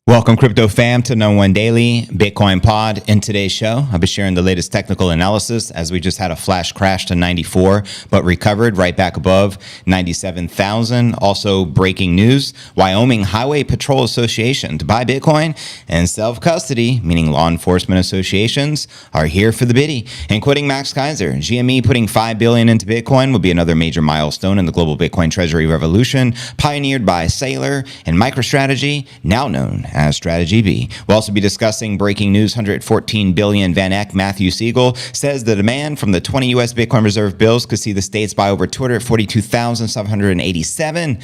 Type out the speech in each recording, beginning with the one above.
Welcome, crypto fam, to No One Daily Bitcoin Pod. In today's show, I'll be sharing the latest technical analysis as we just had a flash crash to 94, but recovered right back above 97,000. Also, breaking news: Wyoming Highway Patrol Association to buy Bitcoin and self-custody, meaning law enforcement associations, are here for the biddy. And quitting Max Kaiser, GME putting $5 billion into Bitcoin will be another major milestone in the global Bitcoin treasury revolution, pioneered by Saylor and MicroStrategy, now known as Strategy B. We'll also be discussing breaking news: 114 billion Van Eck. Matthew Siegel says the demand from the 20 U.S. Bitcoin reserve bills could see the states buy over 242,787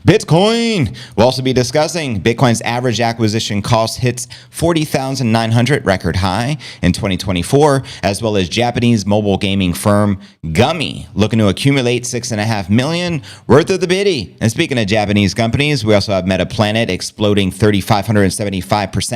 Bitcoin. We'll also be discussing Bitcoin's average acquisition cost hits 40,900, record high in 2024, as well as Japanese mobile gaming firm Gummy looking to accumulate $6.5 million worth of the biddy. And speaking of Japanese companies, we also have Metaplanet exploding 3,575%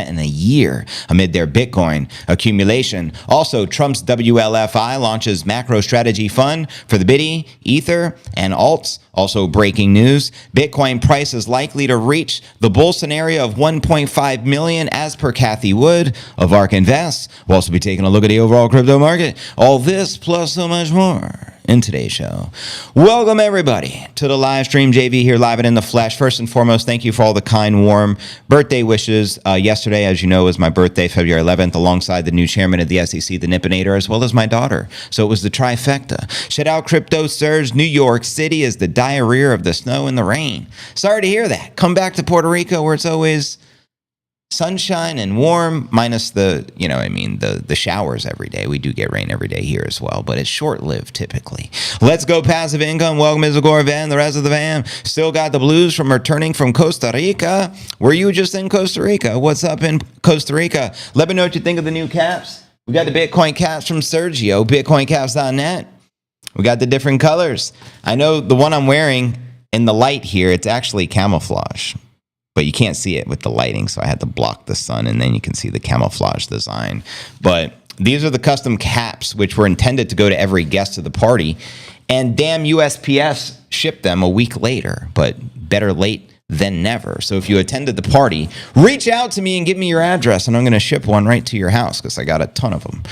in a year amid their Bitcoin accumulation. Also, Trump's WLFI launches MacroStrategy Fund for the biddy, Ether, and alts. Also, breaking news: Bitcoin price is likely to reach the bull scenario of 1.5 million as per Cathie Wood of ARK Invest. We'll also be taking a look at the overall crypto market. All this plus so much more in today's show. Welcome everybody to the live stream. JV here, live and in the flesh. First and foremost, thank you for all the kind, warm birthday wishes. Yesterday, as you know, was my birthday, February 11th, alongside the new chairman of the SEC, the Nippinator, as well as my daughter. So it was the trifecta. Shout out Crypto Surge. New York City is the diarrhea of the snow and the rain. Sorry to hear that. Come back to Puerto Rico, where it's always sunshine and warm, minus the showers every day. We do get rain every day here as well, but it's short-lived typically. Let's go passive income. Welcome, Isagor, Van, the rest of the fam. Still got the blues from returning from Costa Rica. Were you just in Costa Rica? What's up in Costa Rica? Let me know what you think of the new caps. We got the Bitcoin caps from Sergio, bitcoincaps.net. We got the different colors. I know the one I'm wearing in the light here, it's actually camouflage, but you can't see it with the lighting, so I had to block the sun, and then you can see the camouflage design. But these are the custom caps, which were intended to go to every guest of the party, and damn USPS shipped them a week later, but better late than never. So if you attended the party, reach out to me and give me your address, and I'm going to ship one right to your house because I got a ton of them.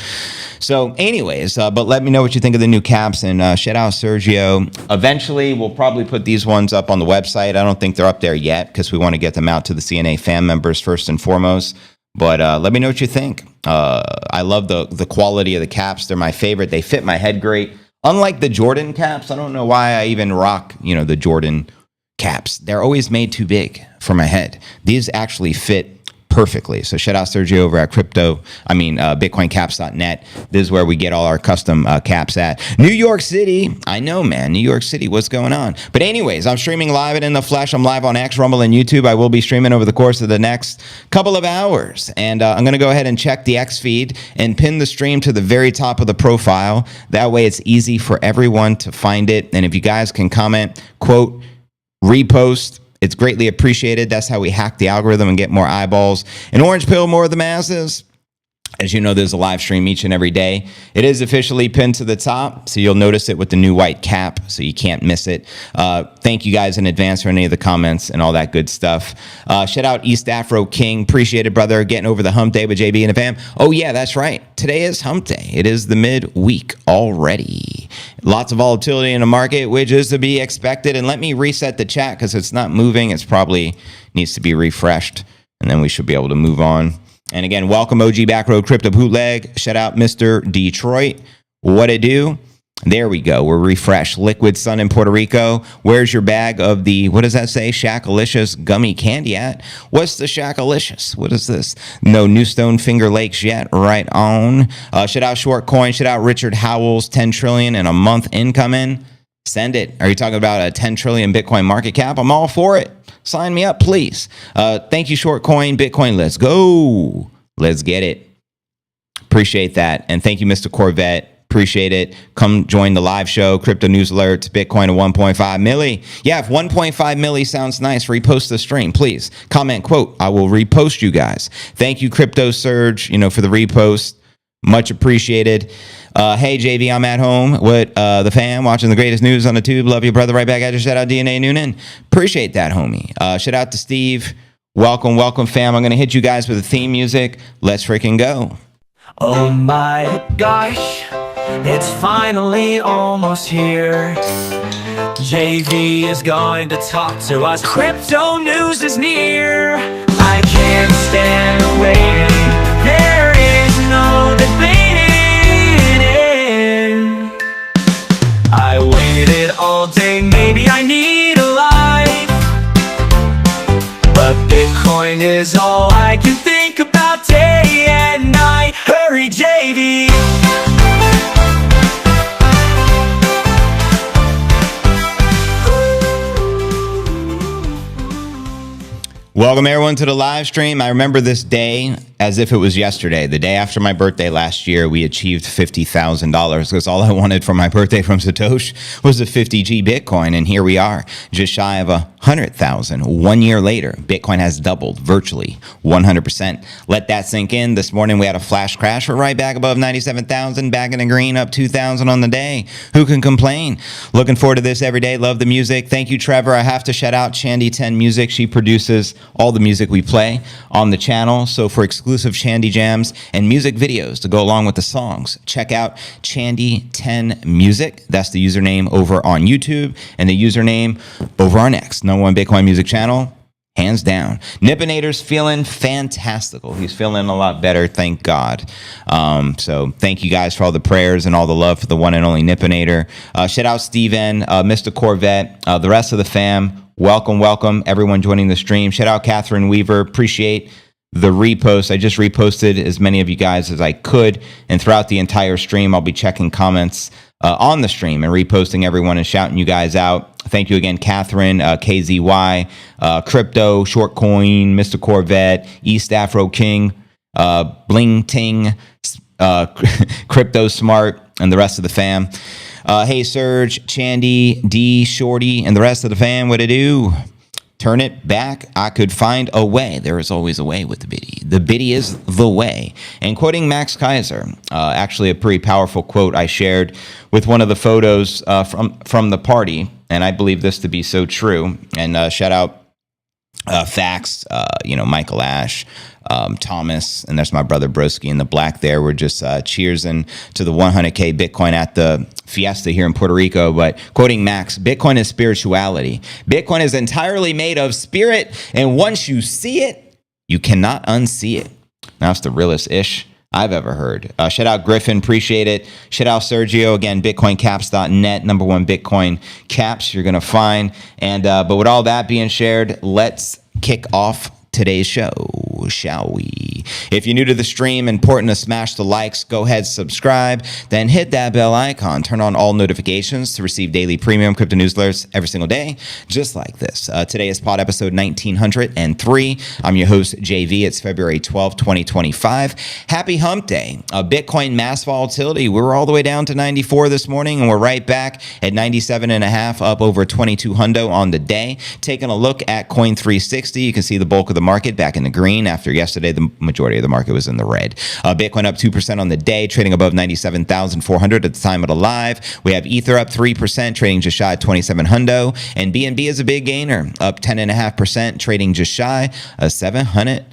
So anyways, but let me know what you think of the new caps, and shout out Sergio. Eventually, we'll probably put these ones up on the website. I don't think they're up there yet because we want to get them out to the CNA fan members first and foremost. But let me know what you think. I love the quality of the caps. They're my favorite. They fit my head great. Unlike the Jordan caps, I don't know why I even rock, the Jordan caps. They're always made too big for my head. These actually fit perfectly. So shout out Sergio over at bitcoincaps.net. This is where we get all our custom caps at. New York City. I know, man. New York City. What's going on? But anyways, I'm streaming live and in the flesh. I'm live on X, Rumble, and YouTube. I will be streaming over the course of the next couple of hours. And I'm going to go ahead and check the X feed and pin the stream to the very top of the profile. That way it's easy for everyone to find it. And if you guys can comment, quote, repost, it's greatly appreciated. That's how we hack the algorithm and get more eyeballs. An orange pill, more of the masses. As you know, there's a live stream each and every day. It is officially pinned to the top, so you'll notice it with the new white cap, so you can't miss it. Thank you guys in advance for any of the comments and all that good stuff. Shout out East Afro King. Appreciate it, brother. Getting over the hump day with JB and the fam. Oh, yeah, that's right. Today is hump day. It is the midweek already. Lots of volatility in the market, which is to be expected. And let me reset the chat because it's not moving. It's probably needs to be refreshed, and then we should be able to move on. And again, welcome OG Backroad Crypto Bootleg. Shout out Mr. Detroit. What it do? There we go. We're refreshed. Liquid Sun in Puerto Rico. Where's your bag of the, what does that say? Shackalicious gummy candy at? What's the Shackalicious? What is this? No New Stone Finger Lakes yet. Right on. Shout out Short Coin. Shout out Richard Howells. 10 trillion in a month incoming. Send it. Are you talking about a 10 trillion Bitcoin market cap? I'm all for it. Sign me up, please. Thank you, Short Coin, Bitcoin. Let's go. Let's get it. Appreciate that. And thank you, Mr. Corvette. Appreciate it. Come join the live show. Crypto News Alerts, Bitcoin to 1.5 milli. Yeah, if 1.5 milli sounds nice, repost the stream, please. Comment, quote, I will repost you guys. Thank you, Crypto Surge, for the repost. Much appreciated. Hey, JV, I'm at home with the fam watching the greatest news on the tube. Love you, brother. Right back at you. Shout out DNA Noonan. Appreciate that, homie. Shout out to Steve. Welcome, fam. I'm going to hit you guys with the theme music. Let's freaking go. Oh my gosh, it's finally almost here. JV is going to talk to us. Crypto news is near. I can't stand waiting. There is no debating. I waited all day, maybe I need a life, but Bitcoin is all I can think about day and night. Hurry, JV. Welcome everyone to the live stream. I remember this day as if it was yesterday. The day after my birthday last year, we achieved $50,000 because all I wanted for my birthday from Satoshi was a 50G Bitcoin. And here we are, just shy of 100,000. 1 year later, Bitcoin has doubled virtually 100%. Let that sink in. This morning we had a flash crash. We're right back above 97,000, back in the green, up 2,000 on the day. Who can complain? Looking forward to this every day. Love the music. Thank you, Trevor. I have to shout out Shandy 10 Music. She produces all the music we play on the channel. So for exclusive Shandy jams and music videos to go along with the songs, check out Shandy 10 Music. That's the username over on YouTube and the username over on X. #1 Bitcoin music channel, hands down. Nippinator's feeling fantastical. He's feeling a lot better, thank God. So thank you guys for all the prayers and all the love for the one and only Nippinator. Shout out Steven, Mr. Corvette, the rest of the fam. Welcome, everyone joining the stream. Shout out Catherine Weaver. Appreciate the repost. I just reposted as many of you guys as I could. And throughout the entire stream, I'll be checking comments on the stream and reposting everyone and shouting you guys out. Thank you again, Catherine, KZY, Crypto, Shortcoin, Mr. Corvette, East Afro King, Bling Ting, Crypto Smart, and the rest of the fam. Hey, Serge, Chandy, D, Shorty, and the rest of the fam, what it do? Turn it back. I could find a way. There is always a way with the biddy. The biddy is the way. And quoting Max Kaiser, actually a pretty powerful quote I shared with one of the photos from the party, and I believe this to be so true. And shout out Fax, Michael Ash, Thomas, and there's my brother Broski in the black there. We're just cheersing to the 100K Bitcoin at the fiesta here in Puerto Rico. But quoting Max, Bitcoin is spirituality. Bitcoin is entirely made of spirit, and once you see it, you cannot unsee it. That's the realest ish I've ever heard. Shout out Griffin, appreciate it. Shout out Sergio, again, bitcoincaps.net, #1 Bitcoin caps you're gonna find. And but with all that being shared, let's kick off today's show, shall we? If you're new to the stream, important to smash the likes, go ahead, subscribe, then hit that bell icon, turn on all notifications to receive daily premium crypto newsletters every single day, just like this. Today is pod episode 1903. I'm your host, JV. It's February 12th, 2025. Happy hump day. Bitcoin mass volatility. We were all the way down to 94 this morning, and we're right back at 97.5, up over 22 hundo on the day. Taking a look at Coin 360, you can see the bulk of the market back in the green. After yesterday, the majority of the market was in the red. Bitcoin up 2% on the day, trading above 97,400 at the time of the live. We have Ether up 3%, trading just shy of 27 hundo, and BNB is a big gainer, up 10.5%, trading just shy of $700.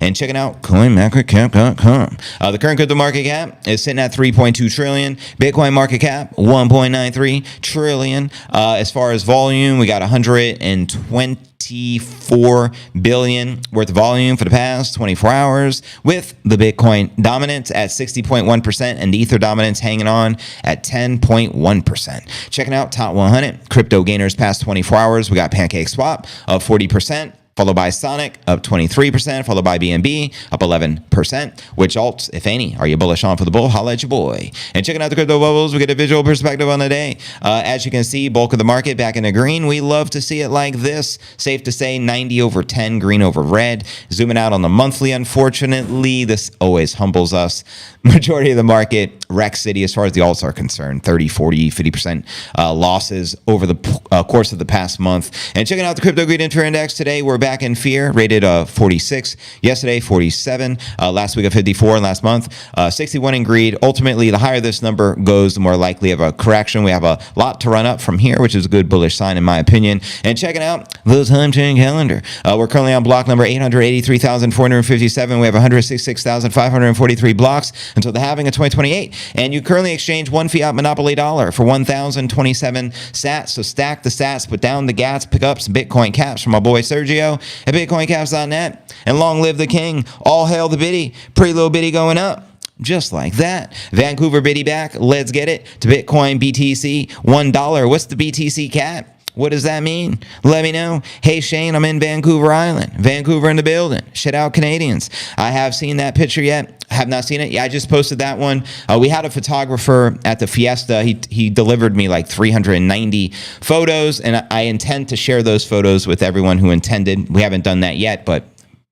And checking out coinmarketcap.com. The current crypto market cap is sitting at 3.2 trillion. Bitcoin market cap 1.93 trillion. As far as volume, we got 124 billion worth of volume for the past 24 hours, with the Bitcoin dominance at 60.1% and the Ether dominance hanging on at 10.1%. Checking out top 100 crypto gainers past 24 hours, we got PancakeSwap up 40%. Followed by Sonic up 23%, followed by BNB up 11%. Which alts, if any, are you bullish on for the bull? Holla at your boy. And checking out the crypto bubbles, we get a visual perspective on the day. As you can see, bulk of the market back in the green. We love to see it like this. Safe to say 90 over 10, green over red. Zooming out on the monthly, unfortunately, this always humbles us. Majority of the market, Rec City, as far as the alts are concerned, 30, 40, 50% losses over the course of the past month. And checking out the Crypto Greed Inter Index today, we're back in fear, rated 46. Yesterday, 47. Last week of 54, and last month, 61 in greed. Ultimately, the higher this number goes, the more likely of a correction. We have a lot to run up from here, which is a good bullish sign in my opinion. And checking out the time chain calendar. We're currently on block number 883,457. We have 166,543 blocks until the halving of 2028. And you currently exchange one fiat monopoly dollar for 1,027 sats. So stack the sats, put down the gats, pick up some Bitcoin caps from my boy Sergio at bitcoincaps.net. And long live the king. All hail the biddy. Pretty little biddy going up. Just like that. Vancouver biddy back. Let's get it to Bitcoin BTC $1. What's the BTC cap? What does that mean? Let me know. Hey, Shane, I'm in Vancouver Island. Vancouver in the building. Shit out, Canadians. I have seen that picture yet. Have not seen it. Yeah, I just posted that one. We had a photographer at the Fiesta. He delivered me like 390 photos, and I intend to share those photos with everyone who intended. We haven't done that yet, but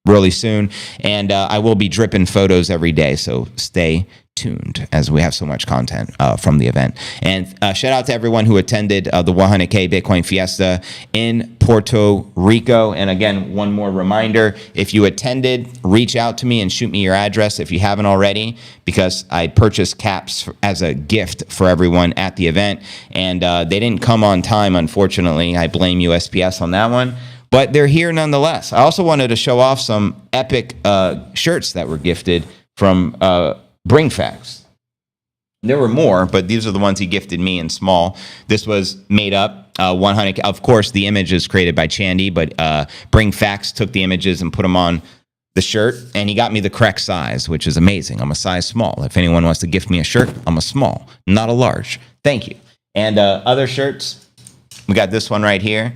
really soon. And I will be dripping photos every day, so stay tuned as we have so much content from the event. And shout out to everyone who attended the 100K Bitcoin Fiesta in Puerto Rico. And again, one more reminder, if you attended, reach out to me and shoot me your address if you haven't already, because I purchased caps as a gift for everyone at the event. And they didn't come on time, unfortunately. I blame USPS on that one. But they're here nonetheless. I also wanted to show off some epic shirts that were gifted from Bring Facts. There were more, but these are the ones he gifted me in small. This was made up 100. Of course, the image is created by Chandy, but Bring Facts took the images and put them on the shirt, and he got me the correct size, which is amazing. I'm a size small. If anyone wants to gift me a shirt, I'm a small, not a large. Thank you. And other shirts, we got this one right here.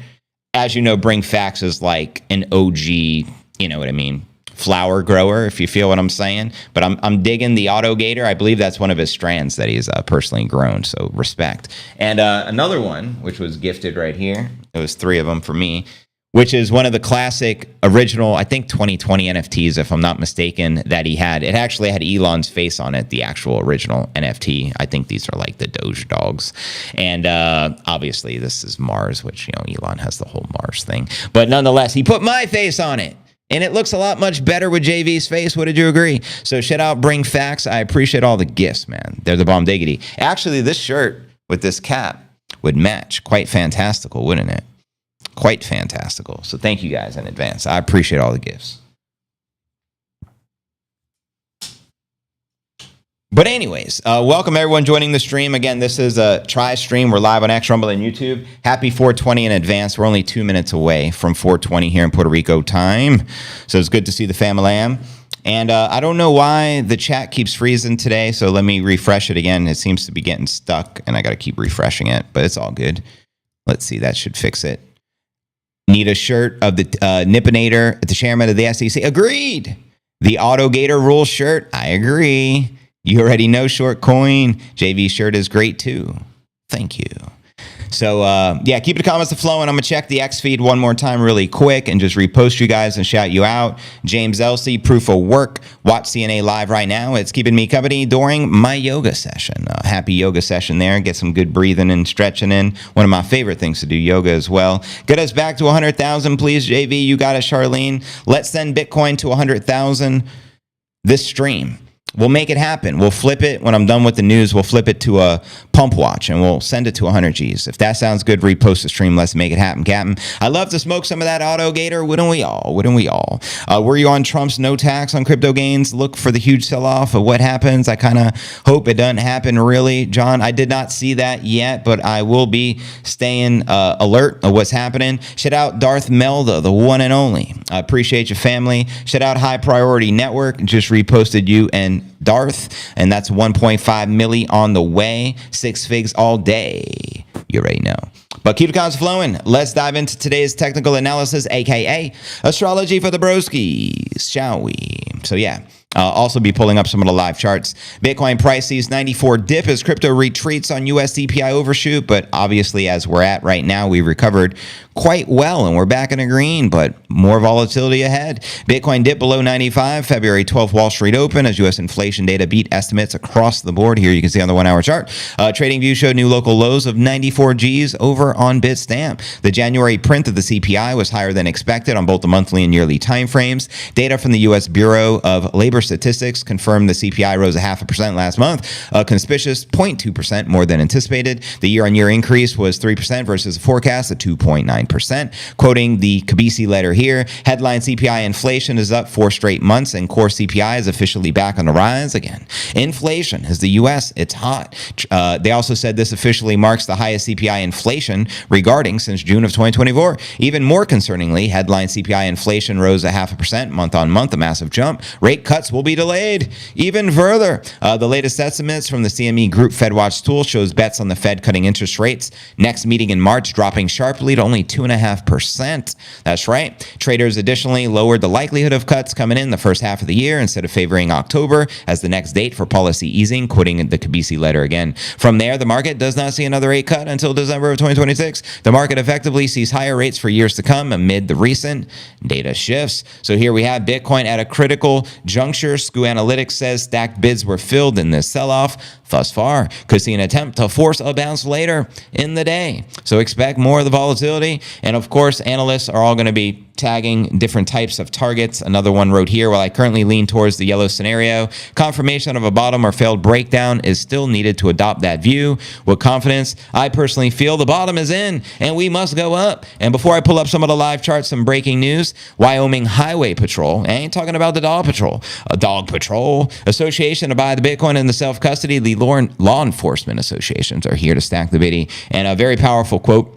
As you know, Bring Facts is like an OG, you know what I mean, flower grower, if you feel what I'm saying. But I'm digging the Auto Gator. I believe that's one of his strands that he's personally grown, so respect. And another one, which was gifted right here, it was 3 of them for me, which is one of the classic original, I think 2020 NFTs, if I'm not mistaken, that he had. It actually had Elon's face on it, the actual original NFT. I think these are like the Doge dogs. And obviously this is Mars, which, you know, Elon has the whole Mars thing. But nonetheless, he put my face on it. And it looks a lot much better with JV's face. Would you agree? So shout out Bring Facts. I appreciate all the gifts, man. They're the bomb diggity. Actually, this shirt with this cap would match. Quite fantastical, wouldn't it? Quite fantastical. So thank you guys in advance. I appreciate all the gifts. But anyways, welcome everyone joining the stream. Again, this is a try stream. We're live on X, Rumble, and YouTube. Happy 420 in advance. We're only 2 minutes away from 420 here in Puerto Rico time. So it's good to see the family. And I don't know why the chat keeps freezing today. So let me refresh it again. It seems to be getting stuck and I got to keep refreshing it, but it's all good. Let's see. That should fix it. Need a shirt of the Nippinator, the chairman of the SEC. Agreed. The Auto Gator rule shirt. I agree. You already know Short Coin. JV shirt is great too. Thank you. So, yeah, keep the comments flowing. I'm going to check the X feed one more time really quick and just repost you guys and shout you out. James Elsey, Proof of Work. Watch CNA live right now. It's keeping me company during my yoga session. Happy yoga session there. Get some good breathing and stretching in. One of my favorite things to do, yoga as well. Get us back to 100,000, please, JV. You got it, Charlene. Let's send Bitcoin to 100,000 this stream. We'll make it happen. We'll flip it. When I'm done with the news, we'll flip it to a pump watch and we'll send it to 100 G's. If that sounds good, repost the stream. Let's make it happen, Captain. I love to smoke some of that Auto Gator. Wouldn't we all? Wouldn't we all? Were you on Trump's no tax on crypto gains? Look for the huge sell-off of what happens. I kind of hope it doesn't happen, really. John, I did not see that yet, but I will be staying alert of what's happening. Shout out Darth Melda, the one and only. I appreciate your family. Shout out High Priority Network. Just reposted you and Darth, and that's 1.5 milli on the way. 6 figs all day. You already know. But keep the comments flowing. Let's dive into today's technical analysis, aka astrology for the broskies, shall we? So yeah, Also be pulling up some of the live charts. Bitcoin price sees 94 dip as crypto retreats on US CPI overshoot, but obviously as we're at right now, we recovered quite well and we're back in the green, but more volatility ahead. Bitcoin dipped below 95, February 12th Wall Street open as US inflation data beat estimates across the board. Here you can see on the 1 hour chart. TradingView showed new local lows of 94 Gs over on Bitstamp. The January print of the CPI was higher than expected on both the monthly and yearly timeframes. Data from the US Bureau of Labor Statistics confirmed the CPI rose 0.5% last month, a conspicuous 0.2% more than anticipated. The year-on-year increase was 3% versus a forecast of 2.9%. Quoting the Cathie letter here, headline CPI inflation is up 4 straight months and core CPI is officially back on the rise again. Inflation is the U.S. It's hot. They also said this officially marks the highest CPI inflation regarding since June of 2024. Even more concerningly, headline CPI inflation rose 0.5% month on month, a massive jump. Rate cuts will be delayed even further. The latest estimates from the CME Group FedWatch tool shows bets on the Fed cutting interest rates. Next meeting in March dropping sharply to only 2.5%. That's right. Traders additionally lowered the likelihood of cuts coming in the first half of the year instead of favoring October as the next date for policy easing, quoting the Cathie letter again. From there, the market does not see another rate cut until December of 2026. The market effectively sees higher rates for years to come amid the recent data shifts. So here we have Bitcoin at a critical juncture. SKU Analytics says stacked bids were filled in this sell-off thus far. Could see an attempt to force a bounce later in the day. So expect more of the volatility. And of course, analysts are all going to be tagging different types of targets. Another one wrote here, while I currently lean towards the yellow scenario, confirmation of a bottom or failed breakdown is still needed to adopt that view. With confidence, I personally feel the bottom is in and we must go up. And before I pull up some of the live charts, some breaking news. Wyoming Highway Patrol, I ain't talking about the Dog Patrol, a Dog Patrol Association to buy the Bitcoin in the self-custody. The law enforcement associations are here to stack the biddy. And a very powerful quote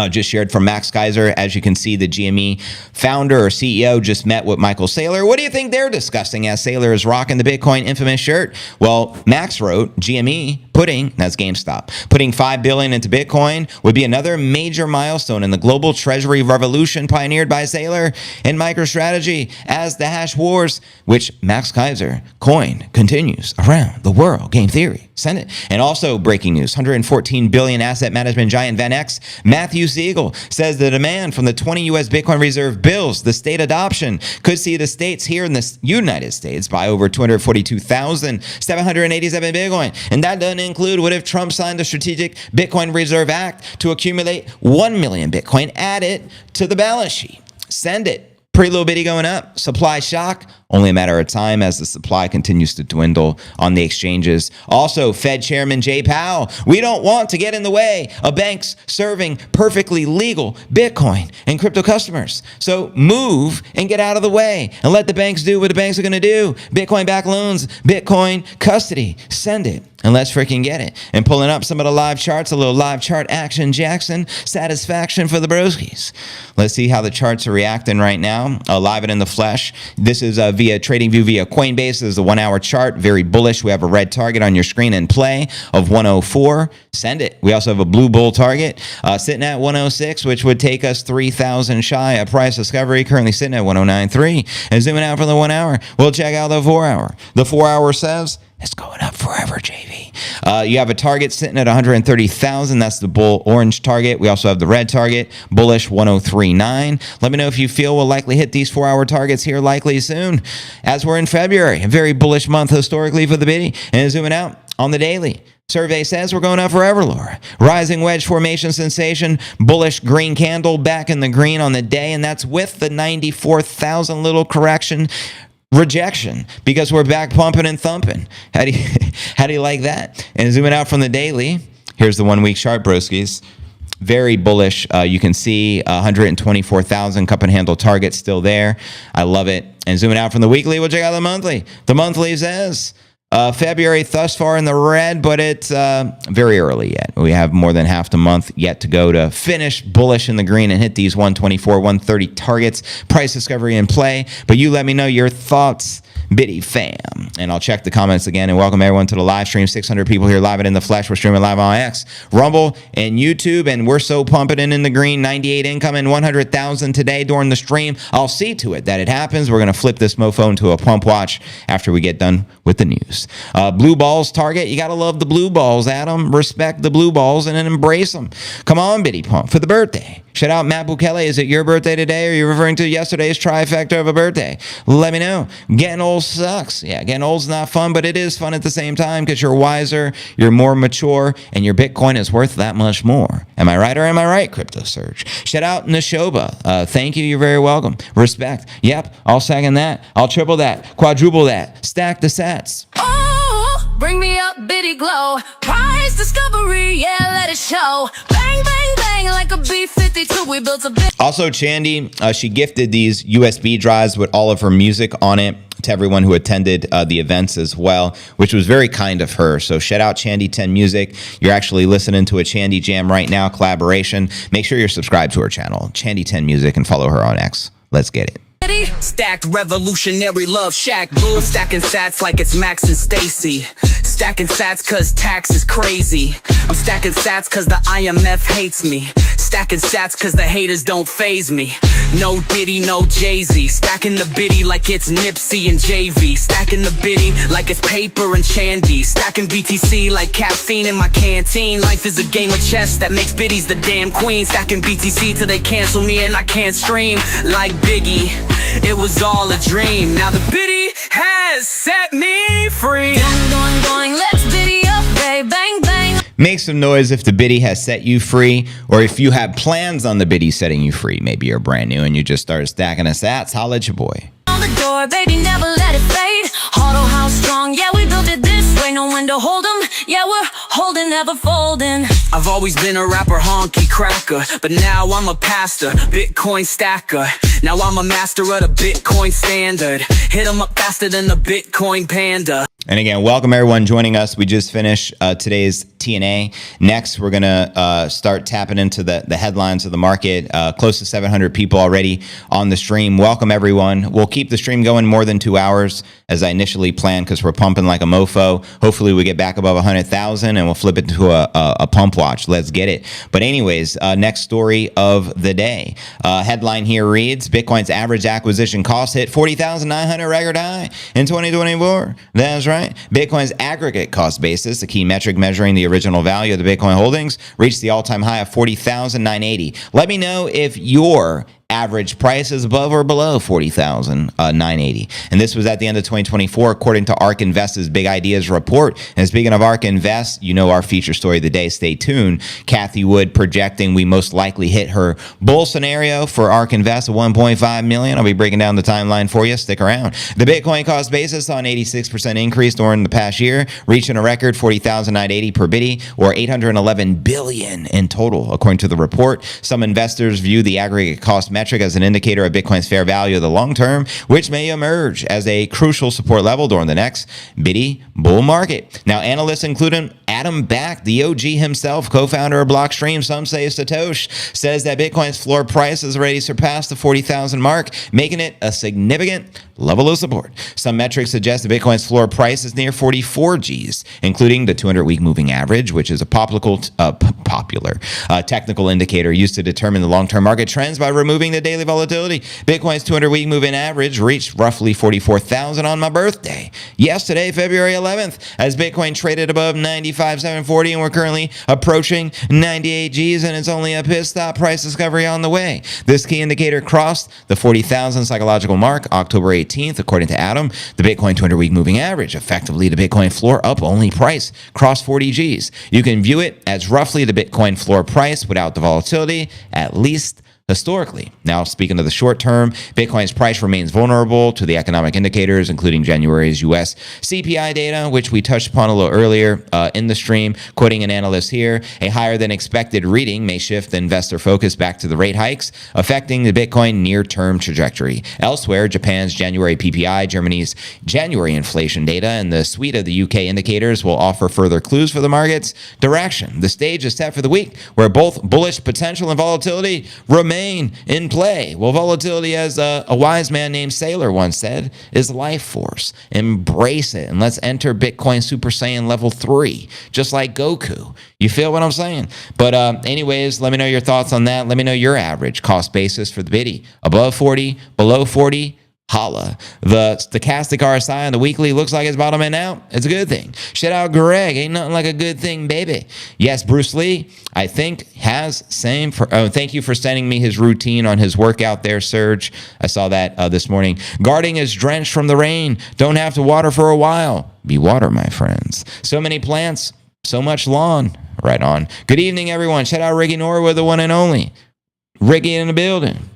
just shared from Max Keiser. As you can see, the GME founder or CEO just met with Michael Saylor. What do you think they're discussing as Saylor is rocking the Bitcoin infamous shirt? Well, Max wrote, GME that's GameStop, putting $5 billion into Bitcoin would be another major milestone in the global treasury revolution pioneered by Saylor and MicroStrategy as the hash wars, which Max Keiser coined, continues around the world. Game theory, send it. And also breaking news, $114 billion asset management giant VanEck, Matthew Siegel, says the demand from the 20 U.S. Bitcoin reserve bills, the state adoption, could see the states here in the United States buy over 242,787 Bitcoin. And that doesn't include what if Trump signed the Strategic Bitcoin Reserve Act to accumulate 1 million Bitcoin, add it to the balance sheet. Send it. Pretty little bitty going up. Supply shock, only a matter of time as the supply continues to dwindle on the exchanges. Also, Fed Chairman Jay Powell, we don't want to get in the way of banks serving perfectly legal Bitcoin and crypto customers. So move and get out of the way and let the banks do what the banks are going to do. Bitcoin-backed loans, Bitcoin custody. Send it. And let's freaking get it. And pulling up some of the live charts, a little live chart action, Jackson, satisfaction for the broskies. Let's see how the charts are reacting right now. Live and in the flesh. This is via TradingView via Coinbase. This is the 1 hour chart. Very bullish. We have a red target on your screen in play of 104. Send it. We also have a blue bull target sitting at 106, which would take us 3,000 shy. A price discovery currently sitting at 109.3. And zooming out from the 1 hour, we'll check out the 4 hour. The 4 hour says it's going up forever, JV. You have a target sitting at 130,000. That's the bull orange target. We also have the red target, bullish 103.9. Let me know if you feel we'll likely hit these 4 hour targets here likely soon, as we're in February, a very bullish month historically for the biddy. And zooming out on the daily. Survey says we're going up forever, Laura. Rising wedge formation sensation, bullish green candle back in the green on the day, and that's with the 94,000 little correction. Rejection, because we're back pumping and thumping. How do you like that? And zooming out from the daily, here's the 1 week chart, broskies. Very bullish. You can see 124,000 cup and handle target still there. I love it. And zooming out from the weekly, we'll check out the monthly. The monthly says February thus far in the red, but it's very early yet. We have more than half the month yet to go to finish bullish in the green and hit these 124, 130 targets. Price discovery in play. But you let me know your thoughts Biddy fam. And I'll check the comments again and welcome everyone to the live stream. 600 people here live and in the flesh. We're streaming live on X, Rumble, and YouTube, and we're so pumping it in the green. 98 incoming, 100,000 today during the stream. I'll see to it that it happens. We're going to flip this mofo into a pump watch after we get done with the news. Blue balls target. You got to love the blue balls, Adam. Respect the blue balls and then embrace them. Come on, Biddy Pump, for the birthday. Shout out Matt Bukele. Is it your birthday today, or are you referring to yesterday's trifecta of a birthday? Let me know. Getting old sucks. Yeah, getting old's not fun, but it is fun at the same time because you're wiser, you're more mature, and your Bitcoin is worth that much more. Am I right or am I right, Crypto Surge? Shout out Nashoba. Thank you. You're very welcome. Respect. Yep, I'll second that. I'll triple that. Quadruple that. Stack the sats. Oh, bring me up, Biddy Glow. Prize discovery, yeah, let it show. Bang, bang, bang, like a B-52, we built a bit. Also, Chandy, she gifted these USB drives with all of her music on it to everyone who attended the events as well, which was very kind of her. So shout out Chandy 10 Music. You're actually listening to a Chandy Jam right now, collaboration. Make sure you're subscribed to her channel, Chandy 10 Music, and follow her on X. Let's get it. Stacked revolutionary love shack blue. I'm stacking sats like it's Max and Stacy. Stacking sats cause tax is crazy. I'm stacking sats cause the IMF hates me. Stacking sats cause the haters don't faze me. No Diddy, no Jay-Z. Stacking the Biddy like it's Nipsey and JV. Stacking the Biddy like it's paper and Chandy. Stacking BTC like caffeine in my canteen. Life is a game of chess that makes Biddies the damn queen. Stacking BTC till they cancel me and I can't stream. Like Biggie, it was all a dream. Now the Biddy has set me free. Going, let's Biddy up, babe, bang, bang. Make some noise if the Biddy has set you free, or if you have plans on the Biddy setting you free. Maybe you're brand new and you just started stacking the sats. Holla at your boy. On the door, baby, never let it fade. Auto house strong, yeah, we built it this way. No one to hold 'em, yeah, we're holding, never folding. I've always been a rapper, honky cracker, but now I'm a pastor, Bitcoin stacker. Now I'm a master of the Bitcoin standard. Hit 'em up faster than the Bitcoin panda. And again, welcome everyone joining us. We just finished today's TNA. Next, we're going to start tapping into the headlines of the market. Close to 700 people already on the stream. Welcome everyone. We'll keep the stream going more than 2 hours as I initially planned because we're pumping like a mofo. Hopefully we get back above 100,000 and we'll flip it to a pump watch. Let's get it. But anyways, next story of the day. Headline here reads, Bitcoin's average acquisition cost hit 40,900 record high in 2024. That's right. Bitcoin's aggregate cost basis, the key metric measuring the original value of the Bitcoin holdings, reached the all-time high of 40,980. Let me know if your average price is above or below 40,980. And this was at the end of 2024, according to ARK Invest's Big Ideas report. And speaking of ARK Invest, you know our feature story of the day. Stay tuned. Cathie Wood projecting we most likely hit her bull scenario for ARK Invest of 1.5 million. I'll be breaking down the timeline for you. Stick around. The Bitcoin cost basis saw an 86% increase during the past year, reaching a record 40,980 per Biddy, or 811 billion in total, according to the report. Some investors view the aggregate cost metric as an indicator of Bitcoin's fair value of the long term, which may emerge as a crucial support level during the next Biddy bull market. Now, analysts including Adam Back, the OG himself, co-founder of Blockstream, some say Satoshi, says that Bitcoin's floor price has already surpassed the 40,000 mark, making it a significant level of support. Some metrics suggest that Bitcoin's floor price is near 44 Gs, including the 200-week moving average, which is a popular technical indicator used to determine the long-term market trends by removing the daily volatility. Bitcoin's 200-week moving average reached roughly 44,000 on my birthday yesterday, February 11th, as Bitcoin traded above 95,740, and we're currently approaching 98 Gs, and it's only a pit stop price discovery on the way. This key indicator crossed the 40,000 psychological mark October 18th, according to Adam. The Bitcoin 200-week moving average, effectively the Bitcoin floor up only price, crossed 40 Gs. You can view it as roughly the Bitcoin floor price without the volatility, at least historically. Now, speaking of the short term, Bitcoin's price remains vulnerable to the economic indicators, including January's U.S. CPI data, which we touched upon a little earlier in the stream. Quoting an analyst here, a higher than expected reading may shift the investor focus back to the rate hikes, affecting the Bitcoin near-term trajectory. Elsewhere, Japan's January PPI, Germany's January inflation data, and the suite of the UK indicators will offer further clues for the market's direction. The stage is set for the week, where both bullish potential and volatility remain remain in play. Well, volatility, as a wise man named Sailor once said, is life force. Embrace it, and let's enter Bitcoin Super Saiyan level 3, just like Goku. You feel what I'm saying? But anyways, let me know your thoughts on that. Let me know your average cost basis for the biddy. Above 40, below 40, holla. The stochastic RSI on the weekly looks like it's bottoming out. It's a good thing. Shout out Greg. Ain't nothing like a good thing, baby. Yes, Bruce Lee, I think, has same for. Oh, thank you for sending me his routine on his workout there, Serge. I saw that this morning. Guarding is drenched from the rain. Don't have to water for a while. Be water, my friends. So many plants, so much lawn. Right on. Good evening, everyone. Shout out Ricky Norwood, the one and only. Ricky in the building.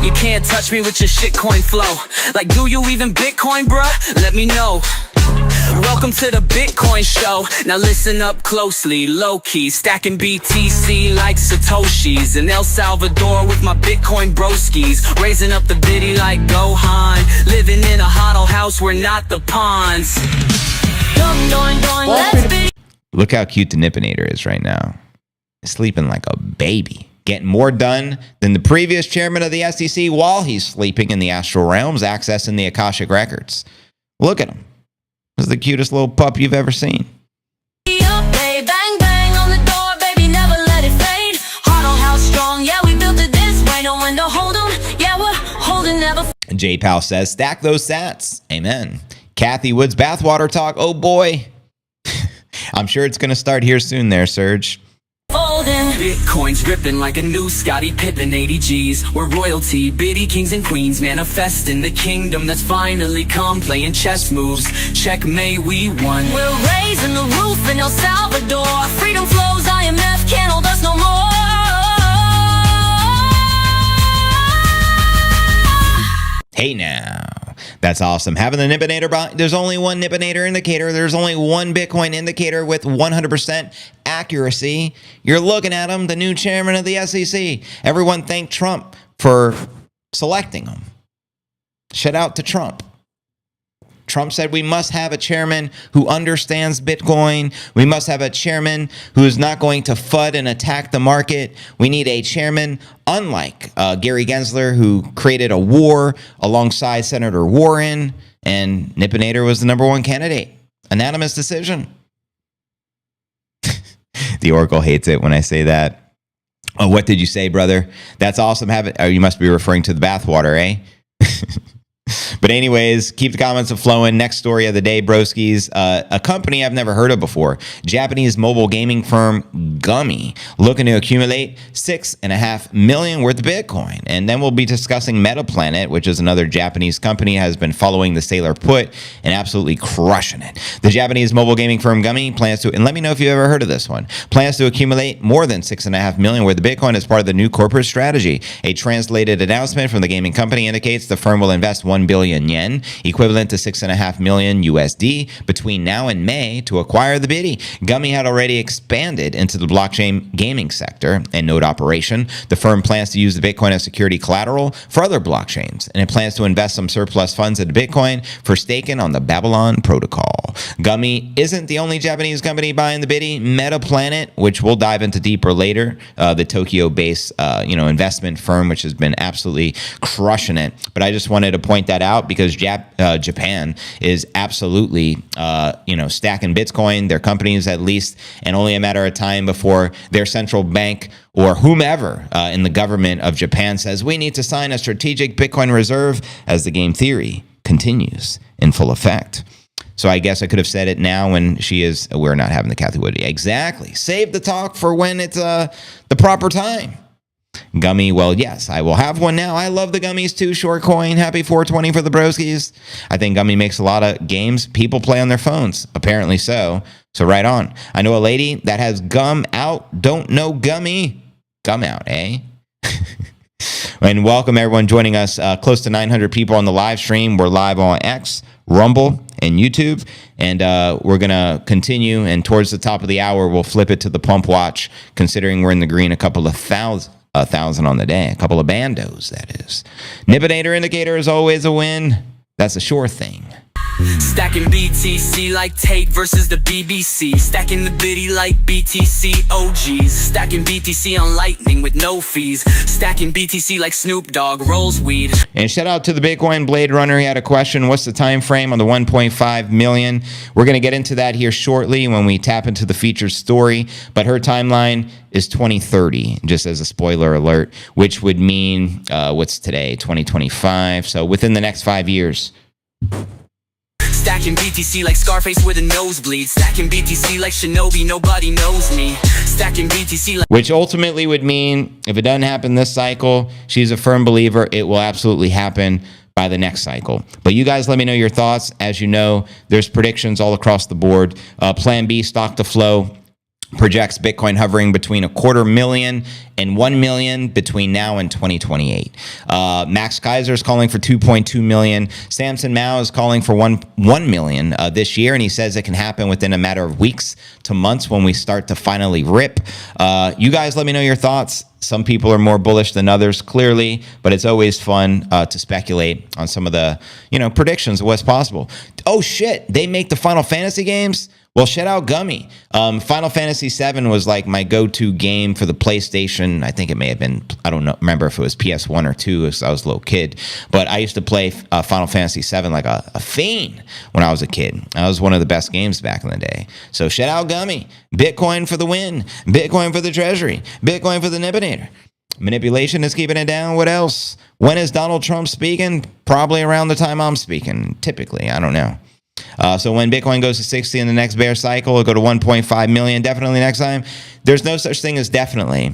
You can't touch me with your shitcoin flow. Like, do you even Bitcoin, bruh? Let me know. Welcome to the Bitcoin show. Now listen up closely, low-key, stacking BTC like Satoshis. In El Salvador with my Bitcoin broskies, raising up the biddy like Gohan. Living in a huddle house, we're not the pawns. Let's be. Look how cute the Nippinator is right now. Sleeping like a baby. Getting more done than the previous chairman of the SEC while he's sleeping in the astral realms, accessing the Akashic records. Look at him. This is the cutest little pup you've ever seen. Up, hey, bang, bang on the door, baby, never let it fade. Huddle house strong, yeah, we built it this way. No one to hold 'em, yeah, we're holding never. J Powell says, stack those sats. Amen. Cathie Wood's bathwater talk. Oh boy. I'm sure it's going to start here soon there, Serge. Folding. Bitcoin's dripping like a new Scottie Pippen 80 G's. We're royalty, biddy kings and queens, manifesting the kingdom that's finally come. Playing chess moves, checkmate, we won. We're raising the roof in El Salvador. Freedom flows, IMF can't hold us no more. Hey now. That's awesome. Having the Nippinator, there's only one Nippinator indicator. There's only one Bitcoin indicator with 100% accuracy. You're looking at him, the new chairman of the SEC. Everyone thank Trump for selecting him. Shout out to Trump. Trump said we must have a chairman who understands Bitcoin. We must have a chairman who is not going to FUD and attack the market. We need a chairman unlike Gary Gensler, who created a war alongside Senator Warren, and Nippinator was the #1 candidate. Unanimous decision. The Oracle hates it when I say that. Oh, what did you say, brother? That's awesome. You must be referring to the bathwater, eh? But anyways, keep the comments flowing. Next story of the day, broskies. A company I've never heard of before. Japanese mobile gaming firm Gummy looking to accumulate $6.5 million worth of Bitcoin. And then we'll be discussing Metaplanet, which is another Japanese company, has been following the Sailor put and absolutely crushing it. The Japanese mobile gaming firm Gummy plans to, and let me know if you've ever heard of this one, plans to accumulate more than $6.5 million worth of Bitcoin as part of the new corporate strategy. A translated announcement from the gaming company indicates the firm will invest 1 billion yen, equivalent to $6.5 million USD, between now and May to acquire the biddy. Gummy had already expanded into the blockchain gaming sector and node operation. The firm plans to use the Bitcoin as security collateral for other blockchains, and it plans to invest some surplus funds into Bitcoin for staking on the Babylon protocol. Gummy isn't the only Japanese company buying the biddy. Metaplanet, which we'll dive into deeper later, the Tokyo-based investment firm, which has been absolutely crushing it. But I just wanted to point that out because Japan is absolutely stacking Bitcoin, their companies at least, and only a matter of time before their central bank or whomever in the government of Japan says we need to sign a strategic Bitcoin reserve as the game theory continues in full effect. So I guess I could have said it now when we're not having the Cathie Wood. Exactly. Save the talk for when it's the proper time. Gummy, well, yes, I will have one now. I love the gummies too. Short coin, happy 420 for the broskies. I think Gummy makes a lot of games people play on their phones. Apparently so. So right on. I know a lady that has gum out. Don't know Gummy. Gum out, eh? And welcome everyone joining us. Close to 900 people on the live stream. We're live on X, Rumble, and YouTube. And we're going to continue. And towards the top of the hour, we'll flip it to the pump watch, considering we're in the green a couple of thousand on the day. A couple of bandos, that is. Nippinator indicator is always a win. That's a sure thing. Stacking BTC like Tate versus the BBC. Stacking the biddy like BTC OGs. Stacking BTC on Lightning with no fees. Stacking BTC like Snoop Dogg rolls weed. And shout out to the Bitcoin Blade Runner. He had a question. What's the time frame on the 1.5 million? We're going to get into that here shortly when we tap into the featured story. But her timeline is 2030, just as a spoiler alert, which would mean what's today, 2025. So within the next 5 years. Stacking BTC like Scarface with a nosebleed. Stacking BTC like Shinobi, nobody knows me. Stacking BTC like... Which ultimately would mean if it doesn't happen this cycle, she's a firm believer it will absolutely happen by the next cycle. But you guys let me know your thoughts. As you know, there's predictions all across the board. Plan B, stock to flow, projects Bitcoin hovering between 250,000 and 1 million between now and 2028. Max Kaiser is calling for 2.2 million. Samson Mao is calling for 1 million this year, and he says it can happen within a matter of weeks to months when we start to finally rip. You guys let me know your thoughts. Some people are more bullish than others, clearly, but it's always fun to speculate on some of the, predictions of what's possible. Oh shit, they make the Final Fantasy games? Well, shout out Gummy. Final Fantasy VII was like my go-to game for the PlayStation. I think it may have been, I don't know, remember if it was PS1 or 2 as I was a little kid. But I used to play Final Fantasy VII like a fiend when I was a kid. That was one of the best games back in the day. So shout out Gummy. Bitcoin for the win. Bitcoin for the treasury. Bitcoin for the Nibinator. Manipulation is keeping it down. What else? When is Donald Trump speaking? Probably around the time I'm speaking. Typically, I don't know. So when Bitcoin goes to 60 in the next bear cycle, it'll go to 1.5 million definitely next time. There's no such thing as definitely.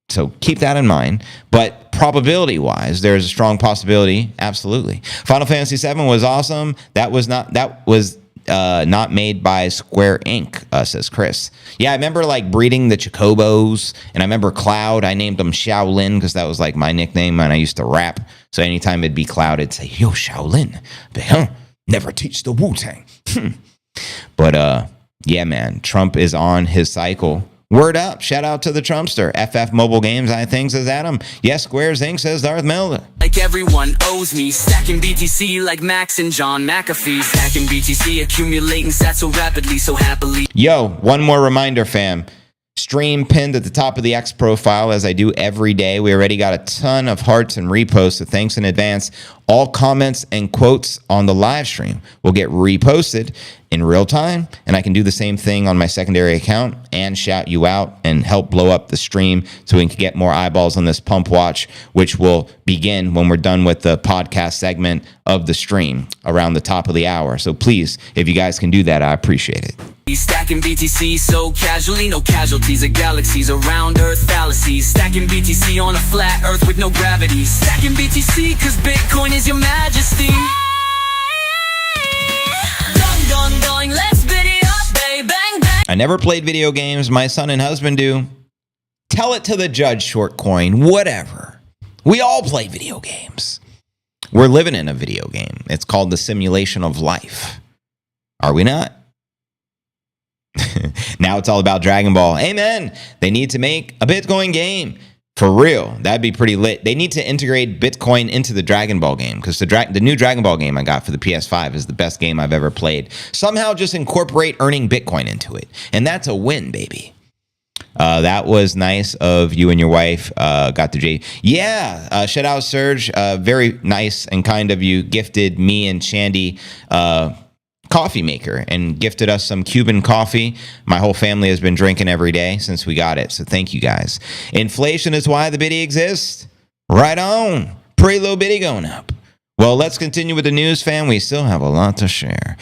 So keep that in mind. But probability-wise, there's a strong possibility. Absolutely. Final Fantasy VII was awesome. That was not made by Square Inc., says Chris. Yeah, I remember like breeding the Chocobos, and I remember Cloud. I named them Shaolin because that was like my nickname, and I used to rap. So anytime it'd be Cloud, it'd say, yo, Shaolin. But, never teach the Wu-Tang. But yeah, man, Trump is on his cycle. Word up. Shout out to the Trumpster. FF Mobile Games, I think, says Adam. Yes, Squares Inc., says Darth Melda. Like everyone owes me. Stacking BTC like Max and John McAfee. Stacking BTC, accumulating sats so rapidly, so happily. Yo, one more reminder, fam. Stream pinned at the top of the X profile, as I do every day. We already got a ton of hearts and reposts, so thanks in advance. All comments and quotes on the live stream will get reposted in real time, and I can do the same thing on my secondary account and shout you out and help blow up the stream so we can get more eyeballs on this pump watch, which will begin when we're done with the podcast segment of the stream around the top of the hour. So please, if you guys can do that, I appreciate it. Stacking BTC so casually, no casualties of galaxies around Earth fallacies. Stacking BTC on a flat Earth with no gravity. Stacking BTC cause Bitcoin is your majesty. Going, let's biddy up, bang, bang, bang. I never played video games. My son and husband do. Tell it to the judge, short coin, whatever. We all play video games. We're living in a video game. It's called the simulation of life. Are we not? Now it's all about Dragon Ball. Amen. They need to make a Bitcoin game. For real. That'd be pretty lit. They need to integrate Bitcoin into the Dragon Ball game because the new Dragon Ball game I got for the PS5 is the best game I've ever played. Somehow just incorporate earning Bitcoin into it. And that's a win, baby. That was nice of you and your wife. Got the J. Yeah. Shout out, Serge. Very nice and kind of you. Gifted me and Shandy coffee maker and gifted us some Cuban coffee. My whole family has been drinking every day since we got it. So thank you guys. Inflation is why the biddy exists. Right on. Pretty low biddy going up. Well, let's continue with the news, fam. We still have a lot to share.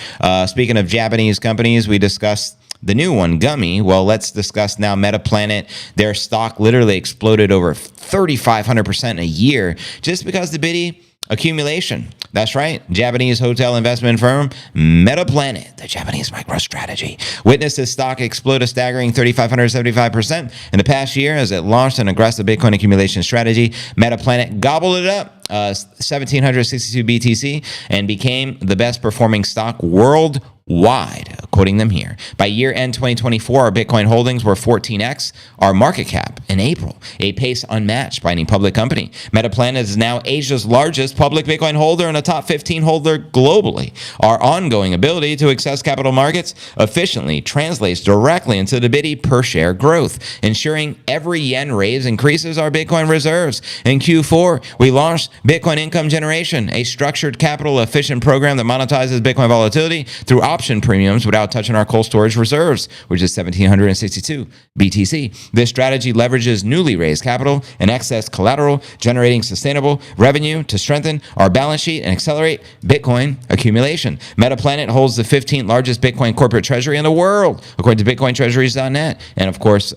Speaking of Japanese companies, we discussed the new one, Gummy. Well, let's discuss now Metaplanet. Their stock literally exploded over 3,500% a year just because the biddy accumulation. That's right. Japanese hotel investment firm Metaplanet, the Japanese MicroStrategy, witnessed its stock explode a staggering 3,575% in the past year as it launched an aggressive Bitcoin accumulation strategy. Metaplanet gobbled it up, 1,762 BTC, and became the best performing stock worldwide, Quoting them here. By year end 2024, our Bitcoin holdings were 14x our market cap in April, a pace unmatched by any public company. Metaplanet is now Asia's largest public Bitcoin holder and a top 15 holder globally. Our ongoing ability to access capital markets efficiently translates directly into the Bitty per share growth, ensuring every yen raised increases our Bitcoin reserves. In Q4, we launched Bitcoin Income Generation, a structured capital efficient program that monetizes Bitcoin volatility through option premiums without touching our cold storage reserves, which is 1,762 BTC. This strategy leverages newly raised capital and excess collateral, generating sustainable revenue to strengthen our balance sheet and accelerate Bitcoin accumulation. Metaplanet holds the 15th largest Bitcoin corporate treasury in the world, according to BitcoinTreasuries.net. And of course,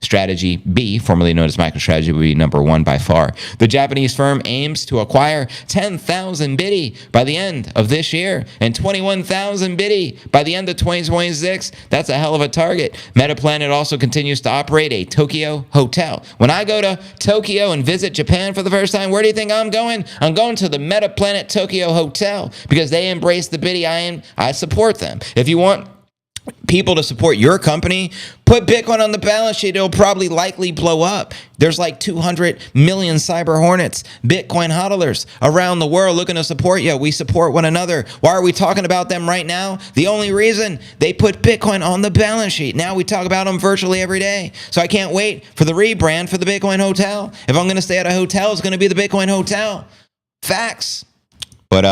Strategy B, formerly known as MicroStrategy, will be number one by far. The Japanese firm aims to acquire 10,000 Bitty by the end of this year and 21,000 Bitty by the end of 2026. That's a hell of a target. Metaplanet also continues to operate a Tokyo hotel. When I go to Tokyo and visit Japan for the first time, where do you think I'm going? I'm going to the Metaplanet Tokyo Hotel because they embrace the Bitty. I support them. If you want people to support your company, put Bitcoin on the balance sheet. It'll probably likely blow up. There's like 200 million cyber hornets, Bitcoin hodlers around the world looking to support you. We support one another. Why are we talking about them right now? The only reason they put Bitcoin on the balance sheet. Now we talk about them virtually every day. So I can't wait for the rebrand for the Bitcoin Hotel. If I'm going to stay at a hotel, it's going to be the Bitcoin Hotel. Facts. But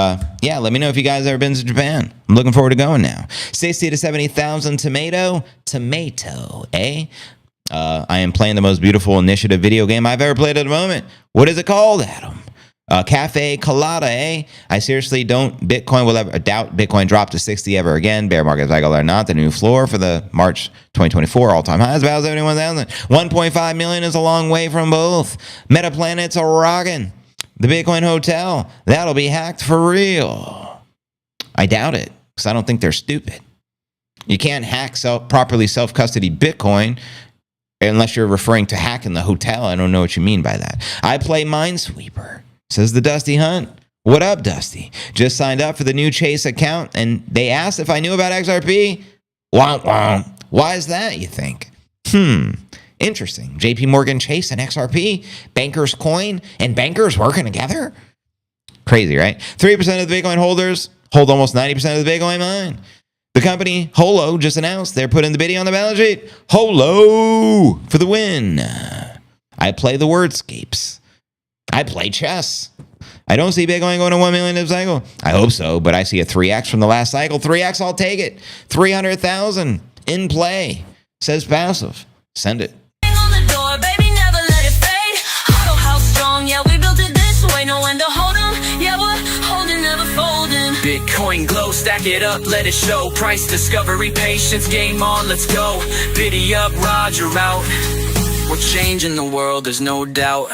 yeah, let me know if you guys ever been to Japan. I'm looking forward to going now. 60 to 70,000 tomato, eh? I am playing the most beautiful initiative video game I've ever played at the moment. What is it called, Adam? Cafe Colada, eh? I seriously doubt Bitcoin drop to 60 ever again. Bear market cycle or not, the new floor for the March 2024 all-time high is about 71,000. 1.5 million is a long way from both. Metaplanet's a rockin'. The Bitcoin Hotel, that'll be hacked for real. I doubt it, because I don't think they're stupid. You can't hack properly self-custody Bitcoin unless you're referring to hacking the hotel. I don't know what you mean by that. I play Minesweeper, says the Dusty Hunt. What up, Dusty? Just signed up for the new Chase account, and they asked if I knew about XRP. Womp womp. Why is that, you think? Interesting. JP Morgan Chase and XRP, Bankers Coin, and Bankers working together? Crazy, right? 3% of the Bitcoin holders hold almost 90% of the Bitcoin mine. The company Holo just announced they're putting the Bitty on the balance sheet. Holo for the win. I play the wordscapes. I play chess. I don't see Bitcoin going to 1 million this cycle. I hope so, but I see a 3x from the last cycle. 3x, I'll take it. 300,000 in play, says Passive. Send it. Bitcoin glow, stack it up, let it show. Price discovery, patience, game on, let's go. Bitty up, Roger out. We're changing the world, there's no doubt.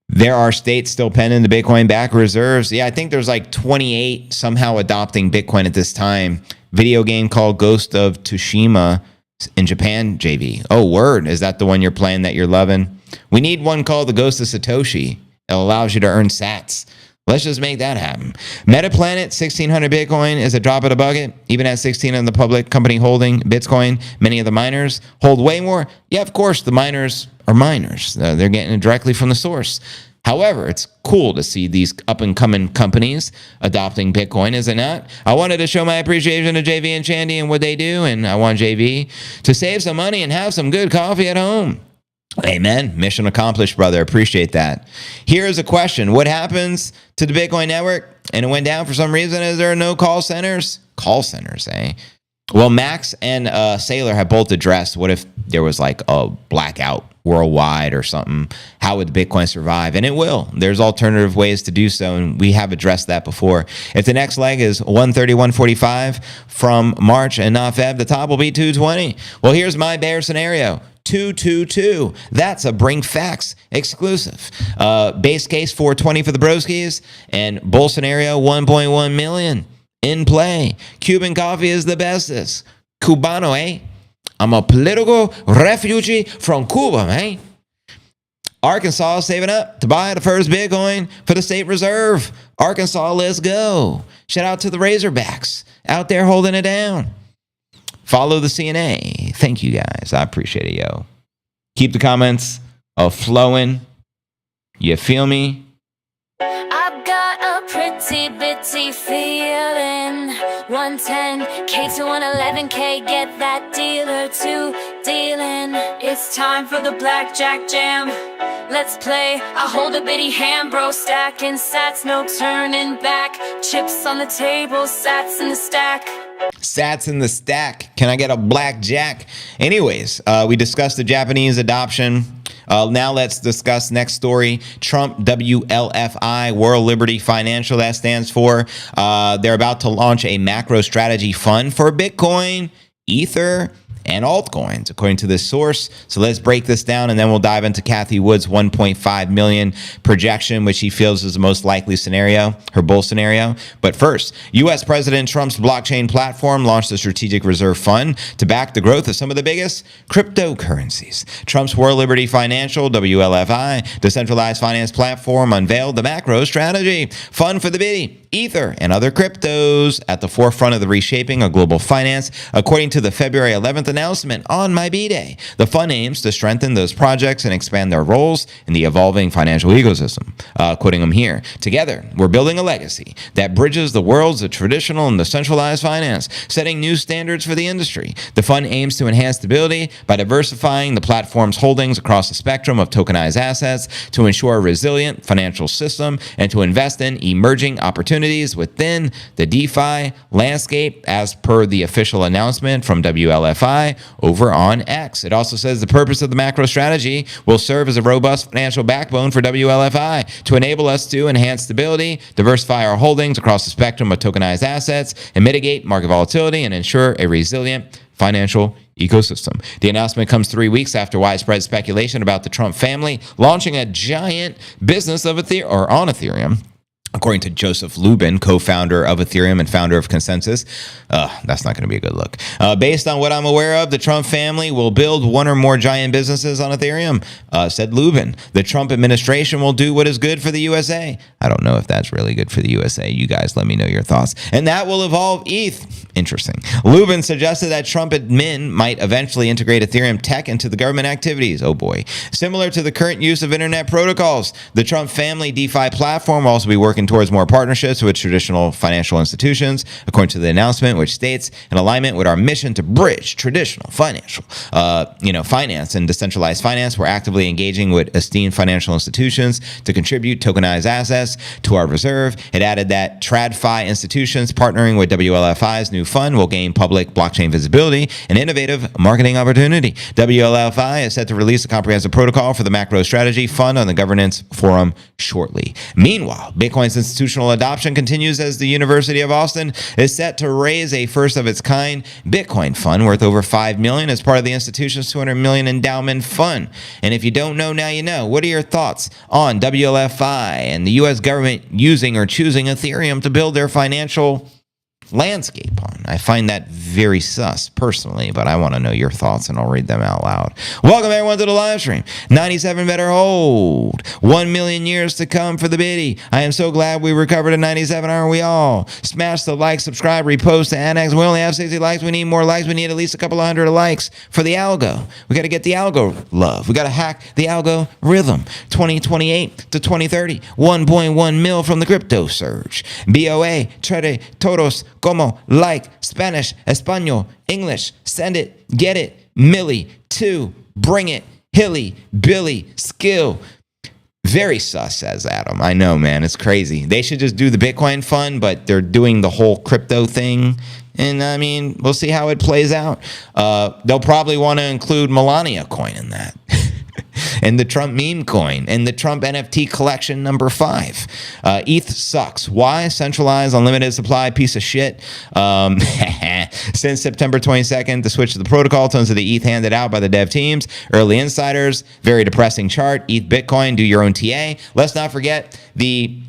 There are states still pending the Bitcoin back reserves. Yeah, I think there's like 28 somehow adopting Bitcoin at this time. Video game called Ghost of Tsushima in Japan, JV. Oh, word. Is that the one you're playing that you're loving? We need one called the Ghost of Satoshi. It allows you to earn sats. Let's just make that happen. Metaplanet, 1,600 Bitcoin is a drop in the bucket. Even at 16 of the public company holding Bitcoin, many of the miners hold way more. Yeah, of course, the miners are miners. They're getting it directly from the source. However, it's cool to see these up-and-coming companies adopting Bitcoin, is it not? I wanted to show my appreciation to JV and Chandy and what they do, and I want JV to save some money and have some good coffee at home. Amen. Mission accomplished, brother. Appreciate that. Here's a question. What happens to the Bitcoin network and it went down for some reason? Is there no call centers? Call centers, eh? Well, Max and Saylor have both addressed what if there was like a blackout worldwide or something. How would Bitcoin survive? And it will. There's alternative ways to do so, and we have addressed that before. If the next leg is 130, 145 from March and not Feb, the top will be 220. Well, here's my bear scenario. 222. That's a Bring Facts exclusive. Base case 420 for the broskies, and bull scenario 1.1 million in play. Cuban coffee is the bestest. Cubano, eh? I'm a political refugee from Cuba, man. Arkansas is saving up to buy the first Bitcoin for the state reserve. Arkansas, let's go. Shout out to the Razorbacks out there holding it down. Follow the CNA. Thank you guys. I appreciate it, yo. Keep the comments flowing. You feel me? I've got a pretty bitty feeling. 110K to 111K, get that dealer to dealing. It's time for the blackjack jam. Let's play. I hold a bitty hand, bro. Stacking sats, no turning back. Chips on the table, sats in the stack. Sats in the stack. Can I get a blackjack? Anyways, we discussed the Japanese adoption. Now let's discuss next story. Trump WLFI, World Liberty Financial, that stands for. They're about to launch a macro strategy fund for Bitcoin, Ether, and altcoins, according to this source. So let's break this down, and then we'll dive into Cathie Wood's 1.5 million projection, which she feels is the most likely scenario, her bull scenario. But first, U.S. President Trump's blockchain platform launched a strategic reserve fund to back the growth of some of the biggest cryptocurrencies. Trump's World Liberty Financial, WLFI, decentralized finance platform, unveiled the macro strategy fund for the bitty, Ether, and other cryptos at the forefront of the reshaping of global finance, according to the February 11th announcement on my B-Day. The fund aims to strengthen those projects and expand their roles in the evolving financial ecosystem. Quoting them here, together, we're building a legacy that bridges the worlds of traditional and decentralized finance, setting new standards for the industry. The fund aims to enhance stability by diversifying the platform's holdings across the spectrum of tokenized assets to ensure a resilient financial system and to invest in emerging opportunities within the DeFi landscape, as per the official announcement from WLFI over on X. It also says the purpose of the macro strategy will serve as a robust financial backbone for WLFI to enable us to enhance stability, diversify our holdings across the spectrum of tokenized assets, and mitigate market volatility and ensure a resilient financial ecosystem. The announcement comes 3 weeks after widespread speculation about the Trump family launching a giant business of on Ethereum. According to Joseph Lubin, co-founder of Ethereum and founder of Consensus, that's not going to be a good look. Based on what I'm aware of, the Trump family will build one or more giant businesses on Ethereum, said Lubin. The Trump administration will do what is good for the USA. I don't know if that's really good for the USA. You guys let me know your thoughts. And that will evolve ETH. Interesting. Lubin suggested that Trump admin might eventually integrate Ethereum tech into the government activities. Oh boy. Similar to the current use of internet protocols, the Trump family DeFi platform will also be working towards more partnerships with traditional financial institutions, according to the announcement, which states, in alignment with our mission to bridge traditional financial, finance and decentralized finance, we're actively engaging with esteemed financial institutions to contribute tokenized assets to our reserve. It added that TradFi institutions partnering with WLFI's new fund will gain public blockchain visibility and innovative marketing opportunity. WLFI is set to release a comprehensive protocol for the macro strategy fund on the governance forum shortly. Meanwhile, Bitcoin's institutional adoption continues as the University of Austin is set to raise a first-of-its-kind Bitcoin fund worth over $5 million as part of the institution's $200 million endowment fund. And if you don't know, now you know. What are your thoughts on WLFI and the U.S. government using or choosing Ethereum to build their financial landscape on? I find that very sus personally, but I want to know your thoughts and I'll read them out loud. Welcome everyone to the live stream. 97 better hold. 1 million years to come for the biddy. I am so glad we recovered at 97, aren't we all? Smash the like, subscribe, repost to Annex. We only have 60 likes. We need more likes. We need at least a couple of hundred likes for the algo. We got to get the algo love. We got to hack the algorithm. 2028 to 2030, 1.1 mil from the crypto surge. BOA, trade, todos, como, like, Spanish, Espanol, English, send it, get it, Millie, 2, bring it, Hilly, Billy, skill. Very sus, says Adam. I know, man, it's crazy. They should just do the Bitcoin fund, but they're doing the whole crypto thing. And I mean, we'll see how it plays out. They'll probably want to include Melania coin in that. And the Trump meme coin, and the Trump NFT collection number 5. ETH sucks. Why? Centralized, unlimited supply, piece of shit. Since September 22nd, the switch to the protocol, tons of the ETH handed out by the dev teams, early insiders, very depressing chart, ETH Bitcoin, do your own TA. Let's not forget the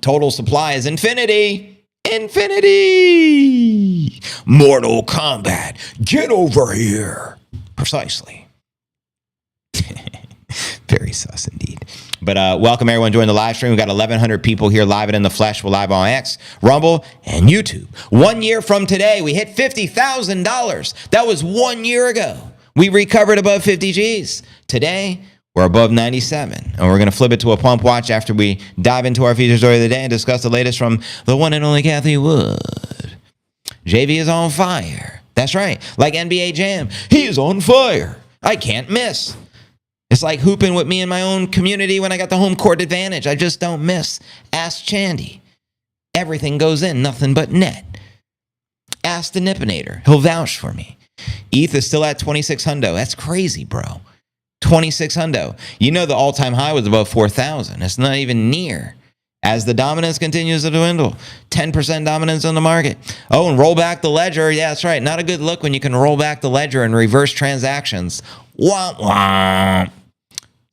total supply is infinity. Infinity. Mortal Kombat, get over here. Precisely. Very Very sus indeed. But welcome everyone joining the live stream. We've got 1,100 people here live and in the flesh. We're live on X, Rumble, and YouTube. 1 year from today, we hit $50,000. That was 1 year ago. We recovered above 50 G's. Today, we're above 97. And we're going to flip it to a pump watch after we dive into our feature story of the day and discuss the latest from the one and only Cathie Wood. JV is on fire. That's right. Like NBA Jam, he is on fire. I can't miss. It's like hooping with me in my own community when I got the home court advantage. I just don't miss. Ask Chandy. Everything goes in, nothing but net. Ask the Nippinator. He'll vouch for me. ETH is still at 26 hundo. That's crazy, bro. 26 hundo. You know the all-time high was above 4,000. It's not even near. As the dominance continues to dwindle, 10% dominance on the market. Oh, and roll back the ledger. Yeah, that's right. Not a good look when you can roll back the ledger and reverse transactions. Wah, wah.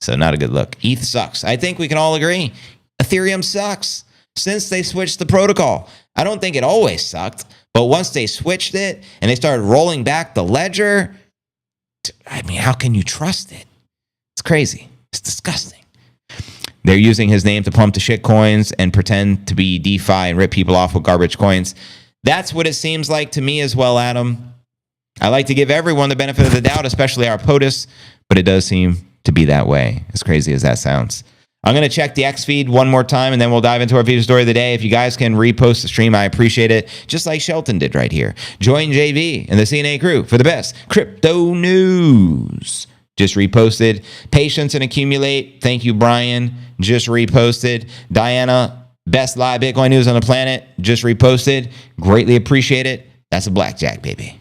So not a good look. ETH sucks. I think we can all agree. Ethereum sucks since they switched the protocol. I don't think it always sucked, but once they switched it and they started rolling back the ledger, I mean, how can you trust it? It's crazy. It's disgusting. They're using his name to pump the shit coins and pretend to be DeFi and rip people off with garbage coins. That's what it seems like to me as well, Adam. I like to give everyone the benefit of the doubt, especially our POTUS, but it does seem to be that way, as crazy as that sounds. I'm going to check the X feed one more time, and then we'll dive into our feature story of the day. If you guys can repost the stream, I appreciate it, just like Shelton did right here. Join JV and the CNA crew for the best crypto news. Just reposted. Patience and accumulate. Thank you, Brian. Just reposted. Diana, best live Bitcoin news on the planet. Just reposted. Greatly appreciate it. That's a blackjack, baby.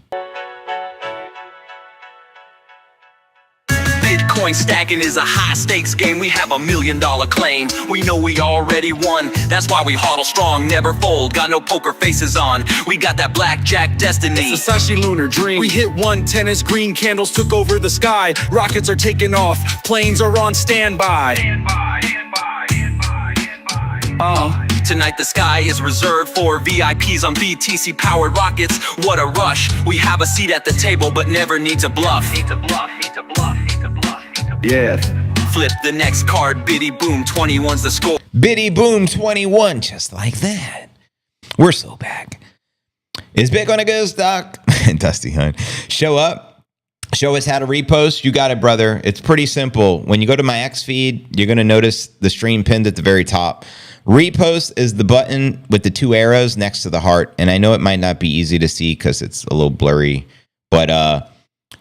Bitcoin stacking is a high stakes game. We have $1 million claim. We know we already won. That's why we hodl strong, never fold. Got no poker faces on. We got that blackjack destiny. It's a Sashi lunar dream. We hit 110 as green candles took over the sky. Rockets are taking off. Planes are on standby. Tonight the sky is reserved for VIPs on BTC powered rockets. What a rush. We have a seat at the table but never need to bluff. Yeah. Flip the next card, biddy boom, 21's the score. Biddy boom 21, just like that. We're so back. Is Bitcoin a good stock? Dusty Hunt. Show up. Show us how to repost. You got it, brother. It's pretty simple. When you go to my X feed, you're going to notice the stream pinned at the very top. Repost is the button with the two arrows next to the heart. And I know it might not be easy to see because it's a little blurry, but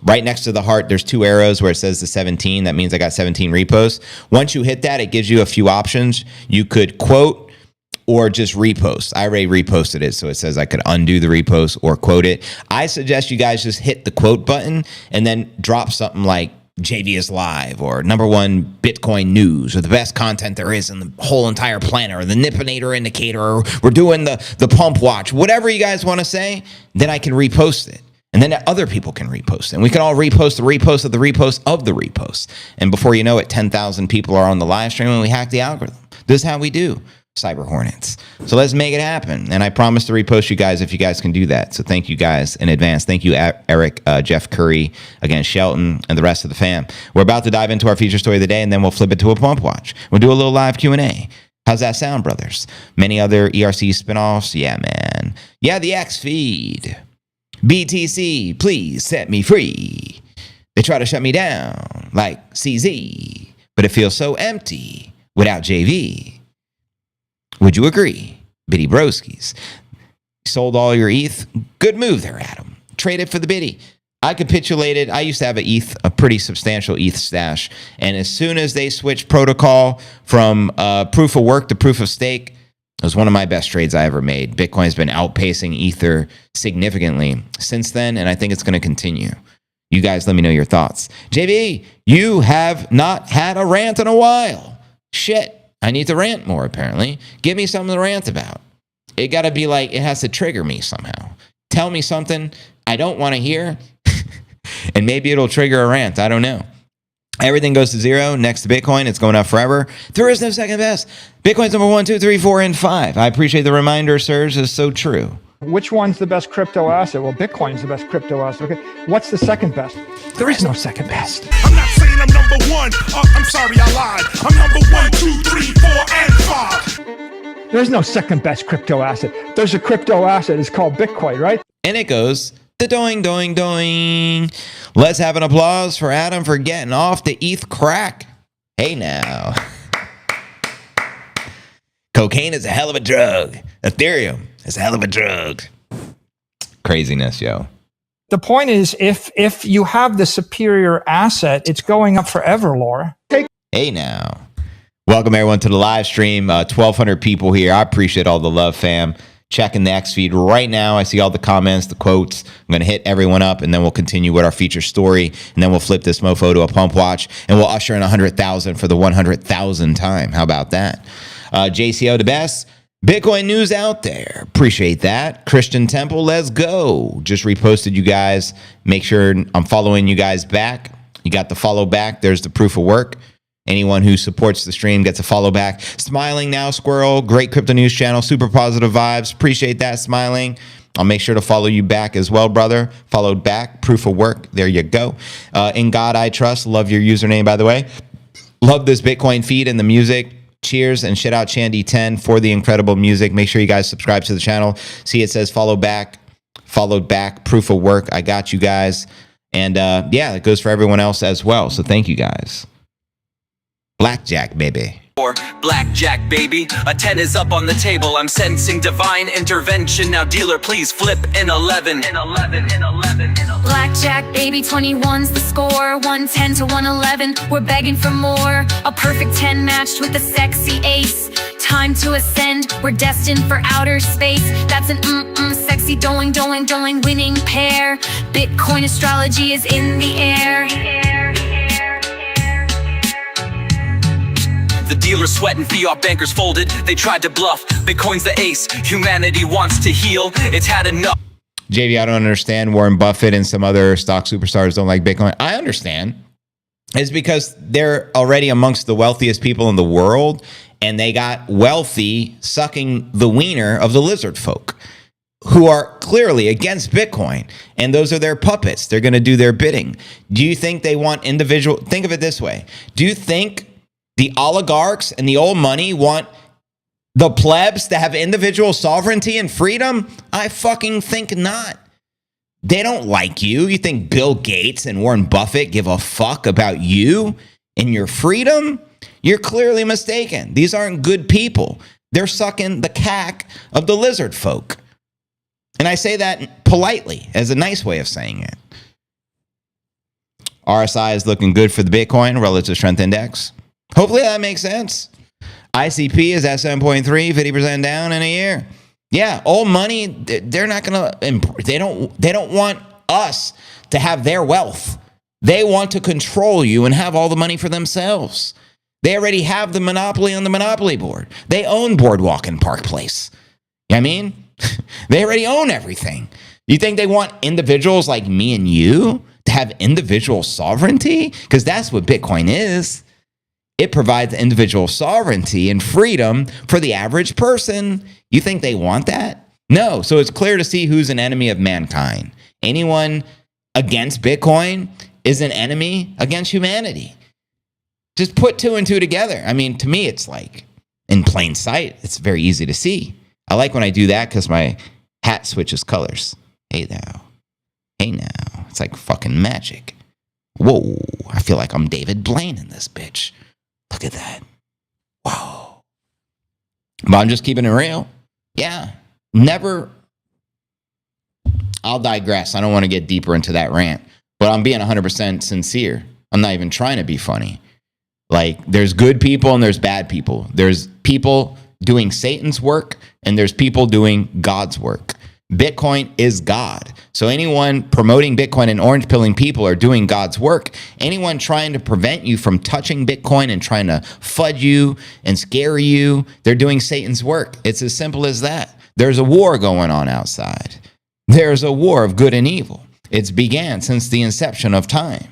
right next to the heart, there's two arrows where it says the 17. That means I got 17 reposts. Once you hit that, it gives you a few options. You could quote or just repost. I already reposted it, so it says I could undo the repost or quote it. I suggest you guys just hit the quote button and then drop something like JV is live or #1 Bitcoin news or the best content there is in the whole entire planet or the Nippinator indicator or we're doing the pump watch. Whatever you guys want to say, then I can repost it. And then other people can repost it. And we can all repost the repost of the repost of the repost. And before you know it, 10,000 people are on the live stream and we hack the algorithm. This is how we do Cyber Hornets. So let's make it happen. And I promise to repost you guys if you guys can do that. So thank you guys in advance. Thank you, Eric, Jeff Curry, again, Shelton, and the rest of the fam. We're about to dive into our feature story of the day, and then we'll flip it to a pump watch. We'll do a little live Q&A. How's that sound, brothers? Many other ERC spinoffs? Yeah, man. Yeah, the X feed. BTC, please set me free. They try to shut me down like CZ, but it feels so empty without JV. Would you agree? Biddy Broskies. Sold all your ETH. Good move there, Adam. Traded for the Biddy. I capitulated. I used to have a pretty substantial ETH stash. And as soon as they switched protocol from proof of work to proof of stake, it was one of my best trades I ever made. Bitcoin's been outpacing Ether significantly since then, and I think it's going to continue. You guys let me know your thoughts. JB, you have not had a rant in a while. Shit, I need to rant more, apparently. Give me something to rant about. It got to be like, it has to trigger me somehow. Tell me something I don't want to hear, and maybe it'll trigger a rant. I don't know. Everything goes to zero next to Bitcoin. It's going up forever. There is no second best. Bitcoin's number 1, 2, 3, 4, and 5. I appreciate the reminder, sirs. It's so true. Which one's the best crypto asset? Well, Bitcoin's the best crypto asset. Okay, what's the second best? There is no second best. I'm not saying I'm number one. I'm sorry, I lied. I'm number 1, 2, 3, 4, and 5. There's no second best crypto asset. There's a crypto asset. It's called Bitcoin, right? And it goes, the doing, doing, doing. Let's have an applause for Adam for getting off the ETH crack. Hey now. Cocaine is a hell of a drug. Ethereum is a hell of a drug. Craziness, yo. The point is, if you have the superior asset, it's going up forever, Laura. Hey now. Welcome everyone to the live stream. 1,200 people here. I appreciate all the love, fam. Checking the X feed right now. I see all the comments, the quotes. I'm going to hit everyone up, and then we'll continue with our feature story, and then we'll flip this mofo to a pump watch, and we'll usher in 100,000 for the 100,000 time. How about that? JCO the best. Bitcoin news out there. Appreciate that. Christian Temple, let's go. Just reposted you guys. Make sure I'm following you guys back. You got the follow back. There's the proof of work. Anyone who supports the stream gets a follow back. Smiling Now Squirrel, great crypto news channel, super positive vibes. Appreciate that, Smiling. I'll make sure to follow you back as well, brother. Followed back, proof of work. There you go. In God I Trust. Love your username, by the way. Love this Bitcoin feed and the music. Cheers and shout out Chandy10 for the incredible music. Make sure you guys subscribe to the channel. See, it says follow back, followed back, proof of work. I got you guys. And yeah, it goes for everyone else as well. So thank you guys. Blackjack, baby. Or blackjack, baby. A 10 is up on the table. I'm sensing divine intervention. Now, dealer, please flip in 11. Blackjack, baby, 21's the score. 110 to 111, we're begging for more. A perfect 10 matched with a sexy ace. Time to ascend, we're destined for outer space. That's an sexy doing winning pair. Bitcoin astrology is in the air. The dealer sweating, fiat bankers folded. They tried to bluff. Bitcoin's the ace. Humanity wants to heal. It's had enough. JV, I don't understand. Warren Buffett and some other stock superstars don't like Bitcoin. I understand. It's because they're already amongst the wealthiest people in the world, and they got wealthy sucking the wiener of the lizard folk who are clearly against Bitcoin. And those are their puppets. They're going to do their bidding. Do you think they want individual? Think of it this way. Do you think the oligarchs and the old money want the plebs to have individual sovereignty and freedom? I fucking think not. They don't like you. You think Bill Gates and Warren Buffett give a fuck about you and your freedom? You're clearly mistaken. These aren't good people. They're sucking the cack of the lizard folk. And I say that politely as a nice way of saying it. RSI is looking good for the Bitcoin Relative Strength Index. Hopefully that makes sense. ICP is at 7.3, 50% down in a year. Yeah, old money, they're not going to, they don't want us to have their wealth. They want to control you and have all the money for themselves. They already have the monopoly on the monopoly board. They own Boardwalk and Park Place. You know what I mean? They already own everything. You think they want individuals like me and you to have individual sovereignty? Because that's what Bitcoin is. It provides individual sovereignty and freedom for the average person. You think they want that? No. So it's clear to see who's an enemy of mankind. Anyone against Bitcoin is an enemy against humanity. Just put two and two together. I mean, to me, it's like in plain sight. It's very easy to see. I like when I do that because my hat switches colors. Hey now. Hey now. It's like fucking magic. Whoa. I feel like I'm David Blaine in this bitch. Look at that. Whoa. But I'm just keeping it real. Yeah. Never. I'll digress. I don't want to get deeper into that rant. But I'm being 100% sincere. I'm not even trying to be funny. Like, there's good people and there's bad people. There's people doing Satan's work and there's people doing God's work. Bitcoin is God. So anyone promoting Bitcoin and orange pilling people are doing God's work. Anyone trying to prevent you from touching Bitcoin and trying to FUD you and scare you, they're doing Satan's work. It's as simple as that. There's a war going on outside. There's a war of good and evil. It's began since the inception of time.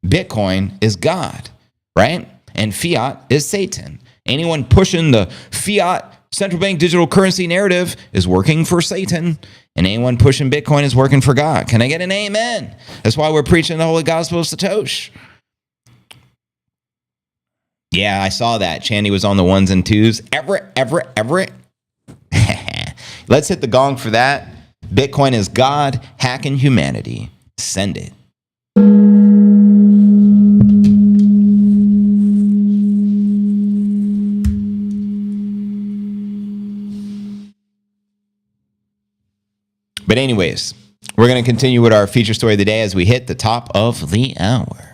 Bitcoin is God, right? And fiat is Satan. Anyone pushing the fiat central bank digital currency narrative is working for Satan, and anyone pushing Bitcoin is working for God. Can I get an amen? That's why we're preaching the holy gospel of Satoshi. Yeah, I saw that. Chandy was on the ones and twos. Everett. Let's hit the gong for that. Bitcoin is God hacking humanity. Send it. But anyways, we're going to continue with our feature story of the day as we hit the top of the hour.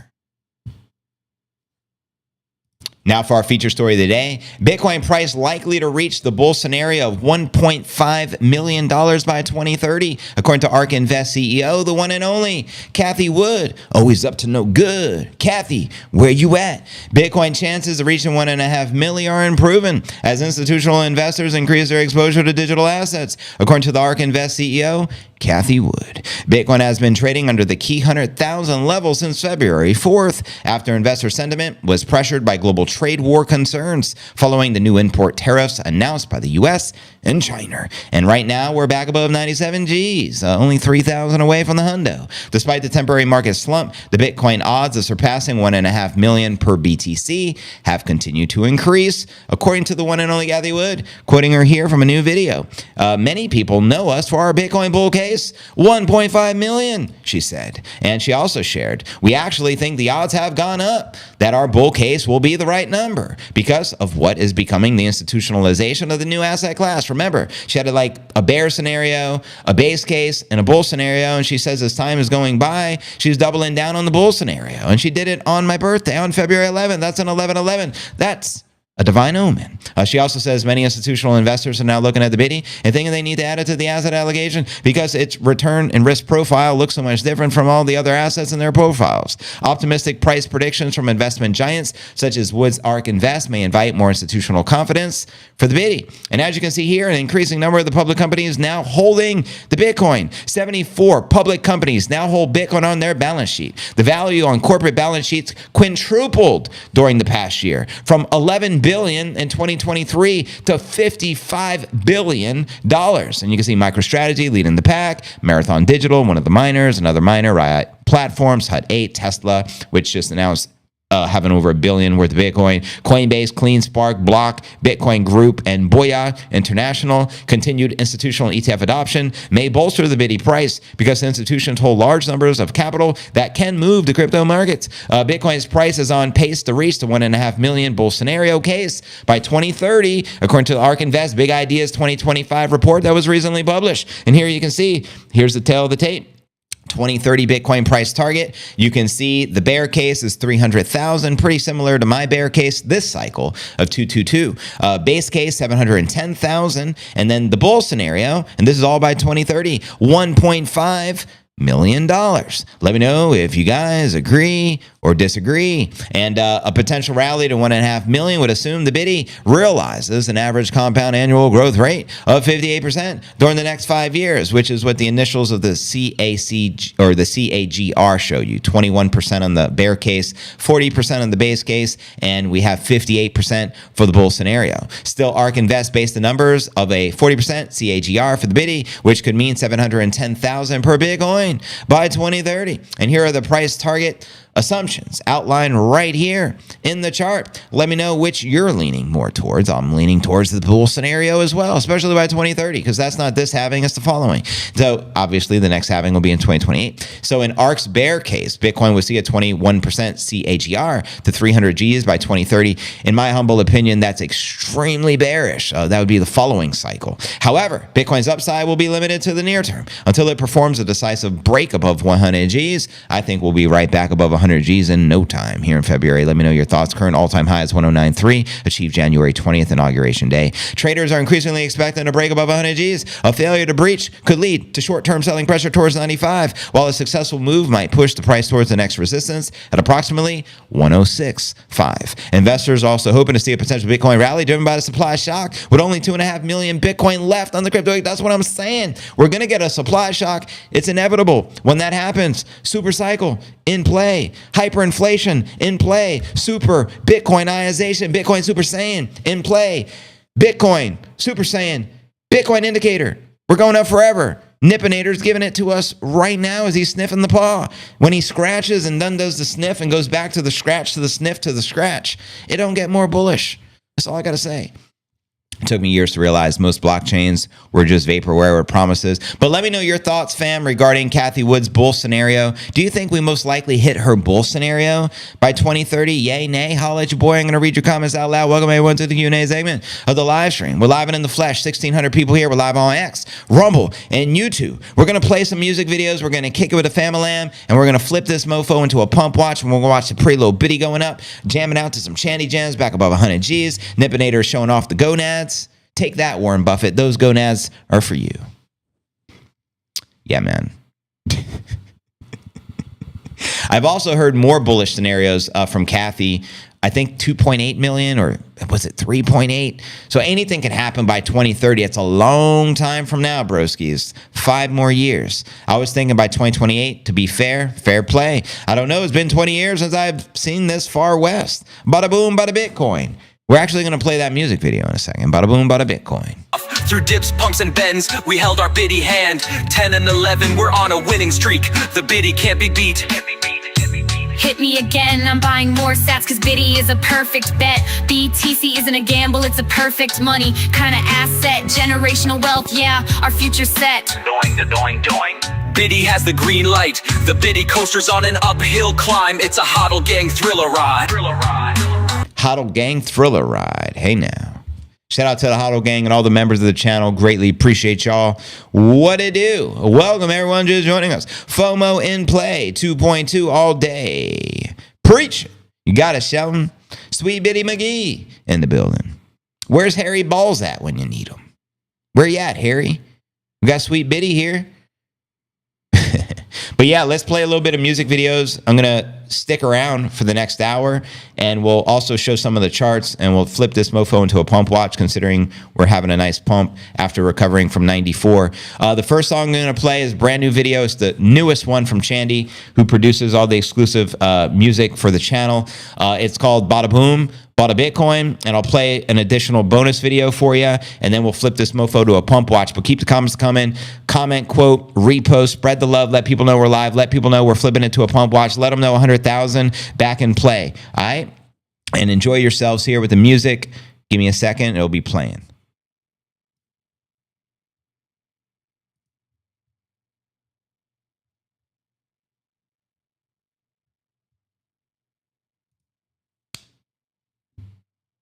Now for our feature story of the day, Bitcoin price likely to reach the bull scenario of $1.5 million by 2030, according to ARK Invest CEO, the one and only Cathie Wood. Always up to no good. Cathie, where you at? Bitcoin chances of reaching 1.5 million are improving as institutional investors increase their exposure to digital assets, according to the ARK Invest CEO, Cathie Wood. Bitcoin has been trading under the key 100,000 level since February 4th, after investor sentiment was pressured by global trade war concerns following the new import tariffs announced by the U.S. and China. And right now, we're back above 97 Gs, only 3,000 away from the hundo. Despite the temporary market slump, the Bitcoin odds of surpassing 1.5 million per BTC have continued to increase, according to the one and only Cathie Wood, quoting her here from a new video. Many people know us for our Bitcoin bull case. 1.5 million, she said. And she also shared, we actually think the odds have gone up that our bull case will be the right number because of what is becoming the institutionalization of the new asset class. Remember, she had a bear scenario, a base case, and a bull scenario. And she says as time is going by, she's doubling down on the bull scenario. And she did it on my birthday on February 11th. That's an 11/11. That's a divine omen. She also says many institutional investors are now looking at the Bitty and thinking they need to add it to the asset allocation because its return and risk profile looks so much different from all the other assets in their profiles. Optimistic price predictions from investment giants such as Wood's ARK Invest may invite more institutional confidence for the Bitty. And as you can see here, an increasing number of the public companies now holding the Bitcoin. 74 public companies now hold Bitcoin on their balance sheet. The value on corporate balance sheets quintupled during the past year, from $11 billion in 2023 to $55 billion. And you can see MicroStrategy leading the pack, Marathon Digital, one of the miners, another miner, Riot Platforms, Hut 8, Tesla, which just announced having over $1 billion worth of Bitcoin, Coinbase, CleanSpark, Block, Bitcoin Group, and Boya International. Continued institutional ETF adoption may bolster the Bitty price because institutions hold large numbers of capital that can move the crypto markets. Bitcoin's price is on pace to reach the 1.5 million bull scenario case by 2030, according to the ARK Invest Big Ideas 2025 report that was recently published. And here you can see, here's the tail of the tape. 2030 Bitcoin price target. You can see the bear case is 300,000, pretty similar to my bear case this cycle of 222. Base case 710,000, and then the bull scenario, and this is all by 2030, $1.5 million. Let me know if you guys agree or disagree. And a potential rally to 1.5 million would assume the Bitty realizes an average compound annual growth rate of 58% during the next 5 years, which is what the initials of the CAC or the CAGR show you. 21% on the bear case, 40% on the base case, and we have 58% for the bull scenario. Still, ARK Invest based the numbers of a 40% CAGR for the Bitty, which could mean 710,000 per Bitcoin by 2030. And here are the price target assumptions outlined right here in the chart. Let me know which you're leaning more towards. I'm leaning towards the bull scenario as well, especially by 2030, because that's not this halving, it's the following. So obviously the next halving will be in 2028. So in ARK's bear case, Bitcoin will see a 21% CAGR to 300 Gs by 2030. In my humble opinion, that's extremely bearish. That would be the following cycle. However, Bitcoin's upside will be limited to the near term until it performs a decisive break above 100 Gs. I think we'll be right back above 100 Gs in no time here in February. Let me know your thoughts. Current all-time high is 109.3, achieved January 20th, inauguration day. Traders are increasingly expecting a break above 100 Gs. A failure to breach could lead to short-term selling pressure towards 95, while a successful move might push the price towards the next resistance at approximately 106.5. Investors are also hoping to see a potential Bitcoin rally driven by the supply shock, with only 2.5 million Bitcoin left on the crypto. That's what I'm saying. We're going to get a supply shock. It's inevitable. When that happens, super cycle in play. Hyperinflation in play. Super Bitcoinization, Bitcoin Super Saiyan in play. Bitcoin, Super Saiyan, Bitcoin indicator. We're going up forever. Nippinator's giving it to us right now as he's sniffing the paw. When he scratches and then does the sniff and goes back to the scratch, to the sniff, to the scratch, it don't get more bullish. That's all I got to say. It took me years to realize most blockchains were just vaporware with promises. But let me know your thoughts, fam, regarding Cathie Wood's bull scenario. Do you think we most likely hit her bull scenario by 2030? Yay, nay? Holla at your boy. I'm going to read your comments out loud. Welcome, everyone, to the Q&A segment of the live stream. We're live and in the flesh. 1,600 people here. We're live on X, Rumble, and YouTube. We're going to play some music videos. We're going to kick it with a famalam, and we're going to flip this mofo into a pump watch, and we're going to watch the pretty little bitty going up, jamming out to some Chandy jams back above 100 G's. Nippinator is showing off the gonads. Take that, Warren Buffett. Those gonads are for you. Yeah, man. I've also heard more bullish scenarios from Cathie. I think 2.8 million, or was it 3.8? So anything can happen by 2030. It's a long time from now, broskies. 5 more years. I was thinking by 2028, to be fair play. I don't know. It's been 20 years since I've seen this far west. Bada boom, bada Bitcoin. We're actually going to play that music video in a second. Bada boom, bada Bitcoin. Through dips, pumps, and bends, we held our biddy hand. 10 and 11, we're on a winning streak. The biddy can't be beat. Hit me again, I'm buying more sats cause Biddy is a perfect bet. BTC isn't a gamble, it's a perfect money kind of asset. Generational wealth, yeah, our future's set. Doing. Biddy has the green light. The biddy coaster's on an uphill climb. It's a hodl gang thriller ride. Hodl Gang Thriller Ride. Hey now. Shout out to the Hodl Gang and all the members of the channel. Greatly appreciate y'all. What it do? Welcome everyone just joining us. FOMO in play 2.2 all day. Preach. You got it, Shelton. Sweet Biddy McGee in the building. Where's Harry Balls at when you need him? Where you at, Harry? We got Sweet Biddy here. But yeah, let's play a little bit of music videos. I'm going to stick around for the next hour, and we'll also show some of the charts, and we'll flip this mofo into a pump watch, considering we're having a nice pump after recovering from 94. The first song I'm going to play is a brand new video. It's the newest one from Chandy, who produces all the exclusive music for the channel. It's called Bada Boom, Bada Bitcoin, and I'll play an additional bonus video for you, and then we'll flip this mofo to a pump watch. But keep the comments coming. Comment, quote, repost, spread the love, let people know we're live, let people know we're flipping it to a pump watch, let them know 100,000 back in play. All right? And enjoy yourselves here with the music. Give me a second, it'll be playing.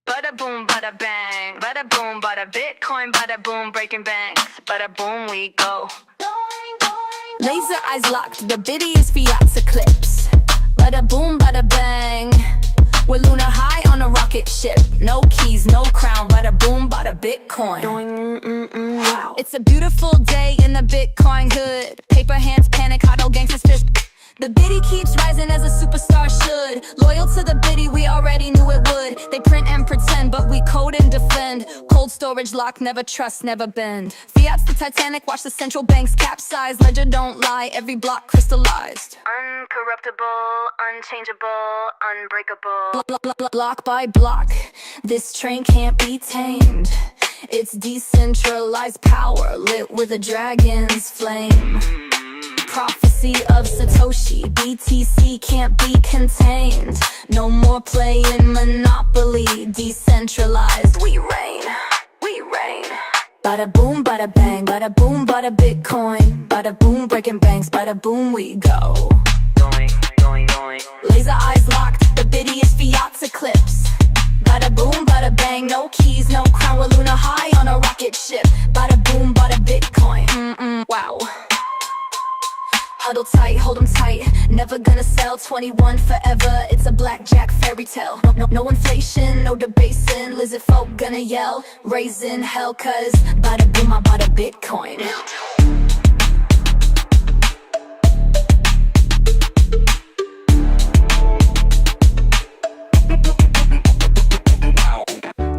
Bada boom, bada bang, bada boom, bada Bitcoin, bada boom, breaking banks, bada boom, we go. Laser eyes locked, the biddy is Fiat's eclipse. Bada boom, bada bang, we're lunar high on a rocket ship. No keys, no crown, bada boom, bada Bitcoin. Wow. It's a beautiful day in the Bitcoin hood. Paper hands panic, hodl gangsters fist. The biddy keeps rising as a superstar should. Loyal to the biddy, we already knew it would. They print and pretend, but we code and defend. Cold storage lock, never trust, never bend. Fiat's the Titanic, watch the central banks capsize. Ledger don't lie, every block crystallized. Uncorruptible, unchangeable, unbreakable. Block by block, this train can't be tamed. It's decentralized power, lit with a dragon's flame. Prophecy of Satoshi, BTC can't be contained. No more playing Monopoly, decentralized, we reign, we reign. Bada boom, bada bang, bada boom, bada Bitcoin, bada boom, breaking banks, bada boom, we go. Laser eyes locked, the biddy is Fiat's eclipse. Bada boom, bada bang, no keys, no crown, we're lunar high on a rocket ship. Bada boom, bada Bitcoin, wow. Huddle tight, hold 'em tight, never gonna sell. 21 forever, it's a blackjack fairy tale. No inflation, no debasing, lizard folk gonna yell, raising hell, cause bada boom, I bought a Bitcoin.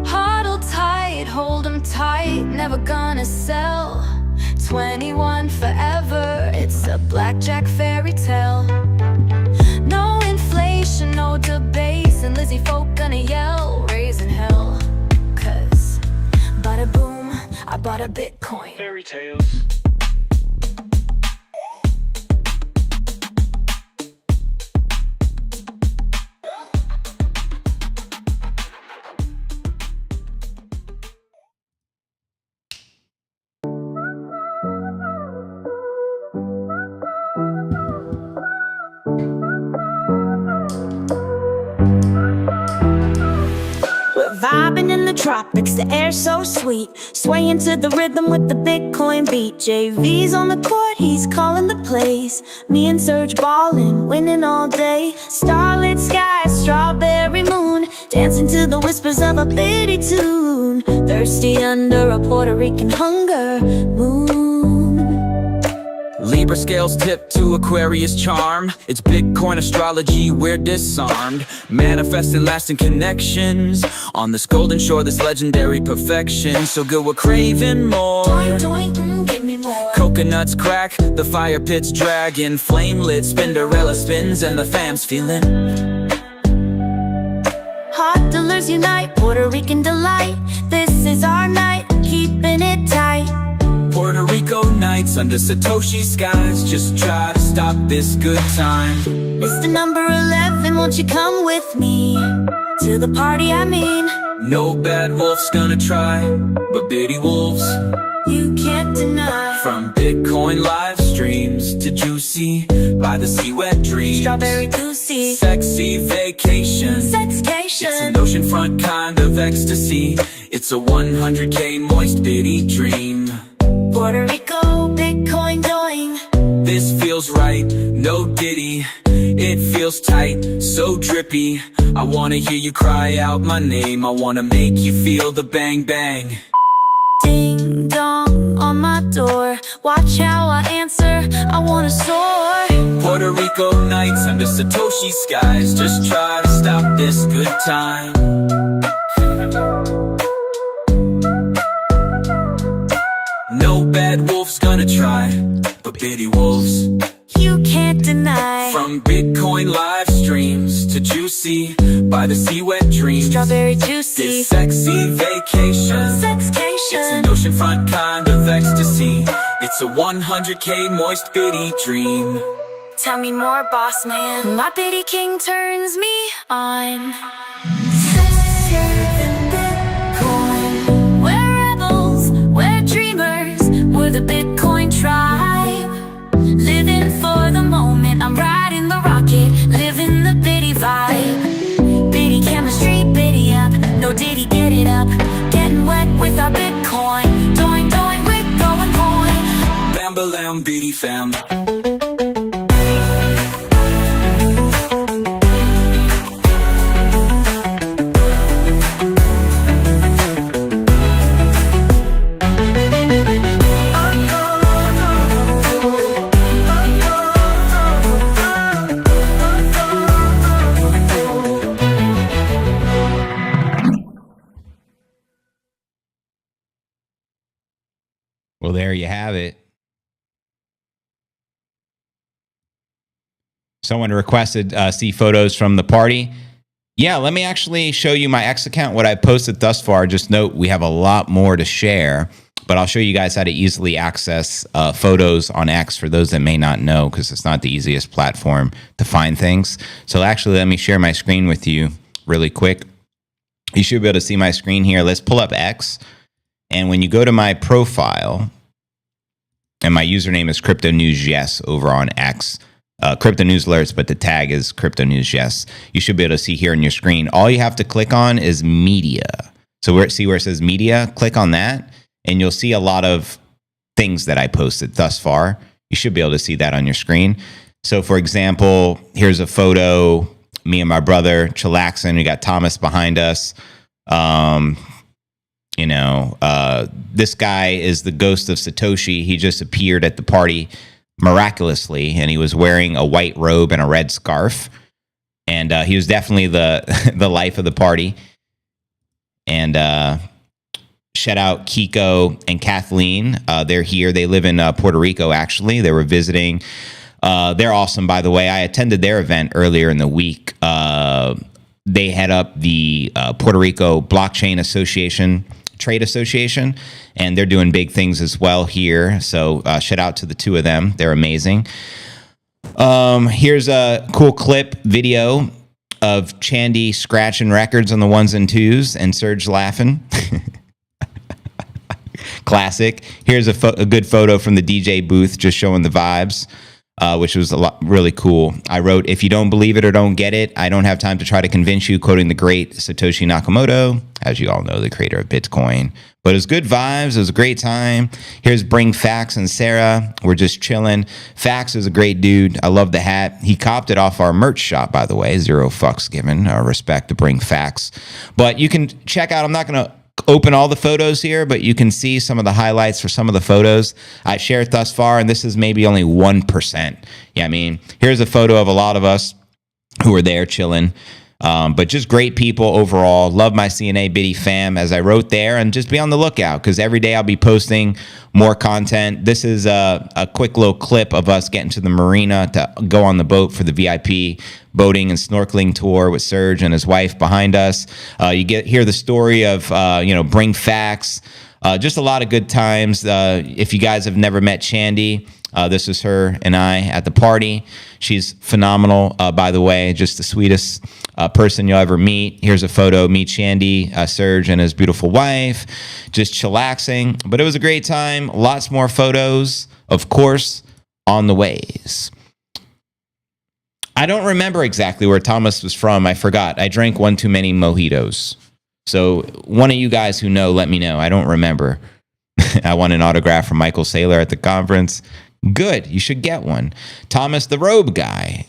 Huddle tight, hold 'em tight, never gonna sell. 21 forever, it's a blackjack fairy tale. No inflation, no debasing, Lizzie folk gonna yell, raising hell, cause but a Bitcoin. Fairy tales. Vibing in the tropics, the air's so sweet. Swaying to the rhythm with the Bitcoin beat. JV's on the court, he's calling the plays. Me and Serge ballin', winning all day. Starlit sky, strawberry moon, dancing to the whispers of a bitty tune. Thirsty under a Puerto Rican hunger moon. Libra scales tip to Aquarius charm. It's Bitcoin astrology, we're disarmed. Manifesting lasting connections on this golden shore, this legendary perfection. So good we're craving more. Doink, doink, give me more. Coconuts crack, the fire pit's dragging. Flame lit, Spinderella spins and the fam's feeling. Hot dealers unite, Puerto Rican delight. This is our night, keeping it tight. Puerto Rico nights under Satoshi skies. Just try to stop this good time. Mr. Number 11, won't you come with me to the party, I mean. No bad wolf's gonna try, but bitty wolves you can't deny. From Bitcoin live streams to juicy by the sea wet dreams. Strawberry juicy, sexy vacation. Sexcation. It's an oceanfront kind of ecstasy. It's a 100K moist bitty dream. Puerto Rico, Bitcoin doing. This feels right, no ditty. It feels tight, so drippy. I wanna hear you cry out my name. I wanna make you feel the bang bang. Ding dong on my door. Watch how I answer, I wanna soar. Puerto Rico nights under Satoshi skies. Just try to stop this good time. No bad wolf's gonna try, but bitty wolves you can't deny. From Bitcoin live streams to juicy by the sea wet dreams. Strawberry juicy, this sexy vacation. Sexcation. It's an oceanfront kind of ecstasy. It's a 100K moist bitty dream. Tell me more, boss man. My bitty king turns me on. Bitcoin. We're rebels, we're dreamers, we're the Bitcoin tribe. Living for the moment, I'm riding the rocket, living the bitty vibe. Bitty chemistry, bitty up, no diddy, get it up. Getting wet with our Bitcoin. Doing, we're going coin. Bam-ba-lam, bitty fam. Well, there you have it. Someone requested see photos from the party. Yeah, let me actually show you my X account, what I posted thus far. Just note we have a lot more to share, but I'll show you guys how to easily access photos on X for those that may not know, because it's not the easiest platform to find things. So actually, let me share my screen with you really quick. You should be able to see my screen here. Let's pull up X. And when you go to my profile, and my username is Crypto News Yes over on X, Crypto News Alerts, but the tag is Crypto News Yes. You should be able to see here on your screen. All you have to click on is media. So see where it says media? Click on that, and you'll see a lot of things that I posted thus far. You should be able to see that on your screen. So for example, here's a photo, me and my brother chillaxing. We got Thomas behind us. This guy is the ghost of Satoshi. He just appeared at the party miraculously, and he was wearing a white robe and a red scarf. And he was definitely the life of the party. And shout out Kiko and Kathleen. They're here. They live in Puerto Rico, actually. They were visiting. They're awesome, by the way. I attended their event earlier in the week. They head up the Puerto Rico Blockchain Association Trade Association, and they're doing big things as well here. So shout out to the two of them. They're amazing. Here's a cool clip video of Chandy scratching records on the ones and twos and Serge laughing. Classic. Here's a good photo from the DJ booth just showing the vibes. Which was really cool. I wrote, "If you don't believe it or don't get it, I don't have time to try to convince you," quoting the great Satoshi Nakamoto, as you all know, the creator of Bitcoin. But it was good vibes. It was a great time. Here's Bring Fax and Sarah. We're just chilling. Fax is a great dude. I love the hat. He copped it off our merch shop, by the way. 0 fucks given. Respect to Bring Fax. But you can check out, I'm not going to open all the photos here, but you can see some of the highlights for some of the photos I've shared thus far, and this is maybe only 1%. Yeah, I mean, here's a photo of a lot of us who were there chilling, but just great people overall. Love my CNA Biddy fam, as I wrote there, and just be on the lookout because every day I'll be posting more content. This is a quick little clip of us getting to the marina to go on the boat for the VIP boating and snorkeling tour with Serge and his wife behind us. You hear the story of Bring Facts. Just a lot of good times. If you guys have never met Chandy, this is her and I at the party. She's phenomenal, by the way, just the sweetest person you'll ever meet. Here's a photo of me, Chandy, Serge, and his beautiful wife, just chillaxing. But it was a great time. Lots more photos, of course, on the ways. I don't remember exactly where Thomas was from. I forgot. I drank one too many mojitos. So one of you guys who know, let me know. I don't remember. I won an autograph from Michael Saylor at the conference. Good. You should get one. Thomas, the robe guy.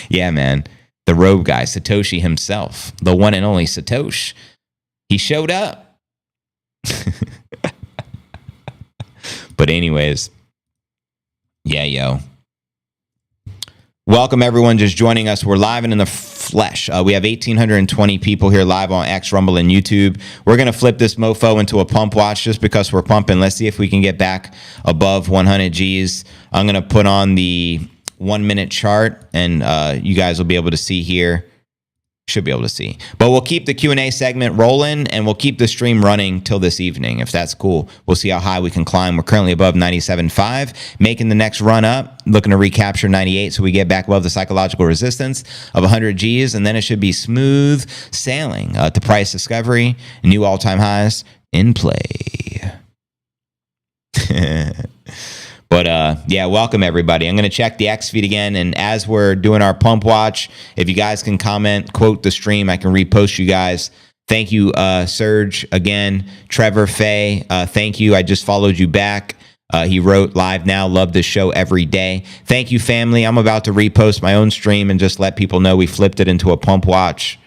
Yeah, man. The robe guy, Satoshi himself, the one and only Satoshi. He showed up. But anyways, yeah, yo. Welcome, everyone, just joining us. We're live and in the flesh. We have 1,820 people here live on X, Rumble, and YouTube. We're going to flip this mofo into a pump watch just because we're pumping. Let's see if we can get back above 100 Gs. I'm going to put on the 1-minute chart, and you guys will be able to see here. Should be able to see. But we'll keep the Q&A segment rolling, and we'll keep the stream running till this evening, if that's cool. We'll see how high we can climb. We're currently above 97.5, making the next run up, looking to recapture 98, so we get back above the psychological resistance of 100 Gs, and then it should be smooth sailing to price discovery, new all-time highs in play. But yeah, welcome everybody. I'm going to check the X feed again, and as we're doing our pump watch, if you guys can comment, quote the stream, I can repost you guys. Thank you, Serge, again. Trevor Fay, thank you. I just followed you back. He wrote, "Live now, love this show every day." Thank you, family. I'm about to repost my own stream and just let people know we flipped it into a pump watch.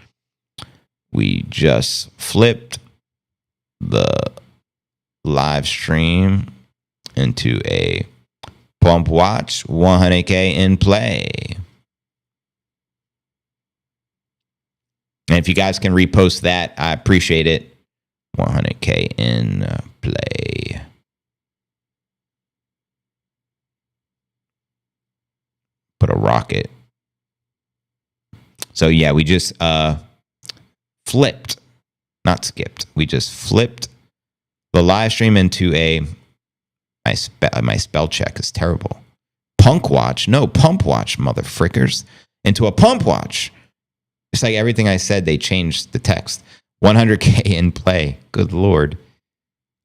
We just flipped the live stream into a pump watch, 100K in play. And if you guys can repost that, I appreciate it. 100K in play. Put a rocket. So yeah, we just flipped, not skipped. We just flipped the live stream into a my spell check is terrible. Punk watch? No, pump watch, motherfrickers. Into a pump watch. It's like everything I said, they changed the text. 100K in play. Good Lord.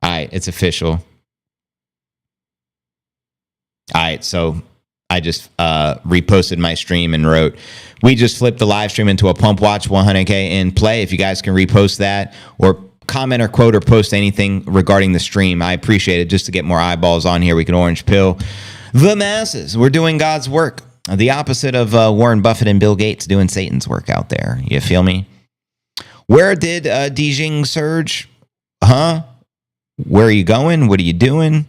All right, it's official. All right, so I just reposted my stream and wrote, we just flipped the live stream into a pump watch, 100K in play. If you guys can repost that or comment or quote or post anything regarding the stream, I appreciate it. Just to get more eyeballs on here, we can orange pill the masses. We're doing God's work. The opposite of Warren Buffett and Bill Gates doing Satan's work out there. You feel me? Where did Dijing surge? Huh? Where are you going? What are you doing?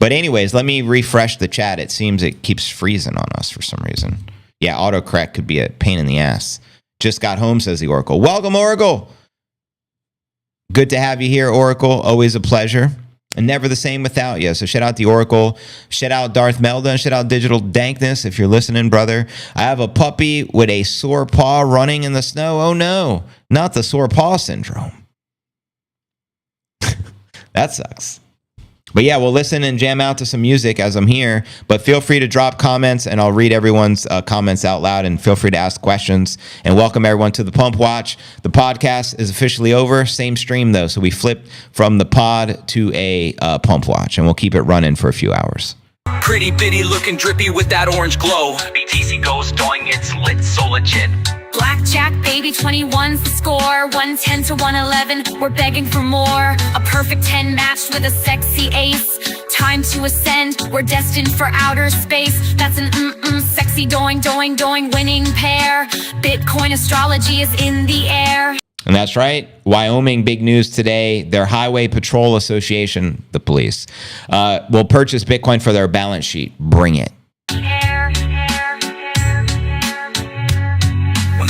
But anyways, let me refresh the chat. It seems it keeps freezing on us for some reason. Yeah, autocorrect could be a pain in the ass. Just got home, says the Oracle. Welcome, Oracle. Good to have you here, Oracle. Always a pleasure. And never the same without you. So shout out the Oracle. Shout out Darth Melda. Shout out Digital Dankness if you're listening, brother. I have a puppy with a sore paw running in the snow. Oh no, not the sore paw syndrome. That sucks. But yeah, we'll listen and jam out to some music as I'm here. But feel free to drop comments, and I'll read everyone's comments out loud. And feel free to ask questions. And welcome everyone to the Pump Watch. The podcast is officially over. Same stream though, so we flipped from the pod to a Pump Watch, and we'll keep it running for a few hours. Pretty bitty looking drippy with that orange glow. BTC goes doing it's lit, so legit. Blackjack, baby, 21's the score. 110 to 111, we're begging for more. A perfect 10 matched with a sexy ace. Time to ascend, we're destined for outer space. That's an sexy doing winning pair. Bitcoin astrology is in the air. And that's right. Wyoming, big news today. Their Highway Patrol Association, the police, will purchase Bitcoin for their balance sheet. Bring it.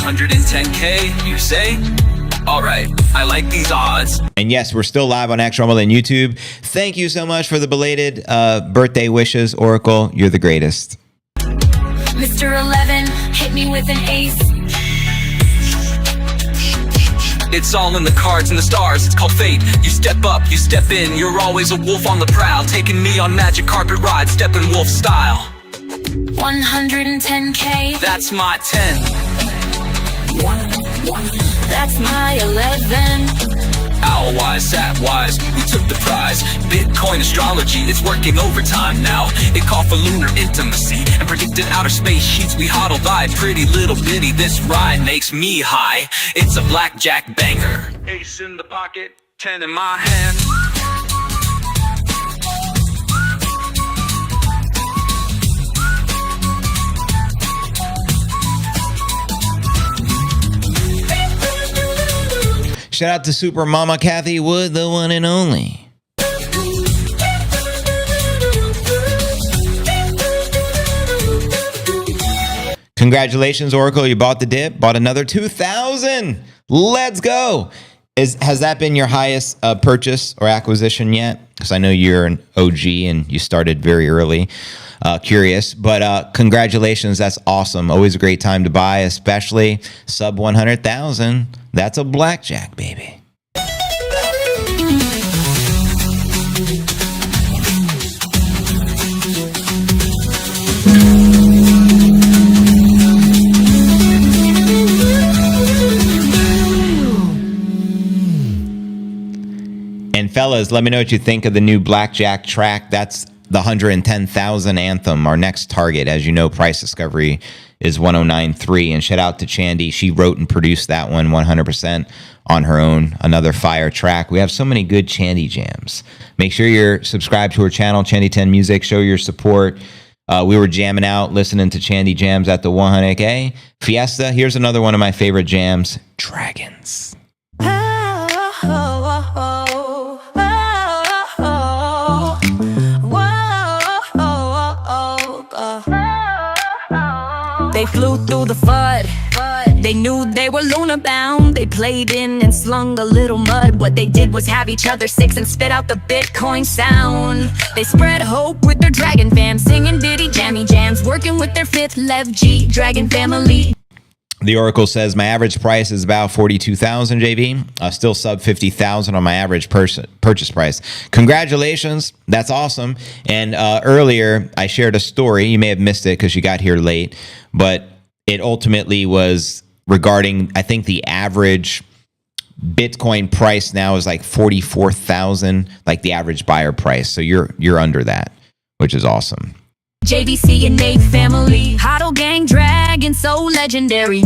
110K, you say? All right, I like these odds. And yes, we're still live on X Rumble and YouTube. Thank you so much for the belated birthday wishes, Oracle. You're the greatest. Mr. 11, hit me with an ace. It's all in the cards and the stars, it's called fate. You step up, you step in, you're always a wolf on the prowl. Taking me on magic carpet rides, stepping wolf style. 110K, that's my 10. that's my 11. Owl wise, sat wise, we took the prize. Bitcoin astrology, it's working overtime now. It called for lunar intimacy and predicted outer space sheets. We hodl by pretty little bitty, this ride makes me high. It's a blackjack banger. Ace in the pocket, 10 in my hand. Shout out to Super Mama Cathie Wood, the one and only. Congratulations, Oracle. You bought the dip, bought another 2,000. Let's go. Has that been your highest purchase or acquisition yet? Because I know you're an OG and you started very early. Curious, but congratulations. That's awesome. Always a great time to buy, especially sub 100,000. That's a blackjack, baby. And fellas, let me know what you think of the new blackjack track. That's the 110,000 anthem, our next target. As you know, price discovery is 109.3. And shout out to Chandy. She wrote and produced that one 100% on her own. Another fire track. We have so many good Chandy jams. Make sure you're subscribed to her channel, Chandy 10 Music. Show your support. We were jamming out, listening to Chandy jams at the 100K Fiesta. Here's another one of my favorite jams, Dragons. They flew through the FUD. They knew they were lunar bound. They played in and slung a little mud. What they did was have each other six and spit out the Bitcoin sound. They spread hope with their Dragon fam, singing ditty jammy jams, working with their fifth Lev G Dragon family. The Oracle says my average price is about 42,000, JV. Still sub 50,000 on my average purchase price. Congratulations. That's awesome. And earlier I shared a story. You may have missed it because you got here late, but it ultimately was regarding, I think the average Bitcoin price now is like 44,000, like the average buyer price. So you're under that, which is awesome. JVC and Nate family, Hodl gang dragon, so legendary.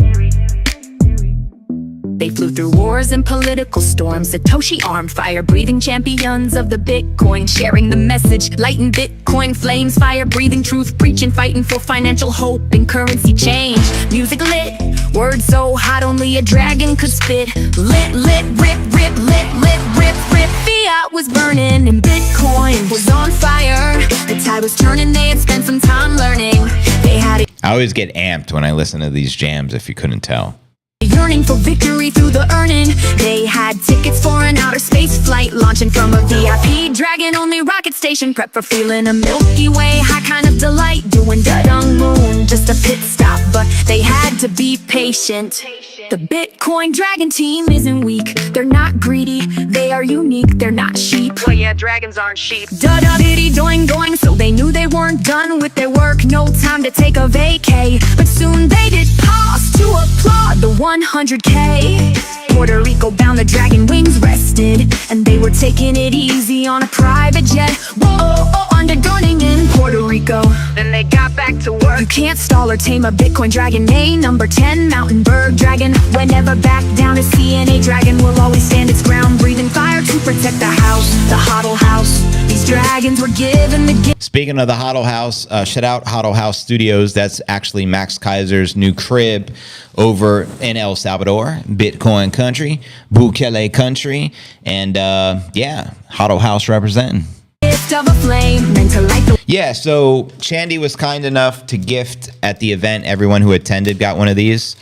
They flew through wars and political storms, Satoshi armed fire-breathing champions of the Bitcoin, sharing the message, lighting Bitcoin flames, fire-breathing truth, preaching, fighting for financial hope and currency change. Music lit, words so hot only a dragon could spit. Lit, lit, rip, rip, lit, lit, rip, rip. Fiat was burning and Bitcoin was on fire. The tide was turning, they had spent some time learning. They had it. I always get amped when I listen to these jams, if you couldn't tell. Yearning for victory through the earning. They had tickets for an outer space flight, launching from a VIP dragon-only rocket station. Prep for feeling a Milky Way high kind of delight. Doing da-dung moon, just a pit stop, but they had to be patient. The Bitcoin Dragon team isn't weak, they're not greedy. They are are unique, they're not sheep. Well, yeah, dragons aren't sheep. Da-da-diddy doing doing, so they knew they weren't done with their work. No time to take a vacay, but soon they did pause to applaud the 100K. Puerto Rico bound, the dragon wings rested, and they were taking it easy on a private jet. Whoa, undergunning in Puerto Rico. Then they got back to work. You can't stall or tame a Bitcoin dragon. A number 10 mountain bird dragon. Whenever back down to CNA dragon will always stand its ground, breathing fire to protect the house, the HODL house. These dragons were given the gift. Speaking of the HODL House, shout out HODL House Studios. That's actually Max Kaiser's new crib over in El Salvador, Bitcoin country, Bukele country, and yeah, HODL House representing. Of a flame, meant to light the Yeah, so Chandy was kind enough to gift at the event. Everyone who attended got one of these,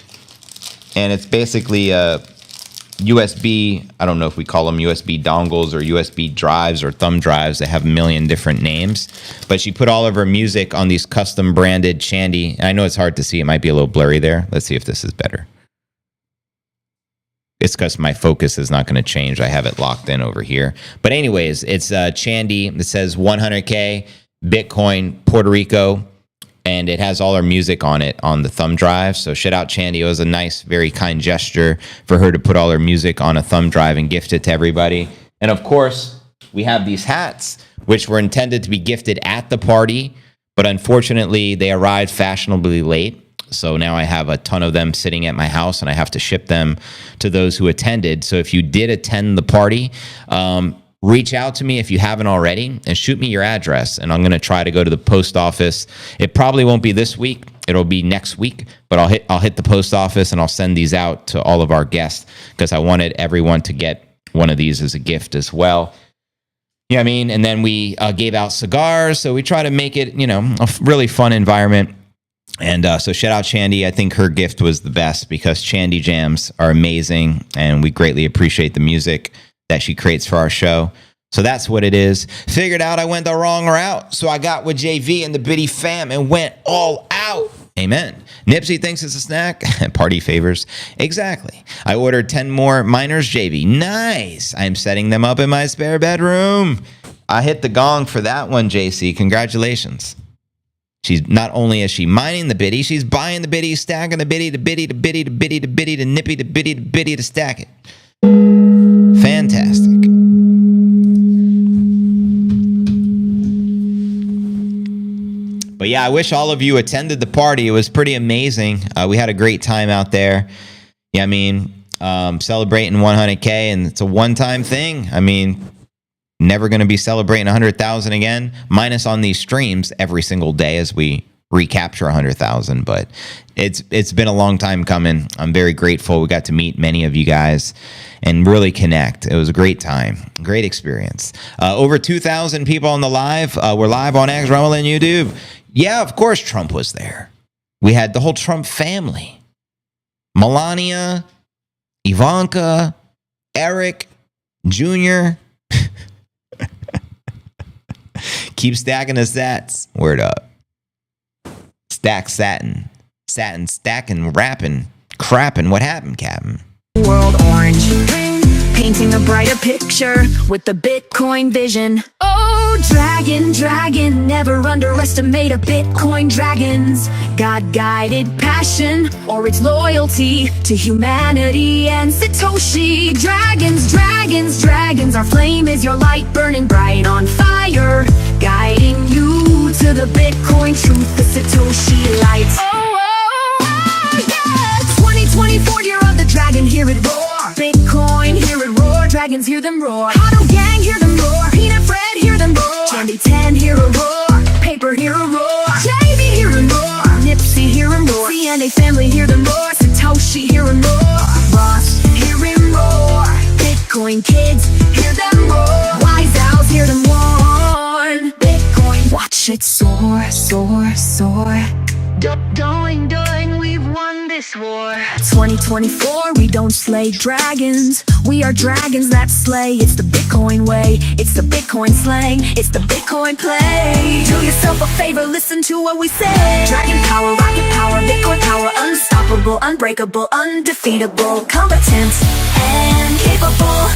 and it's basically a USB, I don't know if we call them USB dongles or USB drives or thumb drives. They have a million different names, but she put all of her music on these custom branded Chandy. And I know it's hard to see. It might be a little blurry there. Let's see if this is better. It's because my focus is not going to change. I have it locked in over here. But anyways, it's Chandy. It says 100K, Bitcoin, Puerto Rico, and it has all our music on it on the thumb drive. So shout out Chandy. It was a nice, very kind gesture for her to put all her music on a thumb drive and gift it to everybody. And of course, we have these hats, which were intended to be gifted at the party, but unfortunately, they arrived fashionably late. So now I have a ton of them sitting at my house, and I have to ship them to those who attended. So if you did attend the party, reach out to me if you haven't already and shoot me your address. And I'm going to try to go to the post office. It probably won't be this week. It'll be next week, but I'll hit the post office and I'll send these out to all of our guests because I wanted everyone to get one of these as a gift as well. You know what I mean? And then we gave out cigars. So we try to make it, you know, a really fun environment. And so shout out Chandy. I think her gift was the best because Chandy jams are amazing, and we greatly appreciate the music that she creates for our show. So that's what it is. Figured out I went the wrong route, so I got with JV and the Biddy fam and went all out. Amen. Nipsey thinks it's a snack. Party favors. Exactly. I ordered 10 more miners, JV. Nice. I'm setting them up in my spare bedroom. I hit the gong for that one, JC. Congratulations. She's not only is she mining the biddy, she's buying the biddy, stacking the biddy, to biddy, to biddy, to biddy, to biddy, to nippy, to biddy, to biddy, to stack it. Fantastic. But yeah, I wish all of you attended the party. It was pretty amazing. We had a great time out there. Yeah, I mean, celebrating 100K, and it's a one-time thing. I mean, never going to be celebrating 100,000 again, minus on these streams every single day as we recapture 100,000. But it's been a long time coming. I'm very grateful. We got to meet many of you guys and really connect. It was a great time, great experience. Over 2,000 people on the live. We're live on X, Rumble, and YouTube. Yeah, of course, Trump was there. We had the whole Trump family: Melania, Ivanka, Eric, Jr. Keep stacking the sats. Word up. Stack satin. Satin stacking, rapping, crapping. What happened, Captain? world orange, painting a brighter picture with the Bitcoin vision. Oh, dragon, dragon, never underestimate a Bitcoin dragon's God-guided passion or its loyalty to humanity and Satoshi. Dragons, dragons, dragons, our flame is your light burning bright on fire, guiding you to the Bitcoin truth, the Satoshi light. Yeah! 2024 year of the dragon, hear it roar. Bitcoin, hear it roar. Dragons, hear them roar. Huddle gang, hear them roar. Peanut Fred, hear them roar. Candy 10, hear a roar. Paper, hear a roar. JV, hear him roar. Nipsey, hear him roar. CNA family, hear them roar. Satoshi, hear him roar. Ross, hear him roar. Bitcoin kids, hear them roar. Wise owls, hear them warn. Bitcoin, watch it soar, soar, soar. Doing, we've won this war. 2024, we don't slay dragons. We are dragons that slay. It's the Bitcoin way. It's the Bitcoin slang. It's the Bitcoin play. Do yourself a favor, listen to what we say. Dragon power, rocket power, Bitcoin power. Unstoppable, unbreakable, undefeatable, competent and capable.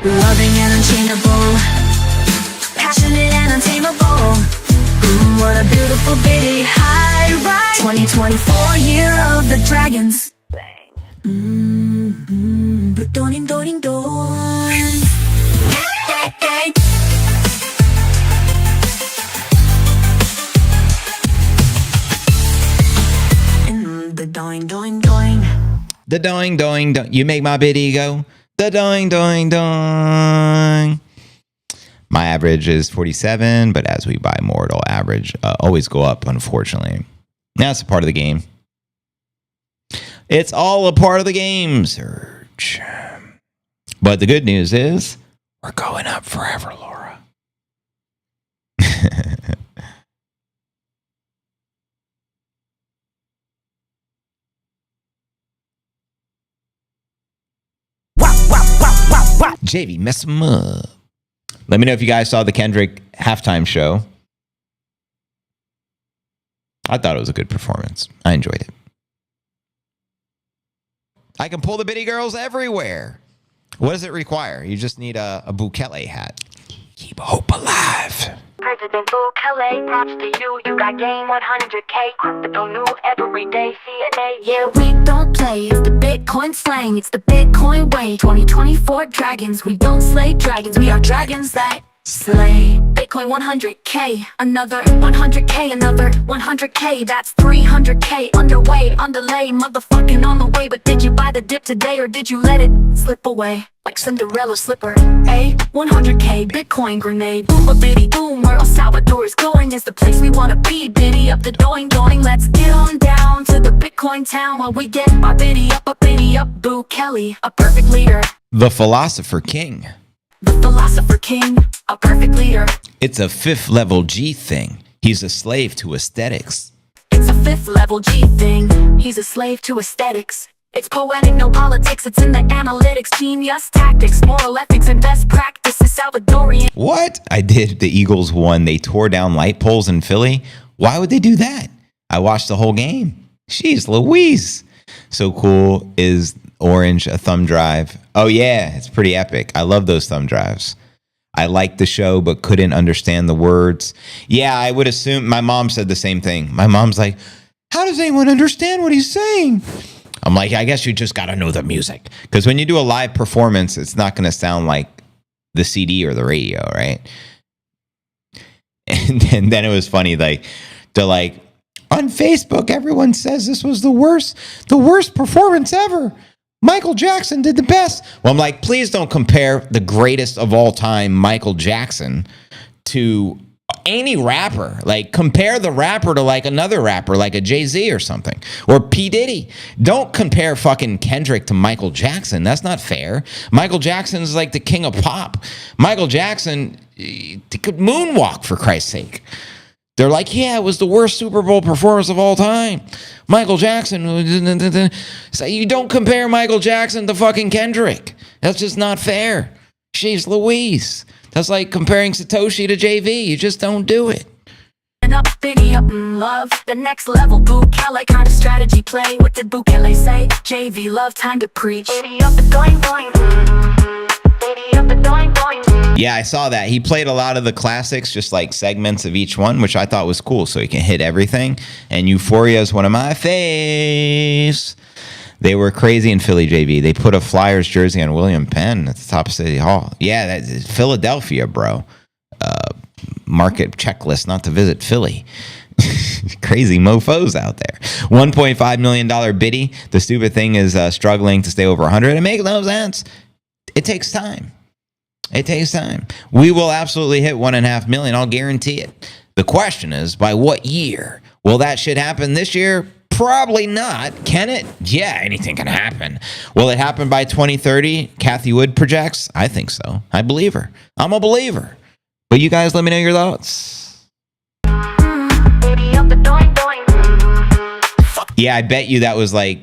Loving and unchainable, passionate and untamable. What a beautiful bitty high ride. 2024 year of the dragons. Doing, doing, doing. The doing, doing, doing. The doing, doing, doing. You make my biddy go. The doing, doing, doing. My average is 47, but as we buy more, it'll average always go up, unfortunately. That's a part of the game. It's all a part of the game, Serge. But the good news is we're going up forever, Laura. JV, mess him up. Let me know if you guys saw the Kendrick halftime show. I thought it was a good performance. I enjoyed it. I can pull the bitty girls everywhere. What does it require? You just need a Bukele hat. Keep hope alive. President Bukele, props to you. You got game 100K. Crypto new every day. CNA. Yeah, we don't play. It's the Bitcoin slang. It's the Bitcoin way. 2024 dragons. We don't slay dragons. We are dragons that slay. Bitcoin 100K. Another 100K. Another 100K. That's 300K. Underway, underlay. Motherfucking on the way. But did you buy the dip today or did you let it slip away? Like Cinderella slipper. A 100K Bitcoin grenade. Boom a bitty boom. Where El Salvador is going is the place we wanna be. Biddy up the doing doing. Let's get on down to the Bitcoin town while we get our biddy up, Bukele, a perfect leader. The Philosopher King. The Philosopher King, a perfect leader. It's a 5th level G thing. He's a slave to aesthetics. It's a 5th level G thing. He's a slave to aesthetics. It's poetic, no politics. It's in the analytics, genius tactics, moral ethics, and best practices. Salvadorian. What? I did. The Eagles won. They tore down light poles in Philly. Why would they do that? I watched the whole game. Jeez Louise. So cool. Is orange a thumb drive? Oh yeah, it's pretty epic. I love those thumb drives. I liked the show but couldn't understand the words. Yeah, I would assume my mom said the same thing. My mom's like, how does anyone understand what he's saying? I'm like, I guess you just got to know the music. Because when you do a live performance, it's not going to sound like the CD or the radio, right? And then it was funny, like, they're like, on Facebook, everyone says this was the worst performance ever. Michael Jackson did the best. Well, I'm like, please don't compare the greatest of all time, Michael Jackson, to any rapper. Like, compare the rapper to like another rapper, like a Jay-Z or something, or P. Diddy. Don't compare fucking Kendrick to Michael Jackson. That's not fair. Michael Jackson's like the king of pop. Michael Jackson could moonwalk, for Christ's sake. They're like, yeah, it was the worst Super Bowl performance of all time. Michael Jackson. So you don't compare Michael Jackson to fucking Kendrick. That's just not fair. Jeez Louise. That's like comparing Satoshi to JV. You just don't do it. Up, biggie up in love. The next level, Bukele kind of strategy play. What did Bukele say? JV love, time to preach. Baby up the doing doing. Baby up the doing doing. Yeah, I saw that. He played a lot of the classics, just like segments of each one, which I thought was cool, so he can hit everything. And Euphoria is one of my faves. They were crazy in Philly, JV. They put a Flyers jersey on William Penn at the top of City Hall. Yeah, that's Philadelphia, bro. Market checklist not to visit Philly. Crazy mofos out there. $1.5 million biddy. The stupid thing is struggling to stay over 100. It makes no sense. It takes time. It takes time. We will absolutely hit 1.5 million. I'll guarantee it. The question is, by what year? Will that shit happen this year? Probably not. Can it? Yeah, anything can happen. Will it happen by 2030? Cathie Wood projects. I think so. I believe her. I'm a believer. But you guys let me know your thoughts. Baby up the doing doing. Yeah, I bet you that was like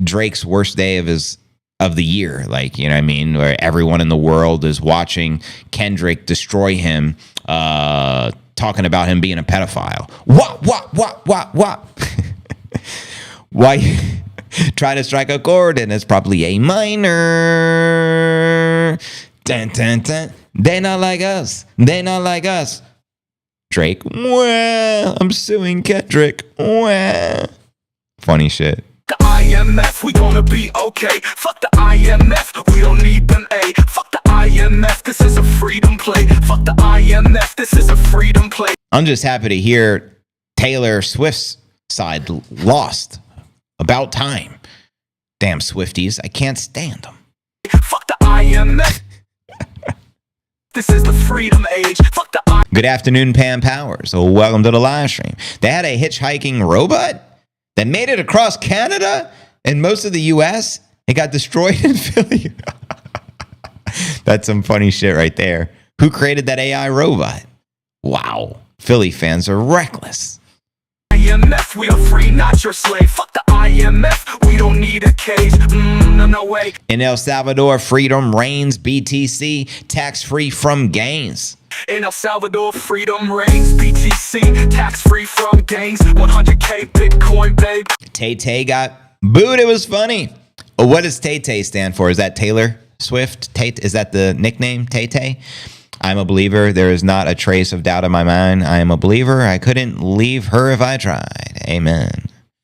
Drake's worst day of the year. Like, you know what I mean? Where everyone in the world is watching Kendrick destroy him, talking about him being a pedophile. What? Why try to strike a chord and it's probably A minor. Dun, dun, dun. They not like us. They not like us. Drake, well, I'm suing Kendrick. Well. Funny shit. The IMF, we gonna be okay. Fuck the IMF, we don't need them, A. Fuck the IMF, this is a freedom play. Fuck the IMF, this is a freedom play. I'm just happy to hear Taylor Swift's side lost. About time. Damn Swifties, I can't stand them. Fuck the IMF. This is the freedom age. Fuck the IMF. Good afternoon, Pam Powers. Oh, welcome to the live stream. They had a hitchhiking robot that made it across Canada and most of the U.S. It got destroyed in Philly. That's some funny shit right there. Who created that AI robot? Wow. Philly fans are reckless. IMF, we are free, not your slave. Fuck the IMF, we don't need a cage. No way. In El Salvador, freedom reigns. BTC, tax-free from gains. In El Salvador, freedom reigns. BTC, tax-free from gains. 100K Bitcoin, babe. Tay-Tay got booed. It was funny. What does Tay-Tay stand for? Is that Taylor Swift? Is that the nickname, Tay-Tay? I'm a believer. There is not a trace of doubt in my mind. I am a believer. I couldn't leave her if I tried. Amen.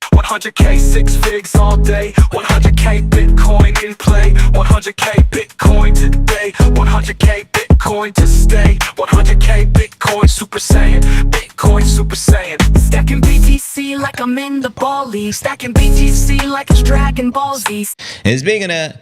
100K, 6 figs all day. 100K Bitcoin in play. 100K Bitcoin today. 100K Bitcoin to stay. 100K Bitcoin Super Saiyan. Bitcoin Super Saiyan. Stacking BTC like I'm in the ball league. Stacking BTC like it's Dragon Ball Z. And speaking of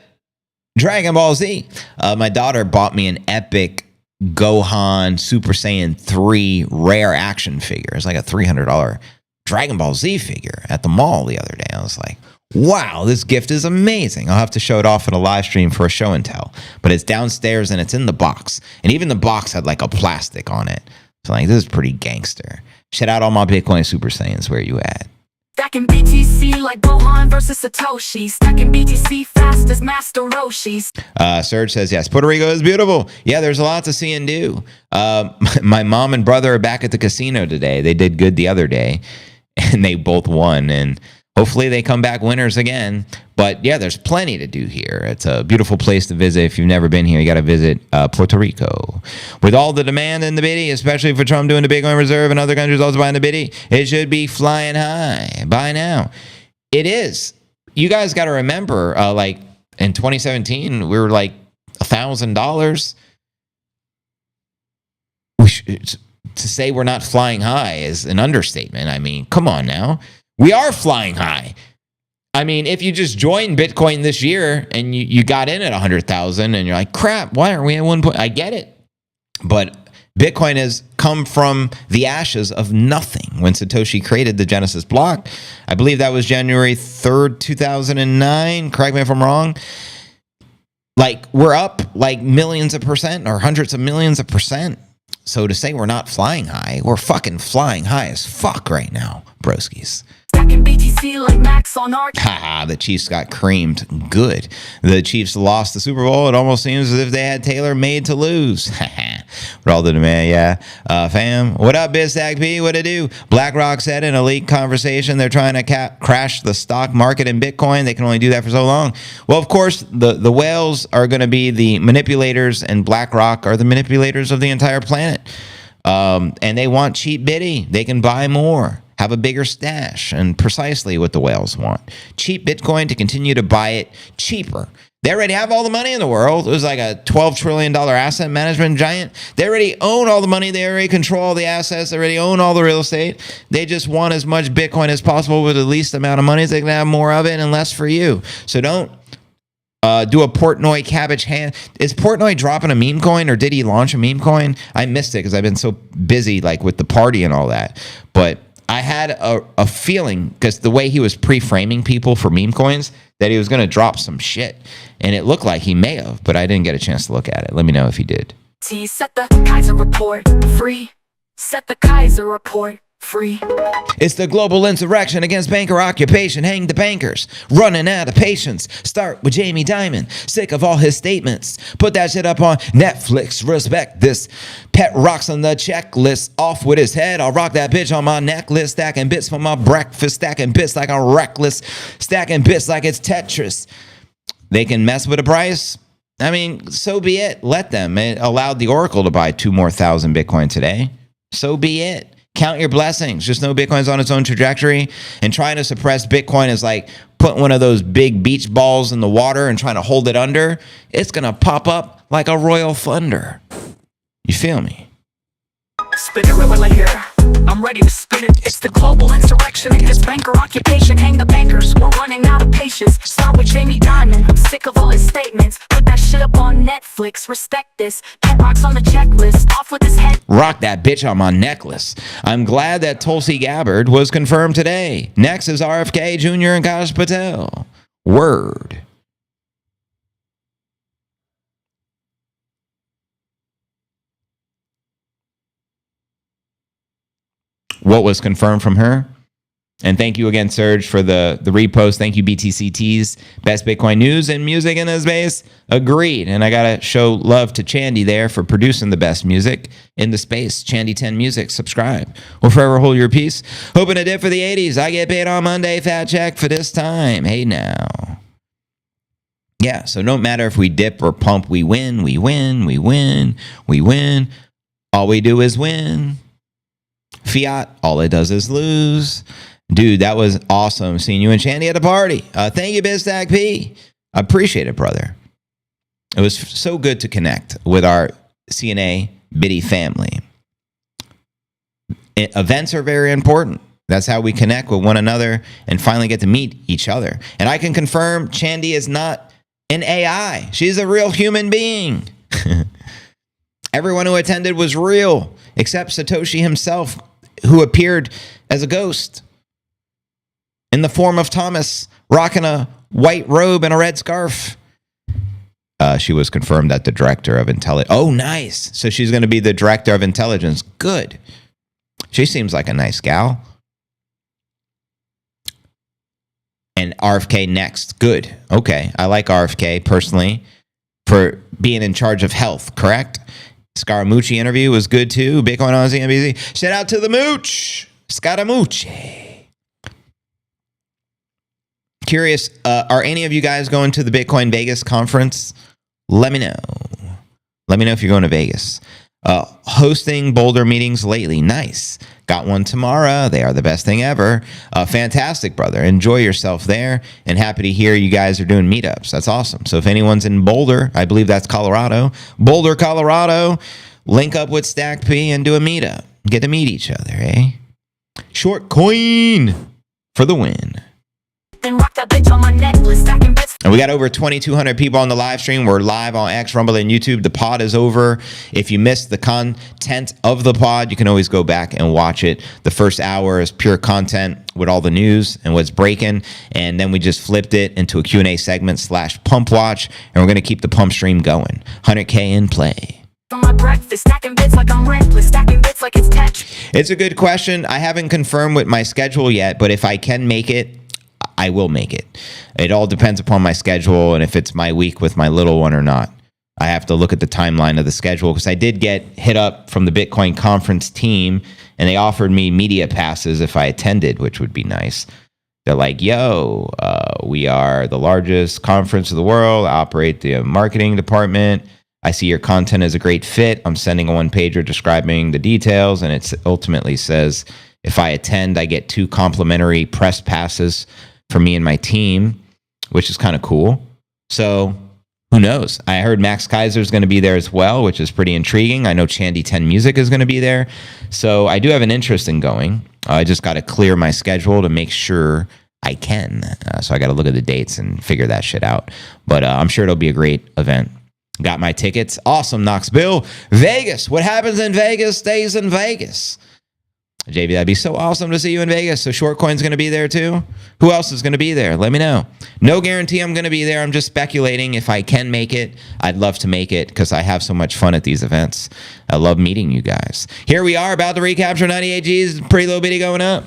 Dragon Ball Z, my daughter bought me an epic Gohan Super Saiyan 3 rare action figure. It's like a $300 Dragon Ball Z figure at the mall the other day. I was like, wow, this gift is amazing. I'll have to show it off in a live stream for a show and tell. But it's downstairs and it's in the box. And even the box had like a plastic on it. So like, this is pretty gangster. Shout out all my Bitcoin Super Saiyans. Where you at? Stacking BTC like Gohan versus Satoshi. Stacking BTC fast as Master Roshi's. Serge says, yes, Puerto Rico is beautiful. Yeah, there's a lot to see and do. My mom and brother are back at the casino today. They did good the other day, and they both won. And hopefully they come back winners again. But yeah, there's plenty to do here. It's a beautiful place to visit. If you've never been here, you got to visit Puerto Rico. With all the demand in the biddy, especially for Trump doing the Bitcoin reserve and other countries also buying the biddy, it should be flying high by now. It is. You guys got to remember, like in 2017, we were like $1,000. To say we're not flying high is an understatement. I mean, come on now. We are flying high. I mean, if you just joined Bitcoin this year and you got in at 100,000 and you're like, crap, why aren't we at 1 point? I get it. But Bitcoin has come from the ashes of nothing. When Satoshi created the Genesis block, I believe that was January 3rd, 2009. Correct me if I'm wrong. Like, we're up like millions of percent or hundreds of millions of percent. So to say we're not flying high, we're fucking flying high as fuck right now, broskies. Stacking BTC like Max on Arch. Haha, the Chiefs got creamed. Good. The Chiefs lost the Super Bowl. It almost seems as if they had Taylor made to lose. With all the demand, yeah. Fam, what up, BizStack P? What it do? BlackRock said in a leaked conversation they're trying to crash the stock market in Bitcoin. They can only do that for so long. Well, of course, the whales are going to be the manipulators, and BlackRock are the manipulators of the entire planet. And they want cheap biddy. They can buy more, have a bigger stash, and precisely what the whales want. Cheap Bitcoin to continue to buy it cheaper. They already have all the money in the world. It was like a $12 trillion asset management giant. They already own all the money. They already control all the assets. They already own all the real estate. They just want as much Bitcoin as possible with the least amount of money so they can have more of it and less for you. So don't do a Portnoy cabbage hand. Is Portnoy dropping a meme coin, or did he launch a meme coin? I missed it because I've been so busy like with the party and all that. But I had a feeling, because the way he was pre-framing people for meme coins, that he was going to drop some shit. And it looked like he may have, but I didn't get a chance to look at it. Let me know if he did. Set the Kaiser report free. Set the Kaiser report free. It's the global insurrection against banker occupation. Hang the bankers. Running out of patience. Start with Jamie Dimon. Sick of all his statements. Put that shit up on Netflix. Respect this. Pet rocks on the checklist. Off with his head. I'll rock that bitch on my necklace. Stacking bits for my breakfast. Stacking bits like I'm reckless. Stacking bits like it's Tetris. They can mess with the price. I mean, so be it. Let them. It allowed the Oracle to buy 2,000 more Bitcoin today. So be it. Count your blessings. Just know Bitcoin's on its own trajectory, and trying to suppress Bitcoin is like putting one of those big beach balls in the water and trying to hold it under. It's going to pop up like a royal thunder. You feel me? Spin it river here. I'm ready to spin it. It's the global insurrection against banker occupation. Hang the bankers, we're running out of patience. Start with Jamie Dimon. I'm sick of all his statements. Put that shit up on Netflix. Respect this. Get rocks on the checklist. Off with his head. Rock that bitch on my necklace. I'm glad that Tulsi Gabbard was confirmed today. Next is RFK Jr. and Kash Patel. Word. What was confirmed from her? And thank you again, Serge, for the repost. Thank you, BTCTs. Best Bitcoin news and music in the space. Agreed. And I got to show love to Chandy there for producing the best music in the space. Chandy 10 Music. Subscribe. We'll forever hold your peace. Hoping to dip for the 80s. I get paid on Monday. Fat check for this time. Hey, now. Yeah, so no matter if we dip or pump, we win, we win, we win, we win. All we do is win. Fiat, all it does is lose. Dude, that was awesome seeing you and Chandy at the party. Thank you, BizStack P. I appreciate it, brother. It was so good to connect with our CNA Biddy family. Events are very important. That's how we connect with one another and finally get to meet each other. And I can confirm Chandy is not an AI. She's a real human being. Everyone who attended was real, except Satoshi himself, who appeared as a ghost in the form of Thomas, rocking a white robe and a red scarf. She was confirmed that the director of intelligence. Oh, nice. So she's going to be the director of intelligence. Good. She seems like a nice gal. And RFK next. Good. Okay. I like RFK personally for being in charge of health, correct? Scaramucci interview was good too. Bitcoin on CNBC. Shout out to the mooch. Scaramucci. Curious, are any of you guys going to the Bitcoin Vegas conference? Let me know. Let me know if you're going to Vegas. Hosting Boulder meetings lately. Nice. Got one tomorrow. They are the best thing ever. Fantastic, brother. Enjoy yourself there. And happy to hear you guys are doing meetups. That's awesome. So if anyone's in Boulder, I believe that's Colorado. Boulder, Colorado. Link up with Stack P and do a meetup. Get to meet each other, eh? Short coin for the win. Then rock that bitch on my necklace. Stacking bits. And we got over 2,200 people on the live stream. We're live on X, Rumble, and YouTube. The pod is over. If you missed the content of the pod, you can always go back and watch it. The first hour is pure content with all the news and what's breaking. And then we just flipped it into a Q&A segment / pump watch. And we're going to keep the pump stream going. 100K in play. On my breakfast, stacking bits like I'm reckless, stacking bits like it's catch. It's a good question. I haven't confirmed with my schedule yet, but if I can make it, I will make it. It all depends upon my schedule and if it's my week with my little one or not. I have to look at the timeline of the schedule because I did get hit up from the Bitcoin conference team and they offered me media passes if I attended, which would be nice. They're like, yo, we are the largest conference in the world. I operate the marketing department. I see your content is a great fit. I'm sending a one-pager describing the details, and it ultimately says if I attend, I get 2 complimentary press passes for me and my team, which is kind of cool. So who knows? I heard Max Kaiser is going to be there as well, which is pretty intriguing. I know Chandy 10 Music is going to be there. So I do have an interest in going. I just got to clear my schedule to make sure I can. So I got to look at the dates and figure that shit out. But I'm sure it'll be a great event. Got my tickets. Awesome, Knoxville. Vegas. What happens in Vegas stays in Vegas. JB, that'd be so awesome to see you in Vegas. So Shortcoin's going to be there too? Who else is going to be there? Let me know. No guarantee I'm going to be there. I'm just speculating. If I can make it, I'd love to make it because I have so much fun at these events. I love meeting you guys. Here we are about to recapture 98 G's. Pretty little bitty going up.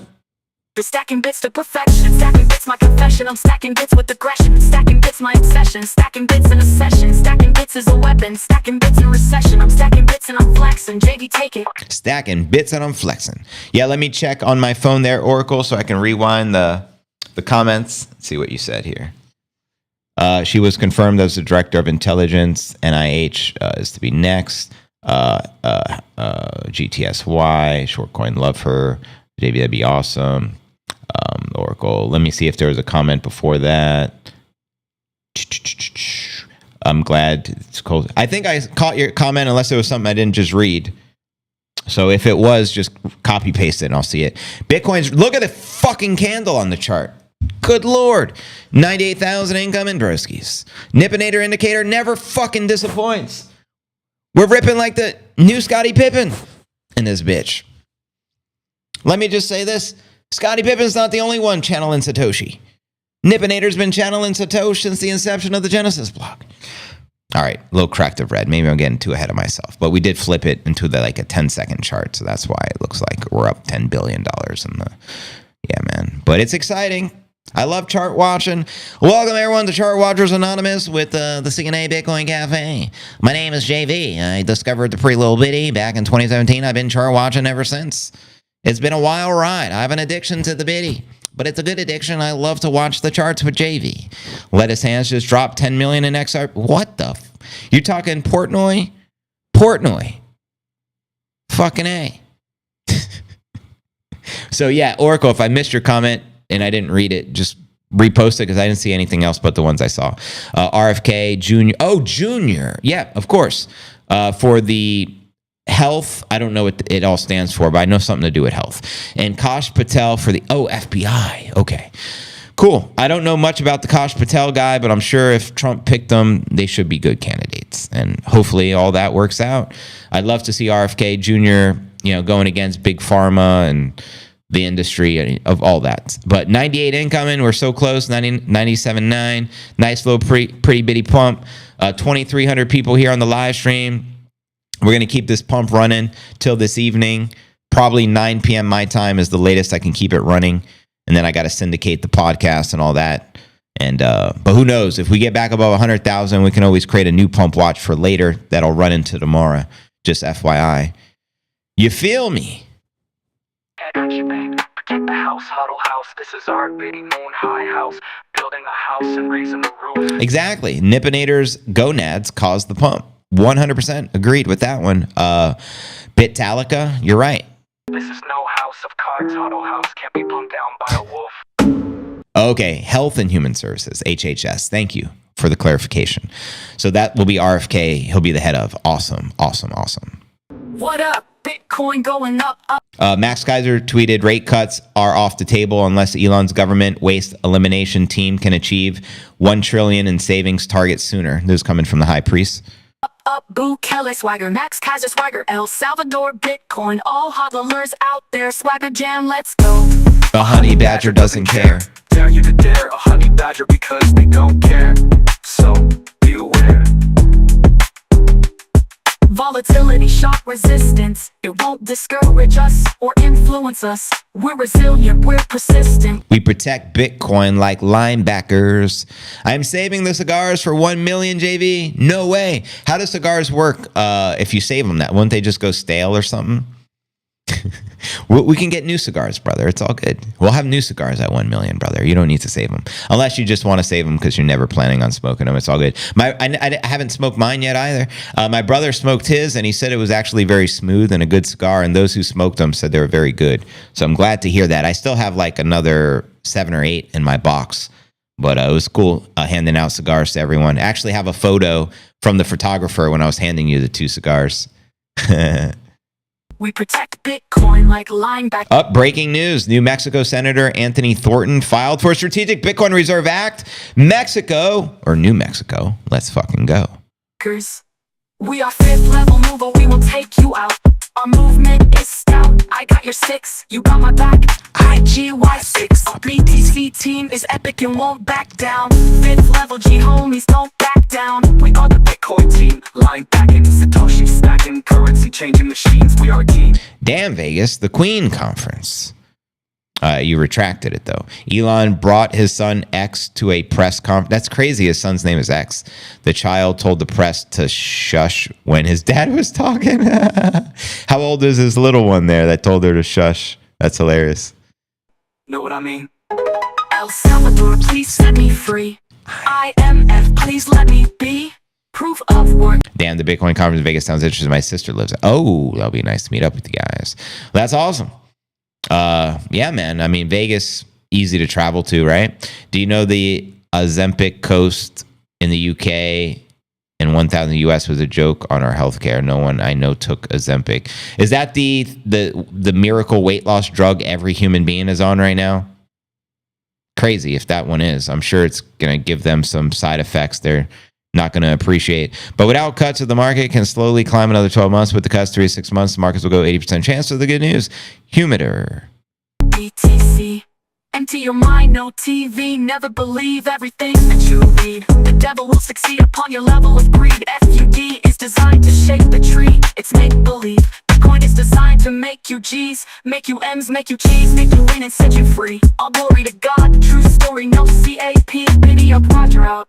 For stacking bits to perfection, stacking bits my confession. I'm stacking bits with aggression, stacking bits my obsession, stacking bits in a session, stacking bits is a weapon, stacking bits in recession. I'm stacking bits and I'm flexing. JD, take it. Stacking bits and I'm flexing. Yeah, let me check on my phone there, Oracle, so I can rewind the comments. Let's see what you said here. She was confirmed as the director of intelligence. NIH is to be next. GTSY, Shortcoin, love her. JV, that'd be awesome. Oracle. Let me see if there was a comment before that. I'm glad it's cold. I think I caught your comment unless there was something I didn't just read. So if it was, just copy paste it and I'll see it. Bitcoin's, look at the fucking candle on the chart. Good Lord. 98,000 incoming broskies. Nippinator indicator never fucking disappoints. We're ripping like the new Scottie Pippen in this bitch. Let me just say this. Scottie Pippen's not the only one channeling Satoshi. Nippinator's been channeling Satoshi since the inception of the Genesis block. All right, a little cracked of red. Maybe I'm getting too ahead of myself. But we did flip it into like a 10-second chart. So that's why it looks like we're up $10 billion in the... Yeah, man. But it's exciting. I love chart watching. Welcome, everyone, to Chart Watchers Anonymous with the CNA Bitcoin Cafe. My name is JV. I discovered the pre-little bitty back in 2017. I've been chart watching ever since. It's been a wild ride. I have an addiction to the bitty, but it's a good addiction. I love to watch the charts with JV. Lettuce Hands just dropped 10 million in XR. What the? You talking Portnoy? Portnoy. Fucking A. So yeah, Oracle, if I missed your comment and I didn't read it, just repost it because I didn't see anything else but the ones I saw. RFK Junior. Oh, Junior. Yeah, of course. For the health, I don't know what it all stands for, but I know something to do with health. And Kash Patel for the, FBI. Okay, cool. I don't know much about the Kash Patel guy, but I'm sure if Trump picked them, they should be good candidates. And hopefully all that works out. I'd love to see RFK Jr., going against Big Pharma and the industry of all that. But 98 incoming, we're so close, 97.9. Nice little pretty bitty pump. 2,300 people here on the live stream. We're going to keep this pump running till this evening. Probably 9 p.m. my time is the latest I can keep it running. And then I got to syndicate the podcast and all that. And but who knows? If we get back above 100,000, we can always create a new pump watch for later that'll run into tomorrow. Just FYI. You feel me? Action bank, protect the house, huddle house. This is our bitty moon high house. Building a house and raising the roof. Exactly. Nippinator's gonads caused the pump. 100% agreed with that one. Bitalica, you're right. This is no house of cards. Huddle house can't be pumped down by a wolf. Okay, Health and Human Services, HHS. Thank you for the clarification. So that will be RFK. He'll be the head of. Awesome. What up? Bitcoin going up. Max Kaiser tweeted, rate cuts are off the table unless Elon's government waste elimination team can achieve $1 trillion in savings target sooner. This is coming from the high priest. Up, Boo, Kelly, Swagger, Max, Kaiser, Swagger, El Salvador, Bitcoin, all hodlers out there, Swagger Jam, let's go. A honey badger doesn't care. Dare you to dare a honey badger because they don't care. So, be aware. Volatility, shock resistance. It won't discourage us or influence us. We're resilient, we're persistent. We protect Bitcoin like linebackers. I'm saving the cigars for 1 million, JV. No way. How do cigars work if you save them that? Wouldn't they just go stale or something? We can get new cigars, brother. It's all good. We'll have new cigars at 1 million, brother. You don't need to save them. Unless you just want to save them because you're never planning on smoking them. It's all good. I haven't smoked mine yet either. My brother smoked his, and he said it was actually very smooth and a good cigar, and those who smoked them said they were very good. So I'm glad to hear that. I still have like another 7 or 8 in my box, but it was cool handing out cigars to everyone. I actually have a photo from the photographer when I was handing you the 2 cigars. We protect Bitcoin like linebackers. Breaking news. New Mexico Senator Anthony Thornton filed for a Strategic Bitcoin Reserve Act. New Mexico. Let's fucking go. We are 5th level mover, we will take you out. Our movement is stout. I got your 6, you got my back. IGY6. Our BTC team is epic and won't back down. 5th level G homies don't back down. We are the Bitcoin team, line backing, Satoshi stacking, currency changing machines. We are a team. Damn, Vegas, the Queen conference. You retracted it though. Elon brought his son X to a press conference. That's crazy. His son's name is X. The child told the press to shush when his dad was talking. How old is his little one there that told her to shush? That's hilarious. Know what I mean? El Salvador, please set me free. IMF, please let me be proof of work. Damn, the Bitcoin conference in Vegas sounds interesting. My sister lives there. Oh, that'll be nice to meet up with you guys. Well, that's awesome. Yeah, man. I mean, Vegas, easy to travel to, right? Do you know the Ozempic coast in the UK and 1,000 US was a joke on our healthcare? No one I know took Ozempic. Is that the miracle weight loss drug every human being is on right now? Crazy if that one is. I'm sure it's going to give them some side effects they're not going to appreciate. But without cuts of the market can slowly climb another 12 months. With the cuts 3 to 6 months, the markets will go 80% chance. So the good news, humider. BTC, empty your mind, no TV. Never believe everything that you read. The devil will succeed upon your level of greed. FUD is designed to shake the tree. It's make-believe. Bitcoin is designed to make you G's, make you M's, make you cheese, make you win and set you free. All glory to God, the true story, no CAP. Biddy up, Roger out.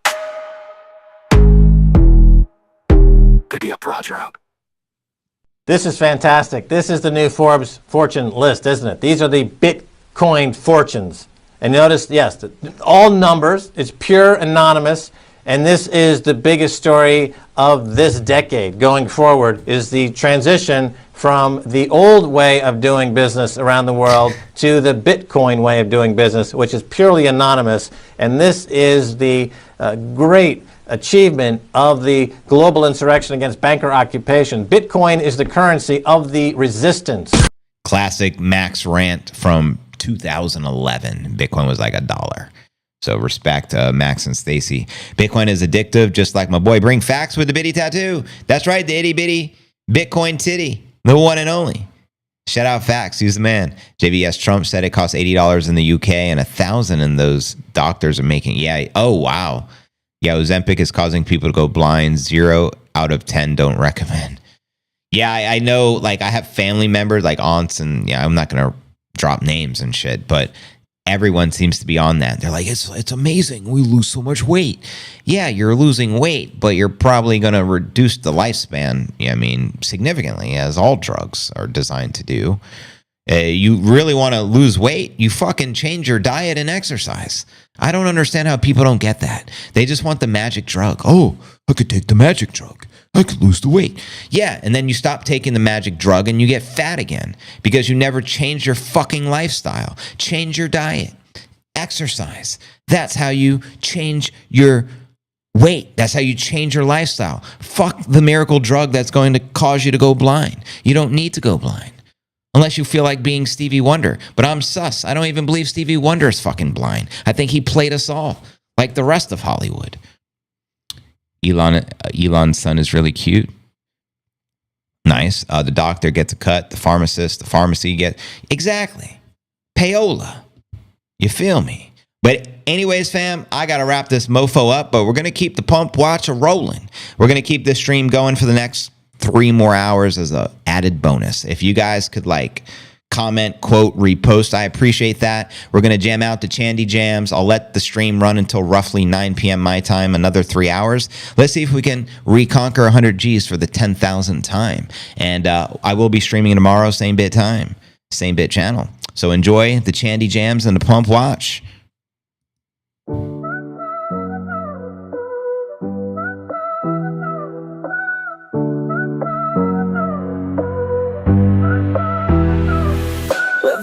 Biddy up, Roger out. This is fantastic. This is the new Forbes fortune list, isn't it? These are the Bitcoin fortunes. And notice, yes, all numbers. It's pure anonymous. And this is the biggest story of this decade going forward, is the transition from the old way of doing business around the world to the Bitcoin way of doing business, which is purely anonymous. And this is the great achievement of the global insurrection against banker occupation. Bitcoin is the currency of the resistance. Classic Max rant from 2011. Bitcoin was like $1. So respect Max and Stacy. Bitcoin is addictive, just like my boy Bring Facts with the bitty tattoo. That's right, the itty bitty Bitcoin titty, the one and only. Shout out Facts, he's the man. JVS Trump said it costs $80 in the UK and $1,000 in those doctors are making. Yeah, oh wow. Yeah, Ozempic is causing people to go blind. 0 out of 10 don't recommend. Yeah, I know, like I have family members, like aunts, and yeah, I'm not gonna drop names and shit, but everyone seems to be on that. They're like, it's amazing. We lose so much weight. Yeah, you're losing weight, but you're probably going to reduce the lifespan, I mean, significantly, as all drugs are designed to do. You really want to lose weight, you fucking change your diet and exercise. I don't understand how people don't get that. They just want the magic drug. Oh, I could take the magic drug. I could lose the weight. Yeah, and then you stop taking the magic drug and you get fat again because you never changed your fucking lifestyle. Change your diet. Exercise. That's how you change your weight. That's how you change your lifestyle. Fuck the miracle drug that's going to cause you to go blind. You don't need to go blind. Unless you feel like being Stevie Wonder. But I'm sus. I don't even believe Stevie Wonder is fucking blind. I think he played us all, like the rest of Hollywood. Elon's son is really cute. Nice. The doctor gets a cut. The pharmacist, the pharmacy get... Exactly. Payola. You feel me? But anyways, fam, I got to wrap this mofo up, but we're going to keep the pump watch rolling. We're going to keep this stream going for the next 3 more hours as an added bonus. If you guys could like comment, quote, repost, I appreciate that. We're going to jam out the Chandy Jams. I'll let the stream run until roughly 9 p.m. my time, another 3 hours. Let's see if we can reconquer 100 G's for the 10,000th time. And I will be streaming tomorrow, same bit time, same bit channel. So enjoy the Chandy Jams and the Pump Watch.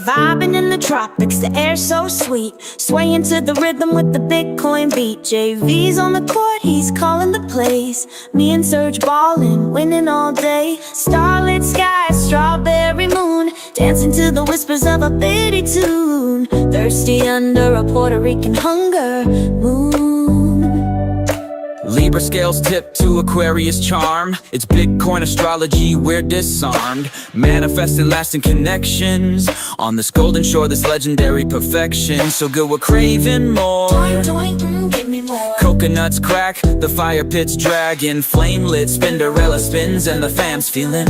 Vibing in the tropics, the air so sweet. Swaying to the rhythm with the Bitcoin beat. JV's on the court, he's calling the plays. Me and Serge ballin', winning all day. Starlit sky, strawberry moon, dancing to the whispers of a bitty tune. Thirsty under a Puerto Rican hunger moon. Libra scales tip to Aquarius charm. It's Bitcoin astrology, we're disarmed. Manifesting lasting connections on this golden shore, this legendary perfection. So good we're craving more. Give me more. Coconuts crack, the fire pit's dragging. Flame lit, Spinderella spins and the fam's feeling.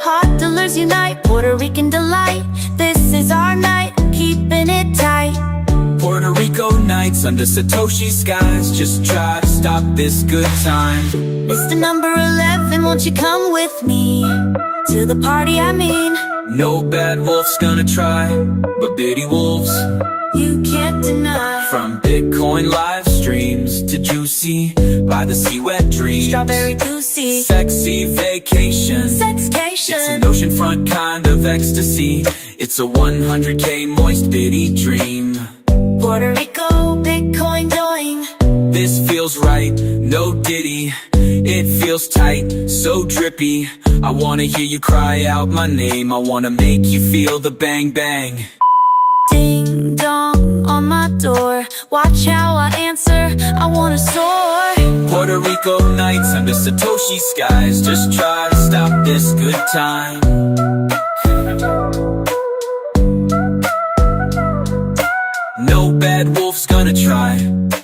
Hot dealers unite, Puerto Rican delight. This is our night, keeping it tight. Puerto Rico nights under Satoshi skies. Just try to stop this good time. Mr. Number 11, won't you come with me to the party, I mean. No bad wolf's gonna try, but bitty wolves You can't deny. From Bitcoin live streams to juicy by the sea wet dreams. Strawberry juicy. Sexy vacation. Sexcation. It's an oceanfront kind of ecstasy. It's a 100K moist bitty dream. Puerto Rico, Bitcoin doing. This feels right, no ditty. It feels tight, so drippy. I wanna hear you cry out my name. I wanna make you feel the bang bang. Ding dong on my door. Watch how I answer. I wanna soar. Puerto Rico nights under Satoshi skies. Just try to stop this good time. No bad wolf's gonna try,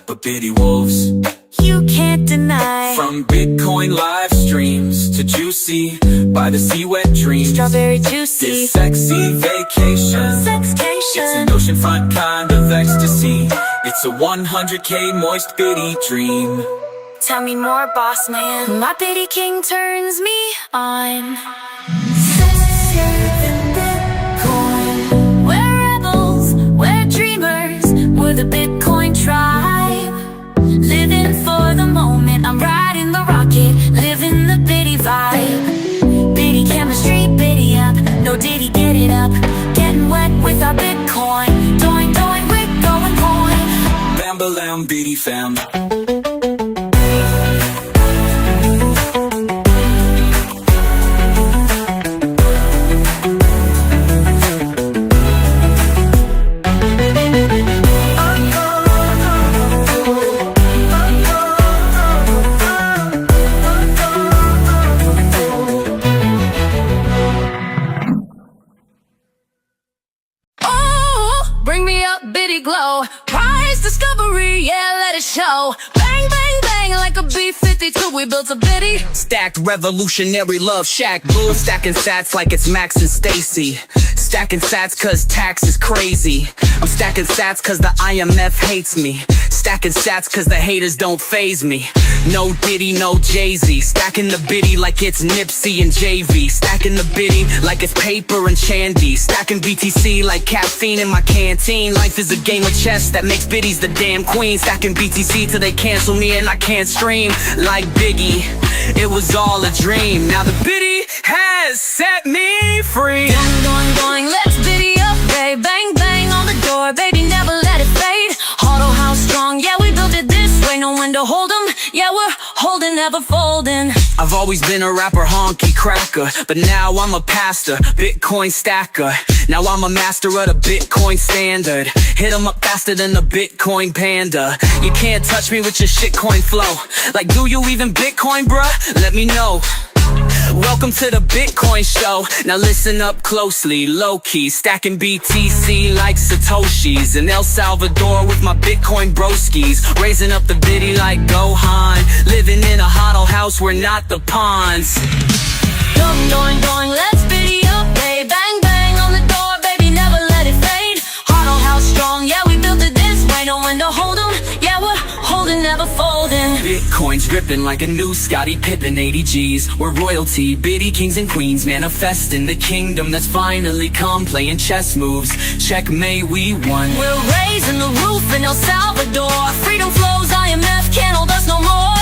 but bitty wolves. You can't deny. From Bitcoin live streams to juicy by the sea wet dreams. Strawberry juicy. This sexy vacation. Sexcation. It's an oceanfront kind of ecstasy. It's a 100K moist bitty dream. Tell me more, boss man. My bitty king turns me on. Bitcoin. We're rebels, we're dreamers, we're the Bitcoin tribe. Living for the moment, I'm riding the rocket, living the bitty vibe. Bitty chemistry, bitty up, no diddy, get it up. Getting wet with our Bitcoin. Doing, we're going coin. Bambalam bitty fam. Bring me up, bitty glow. Prize discovery, yeah, let it show. Bang, bang, bang, like a B-52, we built a bitty. Stacked revolutionary love shack. Bull stacking sats like it's Max and Stacy. Stacking sats cause tax is crazy. I'm stacking sats cause the IMF hates me. Stacking sats cause the haters don't faze me. No Diddy, no Jay-Z. Stacking the bitty like it's Nipsey and JV. Stacking the bitty like it's paper and Chandy. Stacking BTC like caffeine in my canteen. Life is a game of chess that makes biddies the damn queen. Stacking BTC till they cancel me and I can't stream. Like Biggie, it was all a dream. Now the biddy has set me free. Going, let's biddy up, babe. Bang, bang on the door, baby, never let it fade. Auto house strong, yeah, we built it this way. No one to hold 'em, yeah, we're holding, never folding. I've always been a rapper, honky cracker, but now I'm a pastor, Bitcoin stacker. Now I'm a master of the Bitcoin standard. Hit 'em up faster than the Bitcoin panda. You can't touch me with your shitcoin flow. Like, do you even Bitcoin, bruh? Let me know. Welcome to the Bitcoin show. Now listen up closely, low-key. Stacking BTC like Satoshis. In El Salvador with my Bitcoin broskies. Raising up the biddy like Gohan. Living in a hodl house, we're not the pawns. Going, let's biddy up, babe. Bang, bang on the door, baby, never let it fade. Auto house strong, yeah, we built it this way. No one to hold 'em, yeah, we're holding, never folding. Bitcoin's dripping like a new Scottie Pippen 80 G's. We're royalty, biddy kings and queens, manifesting the kingdom that's finally come. Playing chess moves, checkmate, we won. We're raising the roof in El Salvador. Freedom flows, IMF can't hold us no more.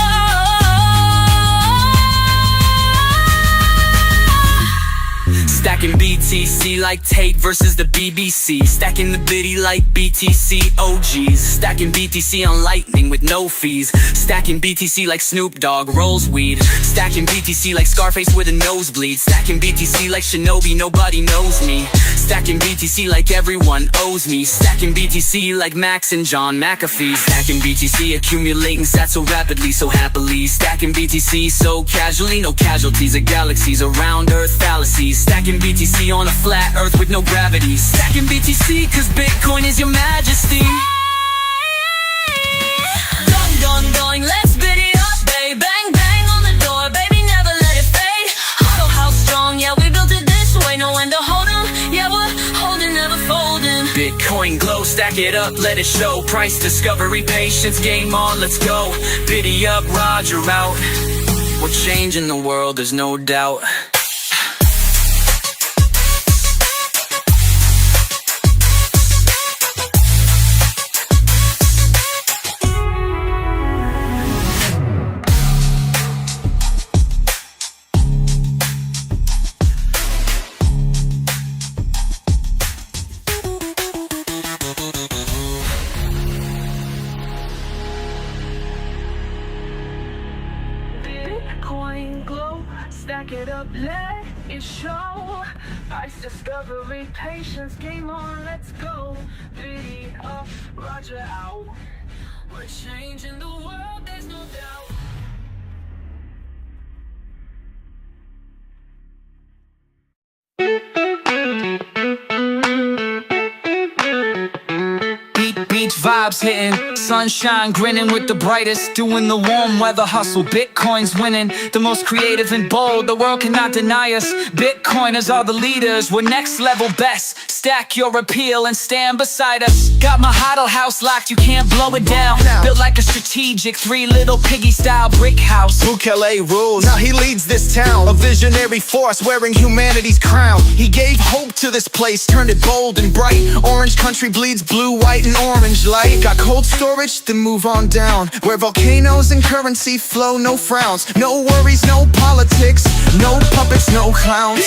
Stacking BTC like Tate versus the BBC. Stacking the biddy like BTC OGs. Stacking BTC on Lightning with no fees. Stacking BTC like Snoop Dogg rolls weed. Stacking BTC like Scarface with a nosebleed. Stacking BTC like Shinobi, nobody knows me. Stacking BTC like everyone owes me. Stacking BTC like Max and John McAfee. Stacking BTC, accumulating sats so rapidly, so happily. Stacking BTC so casually, no casualties of galaxies around Earth fallacies. Stacking BTC on a flat Earth with no gravity. Stacking BTC cause Bitcoin is your majesty. Going, let's biddy up, babe. Bang, bang on the door, baby, never let it fade. Auto house strong, yeah, we built it this way. No one to hold 'em, yeah, we're holding, never folding. Bitcoin glow, stack it up, let it show. Price discovery, patience, game on, let's go. Biddy up, Roger out. We're changing the world, there's no doubt. Stack it up, let it show. Price discovery, patience, game on, let's go. Biddy up, Roger out. We're changing the world, there's no doubt. Beach vibes hitting, sunshine grinning with the brightest, doing the warm weather hustle. Bitcoin's winning, the most creative and bold, the world cannot deny us. Bitcoiners are the leaders, we're next level best. Stack your appeal and stand beside us. Got my hodl house locked, you can't blow it down. Built like a strategic 3 little piggy style brick house. Bukele rules, now he leads this town. A visionary force wearing humanity's crown. He gave hope to this place, turned it bold and bright. Orange country bleeds blue, white and orange light. Got cold storage, then move on down, where volcanoes and currency flow, no frowns. No worries, no politics, no puppets, no clowns.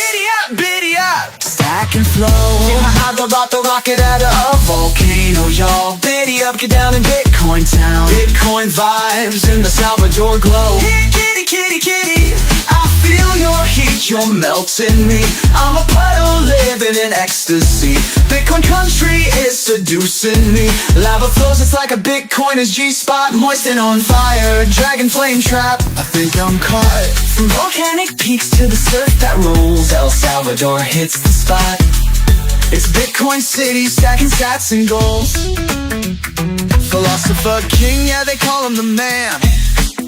Biddy up, Stack and flow. I'm about to rock it out of a volcano, y'all. Biddy up, get down in Bitcoin town. Bitcoin vibes in the Salvador glow. Kitty, kitty, kitty, I feel your heat, you're melting me. I'm a puddle living in ecstasy. Bitcoin country is seducing me. Lava flows, it's like a Bitcoiner's G-spot. Moist and on fire, dragon flame trap. I think I'm caught. from volcanic peaks to the surf that rolls, El Salvador hits the spot. It's Bitcoin City, stacking sats and goals. Philosopher king, yeah, they call him the man.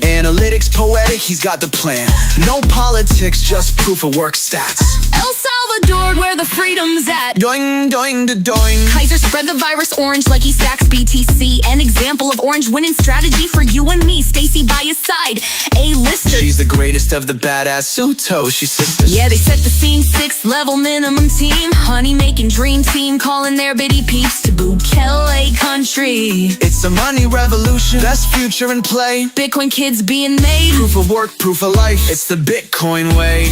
Analytics poetic, he's got the plan. No politics, just proof of work stats. El Salvador, where the freedom's at. Doing, doing, the doing. Kaiser spread the virus orange like he stacks BTC. An example of orange winning strategy for you and me. Stacy by his side, A-lister. She's the greatest of the badass Soto, she's sisters. Yeah, they set the scene, 6th level minimum team. Honey making dream team, calling their bitty peeps to Bukele country. It's a money revolution, best future in play. Bitcoin kids being made. Proof of work, proof of life, it's the Bitcoin way.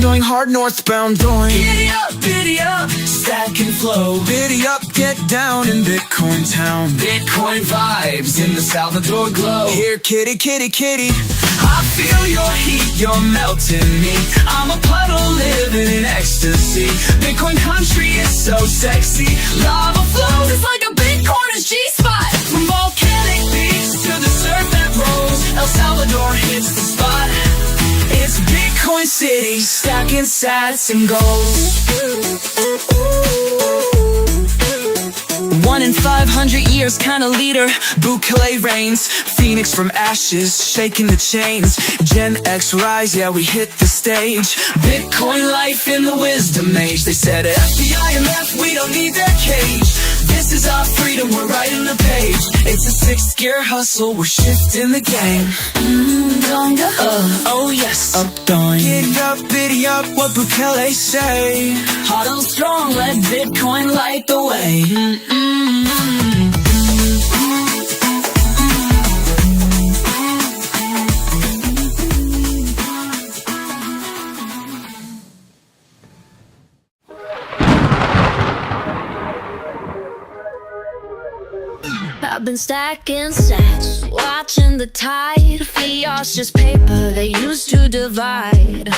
Doing hard northbound, doing. Biddy up, stack and flow. Biddy up, get down in Bitcoin town. Bitcoin vibes in the Salvador glow. Here, kitty, kitty, kitty, I feel your heat, you're melting me. I'm a puddle living in ecstasy. Bitcoin country is so sexy. Lava flows, it's like a Bitcoiner's G-spot. From volcanic peaks to the surf that rolls, El Salvador hits the spot. It's Bitcoin City, stacking sats and goals. 1 in 500 years kinda leader, Bukele reigns. Phoenix from ashes, shaking the chains. Gen X rise, yeah, we hit the stage. Bitcoin life in the wisdom age. They said at the IMF, we don't need their cage. This is our freedom, we're writing the page. It's a 6th gear hustle, we're shifting the game. Oh yes, up doing. Biddy up, what Bukele say? Hard and strong, let Bitcoin light the way. I've been stacking sats, watching the tide. Fiat's just paper they used to divide.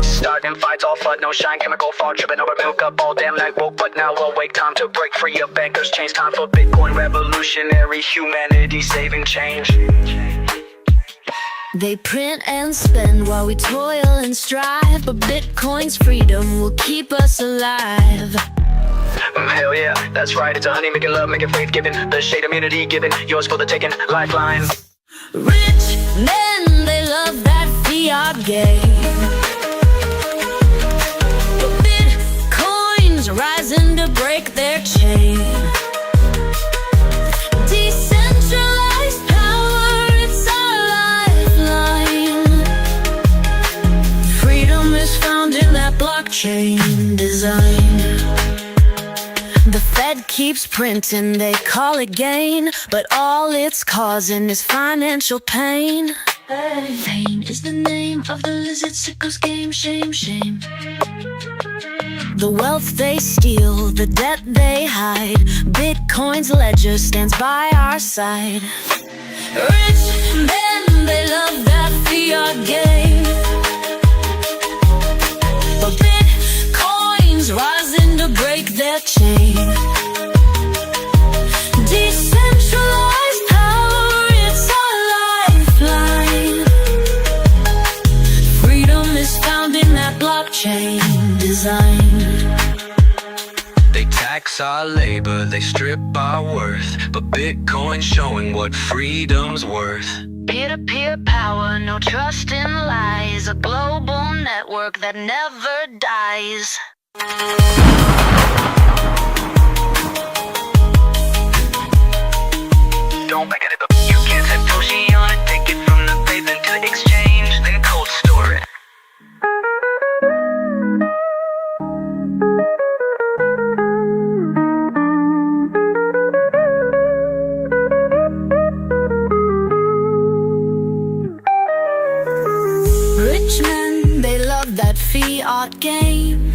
Starting fights, all FUD, no shine, chemical fog, tripping over milk up all damn night woke, but now awake, time to break free of bankers, change time for Bitcoin revolutionary, humanity saving change. They print and spend while we toil and strive, but Bitcoin's freedom will keep us alive. Hell yeah, that's right, it's a honey making love, making faith giving, the shade immunity given, yours for the taking, lifeline. Rich men, they love that fiat game. But Bitcoin's rising to break their chain. Decentralized power, it's our lifeline. Freedom is found in that blockchain design. The Fed keeps printing, they call it gain, but all it's causing is financial pain. Pain is the name of the lizard sickles game, shame, shame. The wealth they steal, the debt they hide, Bitcoin's ledger stands by our side. Rich men, they love that fiat game. blockchain. Decentralized power, it's our lifeline. Freedom is found in that blockchain design. They tax our labor, they strip our worth, but Bitcoin's showing what freedom's worth. Peer-to-peer power, no trust in lies. A global network that never dies. Don't back it up. You can't set Toshi on it, take it from the faith into the exchange, then cold store it. Rich men, they love that fiat game,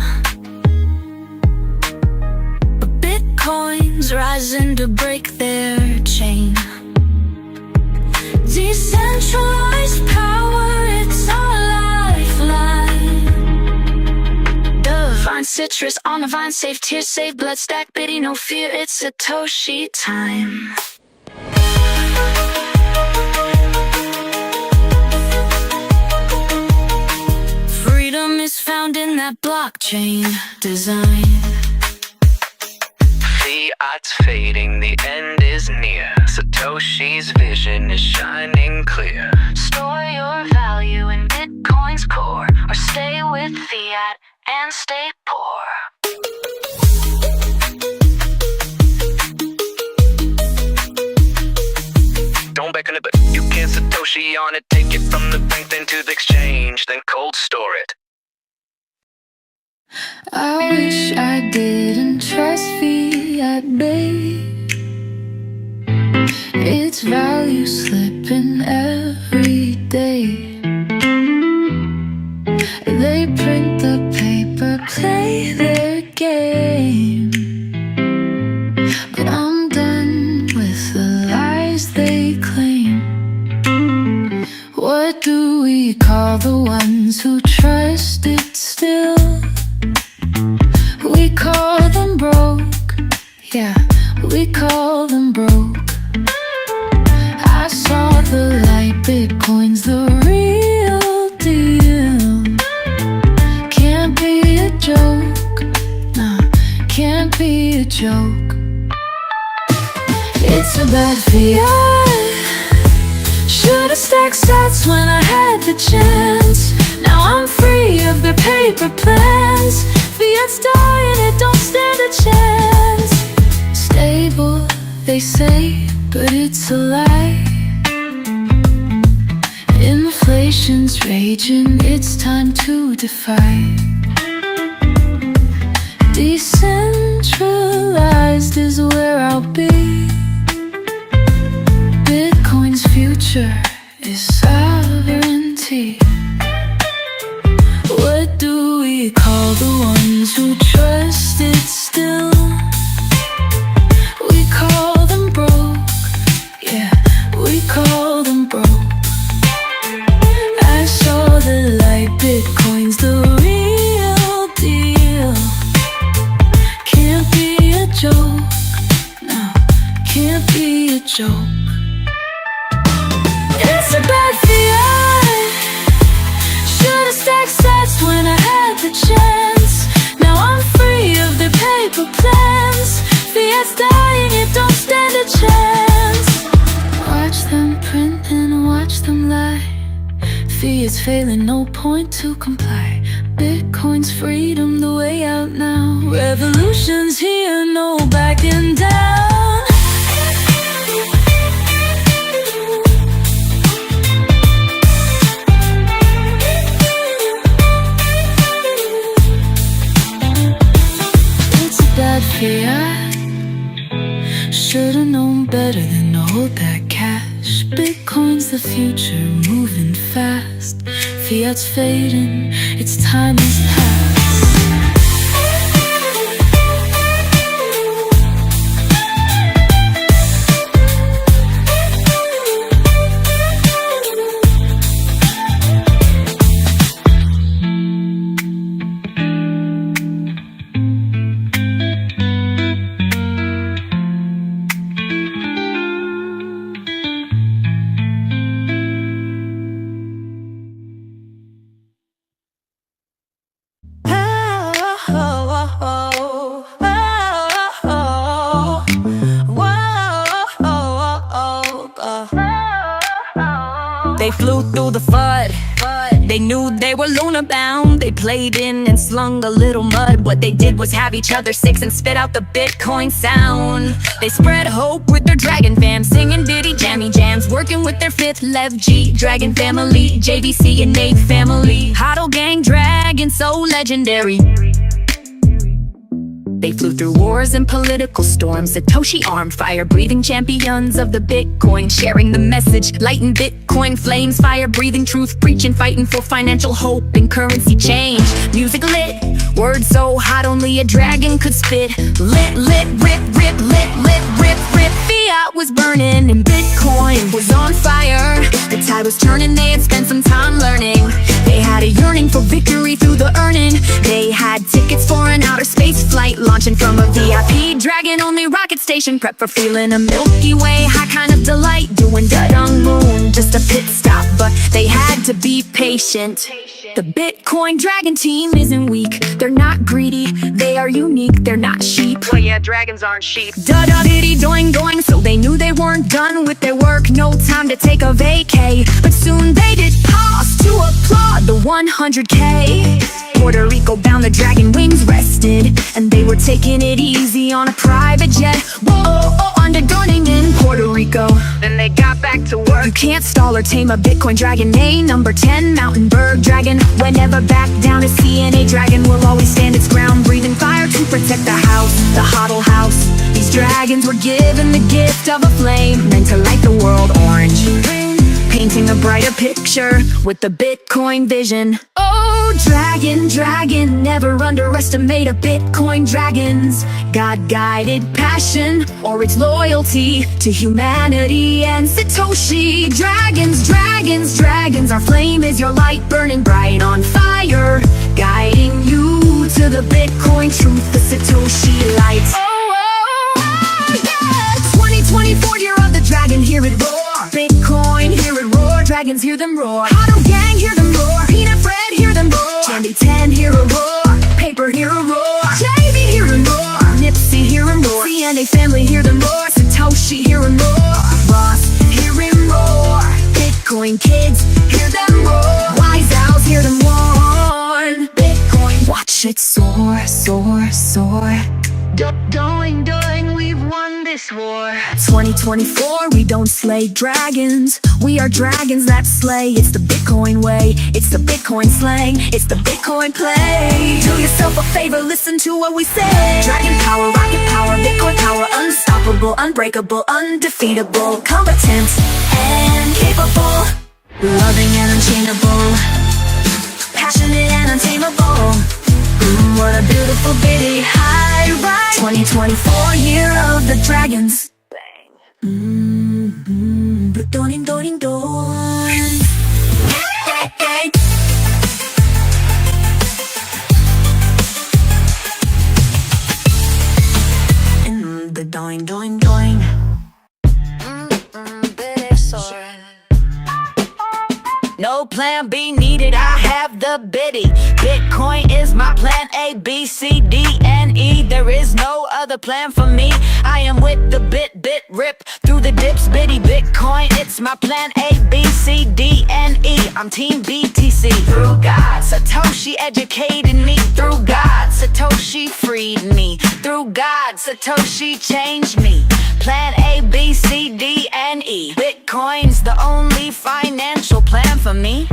but Bitcoin's rising to break their chain. Decentralized power, it's our lifeline. Divine citrus on the vine, safe tier, safe blood stack, biddy, no fear, it's Satoshi time. Freedom is found in that blockchain design. Fiat's fading, the end is near. Satoshi's vision is shining clear. Store your value in Bitcoin's core, or stay with fiat and stay poor. Don't beckon it, but you can't Satoshi on it, take it from the bank, then to the exchange, then cold store it. I wish I didn't trust fiat, babe. Its value slipping every day. They print the paper, play their game, but I'm done with the lies they claim. What do we call the ones who trust it still? We call them broke, yeah, we call them broke. I saw the light, Bitcoin's the real deal. Can't be a joke, nah, can't be a joke. It's a bad fiat. Should've stacked sats when I had the chance. Now I'm free of their paper plans. Fiat's dying, it don't stand a chance. Stable, they say, but it's a lie. Inflation's raging, it's time to defy. Decentralized is where I'll be. Bitcoin's future is sovereignty. What do we call the ones who trust it still? We call them broke, yeah, we call them broke. I saw the light, Bitcoin's the real deal. Can't be a joke, no, can't be a joke. It's a bad fiat. Should've stacked sats when I had the chance. Now I'm free of their paper plans. Fiat's dying, it don't stand a chance. Watch them print and watch them lie. Fiat's failing, no point to comply. Bitcoin's freedom, the way out now. Revolution's here, no backing down. Bad fiat. Should've known better than to hold that cash. Bitcoin's the future, moving fast. Fiat's fading, its time is past. They flew through the FUD. They knew they were Luna bound. They played in and slung a little mud. What they did was have each other six and spit out the Bitcoin sound. They spread hope with their dragon fam, singing ditty jammy jams, working with their fifth Lev G Dragon family, JVC and Nate family. Hodl gang dragon so legendary. They flew through wars and political storms. Satoshi armed, fire-breathing champions of the Bitcoin, sharing the message, lighting Bitcoin flames, fire-breathing truth, preaching, fighting for financial hope and currency change. Music lit, words so hot only a dragon could spit. Lit, lit, rip, rip, lit, lit, rip, rip. Fiat was burning and Bitcoin was on fire. The tide was turning, they had spent some time learning. They had a yearning for victory through the earning. They had tickets for an outer space flight, launching from a VIP dragon-only rocket station, prep for feeling a Milky Way high kind of delight, doing da-dung moon, just a pit stop, but they had to be patient. The Bitcoin Dragon team isn't weak, they're not greedy, they are unique, they're not sheep. Well yeah, dragons aren't sheep. Da-da-diddy doing doing, so they knew they weren't done with their work, no time to take a vacay. But soon they did pause to applaud the 100K. Puerto Rico bound, the dragon wings rested, and they were taking it easy on a private jet. Whoa, undergunning in Puerto Rico. Then they got back to work. You can't stall or tame a Bitcoin dragon. A number 10 mountain bird dragon. Whenever back down to CNA dragon will always stand its ground, breathing fire to protect the house, the hodl house. These dragons were given the gift of a flame, meant to light the world orange, painting a brighter picture with the Bitcoin vision. Oh, dragon, dragon, never underestimate a Bitcoin dragon's God-guided passion or its loyalty to humanity and Satoshi. Dragons, dragons, dragons, our flame is your light, burning bright on fire, guiding you to the Bitcoin truth, the Satoshi light. Oh, yeah! 2024 year of the dragon, hear it roar. Bitcoin, hear it roar. Dragons, hear them roar. Hodl gang, hear them roar. Peanut Fred, hear them roar. Candy 10, hear a roar. Paper, hear a roar. JV, hear them roar. Nipsey, hear them roar. CNA family, hear them roar. Satoshi, hear him roar. Ross, hear him roar. Bitcoin kids, hear them roar. Wise owls, hear them warn. Bitcoin, watch it soar, soar, soar. Doing, we've won this war. 2024, we don't slay dragons, we are dragons that slay. It's the Bitcoin way, it's the Bitcoin slang, it's the Bitcoin play. Do yourself a favor, listen to what we say. Dragon power, rocket power, Bitcoin power, unstoppable, unbreakable, undefeatable, competent and capable, loving and unchainable, passionate and untamable. What a beautiful bitty high ride. 2024 year of the dragons. Doing, doing, doing. Hey. The doing, doing, doing. No plan B needed, I have the biddy. Bitcoin is my plan A, B, C, D, and E. There is no other plan for me. I am with the bit, rip through the dips, biddy. Bitcoin, it's my plan A, B, C, D, and E. I'm team BTC. Through God, Satoshi educated me. Through God, Satoshi freed me. Through God, Satoshi changed me. Plan A, B, C, D, and E. Bitcoin's the only financial plan for me.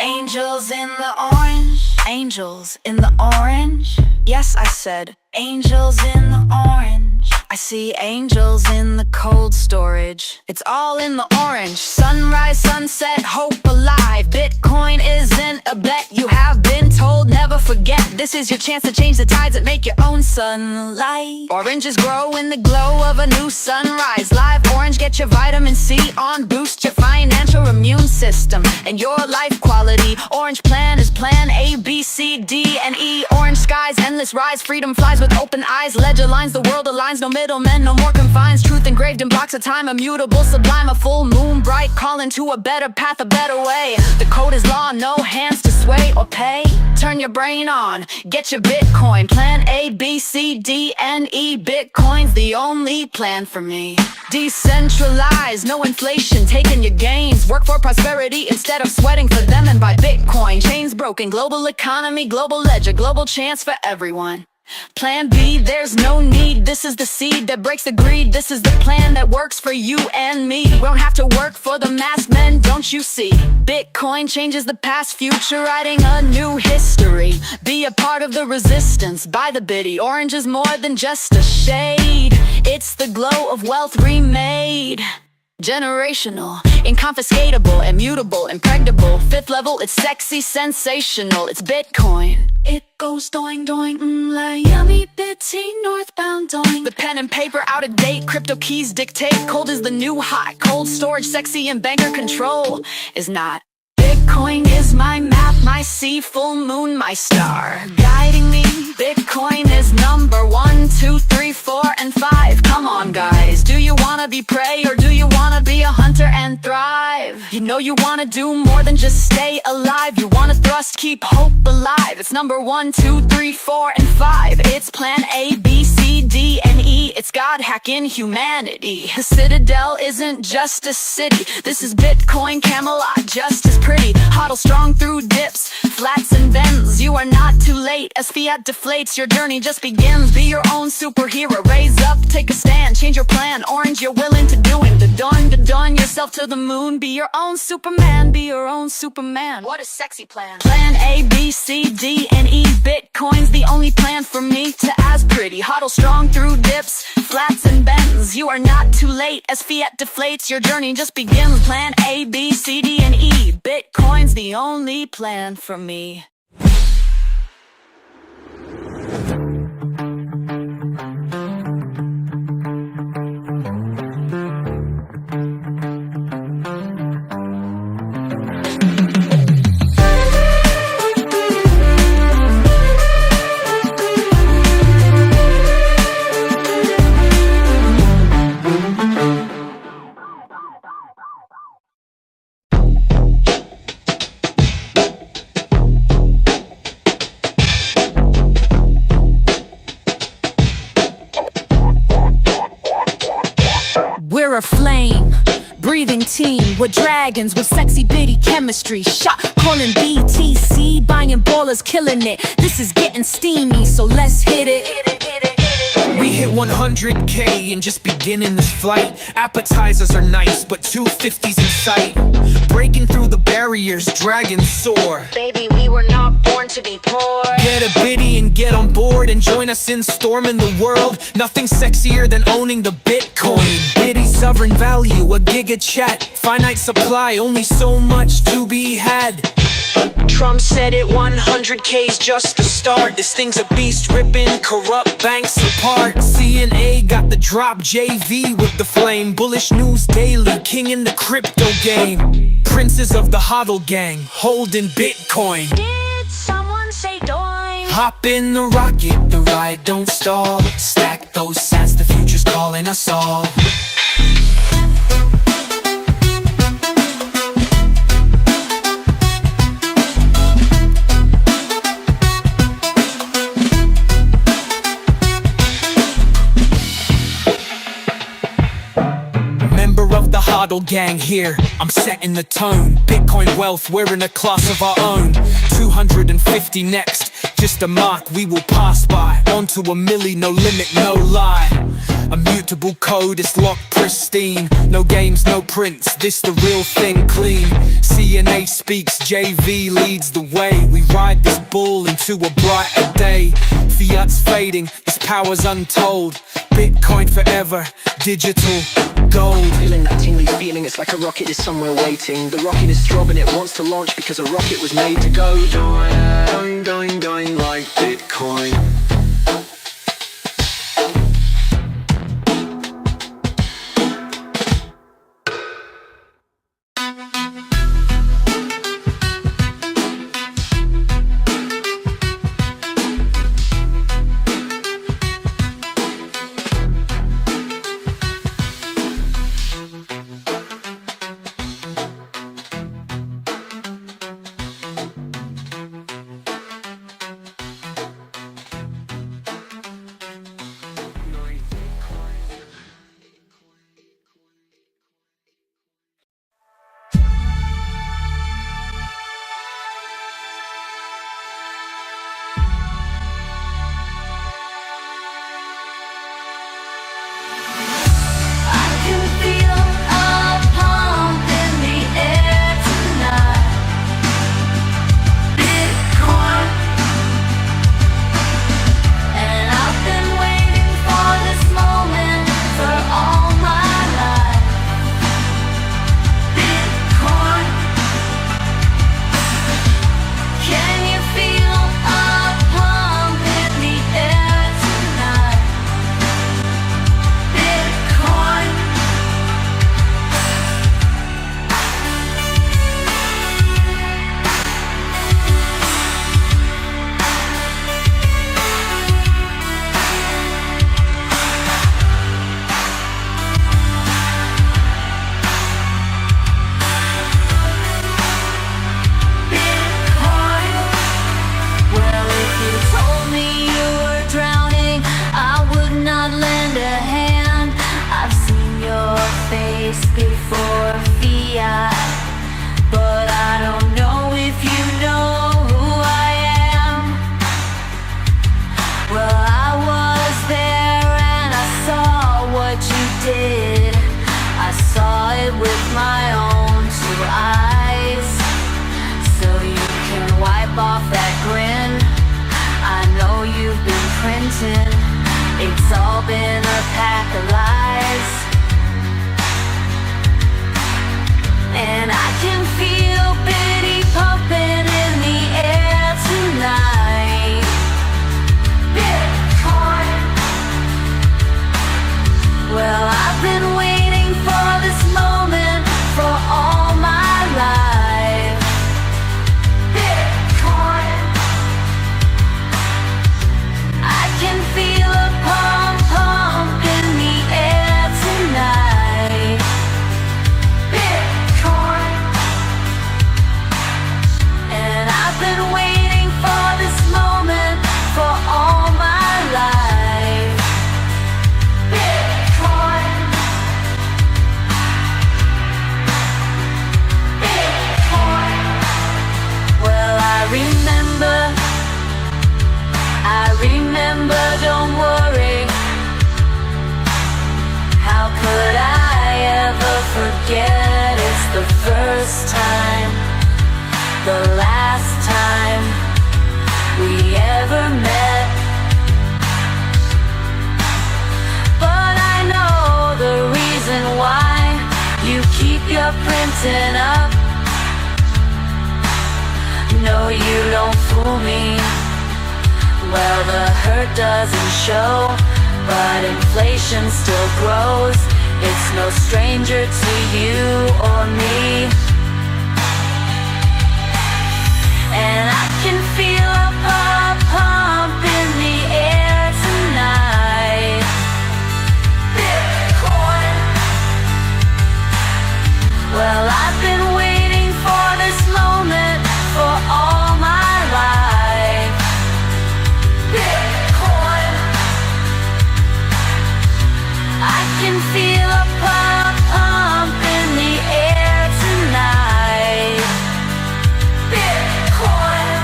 Angels in the orange. Angels in the orange. Yes, I said angels in the orange. I see angels in the cold storage. It's all in the orange. Sunrise, sunset, hope alive. Bitcoin isn't a bet, you have been told. Never forget, this is your chance to change the tides and make your own sunlight. Oranges grow in the glow of a new sunrise. Live orange, get your vitamin C on. Boost your financial immune system and your life quality. Orange plan is plan A, B, C, D, and E. Orange skies and endless rise. Freedom flies with open eyes. Ledger lines, the world aligns. No middlemen, no more confines. Truth engraved in blocks of time, immutable, sublime. A full moon bright, calling to a better path, a better way. The code is law, no hands to sway or pay. Turn your brain on, get your Bitcoin. Plan A, B, C, D, and E. Bitcoin's the only plan for me. Decentralized, no inflation, taking your gains. Work for prosperity instead of sweating for them, and buy Bitcoin. Chains broken, global economy, global ledger, global chance for everyone. Plan B, there's no need. This is the seed that breaks the greed. This is the plan that works for you and me. We don't have to work for the masked men, don't you see? Bitcoin changes the past, future, writing a new history. Be a part of the resistance, buy the biddy. Orange is more than just a shade. It's the glow of wealth remade. Generational, inconfiscatable, immutable, impregnable. Fifth level, it's sexy, sensational. It's Bitcoin. It goes doing, doing, like yummy bitty, northbound doing. The pen and paper out of date, crypto keys dictate. Cold is the new hot, cold storage, sexy, and banker control is not. Bitcoin is my map, my sea, full moon, my star, guiding me. Bitcoin is number 1, 2, 3, 4, and 5. Come on, guys, do you wanna be prey, or do you wanna be a hunter and thrive? You know you wanna do more than just stay alive. You wanna thrust, keep hope alive. It's number 1, 2, 3, 4, and 5. It's plan A, B, C, D, and E. It's God hacking humanity. The Citadel isn't just a city. This is Bitcoin Camelot, just as pretty. Hodl strong through dips, flats and bends. You are not too late as fiat deflates. Your journey just begins. Be your own superhero. Raise up, take a stand, change your plan. Orange, you're willing to do it. To dawn yourself to the moon. Be your own Superman. Be your own Superman. What a sexy plan. Plan A, B, C, D, and E. Bitcoin's the only plan for me to as pretty. Hodl strong through dips, flats and bends. You are not too late as fiat deflates. Your journey just begins. Plan A, B, C, D, and E. Bitcoin's the only plan for me. We're a flame, breathing team. We're dragons with sexy bitty chemistry. Shot calling BTC, buying ballers, killing it. This is getting steamy, so let's hit it. We hit 100K and just beginning this flight. Appetizers are nice, but 250's in sight. Breaking through the barriers, dragons soar. Baby, we were not born to be poor. Get a biddy and get on board and join us in storming the world. Nothing sexier than owning the Bitcoin. Biddy sovereign value, a giga chat. Finite supply, only so much to be had. Trump said it, 100K's just the start. This thing's a beast, ripping corrupt banks apart. CNA got the drop, JV with the flame. Bullish news daily, king in the crypto game. Princes of the hodl gang, holding Bitcoin. Did someone say doing? Hop in the rocket, the ride don't stall. Stack those sats, the future's calling us all. Hodl gang here, I'm setting the tone. Bitcoin wealth, we're in a class of our own. 250 next, just a mark we will pass by. Onto a milli, no limit, no lie. Immutable code, it's locked pristine. No games, no prints, this the real thing, clean. CNA speaks, JV leads the way. We ride this bull into a brighter day. Fiat's fading, this power's untold. Bitcoin forever, digital gold. Feeling that tingly feeling, it's like a rocket is somewhere waiting. The rocket is throbbing, it wants to launch because a rocket was made to go. Doing, doing, doing like Bitcoin. off that grin. I know you've been printing. It's all been a pack of lies. And I can feel pity pumping in the air tonight. Bitcoin. Well, I've been waiting for this moment for all my life. Bitcoin. I can feel a pump pump in the air tonight. Bitcoin. And I've been waiting for this moment for all my life. Bitcoin. Bitcoin. Well, I remember, don't worry. How could I ever forget? It's the first time, the last time we ever met. But I know the reason why you keep your printing up. No, you don't fool me. Well, the hurt doesn't show, but inflation still grows. It's no stranger to you or me. And I can feel a pump pump in the air tonight. Bitcoin. Well, I've been waiting for this moment for all my life. Bitcoin. I can feel a pump pump in the air tonight. Bitcoin.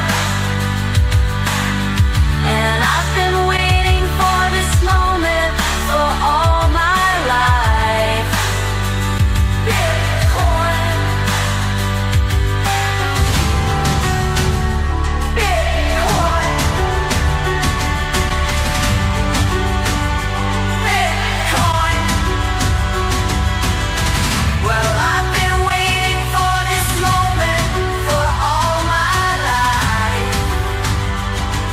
And I've been waiting for this moment for all my life. Bitcoin. Bitcoin. Bitcoin. Well, I've been waiting for this moment for all my life.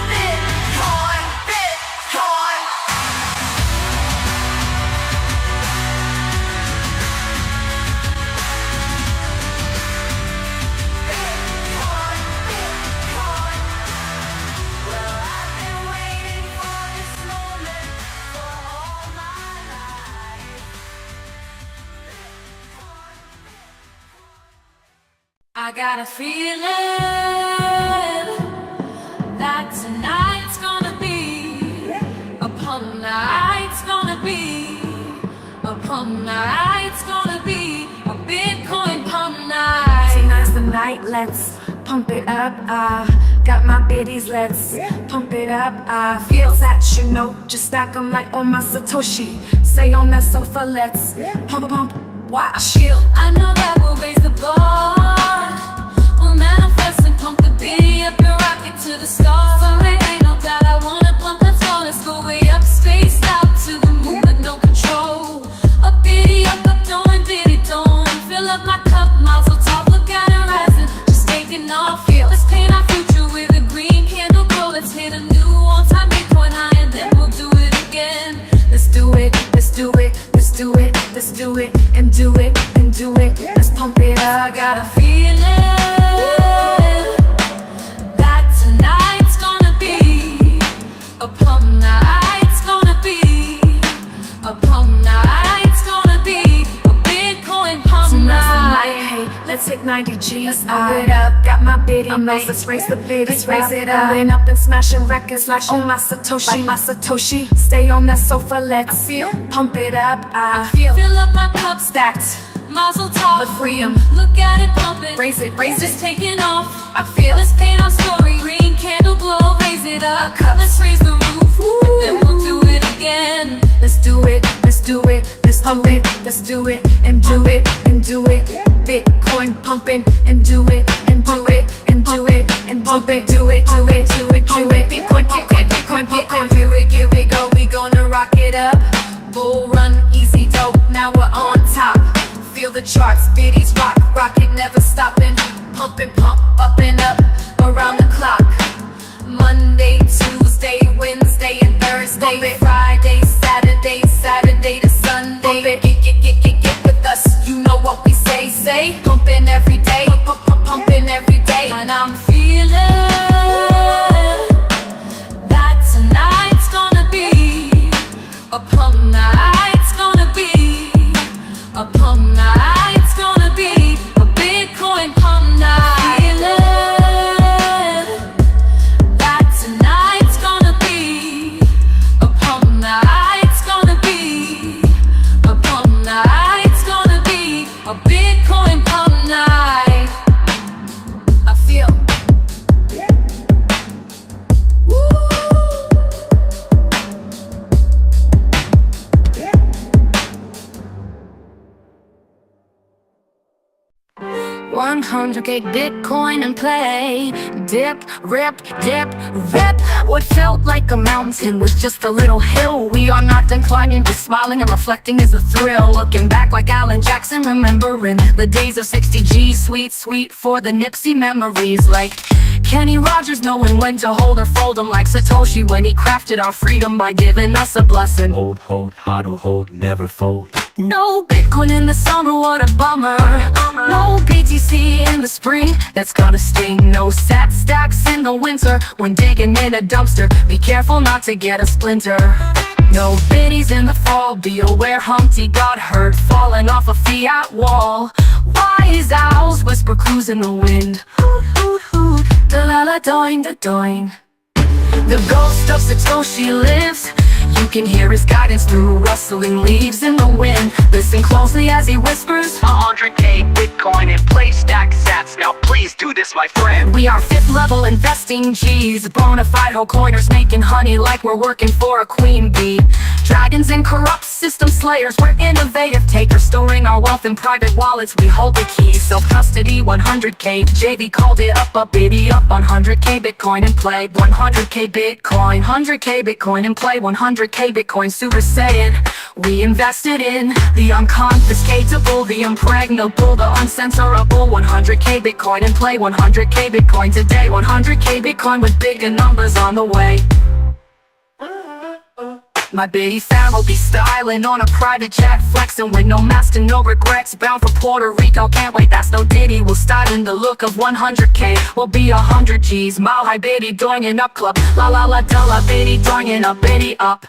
Bitcoin. Bitcoin. Well, I've been waiting for this moment for all my life. I got a feeling that tonight's gonna be a pump night. It's gonna be a pump night. It's gonna be a Bitcoin pump night. Tonight's the night, let's pump it up. Got my biddies, let's pump it up. Feels that you know, just stack 'em like on my Satoshi. Stay on that sofa, let's pump, pump, watch you. I know that will raise the bar. We'll manifest and pump the biddy up and rock it to the stars. So there ain't no doubt I wanna pump that soul. Let's go way up, spaced out to the moon with no control. A biddy up, doing biddy don't. Fill up my cup, mazel tov, look at it rising, just taking off. Let's paint our future with a green candle glow. Let's hit a new all-time Bitcoin high and then we'll do it again. Let's do it, let's do it, let's do it, let's do it, and do it, and do it. Let's pump it up. I got a feeling that tonight's gonna be a pump night. It's gonna be a pump night. It's gonna be a Bitcoin pump Tonight's the night. night, hey, let's hit 90 G's. Let's pump it up, got my biddy mates. Let's raise the bid, let's raise it up. Pulling up and smashing records like on my Satoshi. Like my Satoshi, stay on that sofa, let's pump it up. I feel Fill up my cup, stacked, mazel tov. but free 'em. Look at it pumping, Raise it, raise just it. taking off. I feel Let's paint our story, green candle glow, raise it up. Let's raise the roof, then we'll do it again. Let's do it, let's do it, let's pump it, let's do it, and do it, and do it. Bitcoin pumping, and do it, and do it, and do it, and pump it, do it, do it, do it, do it. Bitcoin, Bitcoin, Bitcoin, Bitcoin, here we go, we gonna rock it up. Bull run, easy dope, now we're on top. Feel the charts, biddies rock, rocket never stopping. Pumping, pump, up and up, around the clock. Monday, Tuesday, Wednesday, and Thursday, Friday, Saturday, Saturday to Sunday. Get with us, you know what we say. Pumping every day, pumping every day. And I'm feeling that tonight's gonna be a pump night. It's gonna be a pump night. It's gonna be a Bitcoin pump night. $100K Bitcoin and play. Dip, rip, rip. What felt like a mountain was just a little hill. We are not done climbing, just smiling and reflecting is a thrill. Looking back like Alan Jackson, remembering the days of 60G. Sweet for the Nipsey memories. Like Kenny Rogers knowing when to hold or fold them. Like Satoshi when he crafted our freedom by giving us a blessing. Hold, hold, never fold. No Bitcoin in the summer, what a bummer. No BTC in the spring, that's gonna sting. No sat stacks in the winter when digging in a dumpster. Be careful not to get a splinter. No biddies in the fall, be aware Humpty got hurt falling off a fiat wall. Wise owls whisper clues in the wind. Hoot, hoot, hoot, da-la-la doing, da-doing. The ghost of Satoshi lives. You can hear his guidance through rustling leaves in the wind. Listen closely as he whispers, 100K Bitcoin in play, stack sats. Now please do this, my friend. we are 5th level investing G's. Bonafide whole coiners making honey like we're working for a queen bee. Dragons and corrupt system slayers, we're innovative takers. Storing our wealth in private wallets, we hold the keys. Self-custody, 100K. JV called it up, a biddy up. 100K Bitcoin and play. 100K Bitcoin, 100K Bitcoin and play. 100K Bitcoin, Super Saiyan. We invested in the unconfiscatable, the impregnable, the uncensorable. 100K Bitcoin and play. 100K Bitcoin today. 100K Bitcoin with bigger numbers on the way. My biddy fam will be styling on a private jet, flexing with no mask and no regrets. Bound for Puerto Rico, can't wait, that's no ditty. We'll style in the look of 100K. We'll be 100 G's. Mile high biddy doing up club. La la la da la biddy doing up, biddy up.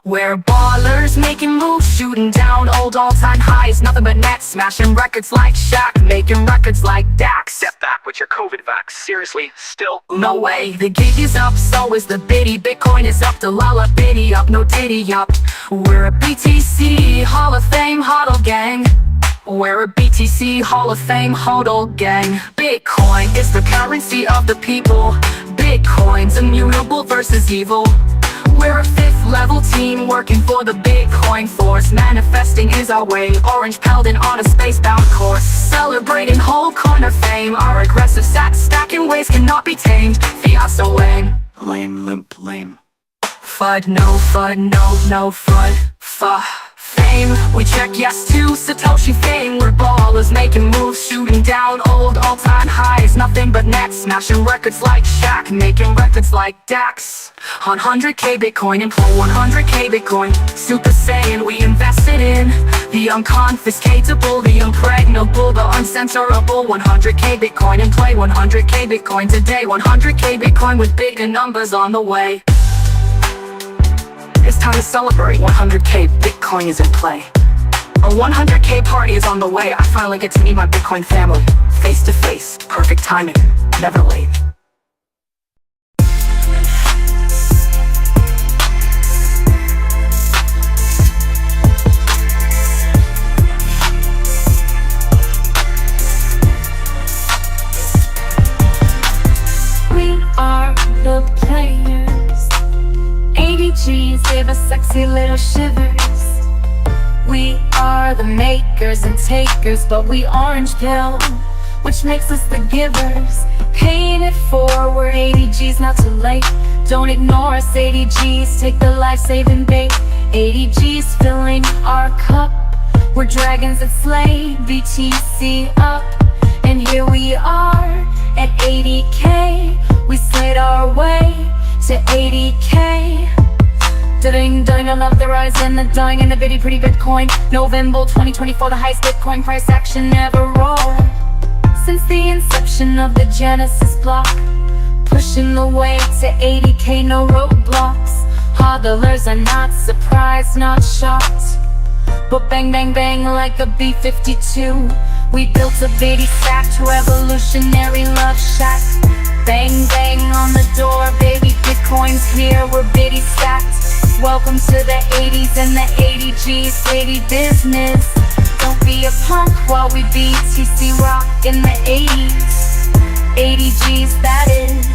We're ballers making moves, shooting down old all-time highs. Nothing but net, smashing records like Shaq, making records like Dax. Step back with your COVID vax. Seriously, still No way, the gig is up, so is the biddy. Bitcoin is up, the lala biddy up, no diddy up. We're a BTC Hall of Fame hodl gang. We're a BTC Hall of Fame hodl gang. Bitcoin is the currency of the people. Bitcoin's immutable versus evil. We're a 5th level team working for the Bitcoin force. Manifesting is our way, orange Peldon on a spacebound course. Celebrating whole corner fame, our aggressive stacking ways cannot be tamed. Fiat so lame. Lame, limp, lame. FUD, no FUD, no FUD, fame. We check yes to Satoshi fame. We're ballers making moves, shooting down old all-time highs. Nothing but net, smashing records like Shaq, making records like Dax. 100K Bitcoin and play. 100K Bitcoin, Super Saiyan. We invested in the unconfiscatable, the impregnable, the uncensorable. 100K Bitcoin and play. 100K Bitcoin today. 100K Bitcoin with bigger numbers on the way. it's time to celebrate. 100K Bitcoin is in play. A 100K party is on the way. I finally get to meet my Bitcoin family. Face to face, perfect timing, never late. We are the players. 80 G's give us sexy little shivers. We are the makers and takers, but we orange pill, which makes us the givers. paying it forward. 80 G's, not too late. Don't ignore us, 80 G's, take the life-saving bait. 80 G's filling our cup. We're dragons that slay, BTC up. And here we are at 80K. We slayed our way to 80K. Ding, I love the rise and the dying and the bitty pretty Bitcoin. November 2024, the highest Bitcoin price action ever rolled since the inception of the Genesis block. Pushing the way to 80K, no roadblocks. Hodlers are not surprised, not shocked, but bang, bang, bang like a B-52. We built a bitty stacked revolutionary love shack. Bang, bang on the door, baby, Bitcoin's here, we're bitty stacked. Welcome to the 80s and the 80 G's, 80 business. Don't be a punk while we BTC rock in the 80s. 80 G's, that is.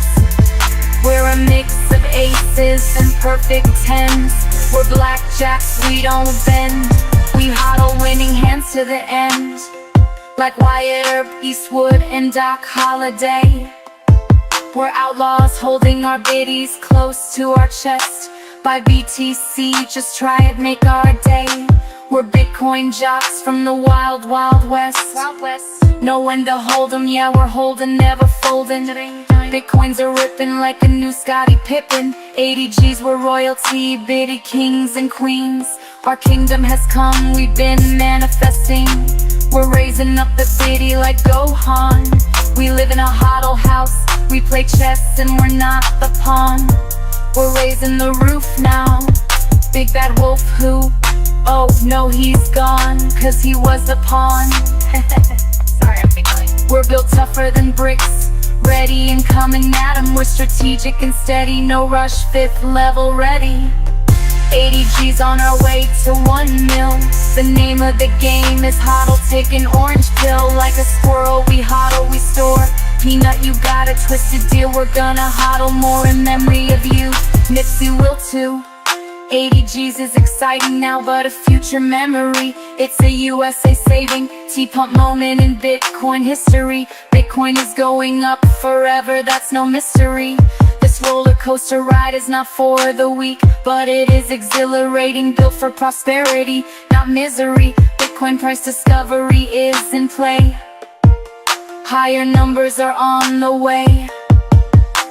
We're a mix of aces and perfect tens. We're blackjacks, we don't bend. We hodl winning hands to the end, like Wyatt Earp, Eastwood, and Doc Holliday. We're outlaws holding our biddies close to our chest. By BTC, just try it, make our day. We're Bitcoin jocks from the wild, wild west. Know when to hold 'em, yeah, we're holding, never folding. Bitcoins are ripping like a new Scottie Pippen. 80 G's, we're royalty, bitty kings and queens. Our kingdom has come, we've been manifesting. We're raising up the bitty like Gohan. We live in a hodl house, we play chess and we're not the pawn. We're raising the roof now. Big bad wolf who? Oh no, he's gone, cause he was a pawn. Sorry, I'm giggling. We're built tougher than bricks, ready and coming at 'em. We're strategic and steady, no rush, 5th level ready. 80 G's on our way to 1 mil. The name of the game is hodl, take an orange pill. Like a squirrel, we hodl, we store. Peanut, you got a twisted deal, we're gonna hodl more in memory of you. Nipsey will too. 80 G's is exciting now, but a future memory. It's a USA saving, T-pump moment in Bitcoin history. Bitcoin is going up forever, that's no mystery. This roller coaster ride is not for the weak, but it is exhilarating, built for prosperity, not misery. Bitcoin price discovery is in play. Higher numbers are on the way.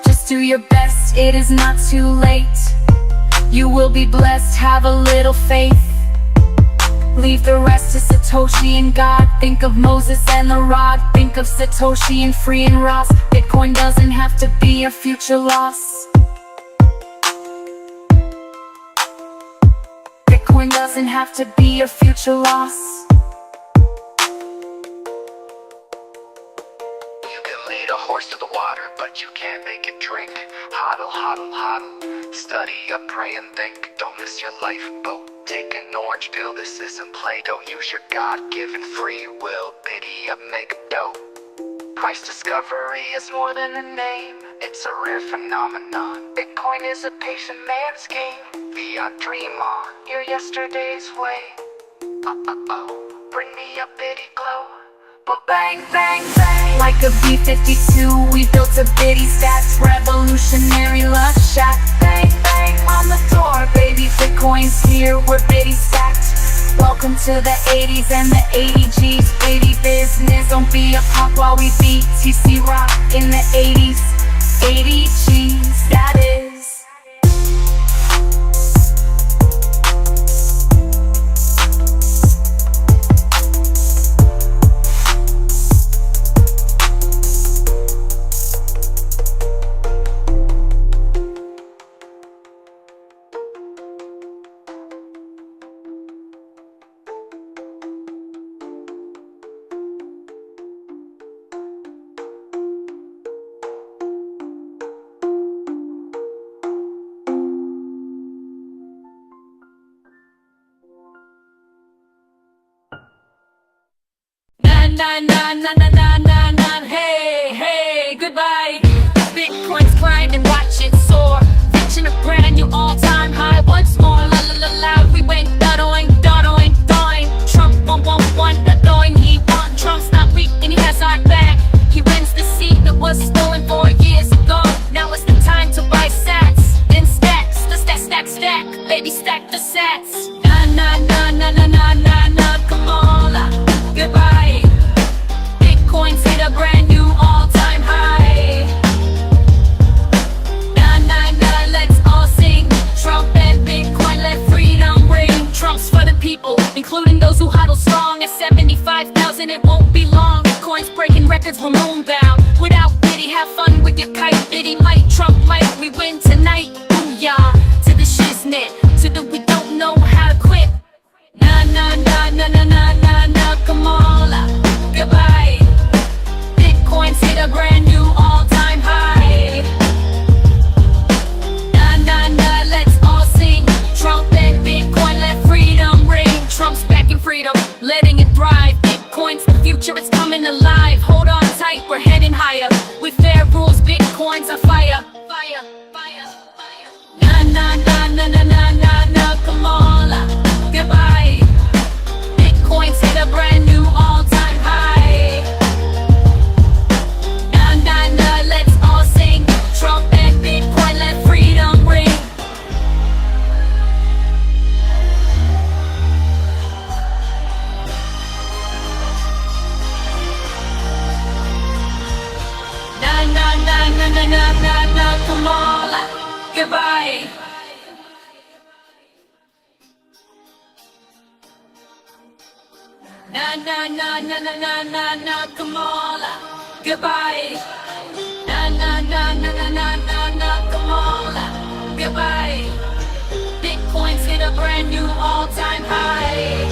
Just do your best, it is not too late. You will be blessed, have a little faith. Leave the rest to Satoshi and God. Think of Moses and the rod. Think of Satoshi and Free and Ross. Bitcoin doesn't have to be a future loss. Bitcoin doesn't have to be a future loss. You can lead a horse to the water, but you can't make it drink. Hodl, hodl, hodl. Study up, pray and think. Don't miss your lifeboat. Take an orange pill, this isn't Play-Doh. Use your God-given free will. Biddy up, make a dough. Price discovery is more than a name. It's a rare phenomenon. Bitcoin is a patient man's game. Fiat, dream on your yesterday's way. Bring me a bitty glow. But bang, bang, bang, like a B-52, we built a bitty stats revolutionary love shack. Bang, bang on the door, baby, Bitcoin's here, we're bitty stacked. Welcome to the 80s and the 80 G's, baby business. Don't be a punk while we BTC rock in the 80s. 80 G's, that is. Hey, hey, goodbye. Bitcoin's grinding, watch it soar. Reaching a brand new all-time high once more. La la la la, we went dodoing, dodoing, doing. Trump 111, doing, he won. Trump's not weak and he has our back. He rents the seat that was stolen for Goodbye. Na na na na na na na na, come on. Goodbye. Na na na na na na na na, come on. Goodbye. Bitcoin's hit a brand new all-time high.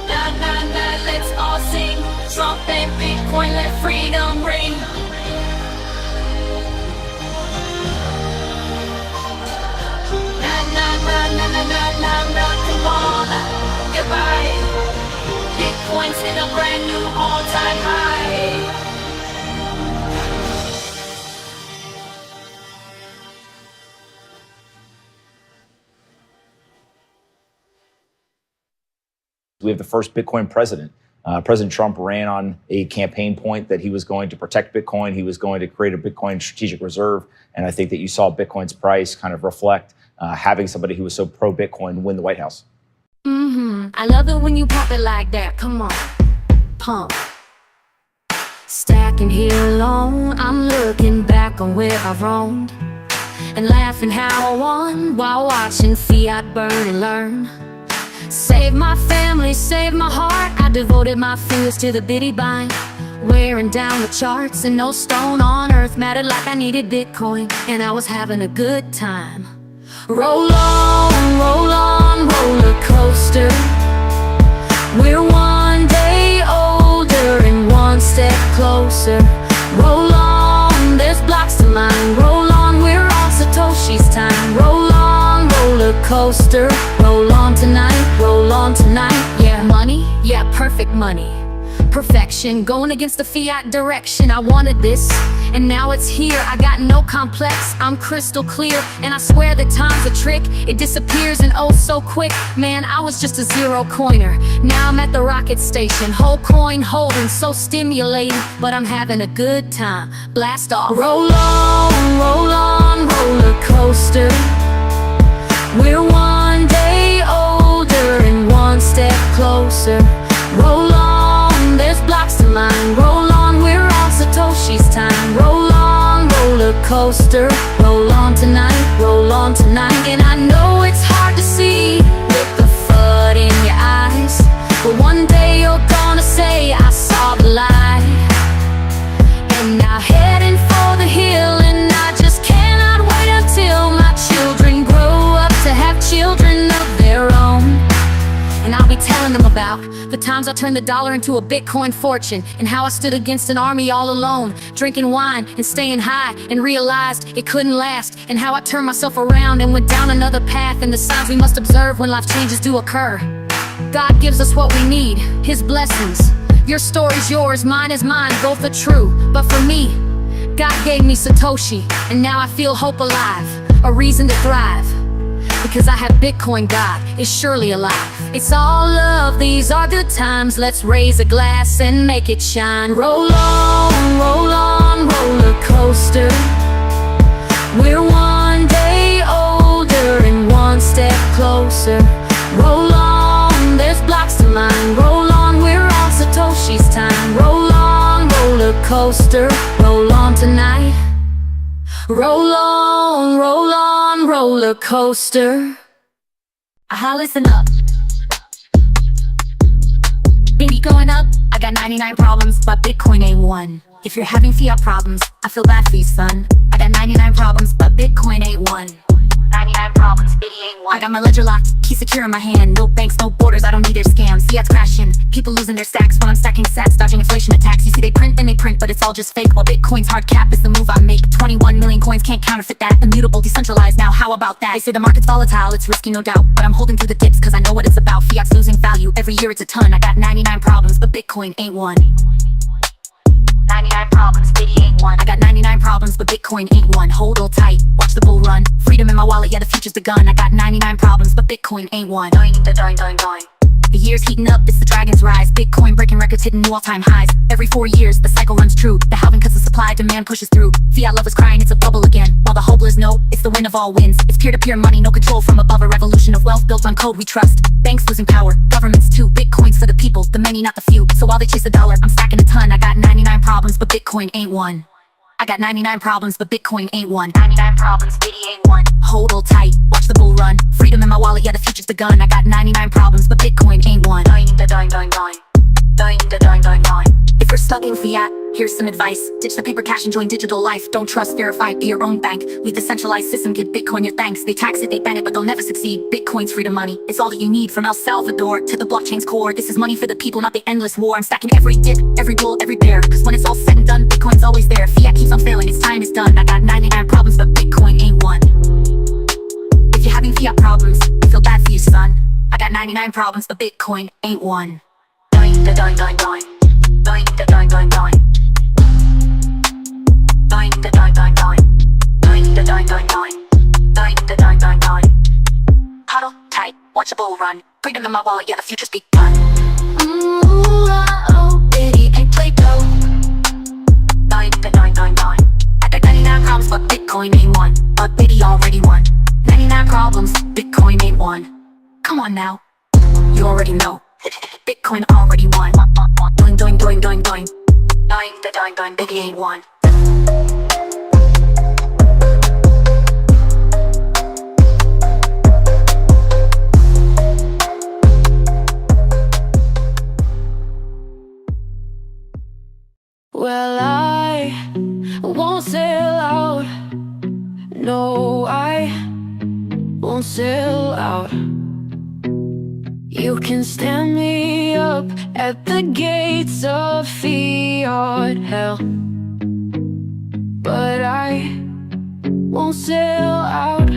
Na na na, let's all sing. Trump and Bitcoin, let freedom ring. Na na na na na na na na, come on. Goodbye. Bitcoin's hit a brand new all-time high. We have the first Bitcoin president. President Trump ran on a campaign point that he was going to protect Bitcoin. He was going to create a Bitcoin strategic reserve. And I think that you saw Bitcoin's price kind of reflect having somebody who was so pro-Bitcoin win the White House. I love it when you pop it like that. Come on, pump. Stacking here alone, I'm looking back on where I've roamed and laughing how I won while watching fiat burn and learn. Save my family, save my heart. I devoted my fingers to the bitty bind, wearing down the charts, and no stone on earth mattered like I needed Bitcoin, and I was having a good time. Roll on, roller coaster. We're one day older and one step closer. Roll on, there's blocks to mine. Roll on, we're on Satoshi's time. Roll on, roller coaster. Roll on tonight, yeah. Money, yeah, perfect money. Perfection, going against the fiat direction. I wanted this, and now it's here. I got no complex, I'm crystal clear, and I swear that time's a trick. It disappears and oh so quick. Man, I was just a zero coiner. Now I'm at the rocket station, whole coin holding, so stimulating, but I'm having a good time. Blast off. Roll on, roller coaster. We're one day older and one step closer. Roll on, there's blocks to mine. Roll on, we're on Satoshi's time. Roll on, roller coaster. Roll on tonight, and I know it's hard to see with the FUD in your eyes, but one day you're gonna say I saw the light. And now heading for the hill, and I just cannot wait until my children grow up to have children of their own. And I'll be telling them about the times I turned the dollar into a Bitcoin fortune, and how I stood against an army all alone, drinking wine and staying high, and realized it couldn't last, and how I turned myself around and went down another path, and the signs we must observe when life changes do occur. God gives us what we need, His blessings. Your story's yours, mine is mine, both are true. But for me, God gave me Satoshi, and now I feel hope alive, a reason to thrive. Because I have Bitcoin, God is surely alive. It's all love, these are good times. Let's raise a glass and make it shine. Roll on, roller coaster. We're one day older and one step closer. Roll on, there's blocks to mine. Roll on, we're on Satoshi's time. Roll on, roller coaster. Roll on tonight. Roll on, roller coaster. Listen up. Baby, going up, I got 99 problems, but Bitcoin ain't one. If you're having fiat problems, I feel bad for you, son. I got 99 problems, but Bitcoin ain't one. 99 problems, Bitty ain't one. I got my ledger locked, key secure in my hand. No banks, no borders, I don't need their scams. Fiat's crashing, people losing their stacks while I'm stacking sats, dodging inflation attacks. You see they print and they print, but it's all just fake. While Bitcoin's hard cap is the move I make. 21 million coins, can't counterfeit that. Immutable, decentralized, now how about that? They say the market's volatile, it's risky no doubt, but I'm holding through the dips cause I know what it's about. Fiat's losing value, every year it's a ton. I got 99 problems, but Bitcoin ain't one. 99 problems, Bitty ain't one. I got 99 problems, but Bitcoin ain't one. Hold all tight, watch the bull run. Freedom in my wallet, yeah, the future's begun. I got 99 problems, but Bitcoin ain't one. Doing. The year's heating up, it's the dragon's rise. Bitcoin breaking records, hitting new all-time highs. Every 4 years, the cycle runs true. The halving cause the supply, demand pushes through. Fiat lovers crying, it's a bubble again. While the hopeless know, it's the win of all wins. It's peer-to-peer money, no control from above. A revolution of wealth built on code we trust. Banks losing power, governments too. Bitcoin's for the people, the many, not the few. So while they chase the dollar, I'm stacking a ton. I got 99 problems, but Bitcoin ain't one. I got 99 problems, but Bitcoin ain't one. 99 problems, Biddy ain't one. Hold tight, watch the bull run. Freedom in my wallet, yeah, the future's begun. I got 99 problems, but Bitcoin ain't one. If you're stuck in fiat, here's some advice. Ditch the paper cash and join digital life. Don't trust, verify, be your own bank. Leave the centralized system, give Bitcoin your thanks. They tax it, they ban it, but they'll never succeed. Bitcoin's freedom money, it's all that you need. From El Salvador to the blockchain's core. This is money for the people, not the endless war. I'm stacking every dip, every bull, every bear. Cause when it's all said and done, Bitcoin's always there. Fiat keeps on failing, its time is done. I got 99 problems, but Bitcoin ain't one. If you're having fiat problems, I feel bad for you, son. I got 99 problems, but Bitcoin ain't one. Huddle tight, watch a bull run. Freedom in my wallet, yeah, the future's begun. Biddy ain't Play-Doh. I got 99 problems, but Bitcoin ain't one. But Biddy already won. 99 problems, Bitcoin ain't one. Come on now, you already know. Bitcoin already won. Doing. Biddy ain't one. Well, I won't sell out. No, I won't sell out. You can stand me up at the gates of fiat hell, but I won't sell out.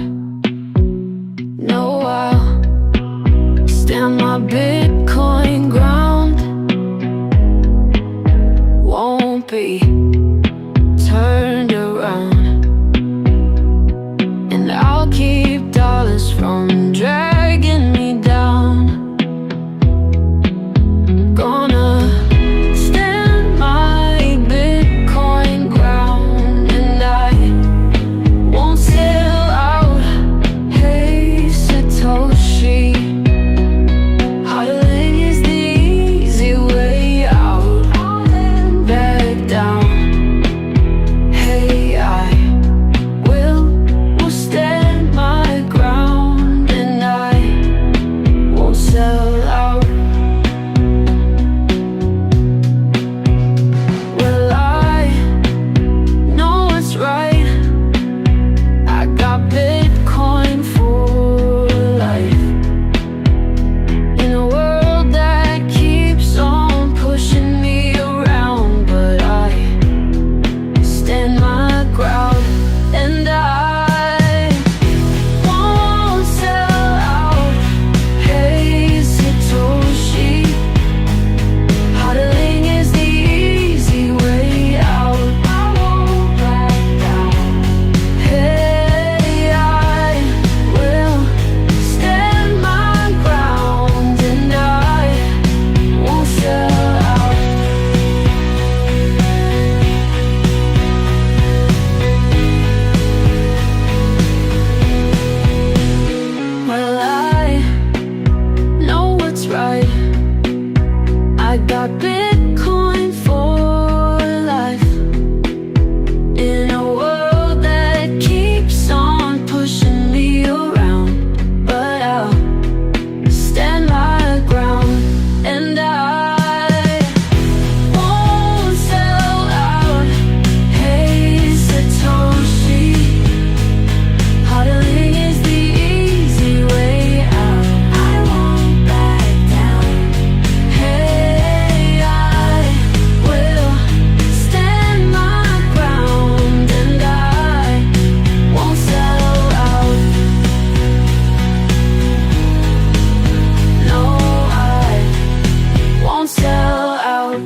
No, I'll stand my Bitcoin ground. Won't be turned around, and I'll keep dollars from dragging me down. Gonna stand my Bitcoin ground, and I won't sell out. Hey, Satoshi, hodling is the easy way out. Back down. Hey, I will stand my ground, and I won't sell out. Well, I know what's right. I got Bitcoin for life. In a world that keeps on pushing me around, but I stand my ground, and I won't sell out. Hey, Satoshi, hodling is the easy way out. I won't back down. Hey, I will stand my ground, and I won't sell out. Well, I know what's right. I got Bitcoin for life. In a world that keeps on pushing me around, but I'll stand my ground, and I won't sell out. Hey, Satoshi, hodling is the easy way out. I won't back down. Hey, I will stand my ground, and I won't sell out. No, I won't sell out.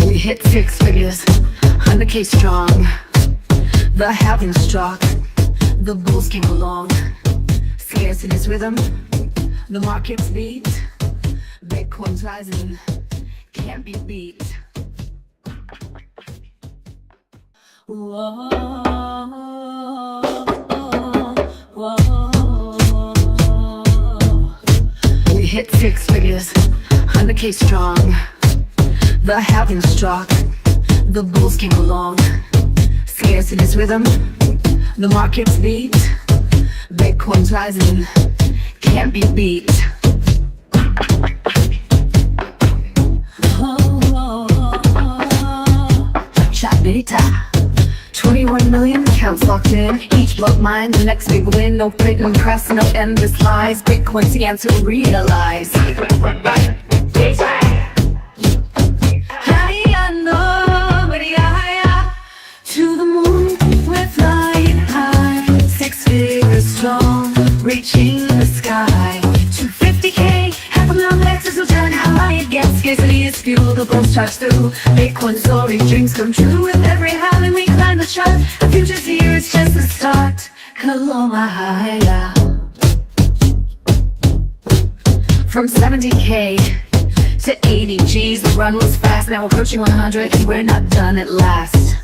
We hit 6 figures, 100K strong. The halving struck, the bulls came along. Scarcity's rhythm, the market's beat. Bitcoin's rising, can't be beat. Whoa, whoa. We hit 6 figures, 100K strong. The halving struck, the bulls came along. Scarcity's rhythm, the market's beat. Bitcoin's rising, can't be beat. Chatbita, 21 million accounts locked in. Each block mine, the next big win. No printing press, no endless lies. Bitcoin's the answer, realize. To the moon, we're flying high. 6 figures strong, reaching the sky. 250K, half a million Lexus will turn how high it gets. Scarcity is fuel, the bulls charge through. Bitcoin soaring, dreams come true. With every halving we climb the chart. The future's here, it's just the start. Kalomahaya. From 70K to 80 G's, the run was fast. Now approaching 100, and we're not done at last.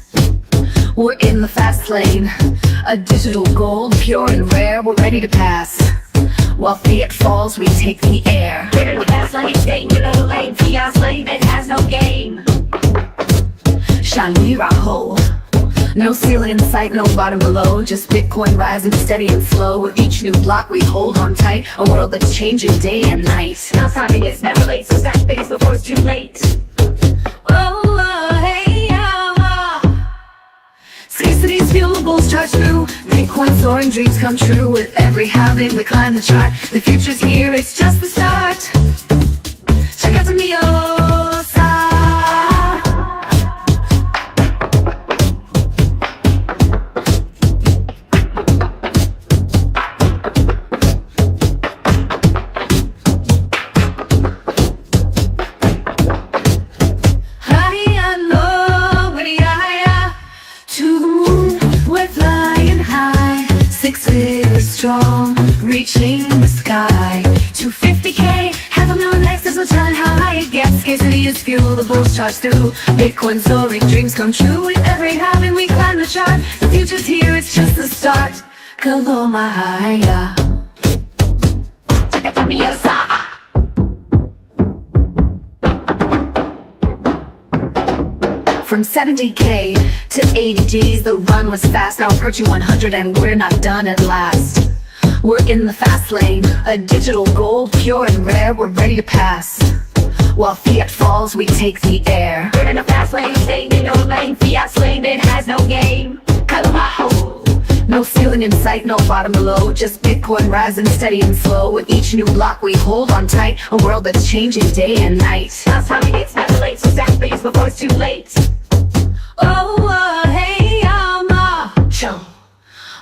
We're in the fast lane, a digital gold, pure and rare. We're ready to pass. While fiat falls, we take the air. We're in the fast lane, staying in the lane. Fiat's lane, it has no game. Shine, we rock hold. No ceiling in sight, no bottom below. Just Bitcoin rising steady and slow. With each new block we hold on tight. A world that's changing day and night. Now timing is never late, so stack base before it's too late. Scarcity's fuel, the bulls charge through. Bitcoin soaring, dreams come true. With every halving we climb the chart. The future's here, it's just the start. Check out the Miosa. Strong, reaching the sky. 250K, half a million Lexus will turn how high it gets. Scarcity is fuel, the bulls charge through. Bitcoin soaring, dreams come true. With every halving we climb the chart. The future's here, it's just the start. Kalomahaya. From 70K to 80 G's, the run was fast. Now approaching 100, and we're not done at last. We're in the fast lane, a digital gold, pure and rare. We're ready to pass. While fiat falls, we take the air. We're in the fast lane, staying in your lane. Fiat's lane, it has no game. Kalamaho. No ceiling in sight, no bottom below. Just Bitcoin rising steady and slow. With each new block we hold on tight. A world that's changing day and night. Now timing it's never late, so stack base before it's too late. Hey, Chum.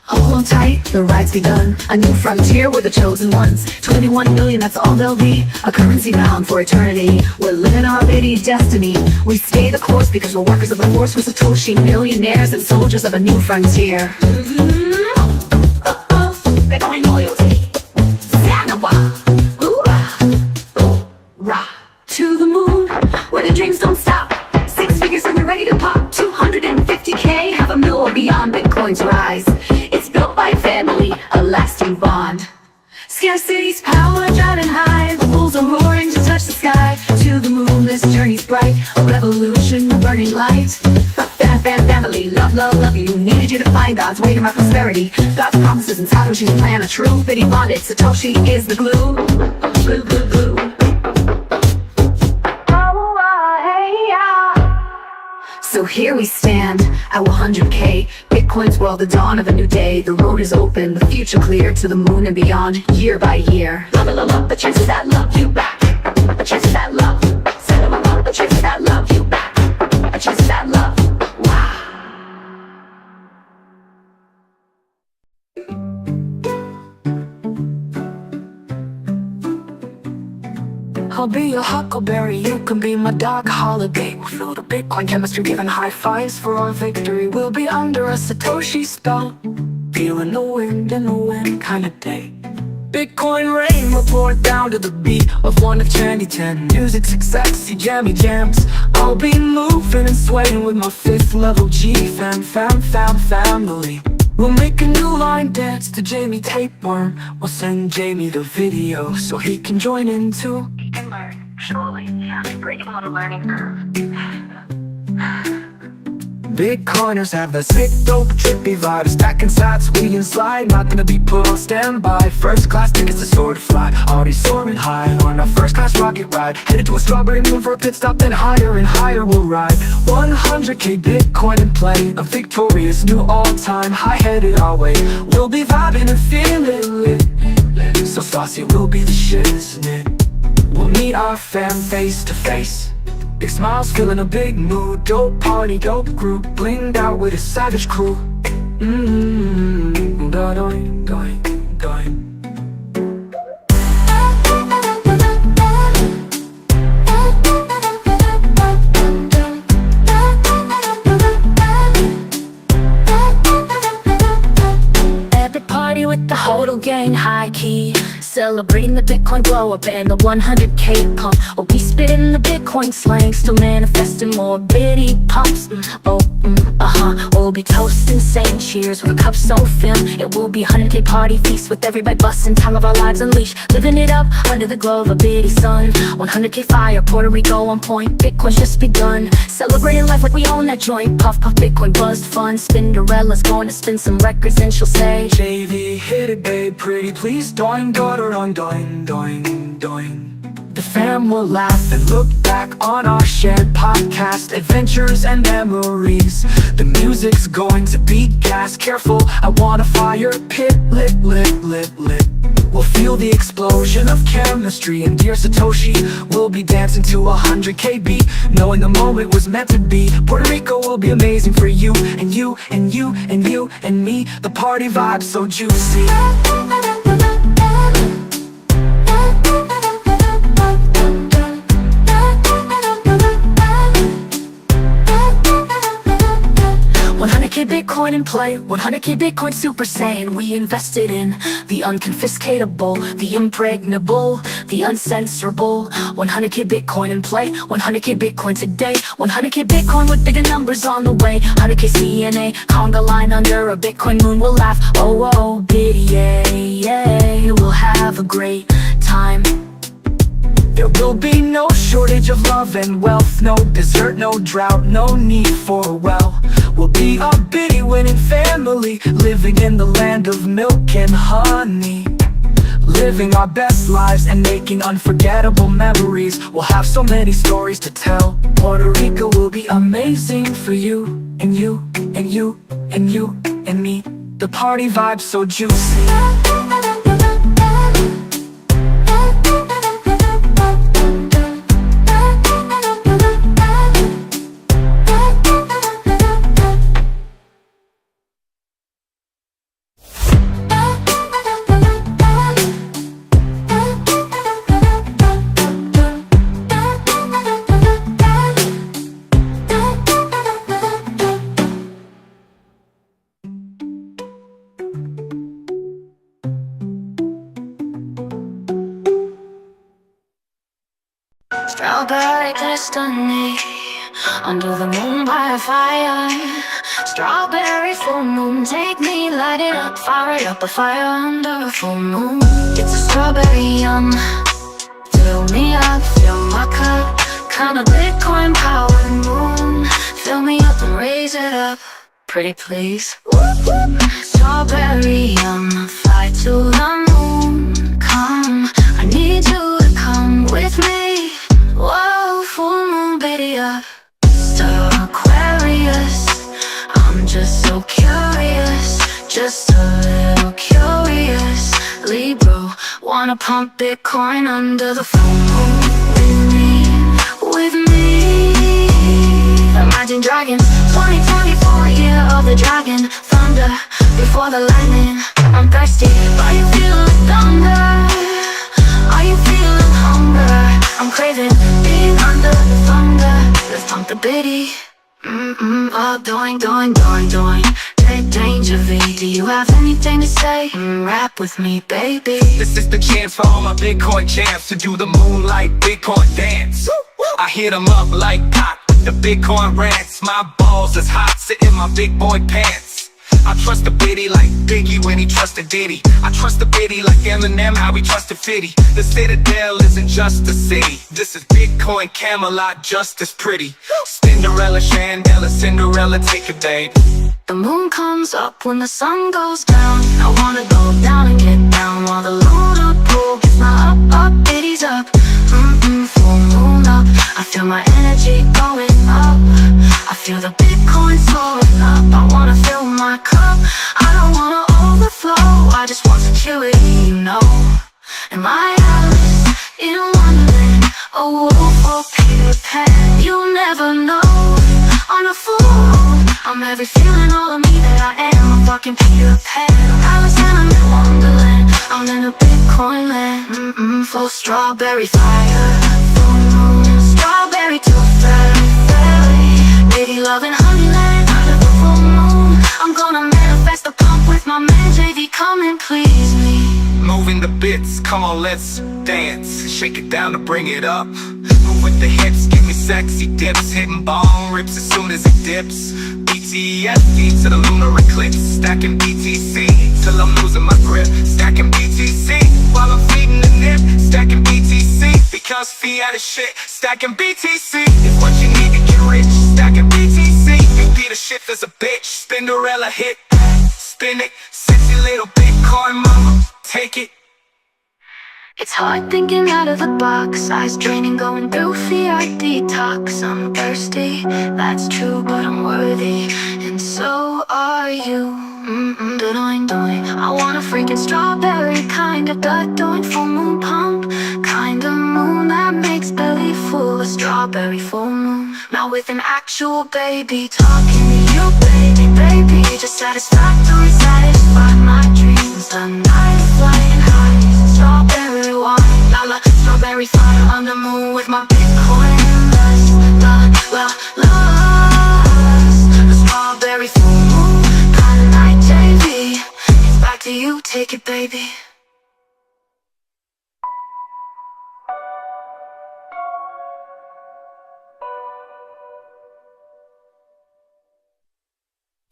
Hold on tight, the ride's begun. A new frontier, we're the chosen ones. 21 million, that's all they'll be. A currency bound for eternity. We're living our bitty destiny. We stay the course because we're workers of the force. We're Satoshi millionaires and soldiers of a new frontier. Bitcoin loyalty. Zanawa. Hoorah. To the moon, where the dreams don't stop. 6 figures and we're ready to pop. 250K, half a mil or beyond. Bitcoin's rise. It's built by family, a lasting bond. Scarcity's power driving high. The bulls are roaring to touch the sky. To the moon, this journey's bright. A revolution, a burning light. Family, love, love, love you. Needed you to find God's way to my prosperity. God's promises and Satoshi's plan are true. Bitty bonded, Satoshi is the glue. Glue, glue, glue. So here we stand at 100K. Bitcoin's world, the dawn of a new day. The road is open, the future clear. To the moon and beyond, year by year. Love, love, love, the chances that love you back. The chances that love. The chances that love you back. The chances that love. Wow. I'll be your huckleberry, you can be my dog holiday. We'll feel the Bitcoin chemistry, giving high fives for our victory. We'll be under a Satoshi spell, feeling the wind in the wind kind of day. Bitcoin rain will pour down to the beat of 1 to 10. Music's sexy, jammy jams. I'll be moving and swaying with my 5th level G family. We'll make a new line dance to Jamie Tapeworm. We'll send Jamie the video so he can join in too. You can learn, surely. Great little learning curve. Bitcoiners have the sick, dope, trippy vibe. Stacking sats, we can slide. Not gonna be put on standby. First class tickets to soar to fly. Already soaring high on a first class rocket ride. Headed to a strawberry moon for a pit stop, then higher and higher we'll ride. 100k Bitcoin in play, a victorious new all-time high headed our way. We'll be vibing and feeling lit. So saucy, we'll be the shit, isn't it? We'll meet our fam face to face. Big smiles, feeling a big mood. Dope party, dope group, blinged out with a savage crew. Doing, doing, doing. Epic party with the hodl gang, high key. Celebrating the Bitcoin blow up and the 100k pump. Oh, we spitting the Bitcoin slang, still manifesting more bitty pumps. We'll be toasting, saying cheers with a cup so filled. It will be 100k party feast with everybody busting, time of our lives unleashed. Living it up under the glow of a bitty sun. 100k fire, Puerto Rico on point. Bitcoin's just begun. Celebrating life like we own that joint. Puff, puff, Bitcoin buzzed fun. Spinderella's going to spin some records and she'll say, JV, hit it babe, pretty please. Doing, daughter, on doing, doing, doing. The fam will laugh and look back on our shared podcast, adventures and memories. The music's going to be gas, careful, I want a fire pit, lit. We'll feel the explosion of chemistry, and dear Satoshi, we'll be dancing to 100k beat, knowing the moment was meant to be. Puerto Rico will be amazing for you, and you, and you, and you, and me. The party vibe's so juicy. 100k Bitcoin in play, 100k Bitcoin Super Saiyan. We invested in the unconfiscatable, the impregnable, the uncensorable. 100k Bitcoin in play, 100k Bitcoin today. 100k Bitcoin with bigger numbers on the way. 100k CNA, conga line under a Bitcoin moon. We'll laugh, oh, bitty, yeah. We'll have a great time. There will be no shortage of love and wealth, no desert, no drought, no need for a well. We'll be a bitty winning family, living in the land of milk and honey. Living our best lives and making unforgettable memories. We'll have so many stories to tell. Puerto Rico will be amazing for you, and you, and you, and you, and me. The party vibe's so juicy. 'Strawberry destiny, under the moon by fire. Strawberry full moon, take me, light it up, fire it up, a fire under a full moon. It's a strawberry yum, fill me up, fill my cup, kind of Bitcoin powered moon. Fill me up and raise it up, pretty please. Strawberry yum, fly to the moon, come, I need you to come with me. Whoa, full moon, baby up, star Aquarius. I'm just so curious, just a little curious. Libra, wanna pump Bitcoin under the full moon with me. Imagine dragons, 2024, year of the dragon. Thunder, before the lightning, I'm thirsty. Are you feeling thunder? Are you feeling hunger? I'm craving being under the thunder. Let's pump the bitty. Doing. Hey Danger V, do you have anything to say? Rap with me, baby. This is the chance for all my Bitcoin champs to do the moonlight Bitcoin dance. I hit them up like Pac, the Bitcoin rants. My balls is hot, sit in my big boy pants. I trust the Biddy like Biggie when he trusted Diddy. I trust the Biddy like Eminem, how he trusted Fitty. The Citadel isn't just a city. This is Bitcoin Camelot, just as pretty. Cinderella, Chandela, Cinderella, take a date. The moon comes up when the sun goes down. I wanna go down and get down while the lunar pool gets my up, Biddy's up. Full moon up. I feel my energy going up. I feel the Bitcoin soaring up. I wanna fill my cup. I don't wanna overflow. I just want security, you know. And my house in Wonderland, a wolf or Peter Pan, you'll never know. On a fool, I'm every feeling, all of me that I am. I'm fucking Peter Pan. Alice and I'm in Wonderland. I'm in a Bitcoin land. Full strawberry fire. Full moon, strawberry tooth fairy. Lady loving honeyland under the full moon. I'm gonna manifest the pump with my man JV. Come and please me. Moving the bits, come on, let's dance. Shake it down to bring it up. Move with the hips, give me sexy dips. Hitting bong rips as soon as it dips. BTSD to the lunar eclipse. Stacking BTC till I'm losing my grip. Stacking BTC while I'm feeding the nip. Stacking BTC because fiat is shit. Stacking BTC is what you need to get rich. Stacking BTC, you beat a shit as a bitch. Cinderella hit, spin it. Sexy little Bitcoin mama, take it. It's hard thinking out of the box. Eyes draining, going through fiat detox. I'm thirsty, that's true, but I'm worthy. And so are you. Doing. I want a freaking strawberry kind of doing full moon pump. Kind of moon that makes belly full. A strawberry full moon. Now with an actual baby talking to you, baby. Just satisfactory, satisfy my dreams. A night flying high. Strawberry wine, la strawberry fire on the moon with my Bitcoin lust, the strawberry full moon, kind of night JV. It's back to you, take it, baby.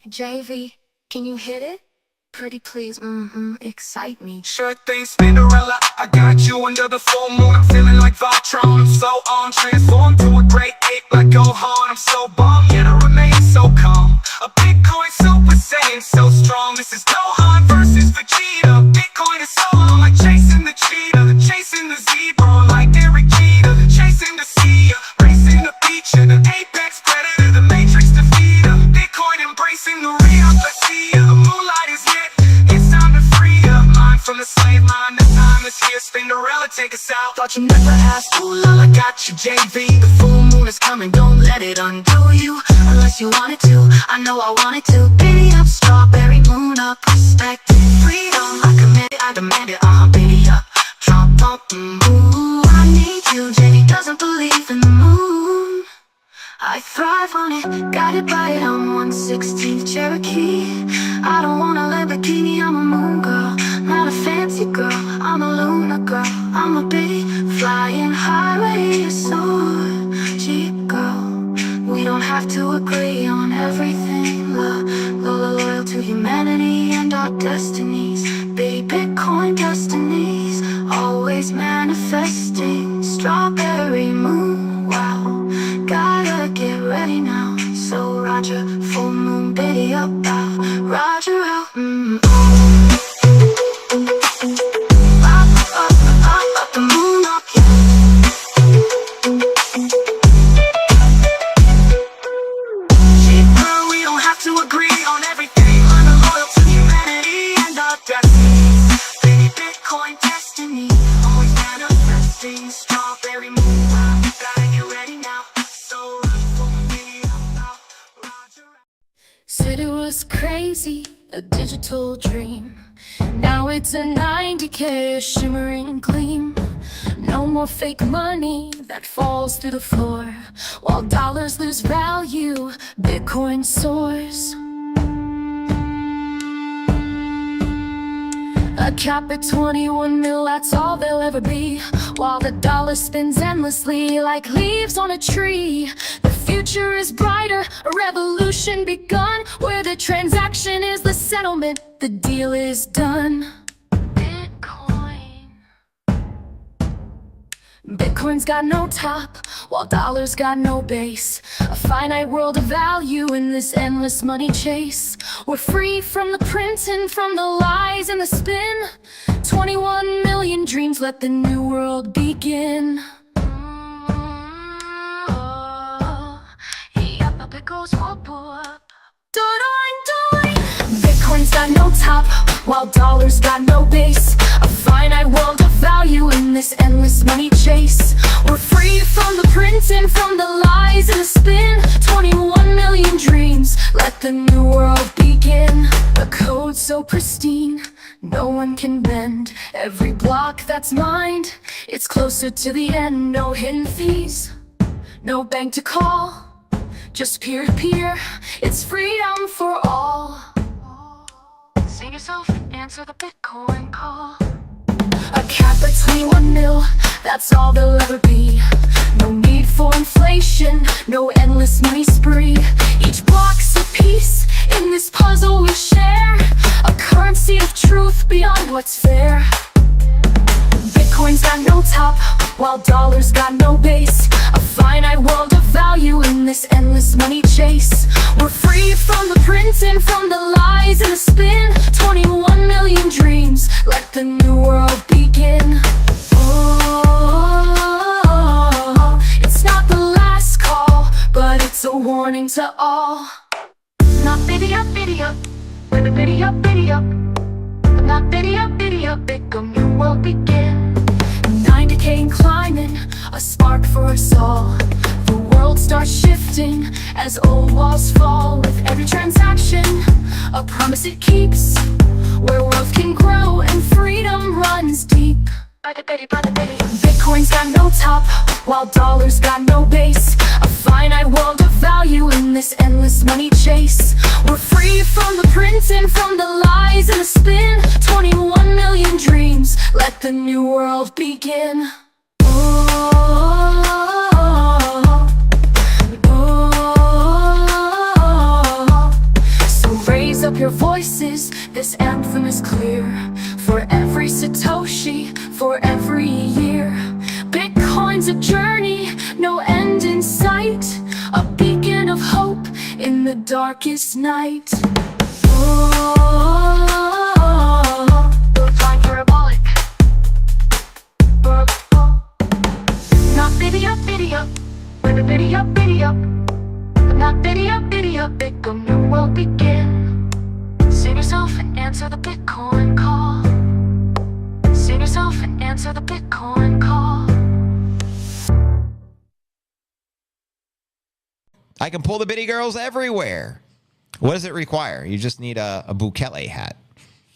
JV, can you hit it? Pretty please, excite me. Sure thing, Cinderella, I got you under the full moon. I'm feeling like Voltron, I'm so on. Transformed to a great ape like Gohan. I'm so bomb, yet I remain so calm. A Bitcoin Super Saiyan, so strong. This is Gohan versus Vegeta. Bitcoin is so long, like chasing the cheetah. Chasing the zebra, like Derek Jeter. Chasing the sea, racing the beach. The apex predator, the matrix defeater. Bitcoin embracing the reality. The moonlight is lit. It's time to free up mind from the slave mind. The time is here, Cinderella, take us out. Thought you never asked, ooh la la, got you JV. The full moon is coming, don't let it undo you. Unless you want it to, I know I want it to. Biddy up, strawberry moon up. Respect it, freedom, I command it, I demand it. Biddy up, Trump pump, ooh. I need you, JV doesn't believe in the moon. I thrive on it, guided by it. I'm 1/16th Cherokee. I don't want a Lamborghini, I'm a moon girl. Not a fancy girl, I'm a lunar girl. I'm a big flying highway to soar. Jeep girl, we don't have to agree on everything. Loyal to humanity and our destinies. Big Bitcoin destinies, always manifesting. Strawberry moon, wow. Gotta get ready now. So Roger, full moon, Biddy up, out. Roger out, up the moon up, yeah. Shit, girl, we don't have to agree on everything. I'm loyal to humanity and our destinies. Big Bitcoin destiny, always manifesting. Strawberry moon, wow. Gotta get ready now. So Said it was crazy, a digital dream. Now it's a 90K shimmering gleam. No more fake money that falls through the floor. While dollars lose value, Bitcoin soars. cap at 21 mil, that's all they'll ever be. While the dollar spins endlessly like leaves on a tree. The future is brighter, a revolution begun, where the transaction is the settlement, the deal is done. Bitcoin's got no top, while dollars got no base. A finite world of value in this endless money chase. We're free from the printing, from the lies and the spin. 21 million dreams, let the new world begin. Up it goes forward. Bitcoin's got no top, while dollars got no base. A finite world of value in this endless money chase. We're free from the printing, from the lies and the spin. 21 million dreams, let the new world begin. A code so pristine, no one can bend. Every block that's mined, it's closer to the end. No hidden fees, no bank to call, just peer-to-peer, it's freedom for all. Save yourself, answer the Bitcoin call. A cap at 21 mil, that's all there'll ever be. No need for inflation, no endless money spree. Each block's a piece in this puzzle we share. A currency of truth beyond what's fair. Bitcoin's got no top, while dollars got no base. A finite world of value in this endless money chase. We're free from the printing, from the lies and the spin. 21 million dreams, let the new world begin. Oh, it's not the last call, but it's a warning to all. Not biddy up, with a biddy up, not biddy up, Bitcoin new world begin. 90K and climbing, a spark for us all. The world starts shifting as old walls fall. With every transaction, a promise it keeps, where wealth can grow and freedom runs deep. Bitcoin's got no top, while dollars got no base. A finite world of value in this endless money chase. We're free from the printing, from the lies and the spin. 21 million dreams, let the new world begin. So raise up your voices, this anthem is clear. For every Satoshi, for every year. Bitcoin's a journey, no end in sight. A beacon of hope in the darkest night. Time parabolic. Not biddy up, with a biddy up, not biddy up, Bitcoin new world begin. Save yourself and answer the Bitcoin call. Save yourself and answer the Bitcoin call. I can pull the bitty girls everywhere. What does it require? You just need a Bukele hat.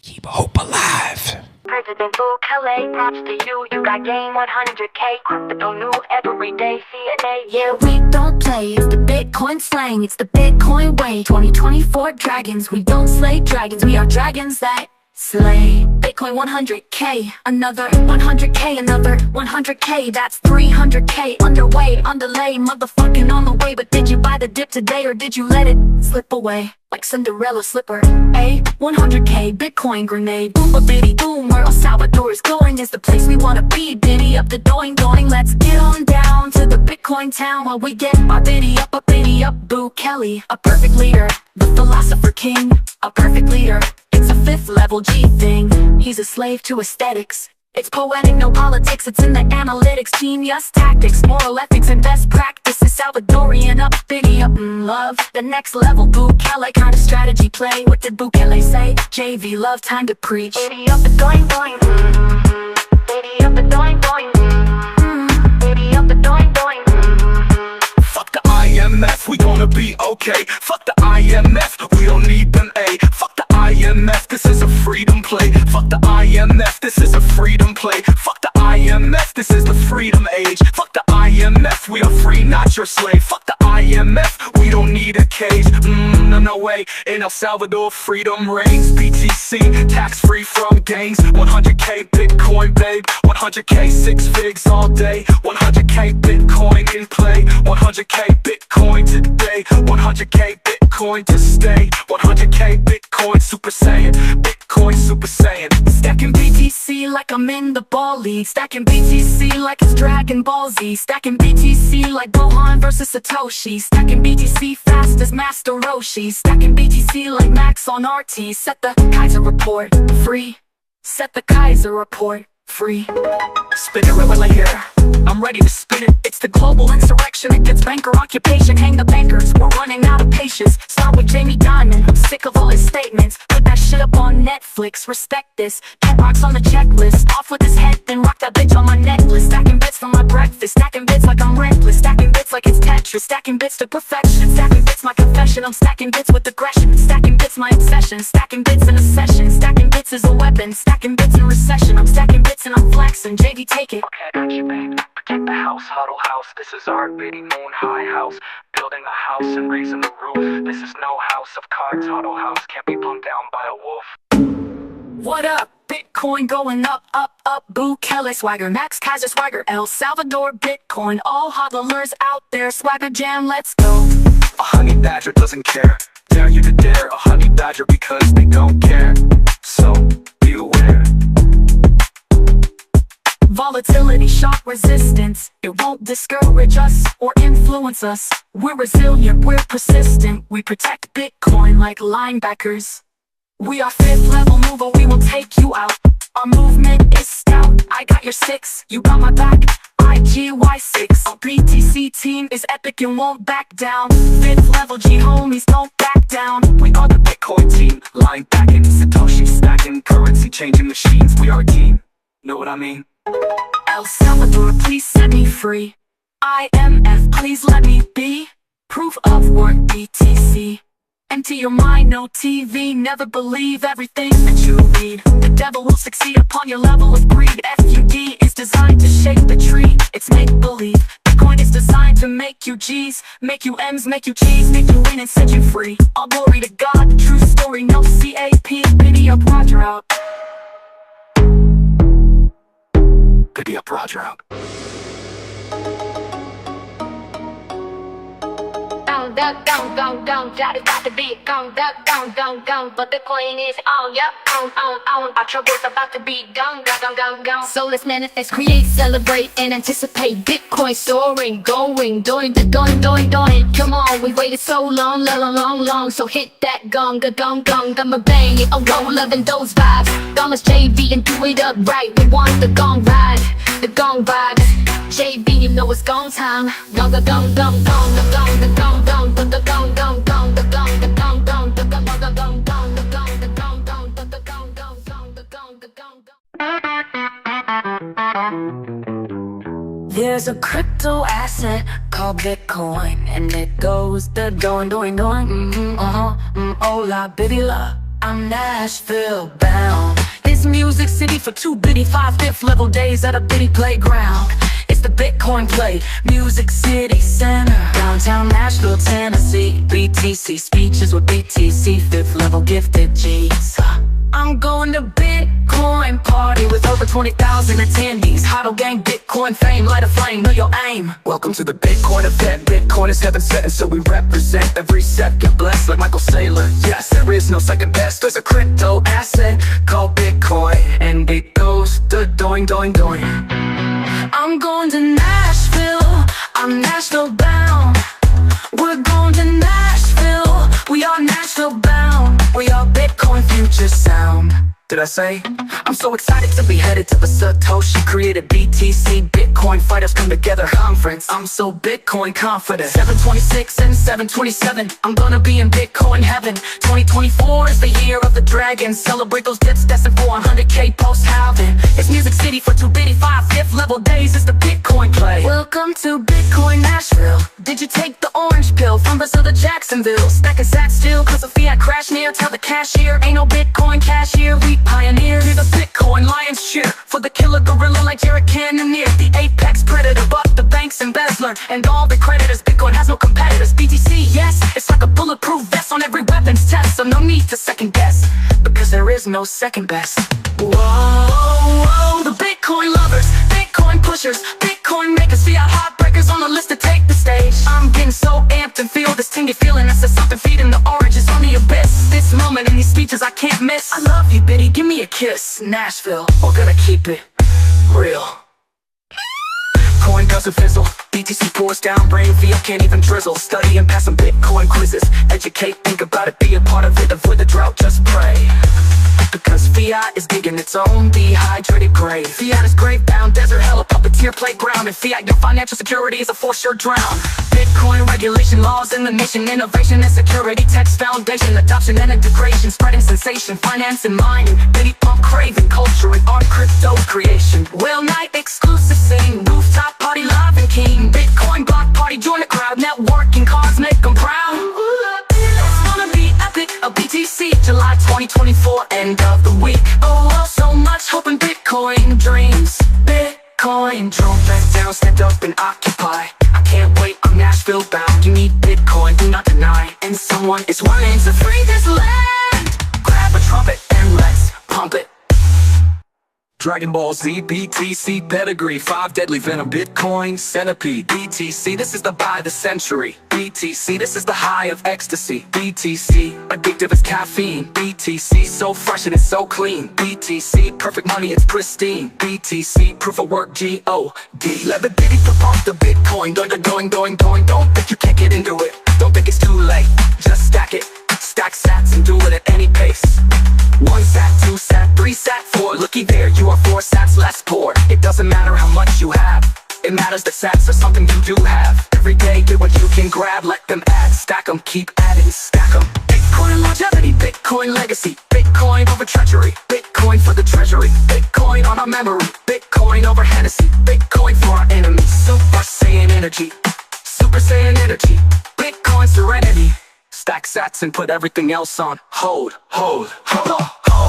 Keep hope alive. President Bukele, props to you. You got game 100K. Crypto new every day. CNA. Yeah, we don't play. It's the Bitcoin slang. It's the Bitcoin way. 2024 dragons. We don't slay dragons. We are dragons that slay. Bitcoin 100K, another 100K, another 100K. That's 300K underway, underlay, motherfucking on the way. But did you buy the dip today or did you let it slip away like Cinderella slipper? A 100K Bitcoin grenade, boom a bitty boom. Where El Salvador is going is the place we wanna be. Diddy up the doing. Let's get on down to the Bitcoin town while we get our biddy up, Bukele, a perfect leader, the philosopher king, a perfect leader. It's a 5th level G thing. He's a slave to aesthetics. It's poetic, no politics. It's in the analytics, genius tactics, moral ethics and best practices. Salvadorian up, biddy up and love. The next level, Bukele kind of strategy play. What did Bukele say? JV love, time to preach. Biddy up and doing. Biddy up and doing. Biddy up and doing. Fuck the IMF, we gonna be okay. Fuck the IMF, we don't need them, A. Fuck the IMF, this is a freedom play. Fuck the IMF, this is a freedom play. Fuck the IMF, this is the freedom age. Fuck the IMF, we are free, not your slave. Fuck the IMF, we don't need a cage. on our way. In El Salvador, freedom reigns. BTC, tax-free from gains. 100K Bitcoin, babe. 100K, 6 figs all day. 100K Bitcoin in play. 100K Bitcoin today. 100K Bitcoin to stay. 100K Bitcoin Super Saiyan. Bitcoin Super Saiyan. Stacking BTC like I'm in the ball league. Stacking BTC like it's Dragon Ball Z. Stacking BTC like Gohan versus Satoshi. Stacking BTC fast as Master Roshi. Stacking BTC like Max on RT. Set the Kaiser report free. Set the Kaiser report free. Spin it right here. I'm ready to spin it. It's the global insurrection against banker occupation. Hang the bankers, we're running out of patience. Start with Jamie Dimon, I'm sick of all his statements. Put that shit up on Netflix, respect this. 10 rocks on the checklist, off with his head, then rock that bitch on my necklace. Stacking bits for my breakfast, stacking bits like I'm reckless. Stacking bits like it's Tetris, stacking bits to perfection. Stacking bits my confession, I'm stacking bits with aggression. Stacking bits my obsession, stacking bits in a session. Stacking bits is a weapon, stacking bits in recession. I'm stacking bits and I'm flexing, JD take it. Okay, I got you, babe. Protect the house, huddle house. This is our bitty moon high house. Building a house and raising the roof. This is no house of cards, huddle house. Can't be blown down by a wolf. What up? Bitcoin going up, up, up. Boo Kelly Swagger, Max Kaiser Swagger, El Salvador Bitcoin. All hodlers out there, Swagger Jam, let's go. A honey badger doesn't care. Dare you to dare a honey badger because they don't care. So be aware. Volatility, shock resistance. It won't discourage us or influence us. We're resilient, we're persistent. We protect Bitcoin like linebackers. We are 5th level mover, we will take you out. Our movement is stout. I got your 6, you got my back. IGY6. Our BTC team is epic and won't back down. 5th level G homies don't back down. We are the Bitcoin team, lying back in Satoshi, stacking currency, changing machines. We are a team. Know what I mean? El Salvador, please set me free. IMF, please let me be. Proof of work, BTC. Empty your mind, no TV. Never believe everything that you read. The devil will succeed upon your level of greed. FUD is designed to shake the tree. It's make-believe. Bitcoin is designed to make you G's, make you M's, make you cheese, make you win and set you free. All glory to God, true story, no CAP. Biddy up, Roger out. Biddy up, Roger out. Gone, Daddy got the beat, gone, but the coin is on, yep, on. Our trouble's about to be gone. So let's manifest, create, celebrate, and anticipate Bitcoin soaring, going, doing. Come on, we waited so long, so hit that gong, I'ma bang it, roll, loving those vibes. Gomma's JV and do it up right, we want the gong ride, the gong vibe. JV, you know it's gong time. Gong. There's a crypto asset called Bitcoin, and it goes the doing. Oh la biddy la, I'm Nashville bound. This music city for 2 bitty 5th level days at a bitty playground. It's the Bitcoin play, Music City Center, downtown Nashville, Tennessee. BTC speeches with BTC 5th level gifted G's. I'm going to Bitcoin party with over 20,000 attendees. Huddle gang, Bitcoin fame, light a flame, know your aim. Welcome to the Bitcoin event. Bitcoin is heaven sent, and so we represent every second. Blessed like Michael Saylor. Yes, there is no second best. There's a crypto asset called Bitcoin, and it goes the doing. I'm going to Nashville, I'm Nashville bound. We're going to Nashville, we are Nashville bound. We are Bitcoin future sound. Did I say? I'm so excited to be headed to the Satoshi created BTC Bitcoin fighters come together conference. I'm so Bitcoin confident. 726 and 727, I'm gonna be in Bitcoin heaven. 2024 is the year of the dragon. Celebrate those dips destined for 100K post-halving. It's Music City for 2 bitty 5th level days. It's the Bitcoin play. Welcome to Bitcoin Nashville. Did you take the orange pill from Brazil to Jacksonville? Stacking sat still cause the fiat crash near. Tell the cashier ain't no Bitcoin cashier. We pioneer, hear the Bitcoin lions cheer for the killer gorilla like Jared Cannonier. The apex predator, but the bank's embezzler and all the creditors. Bitcoin has no competitors. BTC, yes, it's like a bulletproof vest on every weapon. so no need to second guess, because there is no second best. Whoa, the Bitcoin lovers, Bitcoin pushers, Bitcoin makers, fiat heartbreakers on the list to take the stage. I'm getting so amped and feel this tingy feeling. That's something feeding the oranges on the abyss. This moment in these speeches I can't miss. I love you, Biddy, give me a kiss. Nashville, we're gonna keep it real. Coin doesn't fizzle, BTC pours down, brain fiat can't even drizzle. Study and pass some Bitcoin quizzes, educate, think about it, be a part of it. Avoid the drought, just pray, because fiat is digging its own dehydrated grave. Fiat is grave bound, desert hell, a puppeteer playground. And fiat, your financial security is a for sure drown. Bitcoin regulation, laws in the nation, innovation and security, text foundation, adoption and integration, spreading sensation, finance and mining, Biddy pump craving, culture and art, crypto creation. Whale night exclusive scene, rooftop party live and keen, Bitcoin block party, join the crowd, networking, cars make them proud. It's gonna be epic, a BTC, July 2024, end of the week. Oh, so much hope in Bitcoin dreams. Bitcoin drone back down, stand up and occupy. I can't wait, I'm Nashville bound. You need Bitcoin, do not deny. And someone is wanting to free this land. Grab a trumpet and let's pump it. Dragon Ball Z, BTC pedigree, 5 deadly venom, Bitcoin centipede. BTC, this is the buy of the century. BTC, this is the high of ecstasy. BTC, addictive as caffeine. BTC, so fresh and it's so clean. BTC, perfect money, it's pristine. BTC, proof of work, G-O-D. Let the Diddy pump the Bitcoin, going. Don't think you can't get into it. Don't think it's too late, just stack it. Stack sats and do it at any pace. 1 sat, 2 sat, 3 sat, 4. Looky there, you are 4 sats less poor. It doesn't matter how much you have, it matters that sats are something you do have. Every day, get what you can grab, let them add. Stack them, keep adding, stack them. Bitcoin longevity, Bitcoin legacy, Bitcoin over treachery, Bitcoin for the treasury, Bitcoin on our memory, Bitcoin over Hennessy, Bitcoin for our enemies. Super Saiyan energy, Super Saiyan energy, Bitcoin serenity. Stack sats and put everything else on hold.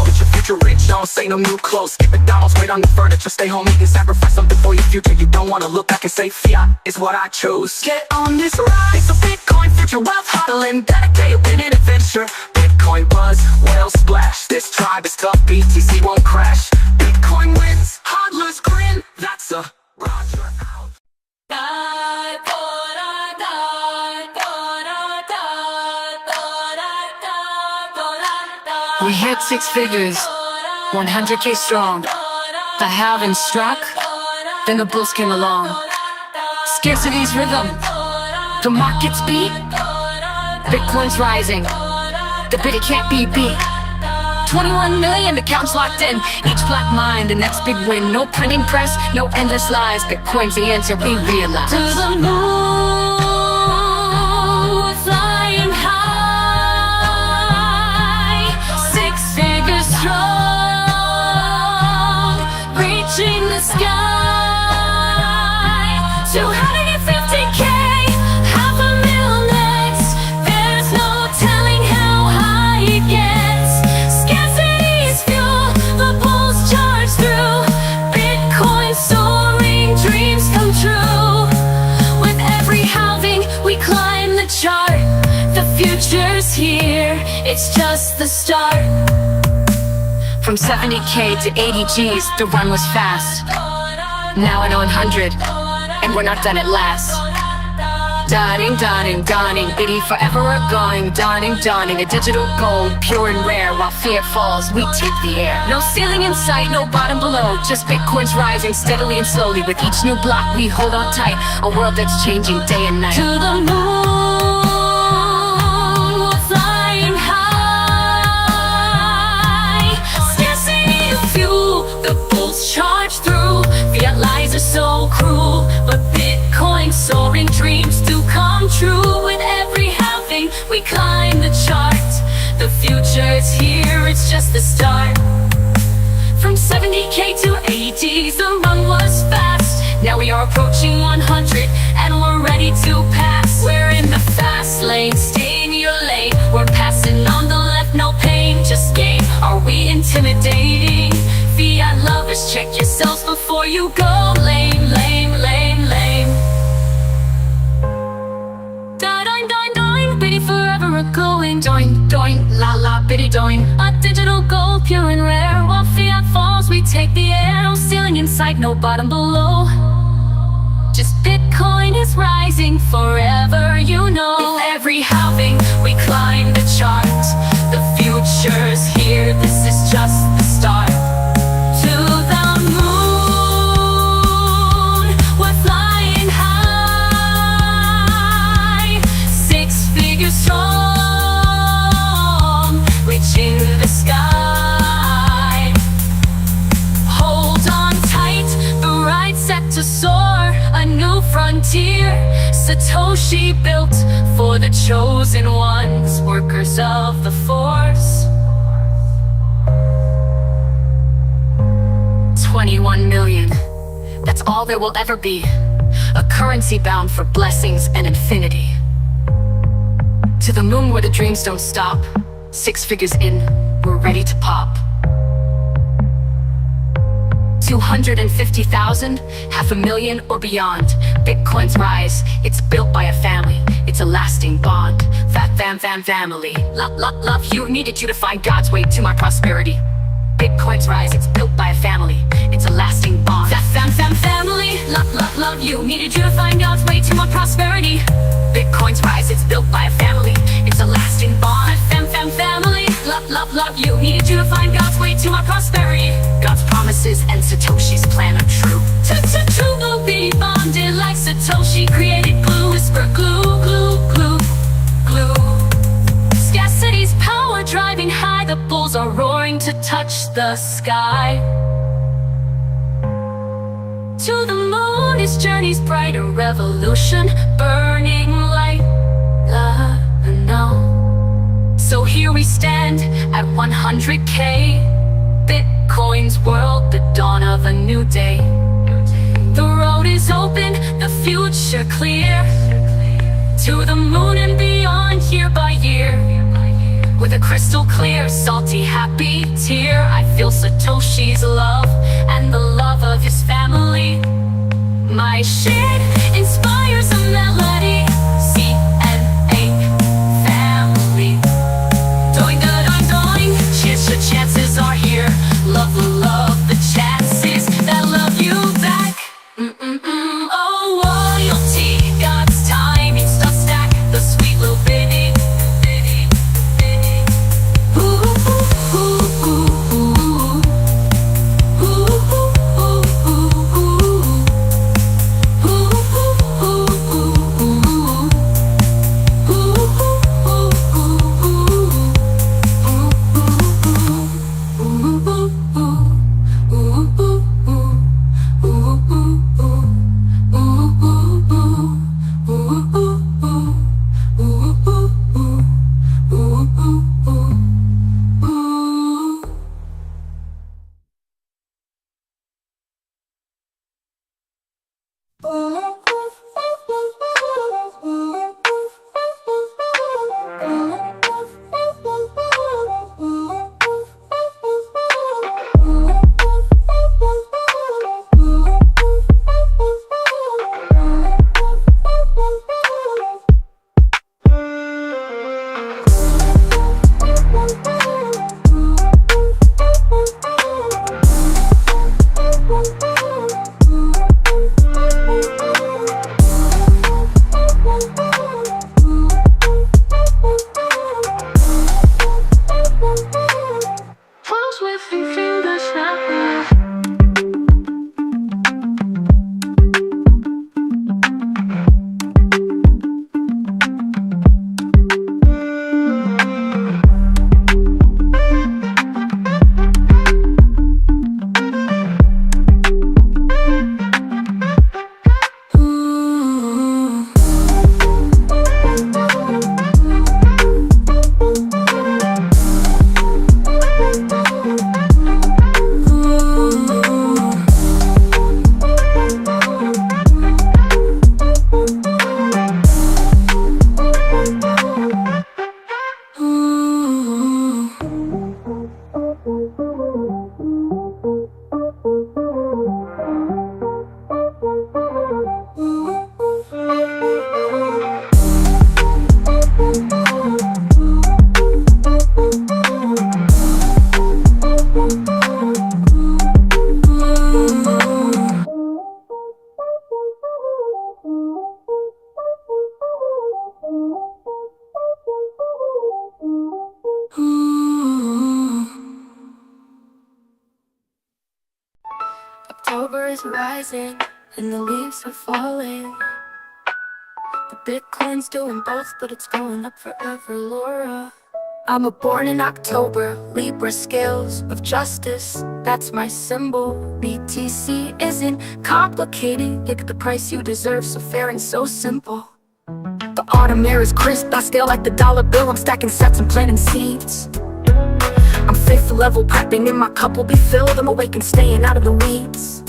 Get your future rich, don't say no new clothes. Skip McDonald's, wait on the furniture, stay home, eat and sacrifice something for your future. You don't wanna look back and say fiat is what I chose. Get on this ride, it's a Bitcoin future, wealth hodling, dedicated winning adventure. Bitcoin buzz, whale splash, this tribe is tough, BTC won't crash. Bitcoin wins, hodlers grin, that's a Roger out. We hit 6 figures, 100K strong. The halving struck, then the bulls came along. Scarcity's rhythm, the market's beat. Bitcoin's rising, the biddy can't be beat. 21 million accounts locked in, each black mine, the next big win. No printing press, no endless lies. Bitcoin's the answer we realize. To the moon, we're flying high, 6 figures strong, reaching the sky. 250K, 500,000 next. There's no telling how high it gets. Scarcity's fuel, the bulls charge through. Bitcoin soaring, dreams come true. With every halving, we climb the chart. The future's here, it's just the start. From 70K to 80 Gs, the run was fast. Now at 100, and we're not done at last. Dawning, biddy forever we're going. Dawning, a digital gold, pure and rare. While fear falls, we take the air. No ceiling in sight, no bottom below. Just Bitcoin's rising steadily and slowly. With each new block, we hold on tight. A world that's changing day and night. To the moon, we're flying high. Scarcity fuel, the bulls charge through. Fiat lies are so cruel, but Bitcoin soaring, dreams do come true. With every halving, we climb the chart. The future's here, it's just the start. From 70K to 80s, the run was fast. Now we are approaching 100, and we're ready to pass. We're in the fast lane, stay in your lane. We're passing on the left, no pain, just gain. Are we intimidating? Fiat lovers, check yourselves before you go lame. Dine, biddy forever a going. Doing, la la doing, doing. A digital gold, pure and rare. While fiat falls, we take the air. No ceiling in sight, no bottom below. Just Bitcoin is rising forever, you know. With every halving, we climb the chart. The future's here, this is just the start. To the moon, we're flying high. 6 figures strong, reaching the sky. Hold on tight, the ride's set to soar. A new frontier, Satoshi built for the chosen ones, workers of the force. 21 million, that's all there will ever be. A currency bound for blessings and infinity. To the moon where the dreams don't stop. 6 figures in, we're ready to pop. 250,000, 500,000 or beyond. Bitcoin's rise, it's built by a family. It's a lasting bond. Family. Love you, needed you to find God's way to my prosperity. Bitcoin's rise, it's built by a family. It's a lasting bond. Family. Love you, needed you to find God's way to my prosperity. Bitcoin's rise, it's built by a family. It's a lasting bond. Family. Love you, needed you to find God's way to my prosperity. God's promises and Satoshi's plan are true. True will be bonded like Satoshi created glue. Whisper glue. Scarcity's power driving high. The bulls are roaring to touch the sky. To the moon, his journey's bright. A revolution, burning light. No. So here we stand at 100K. Bitcoin's world, the dawn of a new day. The road is open, the future clear. To the moon and beyond, year by year. With a crystal clear, salty, happy tear. I feel Satoshi's love and the love of his family. My shit inspires a melody. CNA family. Doing. Chances are here. Love the chances that love you back. Oh, loyalty, God's timing, stuff stack. The sweet little bitty. October is rising and the leaves are falling. The Bitcoin's doing both, but it's going up forever, Laura. I'm born in October, Libra scales of justice, that's my symbol. BTC isn't complicated, pick the price you deserve, so fair and so simple. The autumn air is crisp, I scale like the dollar bill, I'm stacking sets and planting seeds. I'm fifth level prepping and my cup will be filled, I'm awake and staying out of the weeds.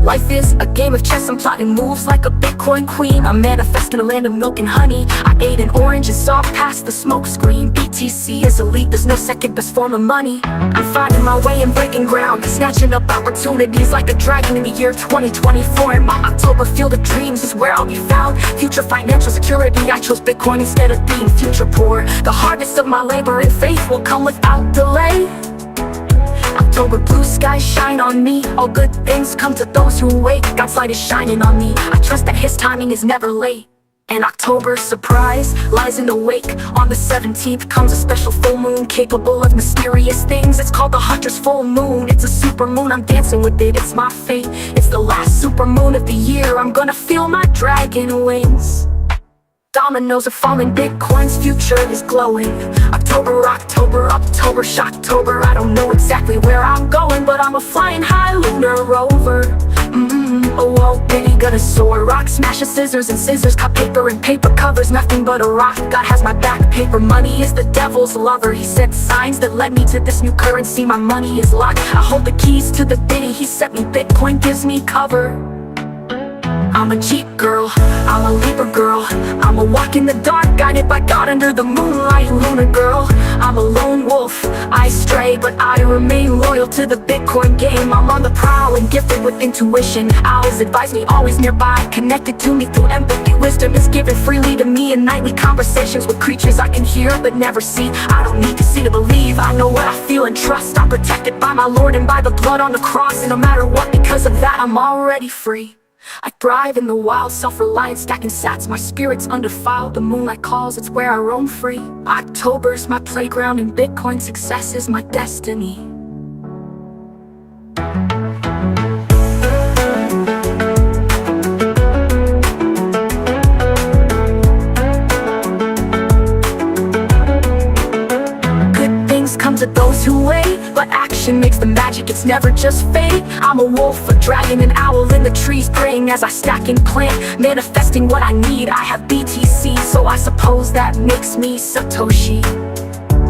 Life is a game of chess, I'm plotting moves like a Bitcoin queen. I'm manifesting a land of milk and honey. I ate an orange and saw past the smoke screen. BTC is elite, there's no second best form of money. I'm finding my way and breaking ground, snatching up opportunities like a dragon in the year 2024. And my October field of dreams is where I'll be found. Future financial security, I chose Bitcoin instead of being future poor. The harvest of my labor and faith will come without delay. October blue skies shine on me. All good things come to those who wait. God's light is shining on me. I trust that his timing is never late. An October surprise lies in the wake. On the 17th comes a special full moon capable of mysterious things. It's called the Hunter's full moon. It's a super moon, I'm dancing with it, it's my fate. It's the last super moon of the year, I'm gonna feel my dragon wings. Dominoes are falling, Bitcoin's future is glowing. October, October, October, Shocktober. I don't know exactly where I'm going, but I'm a flying high lunar rover. Oh, baby, gonna soar. Rock smashes, scissors and scissors, cut paper and paper covers. Nothing but a rock, God has my back. Paper money is the devil's lover. He sent signs that led me to this new currency. My money is locked, I hold the keys to the Biddy. He sent me, Bitcoin gives me cover. I'm a Jeep girl, I'm a Libra girl. I'm a walk in the dark, guided by God under the moonlight. Lunar girl, I'm a lone wolf. I stray, but I remain loyal to the Bitcoin game. I'm on the prowl and gifted with intuition. Owls advise me, always nearby, connected to me through empathy. Wisdom is given freely to me in nightly conversations with creatures I can hear but never see. I don't need to see to believe, I know what I feel and trust. I'm protected by my Lord and by the blood on the cross. And no matter what, because of that, I'm already free. I thrive in the wild, self-reliant, stacking sats. My spirit's undefiled, the moonlight calls, it's where I roam free. October's my playground and Bitcoin success is my destiny. Good things come to those who wait, but action makes the magic, it's never just fate. I'm a wolf, a dragon, an owl in the trees, praying as I stack and plant, manifesting what I need. I have BTC, so I suppose that makes me Satoshi.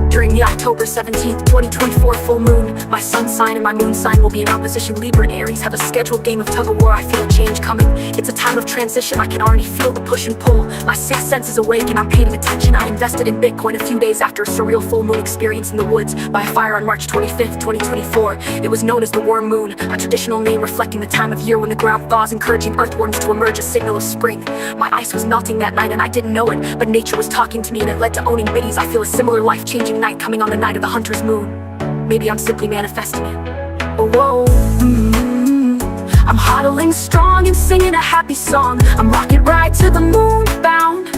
During the October 17th, 2024 full moon, my sun sign and my moon sign will be in opposition. Libra and Aries have a scheduled game of tug-of-war. I feel a change coming. It's a time of transition, I can already feel the push and pull. My sixth sense is awake and I'm paying attention. I invested in Bitcoin a few days after a surreal full moon experience in the woods by fire on March 25th, 2024. It was known as the warm moon, a traditional name reflecting the time of year when the ground thaws, encouraging earthworms to emerge, a signal of spring. My ice was melting that night and I didn't know it, but nature was talking to me and it led to owning biddies. I feel a similar life-changing night coming on the night of the Hunter's moon. Maybe I'm simply manifesting it. Oh, whoa. I'm hodling strong and singing a happy song. I'm rocket ride to the moon bound,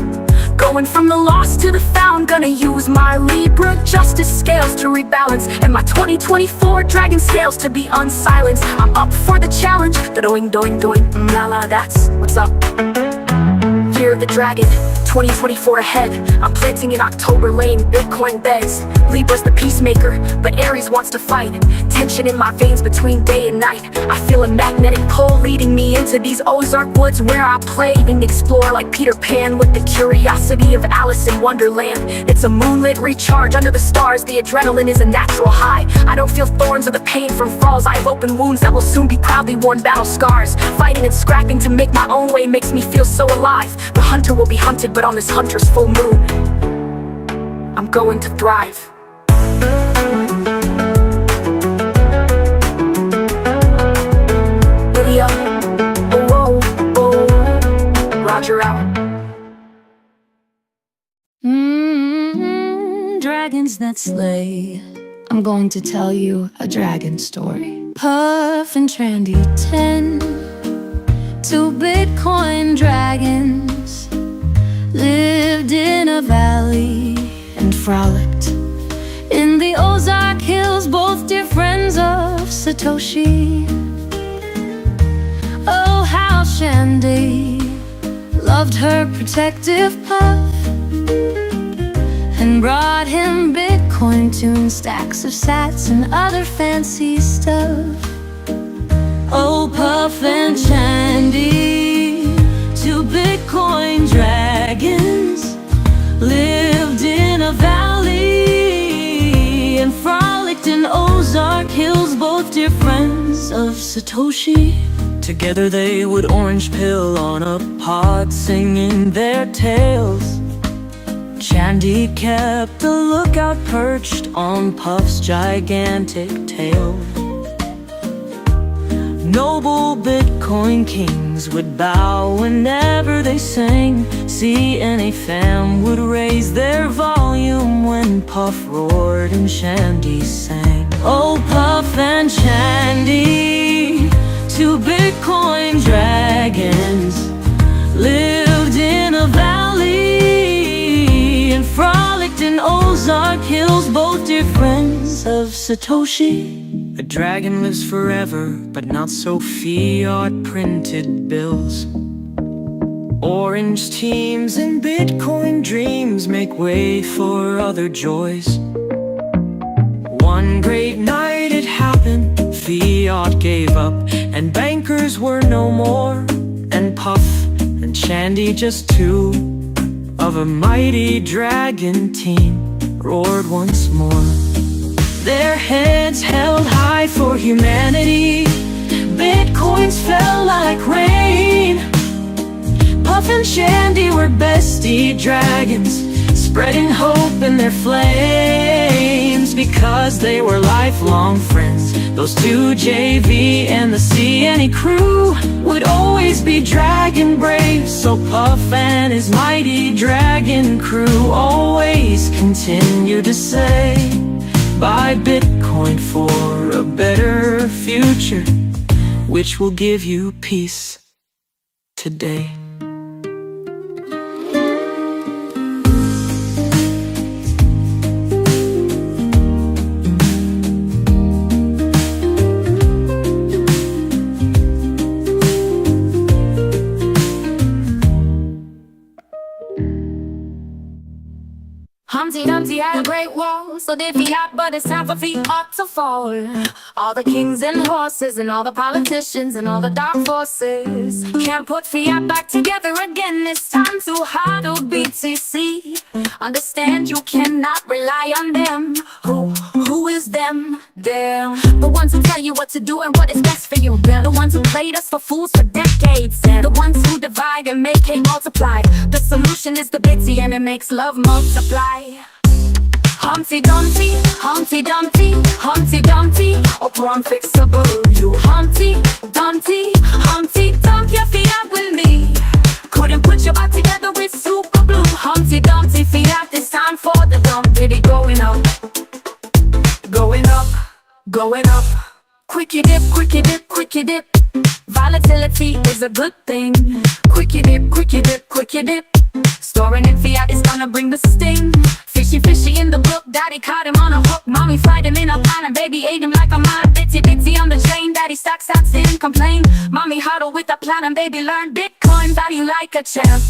going from the lost to the found. Gonna use my Libra justice scales to rebalance, and my 2024 dragon scales to be unsilenced. I'm up for the challenge. The doing, la la, that's what's up. Year of the dragon, 2024 ahead. I'm planting in October, laying Bitcoin beds. Libra's the peacemaker, but Aries wants to fight. Tension in my veins between day and night. I feel a magnetic pull leading me into these Ozark woods where I play and explore like Peter Pan with the curiosity of Alice in Wonderland. It's a moonlit recharge under the stars. The adrenaline is a natural high. I don't feel thorns or the pain from falls. I have open wounds that will soon be proudly worn battle scars. Fighting and scrapping to make my own way makes me feel so alive. The hunter will be hunted, but on this hunter's full moon, I'm going to thrive. Lydia, oh, Roger out. Dragons that slay. I'm going to tell you a dragon story. Puff and Trandy 10, two Bitcoin dragons lived in a valley and frolicked in the Ozark Hills, both dear friends of Satoshi. Shandy loved her protective puff and brought him Bitcoin tunes, stacks of sats and other fancy stuff. Oh, Puff and Shandy, two Bitcoin dragons, lived in a valley and frolicked in Ozark Hills, both dear friends of Satoshi. Together they would orange pill on a pod, singing their tales. Shandy kept a lookout perched on Puff's gigantic tail. Noble Bitcoin kings would bow whenever they sang. CNA fam would raise their volume when Puff roared and Shandy sang. Oh, Puff and Shandy, two Bitcoin dragons, lived in a valley and frolicked in Ozark Hills, both dear friends of Satoshi. A dragon lives forever, but not so fiat printed bills. Orange teams and Bitcoin dreams make way for other joys. One great night it happened, fiat gave up and bankers were no more, and Puff and Shandy, just two of a mighty dragon team, roared once more. Their heads held high for humanity, Bitcoins fell like rain. Puff and Shandy were bestie dragons, spreading hope in their flames, because they were lifelong friends. Those two, JV and the CNE crew, would always be dragon brave. So Puff and his mighty dragon crew always continue to say, buy Bitcoin for a better future, which will give you peace today. Humpty Dumpty had a great wall, so did fiat, but it's time for fiat to fall. All the kings and horses and all the politicians and all the dark forces can't put fiat back together again. It's time to hodl BTC. Understand you cannot rely on them. Who is them? They're the ones who tell you what to do and what is best for you. They're the ones who played us for fools for decades. They're the ones who divide and make hate multiply. The solution is the Bitsy and it makes love multiply. Humpty Dumpty, Humpty Dumpty, Humpty Dumpty, or unfixable. You Humpty Dumpty, Humpty Dump your fiat with me. Couldn't put your back together with super glue. Humpty Dumpty fiat, it's time for the dump. Diddy going up, going up, going up. Quickie dip, quickie dip, quickie dip. Volatility is a good thing. Quickie dip, quickie dip, quickie dip. Storing in fiat is gonna bring the sting. Fishy, fishy in the book, daddy caught him on a hook. Mommy fried him in a pan and baby ate him like a man. Bitsy, bitsy on the chain, daddy stacks sats, didn't complain. Mommy huddled with a plan and baby learned Bitcoin value like a champ.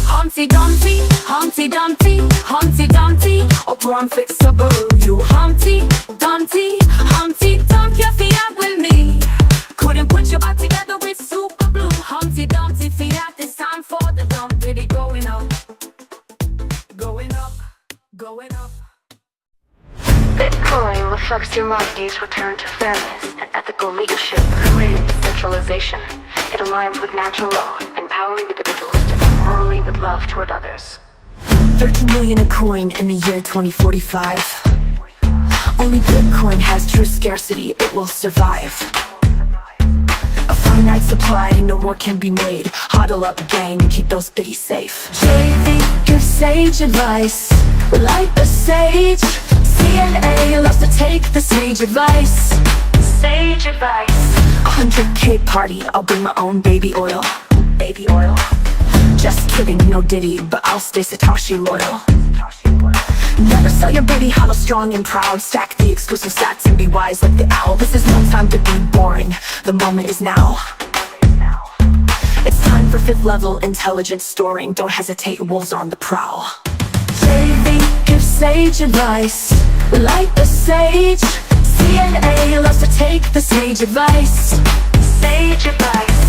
Humpty Dumpty, Humpty Dumpty, Humpty Dumpty, or unfixable. You Humpty Dumpty, Humpty Dump your fiat with me. Couldn't put your back together with super glue. Humpty Dumpty fiat, it's time for the dump. Diddy going up, going up, going up. Bitcoin reflects humanity's return to fairness and ethical leadership, creating decentralization. It aligns with natural law, empowering individuals to live morally with love toward others. 13 million a coin in the year 2045. Only Bitcoin has true scarcity, it will survive. A finite supply, no more can be made. Huddle up, gang, and keep those biddies safe. JV gives sage advice, light the sage. CNA loves to take the sage advice. Sage advice. 100K party, I'll bring my own baby oil. Baby oil. Just kidding, no Diddy, but I'll stay Satoshi loyal. Never sell your baby, huddle strong and proud. Stack the exclusive sats and be wise like the owl. This is no time to be boring, the moment is now. It's Time for fifth level intelligence storing. Don't hesitate, wolves are on the prowl. JV gives sage advice. Light the sage. CNA loves to take the sage advice. Sage advice.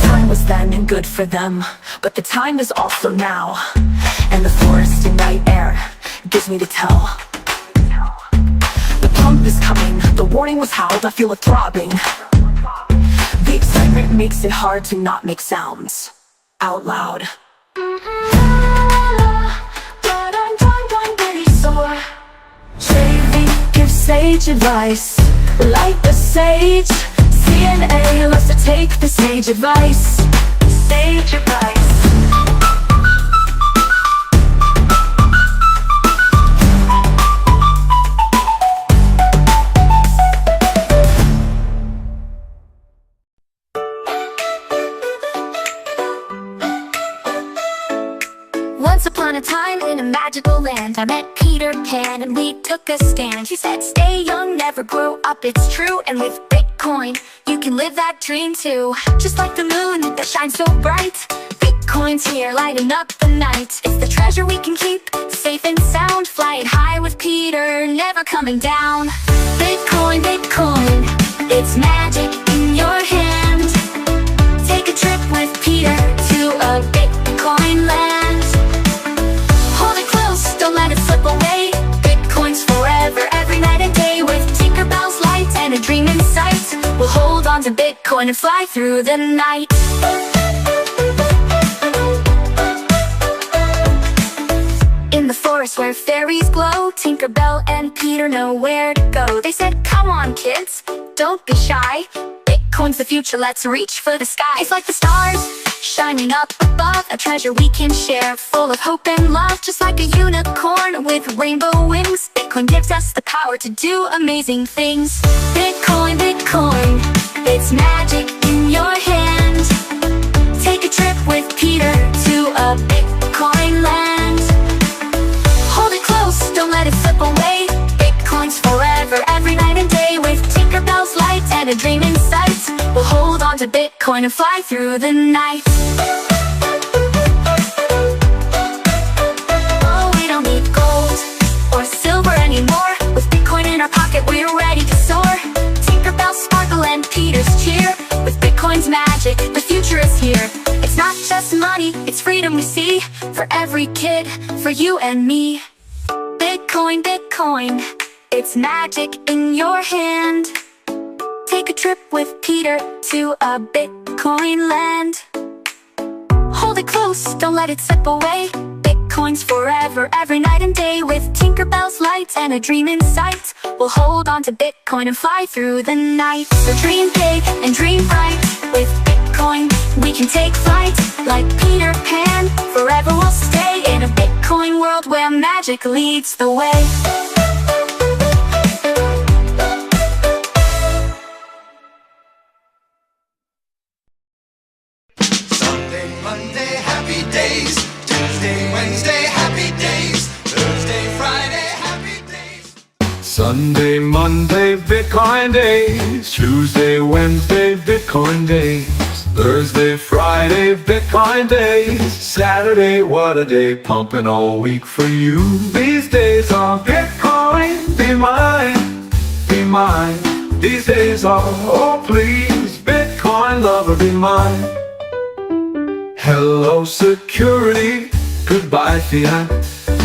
Time was then and good for them, but the time is also now. And the forest in night air gives me to tell. The pump is coming, the warning was howled, I feel it throbbing. The excitement makes it hard to not make sounds out loud. But I'm going really sore. JV gives sage advice. Light the sage. CNA loves to take the sage advice. Sage advice. Once upon a time in a magical land, I met Peter Pan and we took a stand. He said, stay young, never grow up, it's true. And with Bitcoin, you can live that dream too. Just like the moon that shines so bright, Bitcoin's here lighting up the night. It's the treasure we can keep, safe and sound. Flying high with Peter, never coming down. Bitcoin, Bitcoin, it's magic in your hand. Take a trip with Peter to a Bitcoin land. Don't let it slip away. Bitcoin's forever, every night and day. With Tinkerbell's light and a dream in sight, we'll hold on to Bitcoin and fly through the night. In the forest where fairies glow, Tinkerbell and Peter know where to go. They said, come on kids, don't be shy. Bitcoin's the future, let's reach for the sky. It's like the stars shining up above, a treasure we can share, full of hope and love. Just like a unicorn with rainbow wings, Bitcoin gives us the power to do amazing things. Bitcoin, Bitcoin, it's magic in your hand. Take a trip with Peter to a Bitcoin land. Hold it close, don't let it slip away. Bitcoin's forever, every night and day. With Tinkerbell's light and a dream in sight, we'll hold on to Bitcoin and fly through the night. Oh, we don't need gold or silver anymore. With Bitcoin in our pocket, we're ready to soar. Tinkerbell's sparkle and Peter's cheer. With Bitcoin's magic, the future is here. It's not just money, it's freedom we see. For every kid, for you and me. Bitcoin, Bitcoin, it's magic in your hand. Take a trip with Peter to a Bitcoin land. Hold it close, don't let it slip away. Bitcoin's forever, every night and day. With Tinkerbell's light and a dream in sight, we'll hold on to Bitcoin and fly through the night. So dream big and dream bright. With Bitcoin, we can take flight. Like Peter Pan, forever we'll stay in a Bitcoin world where magic leads the way. Monday, happy days. Tuesday, Wednesday, happy days. Thursday, Friday, happy days. Sunday, Monday, Bitcoin days. Tuesday, Wednesday, Bitcoin days. Thursday, Friday, Bitcoin days. Saturday, what a day, pumping all week for you. These days are Bitcoin, be mine, be mine. These days are, oh please, Bitcoin lover, be mine. Hello security, goodbye fiat.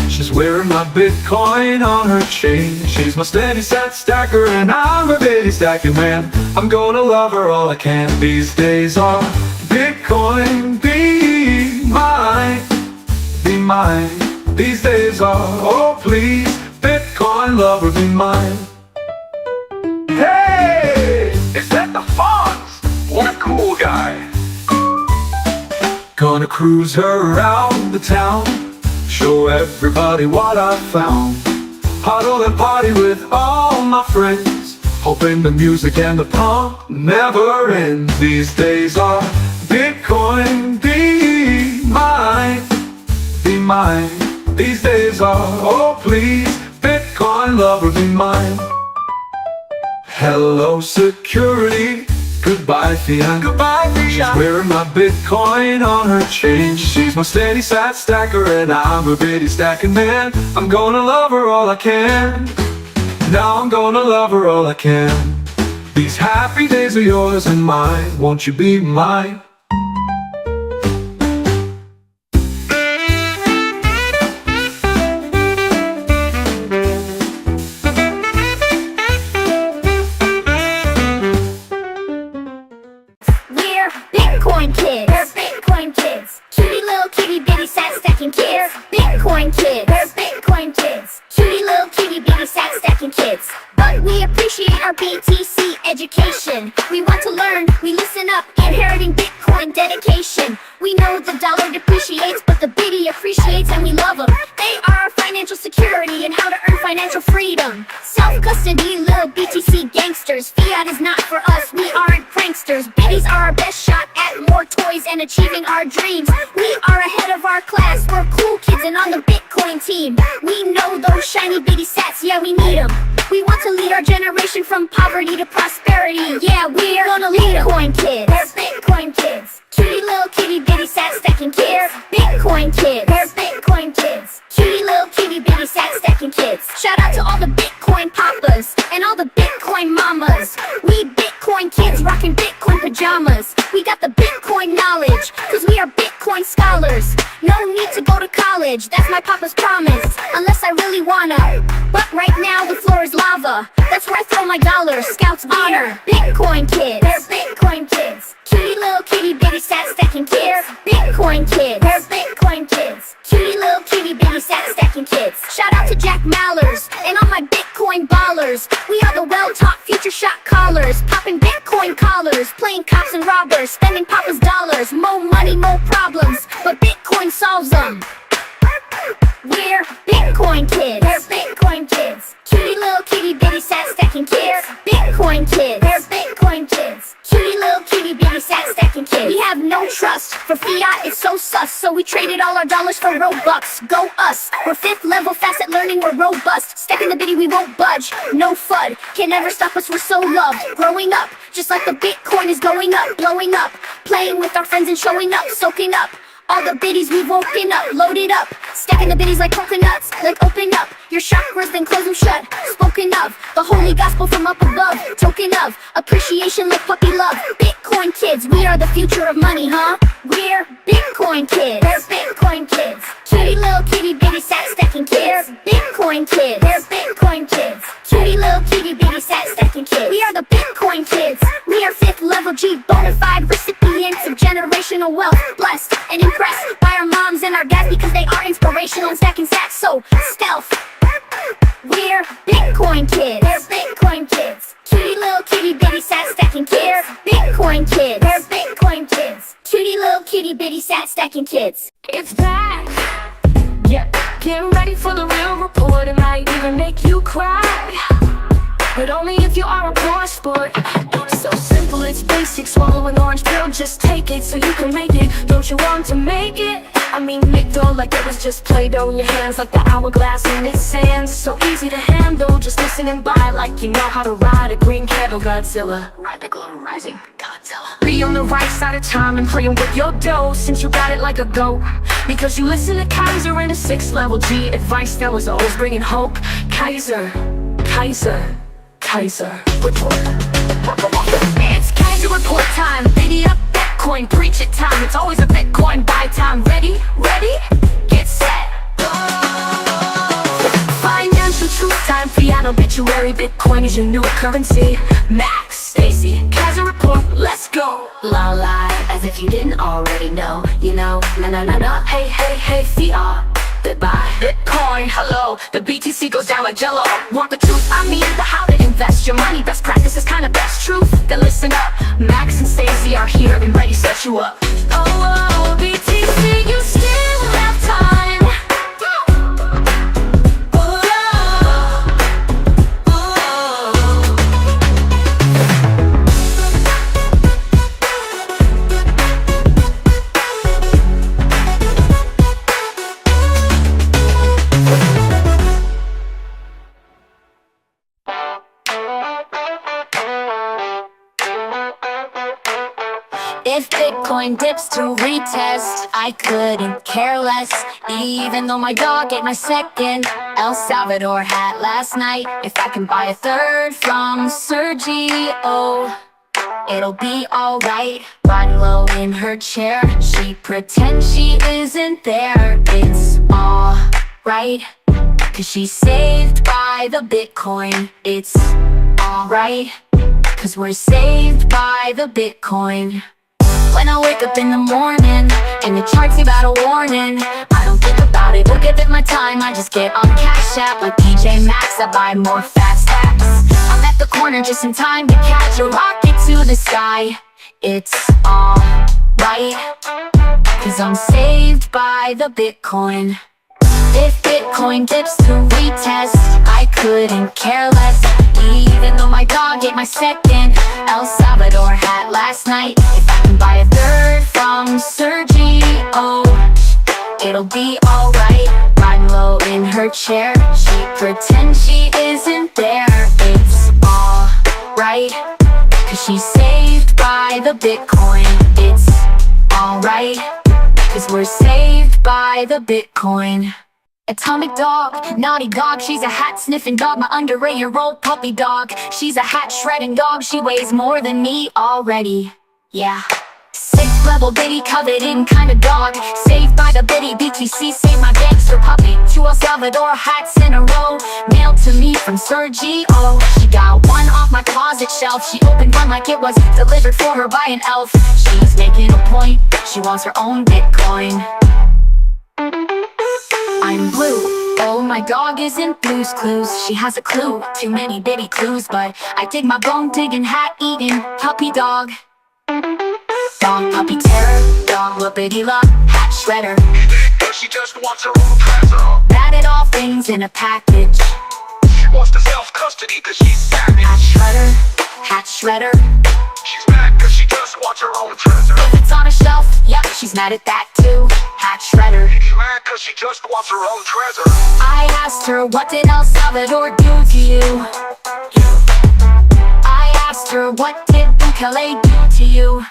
She's wearing my Bitcoin on her chain. She's my steady sat stacker and I'm a bitty stacking man. I'm gonna love her all I can. These days are Bitcoin, be mine, be mine. These days are, oh please, Bitcoin lover, be mine. Hey, is that the Fonz? What a cool guy. Gonna cruise around the town, show everybody what I found. Huddle and party with all my friends, hoping the music and the pump never ends. These days are Bitcoin, be mine, be mine. These days are, oh please, Bitcoin lover be mine. Hello security, goodbye fiat. Goodbye, She's fiat. wearing my Bitcoin on her chain. She's my steady sat stacker and I'm a bitty stacking man. I'm gonna love her all I can. Now I'm gonna love her all I can. These happy days are yours and mine. Won't you be mine? We're Bitcoin kids. We're Bitcoin kids. Cutie little kitty bitty sat stacking kids. Bitcoin kids. We're Bitcoin kids. Cutie little kitty bitty sat stacking kids. But we appreciate our BTC education. We want to learn, we listen up, inheriting Bitcoin dedication. We know the dollar depreciates, but the bitty appreciates and we love them. They are our financial security and how to earn financial freedom. Self-custody, little BTC gangsters. Fiat is not for us, we aren't pranksters. Biddies are our best shot at more toys and achieving our dreams. We are ahead of our class, we're cool kids and on the Bitcoin team. We know those shiny bitty sats, yeah we need them. We want to lead our generation from poverty to prosperity. Yeah, we're gonna lead Bitcoin kids. We're Bitcoin kids. Cutie little kitty bitty sat stacking kids. Bitcoin kids. We're Bitcoin kids. Cutie little kitty bitty sat stacking kids. Shout out to all the Bitcoin papas and all the Bitcoin mamas. We Bitcoin kids rocking Bitcoin pajamas. We got the Bitcoin knowledge, cause we are Bitcoin scholars. No need to go to college, that's my papa's promise. Unless I really wanna. But right now the floor is lava. That's where I throw my dollars. Scouts honor. Bitcoin kids. We're Bitcoin kids. Cutie little kitty bitty sat stacking kids. Bitcoin kids. We're Bitcoin kids. Cutie little kitty bitty sat stacking kids. Shout out to Jack Mallers and all my Bitcoin ballers. We are the well-taught future shot callers. Popping Bitcoin collars, playing cops and robbers, spending papa's dollars. More money, more problems, but Bitcoin solves them. We're Bitcoin kids. We're Bitcoin kids. Cutie little kitty bitty sat stacking kids. Bitcoin kids. We're Bitcoin kids. Cutie little kitty bitty sat stacking kids. We have no trust for fiat, it's so sus. So we traded all our dollars for Robux. Go us. We're 5th level fast at learning, we're robust. Stacking the bitty, we won't budge. No FUD can never stop us, we're so loved. Growing up, just like the Bitcoin is going up, blowing up. Playing with our friends and showing up, soaking up. All the biddies we've woken up, loaded up. Stacking the biddies like coconuts, like open up your chakras, then close them shut. Spoken of, the holy gospel from up above. Token of, appreciation like puppy love. Bitcoin kids, we are the future of money, huh? We're Bitcoin kids. We're Bitcoin kids. Cutie little kitty bitty sat stacking kids. Bitcoin kids. We're Bitcoin kids. Cutie little kitty bitty sat stacking kids. We are the Bitcoin kids. We are 5th level G bona fide recipients of generational wealth. Blessed and impressed by our moms and our dads because they are inspirational and stacking sats so stealth. We're Bitcoin kids. We're Bitcoin kids. Cutie little kitty bitty sat stacking kids. Bitcoin kids. We're Bitcoin kids. Cutie little kitty bitty sat stacking kids. It's back. Yeah, get ready for the real report. It might even make you cry, but only if you are a poor sport. So simple, it's basic. Swallow an orange pill, just take it so you can make it. Don't you want to make it? I mean, make dough like it was just Play-Doh in your hands, like the hourglass in its sands. So easy to handle, just listen and buy like you know how to ride a green candle. Godzilla, ride the glow rising, Godzilla. Be on the right side of time and playing with your dough, since you got it like a goat. Because you listen to Kaiser and a 6th level G advice that was always bringing hope. Kaiser, Kaiser, Kaiser report. It's Kaiser report time. Biddy up Bitcoin, preach it time. It's always a Bitcoin buy time. Ready, ready, get set, go. Financial truth time. Fiat obituary. Bitcoin is your new currency. Max, Stacy, Kaiser report. Let's go. La la, as if you didn't already know. You know, na na na na. Hey hey hey, fiat. Goodbye. Bitcoin, hello. The BTC goes down like Jello. Want the truth? I mean the how to invest your money. Best practices, kind of best truth. Then listen up. Max and Stacey are here and ready to set you up. Oh, BTC, you still have time. If Bitcoin dips to retest, I couldn't care less. Even though my dog ate my second El Salvador hat last night. If I can buy a third from Sergio, it'll be alright. Riding low in her chair, she pretends she isn't there. It's alright, cause she's saved by the Bitcoin. It's alright, cause we're saved by the Bitcoin. When I wake up in the morning and the charts give out a warning, I don't think about it, don't give it my time. I just get on Cash App like DJ Maxx. I buy more fast stacks. I'm at the corner just in time to catch a rocket to the sky. It's alright, cause I'm saved by the Bitcoin. If Bitcoin dips to retest, I couldn't care less. Even though my dog ate my second El Salvador hat last night. If I can buy a third from Sergio, it'll be alright. Riding low in her chair, she pretends she isn't there. It's alright, cause she's saved by the Bitcoin. It's alright, cause we're saved by the Bitcoin. Atomic dog, naughty dog, she's a hat-sniffing dog. My under 8-year-old puppy dog, she's a hat-shredding dog. She weighs more than me already, yeah. 6th level bitty, coveted kind of dog. Saved by the bitty, BTC saved my gangster puppy. 2 El Salvador hats in a row, mailed to me from Sergio. She got one off my closet shelf. She opened one like it was delivered for her by an elf. She's making a point, she wants her own Bitcoin. I'm blue, oh my dog isn't Blue's Clues. She has a clue, too many bitty clues. But I dig my bone digging, hat eating puppy dog. Dog puppy terror, dog whoopity love, hat shredder. She just wants her own treasure. Batted all things in a package. She wants the self-custody cause she's savage. Hat shredder. She's mad cause she just wants her own treasure. If it's on a shelf, yep, she's mad at that too. Hat shredder. She's mad cause she just wants her own treasure. I asked her, what did El Salvador do to you? I asked her, what did Bukele do to you?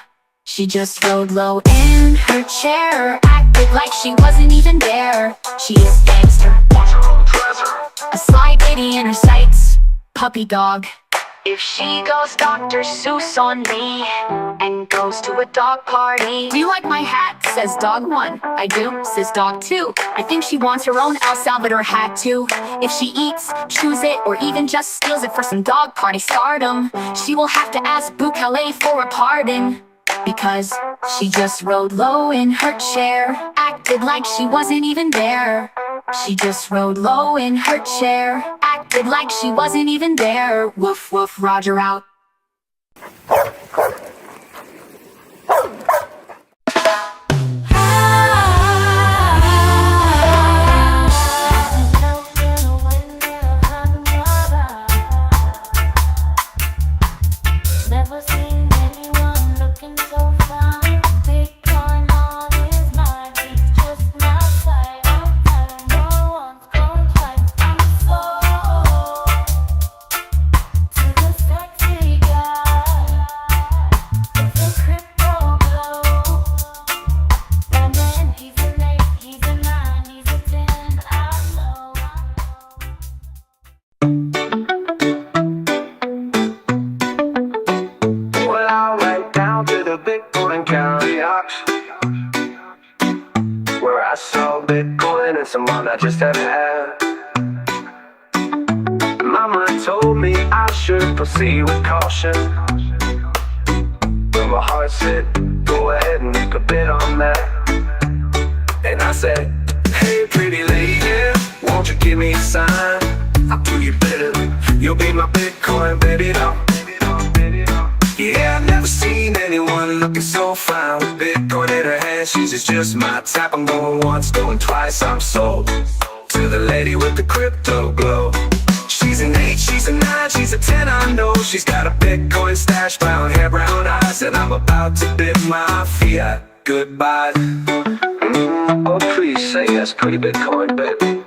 She just rode low in her chair, acted like she wasn't even there. She is gangster, wants her own treasure. a sly bitty in her sights, puppy dog. If she goes Dr. Seuss on me and goes to a dog party. Do you like my hat? Says dog 1. I do, says dog 2. I think she wants her own El Salvador hat too. If she eats, chews it, or even just steals it for some dog party stardom, she will have to ask Bukele for a pardon. Because she just rode low in her chair, acted like she wasn't even there. She just rode low in her chair, acted like she wasn't even there. Woof woof, Roger out. Never seen anyone looking so fine. Bitcoin on his mind, he's just my side. I'm no one's going twice. I'm so to the sexy guy. It's a crypto glow. My man, he's an 8, he's a 9, he's a 10. I know. Well, I went down to the Bitcoin caveats, where I saw Bitcoin and some one I just haven't had. Mama told me I should proceed with caution, but my heart said, go ahead and make a bid on that. And I said, hey pretty lady, won't you give me a sign? I'll do you better, you'll be my Bitcoin baby doll. Yeah, I've never seen anyone looking so fine with Bitcoin in her hand. She's just my type. I'm going once, going twice. I'm sold to the lady with the crypto glow. She's an 8, she's a 9, she's a 10. I know she's got a Bitcoin stash, brown hair, brown eyes, and I'm about to bid my fiat goodbye. Oh, please say yes, pretty Bitcoin, baby.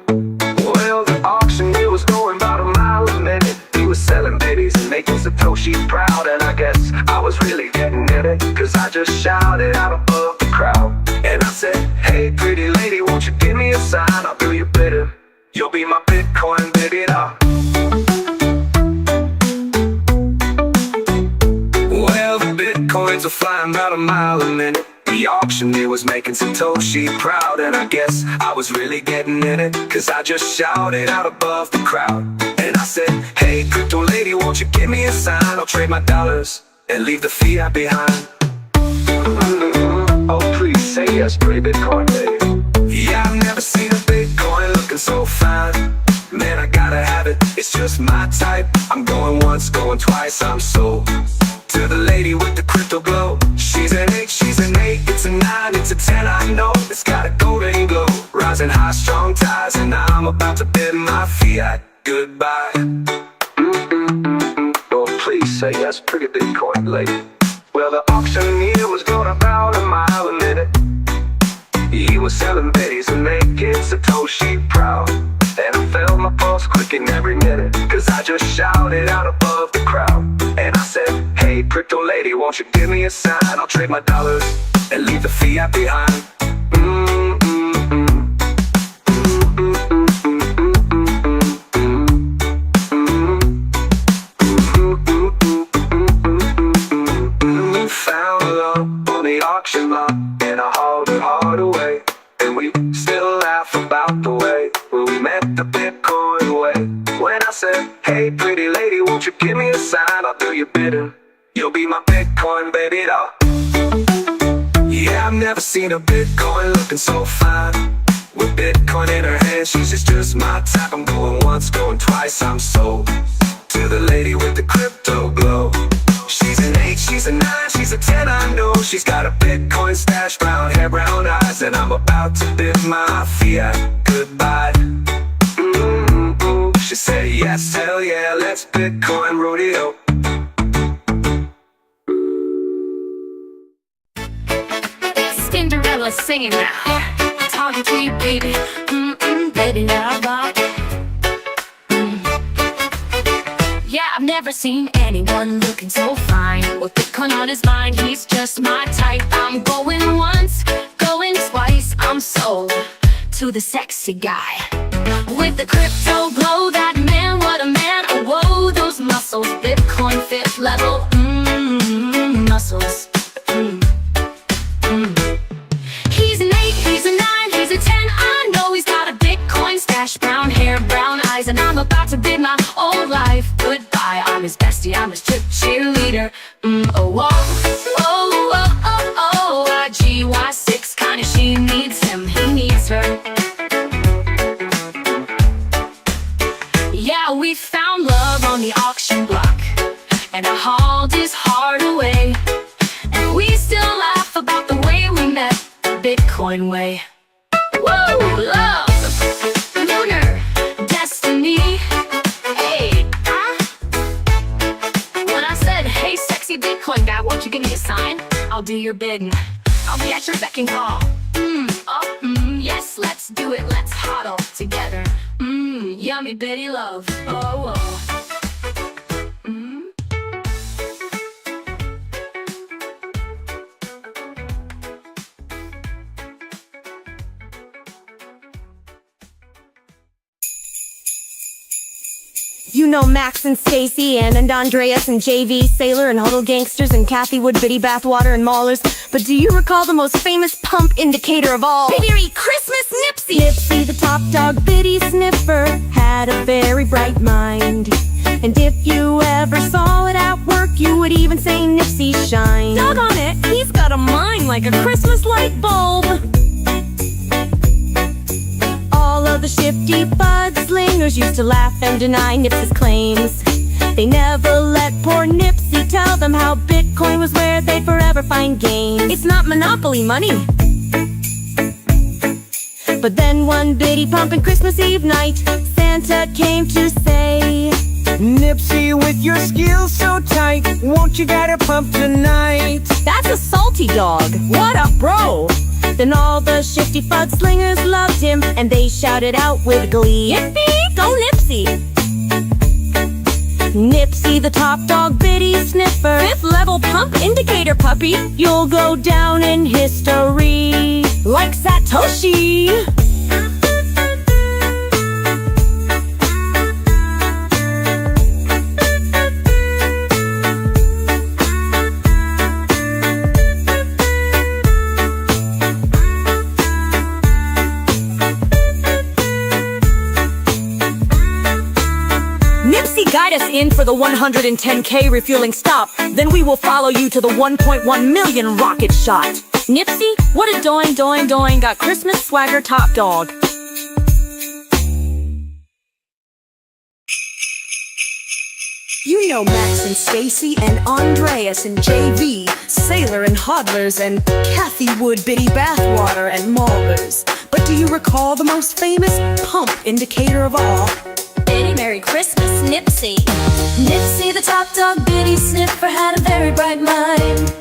Well, the auction, it was going about a mile a minute. He was selling babies and making Satoshi proud, and I guess I was really getting in it. cause I just shouted out above the crowd. And I said, hey pretty lady, won't you give me a sign? I'll do you better, you'll be my Bitcoin baby doll. Well, the Bitcoins are flying about a mile a minute. The auctioneer was making Satoshi proud, and I guess I was really getting in it, cause I just shouted out above the crowd. And I said, hey crypto lady, won't you give me a sign? I'll trade my dollars and leave the fiat behind. Oh please say yes, pretty Bitcoin baby. Yeah, I've never seen a Bitcoin looking so fine. Man, I gotta have it, it's just my type. I'm going once, going twice, I'm sold. To the lady with the crypto glow, she's an 8, she's an 8, it's a 9, it's a 10, I know. It's got a golden glow, rising high, strong ties, and I'm about to bid my fiat goodbye. Oh please say yes, pretty Bitcoin lady. Well, the auctioneer was going about a mile a minute. He was selling biddies and making Satoshi proud. And I felt my pulse quicking every minute, cause I just shouted out above the crowd. And I said, hey crypto lady, won't you give me a sign? I'll trade my dollars and leave the fiat behind. Found love on the auction block, and I hauled her hard away. And we still laugh about the way we met the Bitcoin way. When I said, hey pretty lady, won't you give me a sign? I'll do you better, you'll be my Bitcoin baby doll. Yeah, I've never seen a Bitcoin looking so fine. With Bitcoin in her hand, she's just my type. I'm going once, going twice, I'm sold. To the lady with the crypto glow, she's an 8, she's a 9, she's a 10, I know. She's got a Bitcoin stash, brown hair, brown eyes, and I'm about to bid my fiat goodbye. She said yes, hell yeah, let's Bitcoin rodeo. Cinderella singing now, talking to you baby, baby now, Yeah, I've never seen anyone looking so fine. With Bitcoin on his mind, he's just my type. I'm going once, going twice, I'm sold to the sexy guy with the crypto glow. That man, what a man, oh whoa, those muscles. Bitcoin 5th level, muscles. He's an 8, he's a 9, he's a 10, I know. He's got a Bitcoin stash, brown hair, brown eyes, and I'm about to bid my old life goodbye. I'm his bestie, I'm his cheerleader. Oh, whoa, oh, oh, oh, oh, GY6, kinda she needs him, he needs her. Yeah, we found love on the auction block, and I hauled his heart away. And we still laugh about the way we met, the Bitcoin way. Whoa, love, lunar, destiny. Hey, when I said, hey sexy Bitcoin guy, won't you give me a sign? I'll do your bidding, I'll be at your beck and call. Yes, let's do it, let's hodl together. Yummy bitty love, oh, oh. You know Max and Stacy, Ann and Andreas and JV, Sailor and Huddle Gangsters and Cathie Wood, Biddy Bathwater and Maulers. But do you recall the most famous pump indicator of all? Merry Christmas, Nipsey! Nipsey, the top dog Biddy sniffer, had a very bright mind. And if you ever saw it at work, you would even say Nipsey shine. Doggone it, he's got a mind like a Christmas light bulb. All of the shifty bud slingers used to laugh and deny Nipsey's claims. They never let poor Nipsey tell them how Bitcoin was where they'd forever find gains. It's not monopoly money. But then one biddy pumping Christmas Eve night, Santa came to say, Nipsey, with your skills so tight, won't you get a pump tonight? That's a salty dog, what a bro! Then all the shifty fud slingers loved him, and they shouted out with glee, Yippee, go Nipsey! Nipsey the top dog biddy sniffer, 5th level pump indicator puppy. You'll go down in history like Satoshi. Nipsey, guide us in for the 110K refueling stop. Then we will follow you to the 1.1 million rocket shot. Nipsey, what a doing, got Christmas swagger top dog. You know Max and Stacy and Andreas and JV, Sailor and Hodlers and Cathie Wood, Biddy Bathwater and Maulers. But do you recall the most famous pump indicator of all? Biddy, Merry Christmas, Nipsey. Nipsey the top dog biddy sniffer had a very bright mind.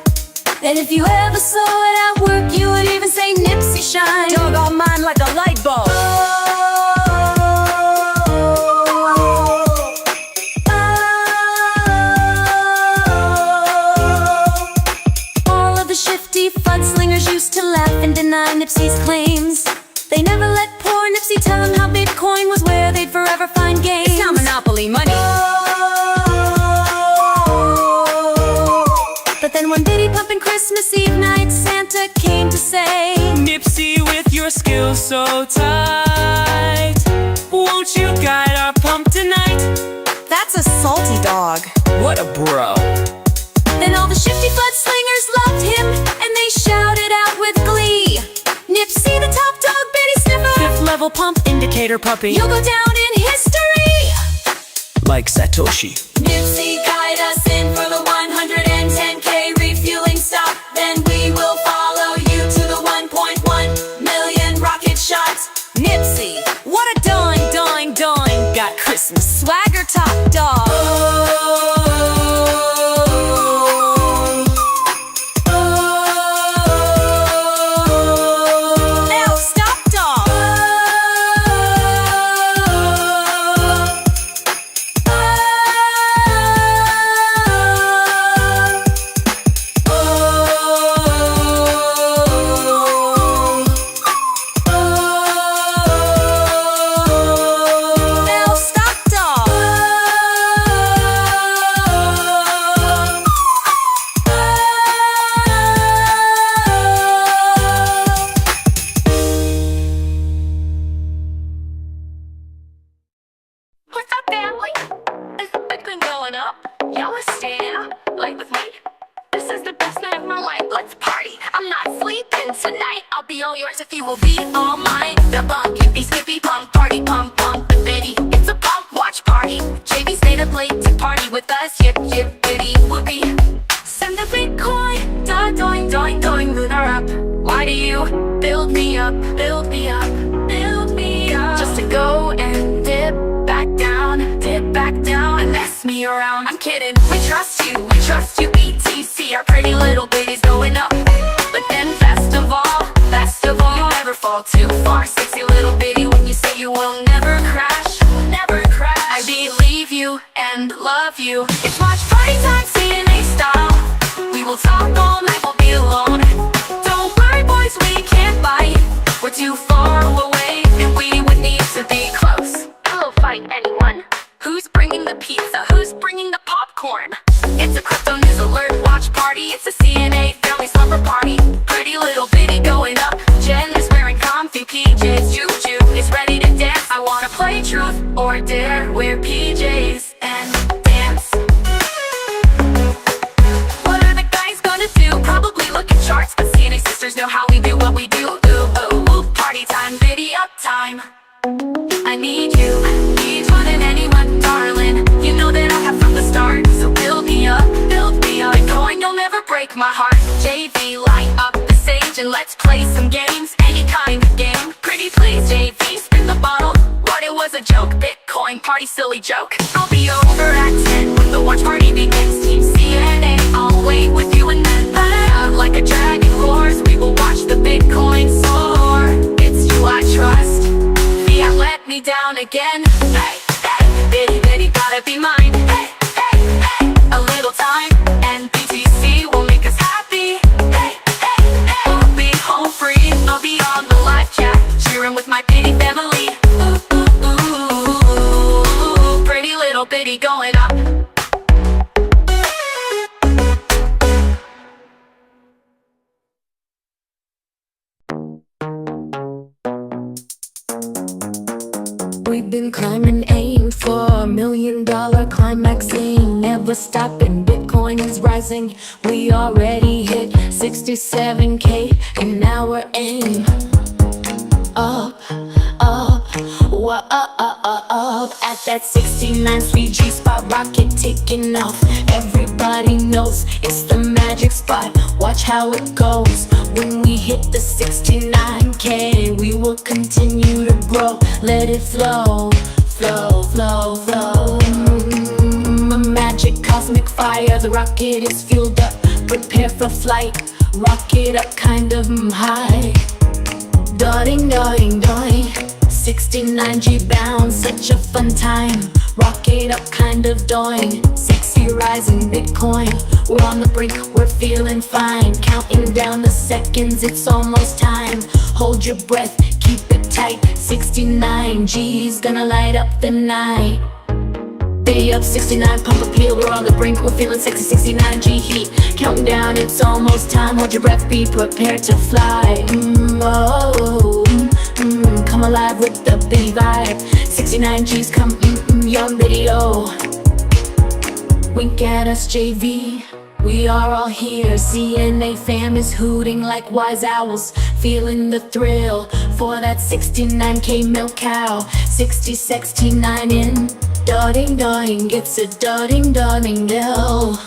And if you ever saw it at work, you would even say Nipsey shine. Dog on mine like a light bulb. All of the shifty fudslingers used to laugh and deny Nipsey's claims. They never let poor Nipsey tell them how Bitcoin was where they'd forever find gains. It's not monopoly money. But then one Biddy pumping Christmas Eve night, Santa came to say, Nipsey, with your skills so tight, won't you guide our pump tonight? That's a salty dog. What a bro. Then all the shifty fudslingers loved him, and they shouted out with glee, Nipsey the top dog biddy sniffer, 5th level pump indicator puppy. you'll go down in history Like Satoshi. Nipsey, guide us in for the 110K refueling stop. Then we will follow you to the 1.1 million rocket shots. Nipsey, What a doing, got Christmas swagger top dog. now stop dog. Now stop dog. What's up, family? Has the Bitcoin going up? Y'all wanna stand like with me? This is the best night of my life. Let's party. I'm not sleeping tonight. I'll be all yours if you will be all mine. The bump, hippie, skippy, pump, party, pump, pump, the biddy. It's a pump, watch party. JV stayed up late to party with us. Yip, yip, biddy, whoopee. Send the Bitcoin, doing, lunar up. Why do you build me up, build me up, build me up? Just to go and dip back down, and mess me around. I'm kidding, we trust you, BTC. Our pretty little baby's going up. But then best of all, you never fall too far. Sexy little bitty, when you say you will never crash, I believe you and love you. It's watch party time, CNA style. We will talk all night, we'll be alone. Don't worry boys, we can't bite. We're too far away, and we would need to be close. I'll fight anyone. Who's bringing the pizza? Who's bringing the popcorn? It's a crypto news alert watch party. It's a CNA family slumber party. Pretty little bitty going up. Jen is wearing comfy PJs. Juju is ready to dance. I wanna play truth or dare. Wear PJs and dance. What are the guys gonna do? Probably look at charts, but CNA sisters know how we do what we do. Ooh, ooh, ooh. Party time, bitty up time. I need you, need more than anyone, darling. You know that I have from the start, so build me up, Bitcoin, you'll never break my heart. JV, light up the stage and let's play some games. Any kind of game, pretty please. JV, spin the bottle, what it was a joke. Bitcoin party, silly joke. I'll be over at 10 when the watch party begins. Team CNA, I'll wait with you and then out like a dragon roars. We will watch the Bitcoin soar. It's you I trust. Fiat let me down again. Hey, hey, bitty, bitty, gotta be mine. Hey, We've been climbing, aim for $1 million climaxing, never stopping. Bitcoin is rising. We already hit 67K, and now we're aim up, up, up at that 69 speed G spot, rocket taking off. Everybody knows it's the magic spot. Watch how it goes when we hit the 69K. We will continue to grow. Let it flow, flow, flow, flow. Magic cosmic fire. The rocket is fueled up. Prepare for flight. Rocket up, kind of high. Darting, darting, darting. 69G bound, such a fun time. Rocket up, kind of doing. Sexy rising Bitcoin. We're on the brink, we're feeling fine. Counting down the seconds, it's almost time. Hold your breath, keep it tight. 69G's gonna light up the night. Day up, 69, pump appeal, we're on the brink, we're feeling sexy, 69G heat. Counting down, it's almost time. Hold your breath, be prepared to fly. Come alive with the big vibe. 69G's come, young video. Wink at us, JV. We are all here. CNA fam is hooting like wise owls, feeling the thrill for that 69K milk cow. 6069 in. Darting, darting, it's a darting, darting hill.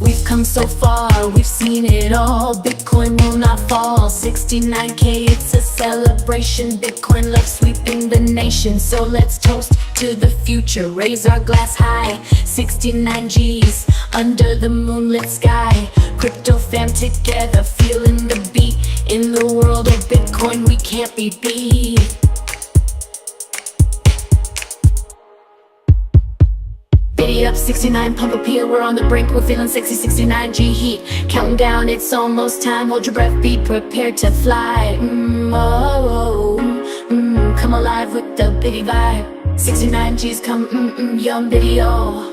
We've come so far, we've seen it all. Bitcoin will not fall. 69K, it's a celebration. Bitcoin love sweeping the nation. So let's toast to the future, raise our glass high. 69G's under the moonlit sky. Crypto fam together, feeling the beat. In the world of Bitcoin, we can't be beat. Giddy up, 69, pump appeal, we're on the brink, we're feeling sexy, 69G heat. Counting down, it's almost time. Hold your breath, be prepared to fly. Come alive with the biggie vibe. 69G's come, young video.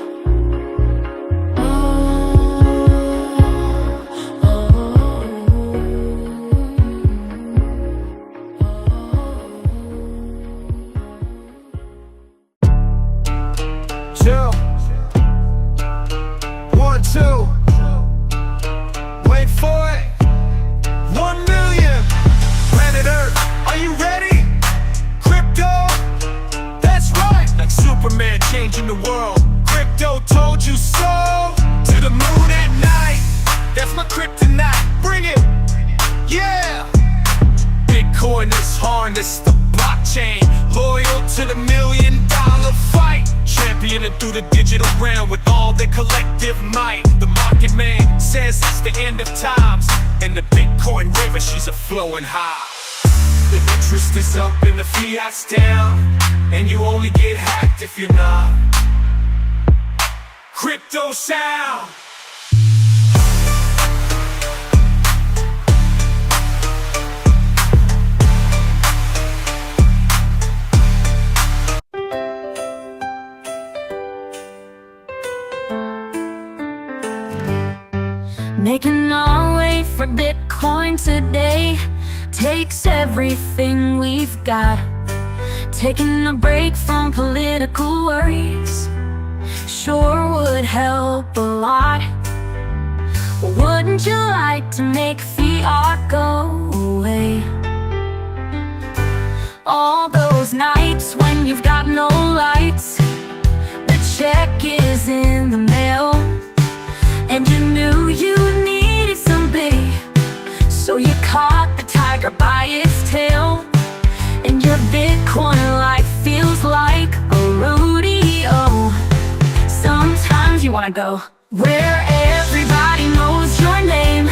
Wait for it. 1 million. Planet Earth, are you ready? Crypto, that's right. Like Superman changing the world. Crypto told you so. To the moon at night. That's my kryptonite. Bring it. Yeah. Bitcoin is harnessed the blockchain. Loyal to the $1 million fight. Championing through the digital realm with all their collective might. The market man says it's the end of times. And the Bitcoin river, she's a flowing high. The interest is up and the fiat's down. And you only get hacked if you're not. Crypto sound. Making our way for Bitcoin today takes everything we've got. Taking a break from political worries sure would help a lot. Wouldn't you like to make fiat go away? All those nights when you've got no lights, the check is in the mail, and you knew you needed some bait, so you caught the tiger by its tail. And your Bitcoin life feels like a rodeo. Sometimes you wanna go where everybody knows your name,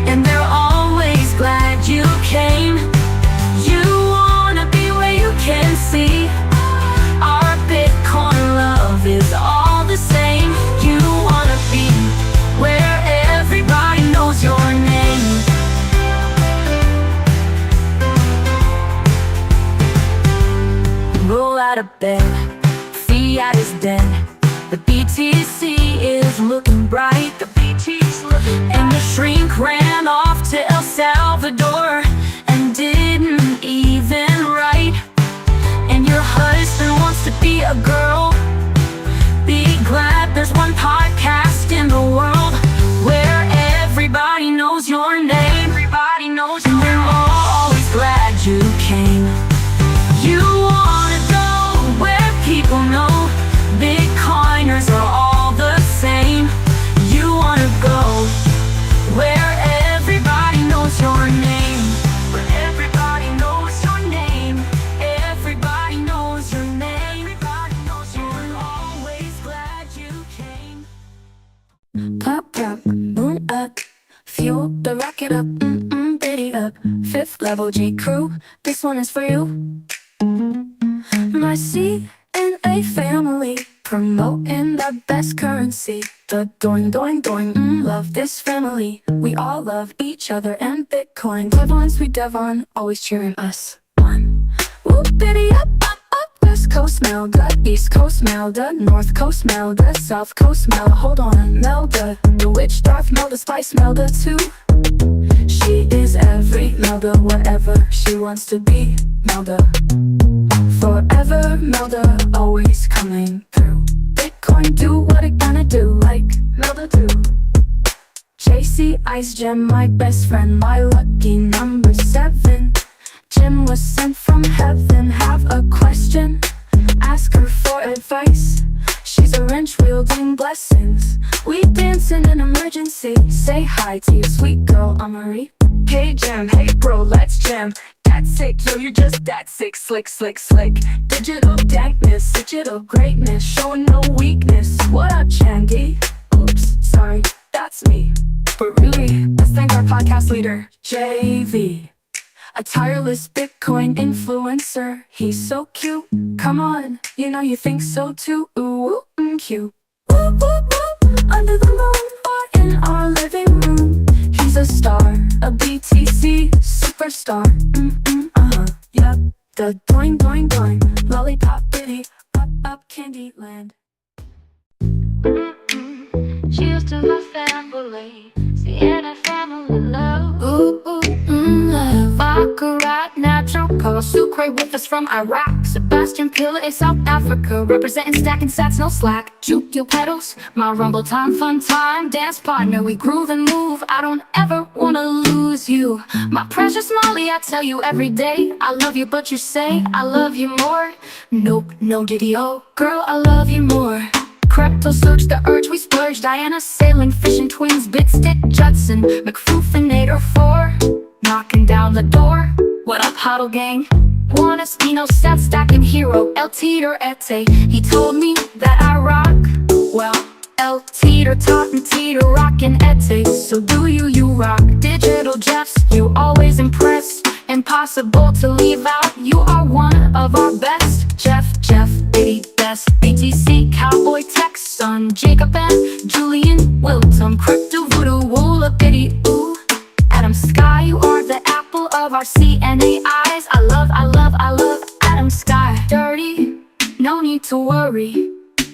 and they're always glad you came. You wanna be where you can see our Bitcoin love is all the same. You wanna be where everybody knows your name. Roll out of bed, fiat is dead. The BTC is looking bright. The BTC's looking bright. And the shrink ran off to El Salvador and didn't even write. And your husband up, biddy up. Fifth level G crew, this one is for you. My CNA family, promoting the best currency. The doing, love this family. We all love each other and Bitcoin. Cleverlands, we Devon, always cheering us on. Whoop, biddy up, up, up. West Coast Melda, East Coast Melda, North Coast Melda, South Coast Melda. Hold on, Melda, the witch Darth Melda, Spice Melda too. She is every Melda, whatever she wants to be. Melda, forever Melda, always coming through. Bitcoin, do what it gonna do, like Melda do. JC Ice Gem, my best friend, my lucky number 7. Jim was sent from heaven, have a question, ask her for advice. She's a wrench wielding blessings. We dance in an emergency. Say hi to your sweet girl, Amari. Hey Jim, hey bro, let's jam. That's sick, yo, you're just that sick. Slick, slick, slick. Digital dankness, digital greatness, showing no weakness. What up, Chandy? Oops, sorry, that's me. But really, let's thank our podcast leader, JV. A tireless Bitcoin influencer. He's so cute. Come on, you know you think so too. Ooh, cute. Whoop, whoop, whoop. Under the moon or in our living room. He's a star, a BTC superstar. Yep. The doing, lollipop bitty, up Candyland. Cheers to my family, Sienna family love. Love. Baccarat, natural color, sucre with us from Iraq. Sebastian Pilla is South Africa, representing stacking sats, no slack. Juke your pedals, my rumble time, fun time, dance partner. We groove and move, I don't ever wanna lose you. My precious Molly, I tell you every day, I love you, but you say I love you more. Nope, no diddy, oh girl, I love you more. Crypto search the urge, we splurge. Diana sailing, fishing twins, Bitstick, Judson, McFoofinator 4, knocking down the door. What up, Huddle Gang? One Espino set stacking hero, El Teeter Ete. He told me that I rock. Well, El Teeter taught and Teeter rockin' Ete. So do you rock? Digital Jeffs, you always impress. Impossible to leave out, you are one of our best. Jeff, Biddy, best. BTC, Cowboy, Texan, Jacob and Julian Wilton, Crypto Voodoo, Woola, Biddy, ooh. Adam Sky, you are the apple of our CNA eyes. I love Adam Sky. Dirty, no need to worry.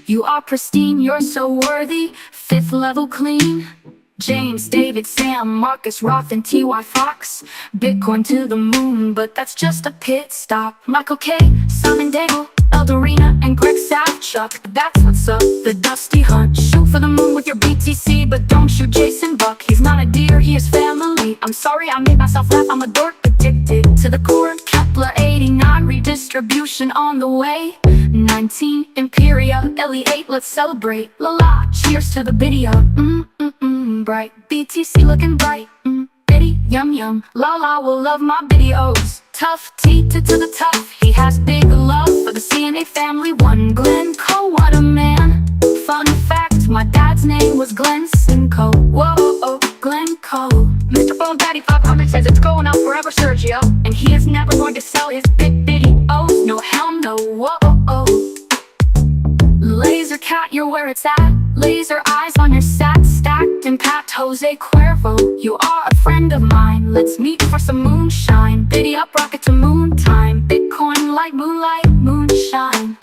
You are pristine, you're so worthy. Fifth level clean. James, David, Sam, Marcus, Roth, and T.Y. Fox. Bitcoin to the moon, but that's just a pit stop. Michael K, Simon Daigle, Eldorina, and Greg Savchuk. That's what's up, the Dusty Hunt. Shoot for the moon with your BTC, but don't shoot Jason Buck. He's not a deer, he is family. I'm sorry I made myself laugh, I'm a dork, addicted to the core. Kepler 89, redistribution on the way. 19, Imperia, Ellie 8, let's celebrate. La la, cheers to the video. Bright, BTC looking bright. Biddy, yum, la la, will love my videos. Tough T to the tough, he has big love for the CNA family. One Glenn Cole, what a man. Fun fact, my dad's name was Glenn Simcoe. Whoa, Glenn Cole. Mr. Bone Daddy 500 says it's going out forever, Sergio. And he is never going to sell his biddy. Oh, no, hell no, whoa. Laser cat, you're where it's at. Laser eyes on your sat, stacked and packed. Jose Cuervo, you are a friend of mine. Let's meet for some moonshine. Biddy up, rocket to moon time. Bitcoin like moonlight, moonshine.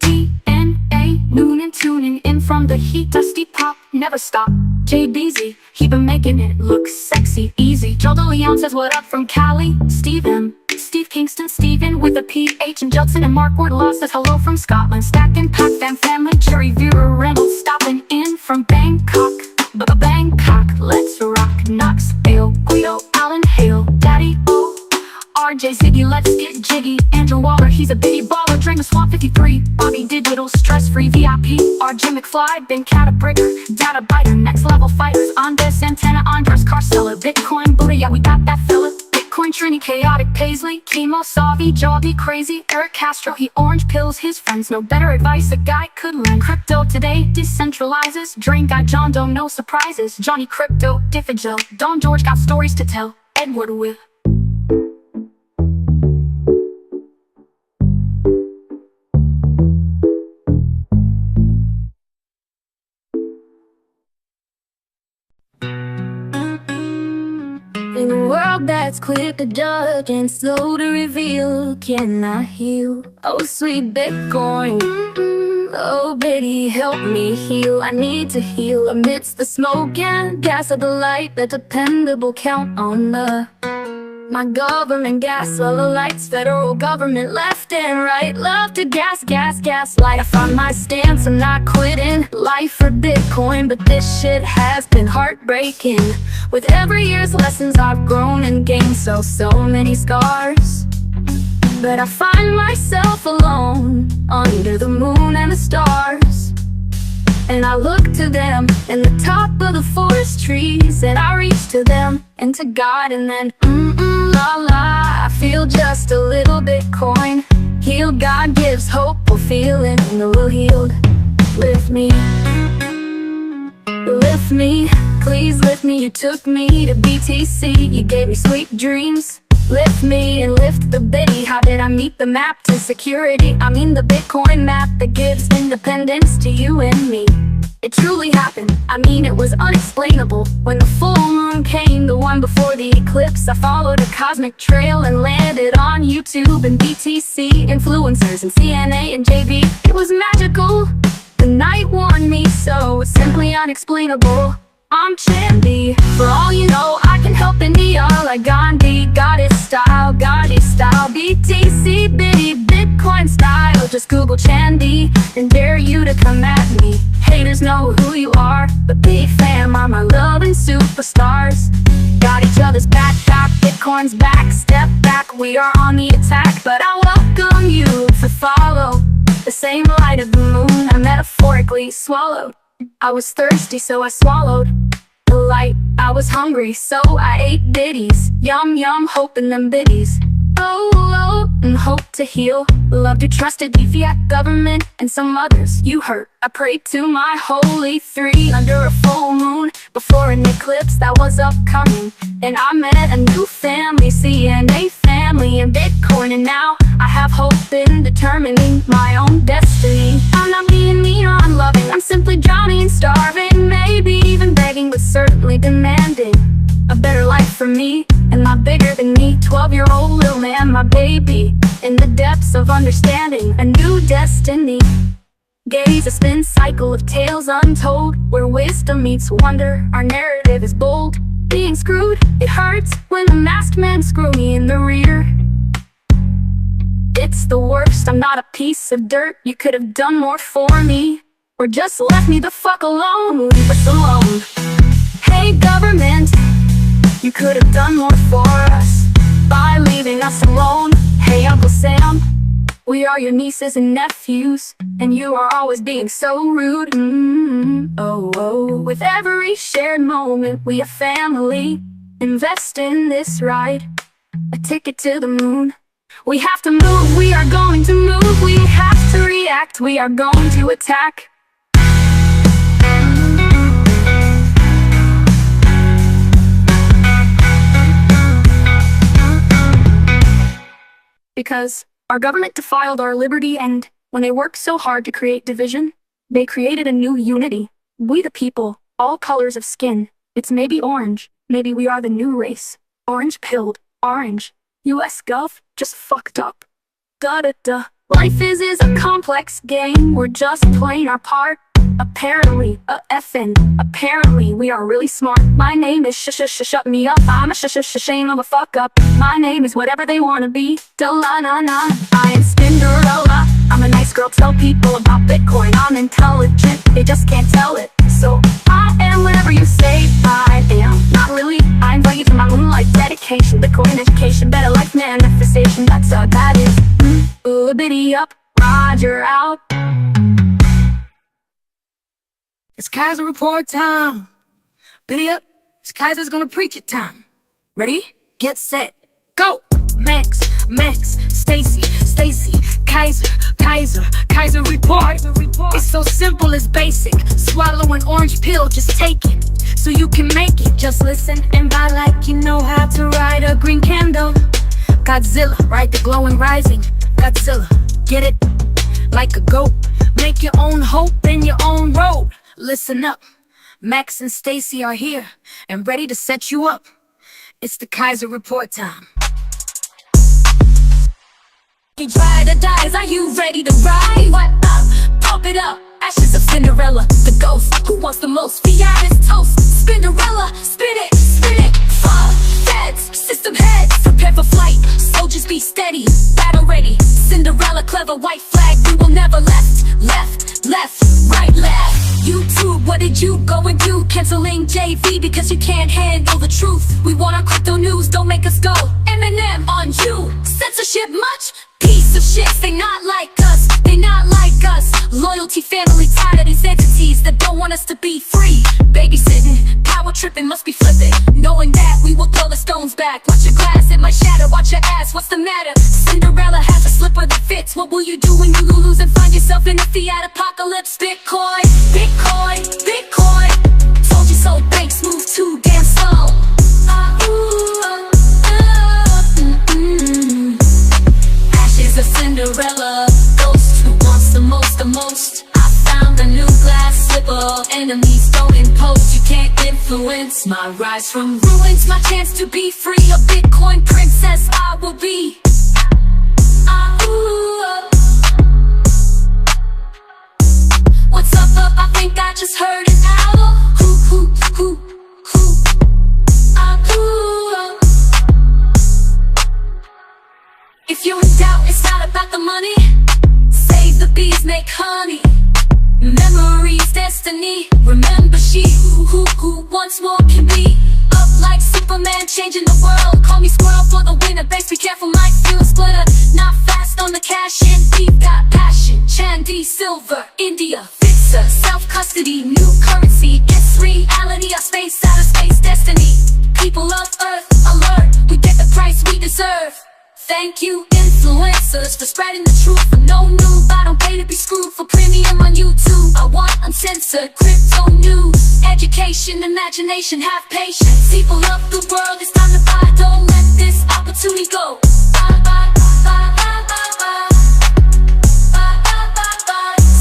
DNA, noon and tuning in from the heat. Dusty pop, never stop. JBZ, he been making it look sexy, easy. Joe DeLeon says what up from Cali. Steve M, Steve Kingston, Steven with a PH, and Judson and Mark Wardlaw says hello from Scotland. Stacked and packed, Van Family, Jerry Vera Reynolds stopping in from Bangkok. Bangkok, let's rock. Knox, Bale, Guido, Allen, Hale, Daddy O, RJ Ziggy, let's get jiggy. Andrew Waller, he's a biddy baller. Drain the Swamp 53, Bobby Digital, stress-free VIP. RJ McFly, Ben Catabricker, Data Biter, next level fighters. Andes, Antenna, Andres, Carcella, Bitcoin, Buddha, yeah we got that fella. Bitcoin Trini, chaotic Paisley, chemo, Savi, Jobby, crazy, Eric Castro, he orange pills his friends. No better advice a guy could learn. Crypto today decentralizes. Drain guy John Doe, no surprises. Johnny Crypto, Diffigel, Don George got stories to tell. Edward Will. In a world that's quick to judge and slow to reveal, can I heal? Oh, sweet Bitcoin. Oh, baby, help me heal. I need to heal amidst the smoke and gas of the light. The dependable count on my government gas, all the lights, federal government left and right. Love to gas light. I found my stance, I'm not quitting. Life for Bitcoin, but this shit has been heartbreaking. With every year's lessons I've grown and gained so many scars. But I find myself alone under the moon and the stars. And I look to them in the top of the forest trees, and I reach to them and to God, and then la la, I feel just a little Bitcoin. Healed, God gives hope, we're feeling a little healed. Lift me, please lift me. You took me to BTC, you gave me sweet dreams. Lift me and lift the bitty. How did I meet the map to security? I mean the Bitcoin map that gives independence to you and me. It truly happened, I mean it was unexplainable. When the full moon came, the one before the eclipse, I followed a cosmic trail and landed on YouTube and BTC, influencers and CNA and JV. It was magical, the night warned me, so it's simply unexplainable. I'm Chandy, for all you know I can help India like Gandhi. Goddess style, BTC, bitty, Bitcoin style. Just Google Chandy and dare you to come at me. Haters know who you are, but big fam are my loving superstars. Got each other's back, Bitcoin's back. Step back, we are on the attack. But I welcome you to follow the same light of the moon I metaphorically swallowed. I was thirsty, so I swallowed the light. I was hungry, so I ate bitties. Yum yum, hoping them bitties. Oh, and hope to heal. Loved you, trusted the fiat government and some others you hurt. I prayed to my holy three under a full moon before an eclipse that was upcoming. And I met a new family, CNA family and Bitcoin. And now I have hope in determining my own destiny. I'm not being mean or unloving, I'm simply drowning and starving. Maybe even begging, but certainly demanding a better life for me and my bigger than me 12-year-old little man, my baby. In the depths of understanding a new destiny. Gaze a spin cycle of tales untold, where wisdom meets wonder. Our narrative is bold. Being screwed, it hurts when the masked men screw me in the rear. It's the worst, I'm not a piece of dirt. You could have done more for me, or just left me the fuck alone. Leave us alone. Hey government, you could have done more for us by leaving us alone. Hey Uncle Sam, we are your nieces and nephews, and you are always being so rude. Oh, with every shared moment, we are family. Invest in this ride, a ticket to the moon. We have to move, we are going to move. We have to react, we are going to attack. Because our government defiled our liberty, and when they worked so hard to create division, they created a new unity. We the people, all colors of skin. It's maybe orange, maybe we are the new race. Orange pilled, orange. US Gov, just fucked up. Da-da-da. Life is a complex game, we're just playing our part. Apparently, apparently we are really smart. My name is shut me up. I'm a shame of a fuck up. My name is whatever they wanna be. Da-la-na-na. I am Cinderella. I'm a nice girl, tell people about Bitcoin. I'm intelligent, they just can't tell it. So I am whatever you say I am. Not really, I invite you to my moonlight dedication. Bitcoin education, better life manifestation. That's all that is. Biddy up, Roger out. It's Kaiser report time. Biddy up, it's Kaiser's gonna preach it time. Ready, get set, go! Max, Stacy, Kaiser report. It's so simple, it's basic. Swallow an orange pill, just take it, so you can make it. Just listen and buy like you know how to ride a green candle. Godzilla, ride the glowing rising. Godzilla, get it? Like a goat. Make your own hope in your own road. Listen up, Max and Stacy are here and ready to set you up. It's the Kaiser report time. You try to die, are you ready to ride? What up? Pump it up. Ashes of Cinderella, the ghost. Who wants the most? Fiat is toast. Spinderella, spin it. Fuck, feds, system heads. Prepare for flight. Soldiers be steady, battle ready. Cinderella, clever white flag. We will never left, right, left. YouTube, what did you go and do? Canceling JV because you can't handle the truth. We want our crypto news, don't make us go Eminem on you. Censorship much? Piece of shit, they not like us. Loyalty, family, tired of these entities that don't want us to be free. Babysitting, power tripping, must be flipping. Knowing that we will throw the stones back. Watch your glass, it might shatter, watch your ass, what's the matter? Cinderella has a slipper that fits. What will you do when you lose and find yourself in a fiat apocalypse? Bitcoin. Told you so, banks move too damn slow. Ashes of Cinderella, ghost who wants the most. I found a new glass slipper. Enemies don't impose, you can't influence my rise from ruins. My chance to be free, a Bitcoin princess I will be. What's up? I think I just heard an owl. Who? If you're in doubt, it's not about the money. Save the bees, make honey. Memories, destiny. Remember she who once more can be. Up like Superman, changing the world. Call me squirrel for the winner. Banks, be careful, might feel a splitter. Not fast on the cash in. Deep got passion. Chandy, silver, India, fixer. Self-custody, new currency. It's reality, our space, outer space, destiny. People of Earth, alert. We get the price we deserve. Thank you, influencers, for spreading the truth. For no noob, I don't pay to be screwed. For premium on YouTube, I want uncensored crypto news. Education, imagination, have patience. People of the world, it's time to buy. Don't let this opportunity go.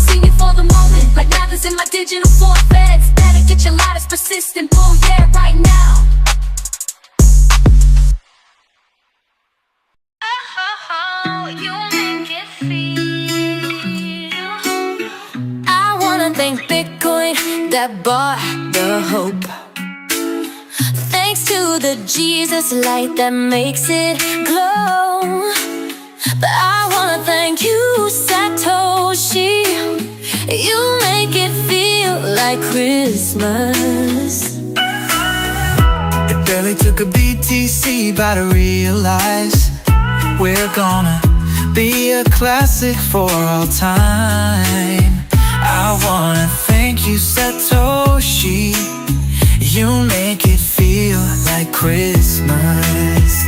Singing for the moment, like Mathers in my digital forfeits. Better get your lattice persistent, boom, yeah, right now. I wanna thank Bitcoin that bought the hope. Thanks to the Jesus light that makes it glow. But I wanna thank you, Satoshi. You make it feel like Christmas. It barely took a BTC by to realize we're gonna be a classic for all time. I wanna thank you, Satoshi. You make it feel like Christmas.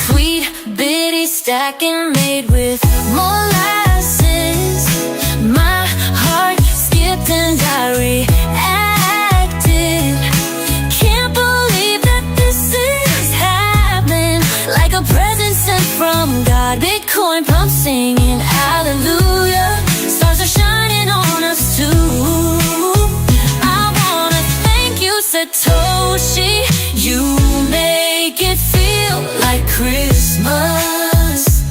Sweet, bitty stacking made with molasses. My heart skipped and I reacted. Can't believe that this is happening. Like a present sent from God. Bitcoin pump singing hallelujah. Stars are shining on us too. I wanna thank you, Satoshi. You make it feel like Christmas.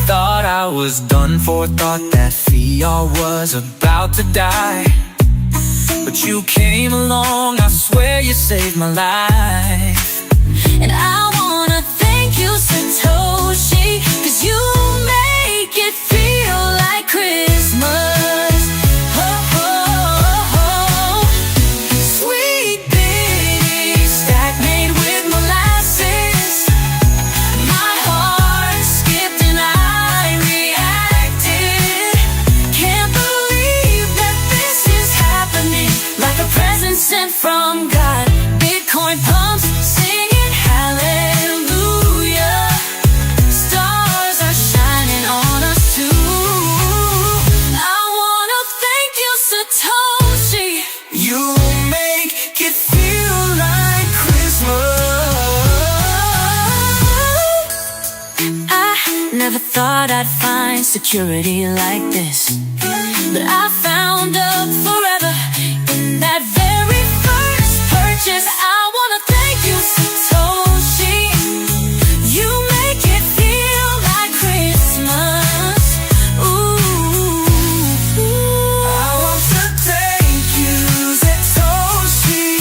Thought I was done for, thought that fiat was about to die. But you came along, I swear you saved my life. And I wanna thank you, Satoshi, 'cause you make it feel like Christmas. Oh, oh, oh. Sweet bitty stack made with molasses. My heart skipped and I reacted. Can't believe that this is happening. Like a present sent from God. Bitcoin pumps insecurity like this. But I found up forever in that very first purchase. I wanna thank you, Satoshi. You make it feel like Christmas. Ooh. I want to thank you, Satoshi.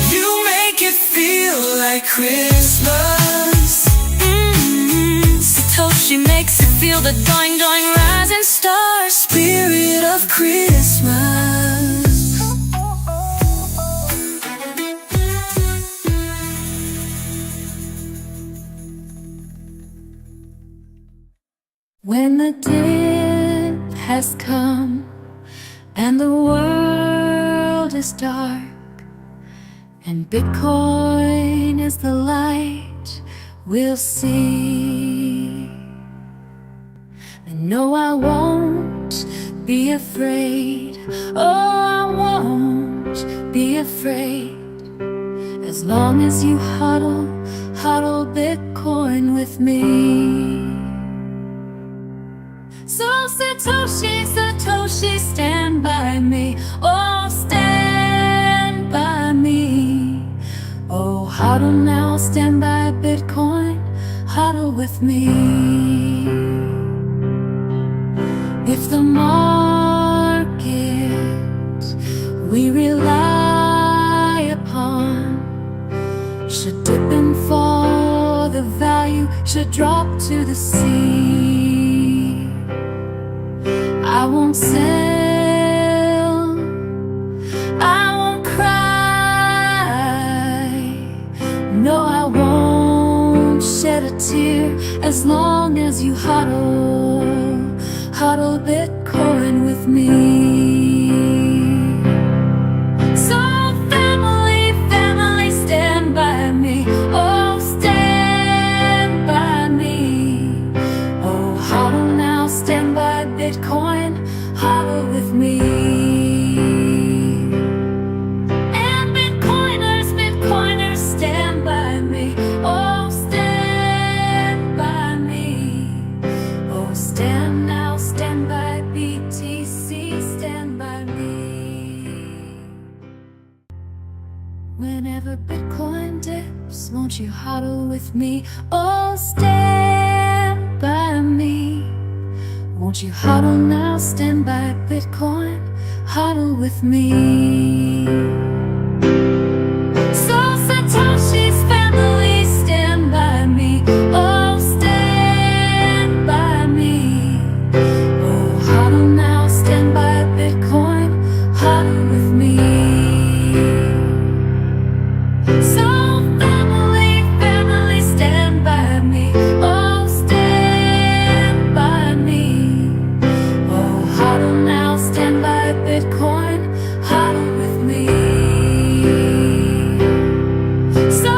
You make it feel like Christmas. Satoshi makes it feel the doing rising star, spirit of Christmas. When the dip has come and the world is dark and Bitcoin is the light we'll see, and no, I won't be afraid. Oh, I won't be afraid. As long as you huddle Bitcoin with me. So Satoshi, stand by me. Oh, stand by me. Oh, huddle now, stand by Bitcoin. Huddle with me. If the market we rely upon should dip and fall, the value should drop to the sea, I won't sell, I won't cry, no, I won't shed a tear. As long as you huddle Bitcoin with me. So family, stand by me. Oh, stand by me. Oh, huddle now, stand by Bitcoin. Huddle with me. And Bitcoiners, stand by me. Oh, stand by me. Oh, stand now, stand by BTC, stand by me. Whenever Bitcoin dips, won't you huddle with me? Oh, stand by me. Won't you huddle now, stand by Bitcoin, huddle with me. So Satoshi's family, stand by me. Oh, stand by me. Oh, huddle now, stand by Bitcoin, huddle with me. So family, stand by me. Oh, stand by me. Oh, huddle now, stand by Bitcoin, huddle with me. So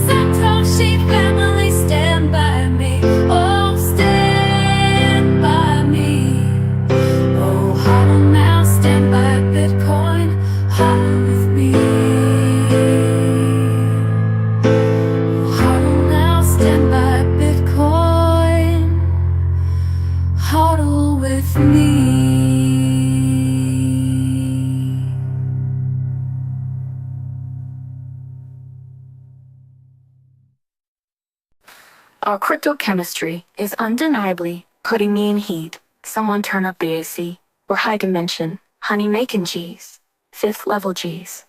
Satoshi family, stand by me. Oh, stand by me. Oh, huddle now, stand by Bitcoin, huddle with me. Huddle now, stand by Bitcoin, huddle with me. Our cryptochemistry is undeniably putting me in heat. Someone turn up the AC. We're high dimension, honey making G's, 5th level G's.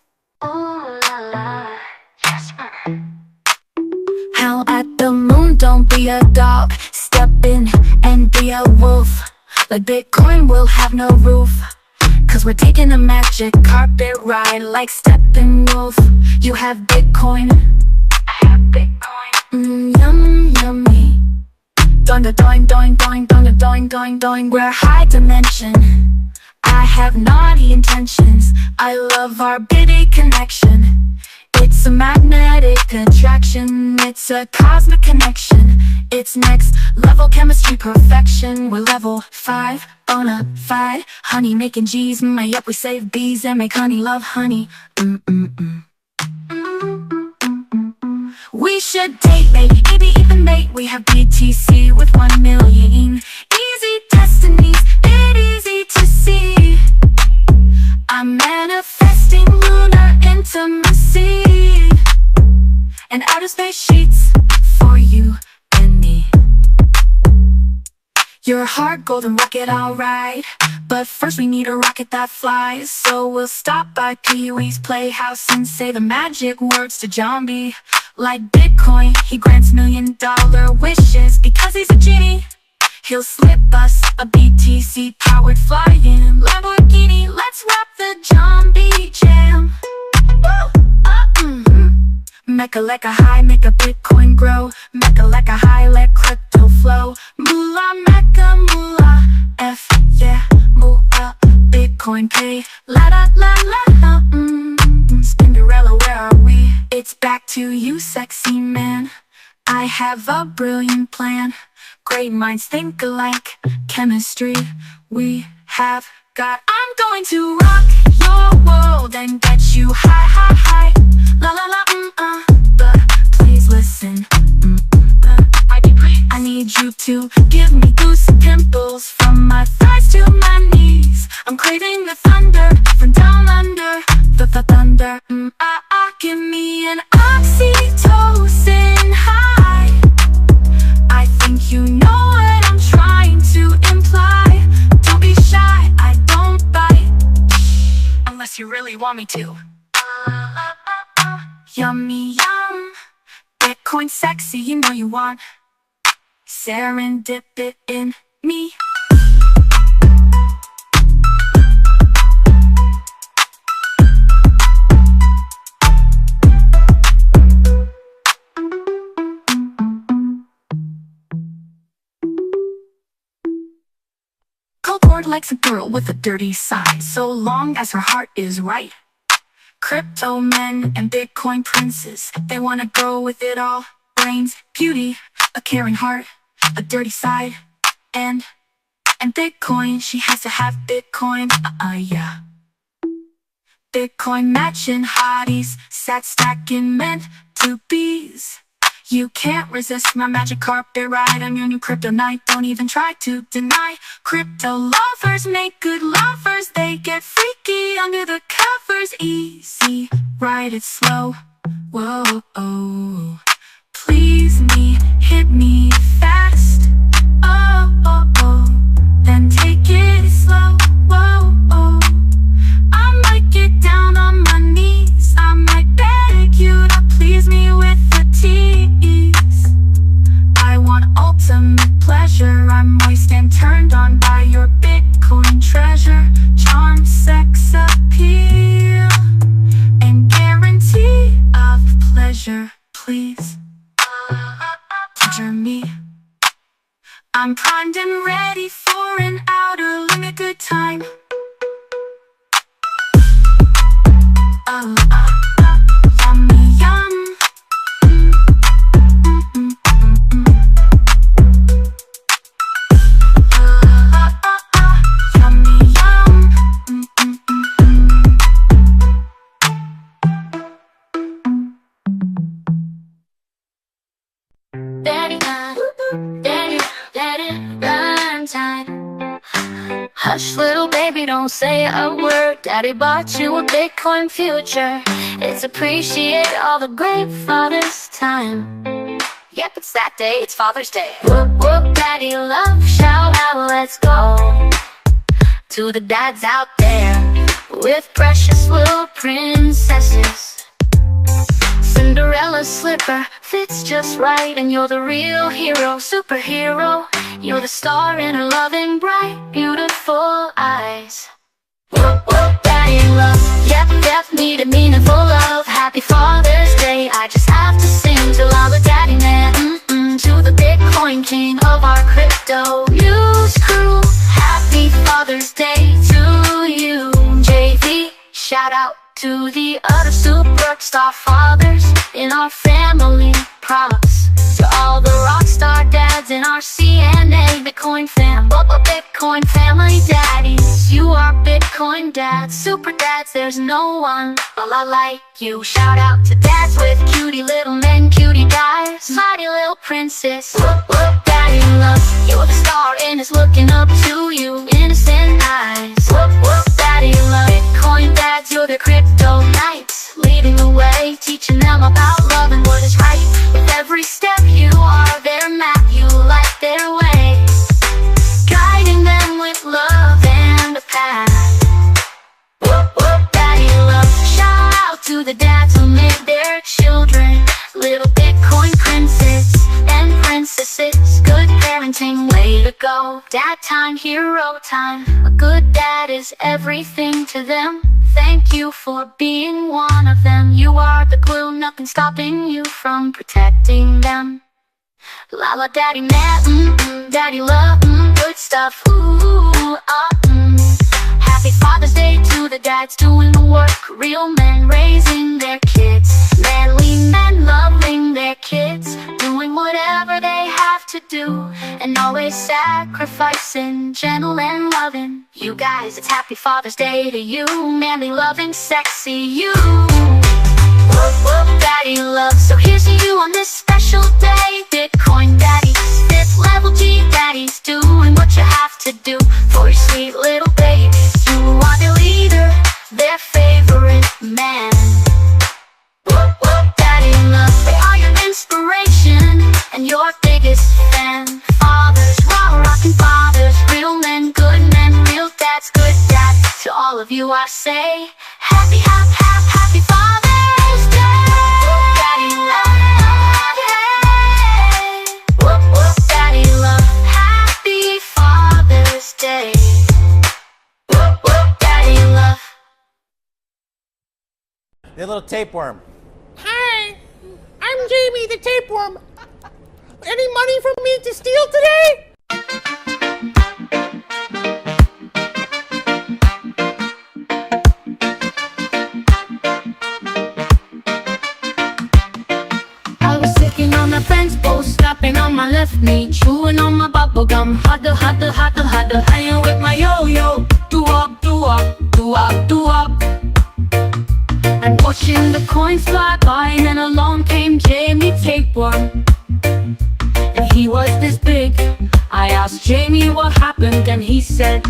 Hell at the moon, don't be a dog. Step in and be a wolf. Like Bitcoin will have no roof. Cause we're taking a magic carpet ride like Steppenwolf. You have Bitcoin, I have Bitcoin. Yum, yummy. Doing the doing, doing, doing, doing the doing, doing, doing. We're high dimension. I have naughty intentions. I love our bitty connection. It's a magnetic attraction. It's a cosmic connection. It's next level chemistry perfection. We're level 5, bona fide. Honey making G's, yep, we save bees and make honey love honey. We should date, maybe even mate. We have BTC with 1 million. Easy test manifesting lunar intimacy and outer space sheets for you and me. Your heart golden rocket, alright. But first we need a rocket that flies. So we'll stop by Pee-wee's Playhouse and say the magic words to Jambi. Like Bitcoin, he grants $1 million wishes. Because he's a genie, he'll slip us a BTC-powered flying Lamborghini. Let's rap the Jambi jam. Mecca like a high, make a Bitcoin grow. Mecca like a high, let crypto flow. Moolah, Mecca, moolah, F, yeah, moolah. Bitcoin pay, la da la la. Cinderella, where are we? It's back to you, sexy man. I have a brilliant plan. Great minds think alike. Chemistry we have got. I'm going to rock your world and get you high, high, high. La la la, but please listen. I need you to give me goose pimples from my thighs to my knees. I'm craving the thunder from down under. The thunder. Give me an oxytocin high. I think you know what I'm trying to imply. Don't be shy, I don't bite unless you really want me to. Yummy yum, Bitcoin sexy, you know you want. Serendip it in me. Cold likes a girl with a dirty side, so long as her heart is right. Crypto men and Bitcoin princes, they wanna go with it all. Brains, beauty, a caring heart, a dirty side, and Bitcoin. She has to have Bitcoin, yeah. Bitcoin matching hotties, sat stacking meant to bees. You can't resist my magic carpet ride. I'm your new crypto knight, don't even try to deny. Crypto lovers make good lovers. They get freaky under the covers. Easy, ride it slow. Whoa, oh. Please me, hit me fast. Oh, oh, oh. Then take it slow. Whoa, oh. I might get down on my knees. I might beg you to please me with the tease. I want ultimate pleasure. I'm moist and turned on by your Bitcoin treasure. Charm, sex appeal, and guarantee of pleasure. Please pleasure me. I'm primed and ready for an outer limit good time. Yummy yum. Yummy yum. Daddy time, daddy, rhyme time. Hush, little baby, don't say a word. Daddy bought you a Bitcoin future. It's appreciate all the great father's time. Yep, it's that day, it's Father's Day. Whoop, whoop, daddy love, shout out, let's go to the dads out there with precious little princesses. Cinderella slipper fits just right, and you're the real hero, superhero. You're the star in her loving, bright, beautiful eyes. Whoop, whoop, daddy love, yep, yep, need a meaningful love. Happy Father's Day, I just have to sing to all the daddy men, to the Bitcoin king of our crypto use crew. Happy Father's Day to you, JV. Shout out to the other superstar fathers in our family. Props to all the rockstar dads in our CNA Bitcoin fam. Bitcoin family daddies, you are Bitcoin dads, super dads. There's no one like you. Shout out to dads with cutie little men, cutie guys, mighty little princess. Whoop, whoop, daddy love, you're the star and is looking up to you, innocent eyes. Whoop, whoop, daddy love, Bitcoin dad. teaching them about love and what is right. With every step you are their map, you light their way, guiding them with love and a path. Whoop, whoop, daddy love. Shout out to the dads who made their children little Bitcoin princes and princesses. Good parenting, way to go. Dad time, hero time. A good dad is everything to them. Thank you for being one of them. You are the glue, nothing stopping you from protecting them. La la daddy man, daddy love, good stuff. Ooh, Happy Father's Day to the dads doing the work. Real men raising their kids. Manly men loving their kids. Doing whatever they have to do. And always sacrificing, gentle and loving. You guys, it's Happy Father's Day to you. Manly, loving, sexy you. Whoop, whoop, daddy love. So here's to you on this special day. Bitcoin daddies, fifth level G daddies, doing what you have to do for your sweet little babies. You are their leader, their favorite man. Whoop, whoop, daddy love. They are your inspiration and your biggest fan. Fathers, rockin' fathers, real men, good men, real dads, good dads. To all of you I say, happy Father's Day. Daddy love, hey. Whoop, whoop, daddy love. Happy Father's Day. Whoop, whoop, daddy love. The little tapeworm. Hi, I'm Jamie the tapeworm. Any money for me to steal today? I was sitting on the fence post, slapping on my left knee, chewing on my bubble gum, huddle, hanging with my yo-yo, do-up, and watching the coins fly by. And then along came Jamie Tapeworm, and he was this big. I asked Jamie what happened, and he said,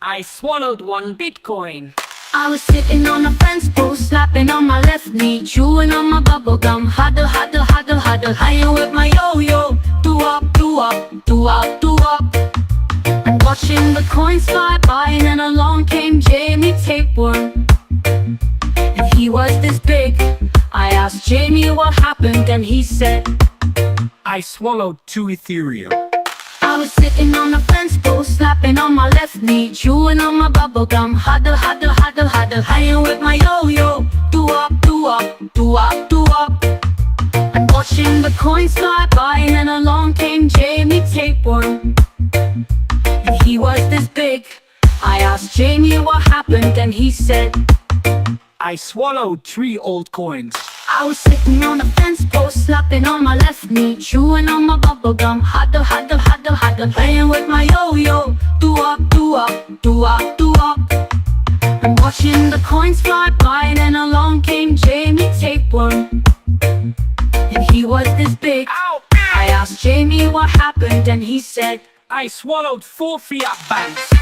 I swallowed 1 Bitcoin. I was sitting on a fence post, slapping on my left knee, chewing on my bubble gum, huddle, hanging with my yo-yo, do-up, and watching the coins fly by. And then along came Jamie Tapeworm, and he was this big. I asked Jamie what happened, and he said, I swallowed 2 Ethereum. I was sitting on a fence post, slapping on my left knee, chewing on my bubble gum, huddle, hanging with my yo-yo, do-up, and watching the coins fly by. And then along came Jamie Tapeworm, and he was this big. I asked Jamie what happened, and he said, I swallowed 3 altcoins. I was sitting on a fence post, slapping on my left knee, chewing on my bubble gum, huddle, playing with my yo-yo, do-up, and watching the coins fly by. And then along came Jamie Tapeworm, and he was this big. I asked Jamie what happened, and he said, I swallowed 4 fiat banks.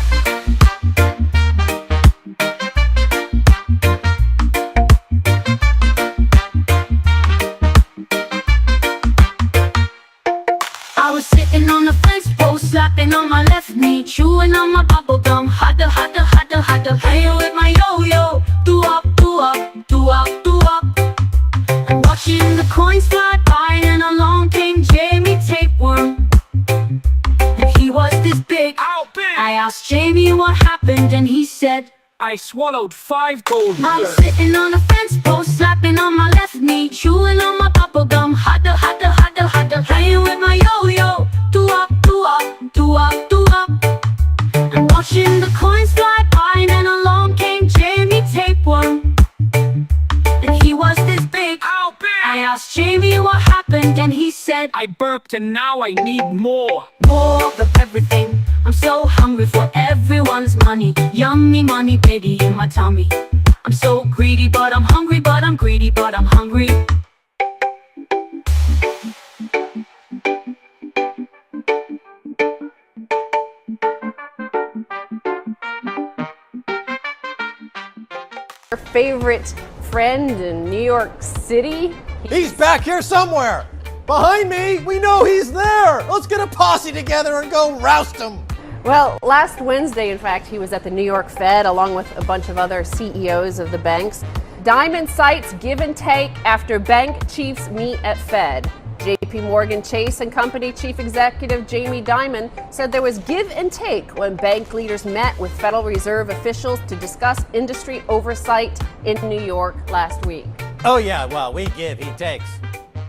I was sitting on a fence post, slapping on my left knee, chewing on my bubble gum, huddle, playing with my yo-yo, do-up, and watching the coins fly by. And along came Jamie Tapeworm, and he was this big. I asked Jamie what happened, and he said, I swallowed 5 gold. I was sitting on a fence post, slapping on my left knee, chewing on my bubble gum, huddle, playing with my yo-yo, do-up, and watching the coins fly by. And then along came Jamie Tapeworm, and he was this big. I asked Jamie what happened, and he said, I burped and now I need more. More of everything. I'm so hungry for everyone's money. Yummy money, baby, in my tummy. I'm so greedy, but I'm hungry, but I'm greedy, but I'm hungry. Your favorite friend in New York City? He's back here somewhere. Behind me, we know he's there. Let's get a posse together and go roust him. Well, last Wednesday, in fact, he was at the New York Fed along with a bunch of other CEOs of the banks. Diamond cites give and take after bank chiefs meet at Fed. JP Morgan Chase and Company Chief Executive Jamie Dimon said there was give and take when bank leaders met with Federal Reserve officials to discuss industry oversight in New York last week. Oh yeah, well, we give, he takes.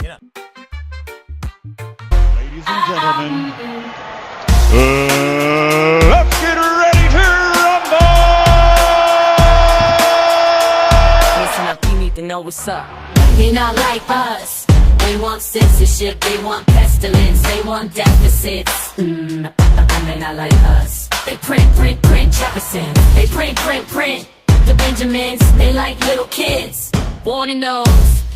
You know. Ladies and gentlemen, let's get ready to rumble! Listen up, you need to know what's up. They not like us. They want censorship, they want pestilence, they want deficits. And they not like us. They print Jefferson. They print the Benjamins. They like little kids. Warning those.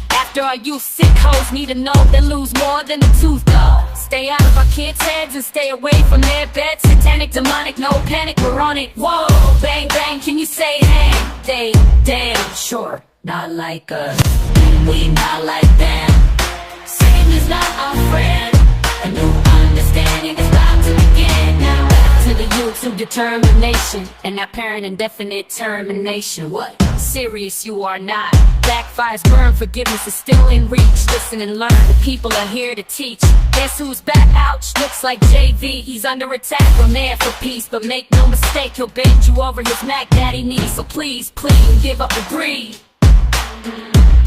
After our youth sick hoes need to know they lose more than the tooth though. Stay out of our kids' heads and stay away from their beds. Satanic, demonic, no panic, we're on it. Whoa, bang, bang, can you say hey? They damn sure not like us. We not like them. Satan is not our friend. A new understanding is about to begin. Now back to the youth to determination and that parent indefinite termination. What? Serious you are not. Backfires burn, forgiveness is still in reach. Listen and learn, the people are here to teach. Guess who's back? Ouch, looks like JV. He's under attack, we're there for peace. But make no mistake, he'll bend you over his Mac Daddy knees. So please, give up and breathe.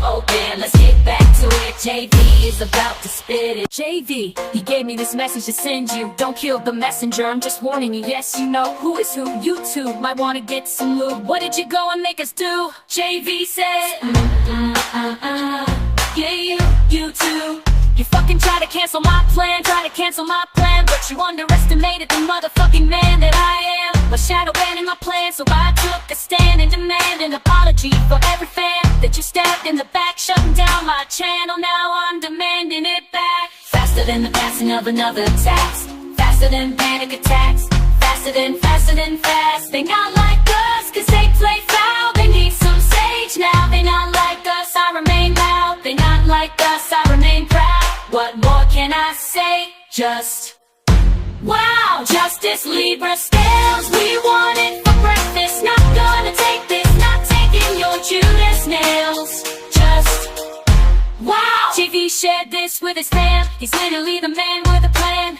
Oh damn, let's get back to it. JV is about to spit it. JV, he gave me this message to send you. Don't kill the messenger, I'm just warning you. Yes, you know who is who. You too might want to get some loot. What did you go and make us do? JV said, yeah, you too. You fucking try to cancel my plan, but you underestimated the motherfucking man that I am. My shadow banning my plan, so I took a stand and demand an apology for every fan that you stabbed in the back, shutting down my channel. Now I'm demanding it back. Faster than the passing of another tax, faster than panic attacks, faster than fast. They not like us, cause they play foul. They need some sage now. They not like us, I remain loud. They not like us, I remain proud. What more can I say? Just wow, Justice Libra scales. We want it for breakfast. Not gonna take this, not taking your Judas nails. Just wow. JV shared this with his fam. He's literally the man with a plan.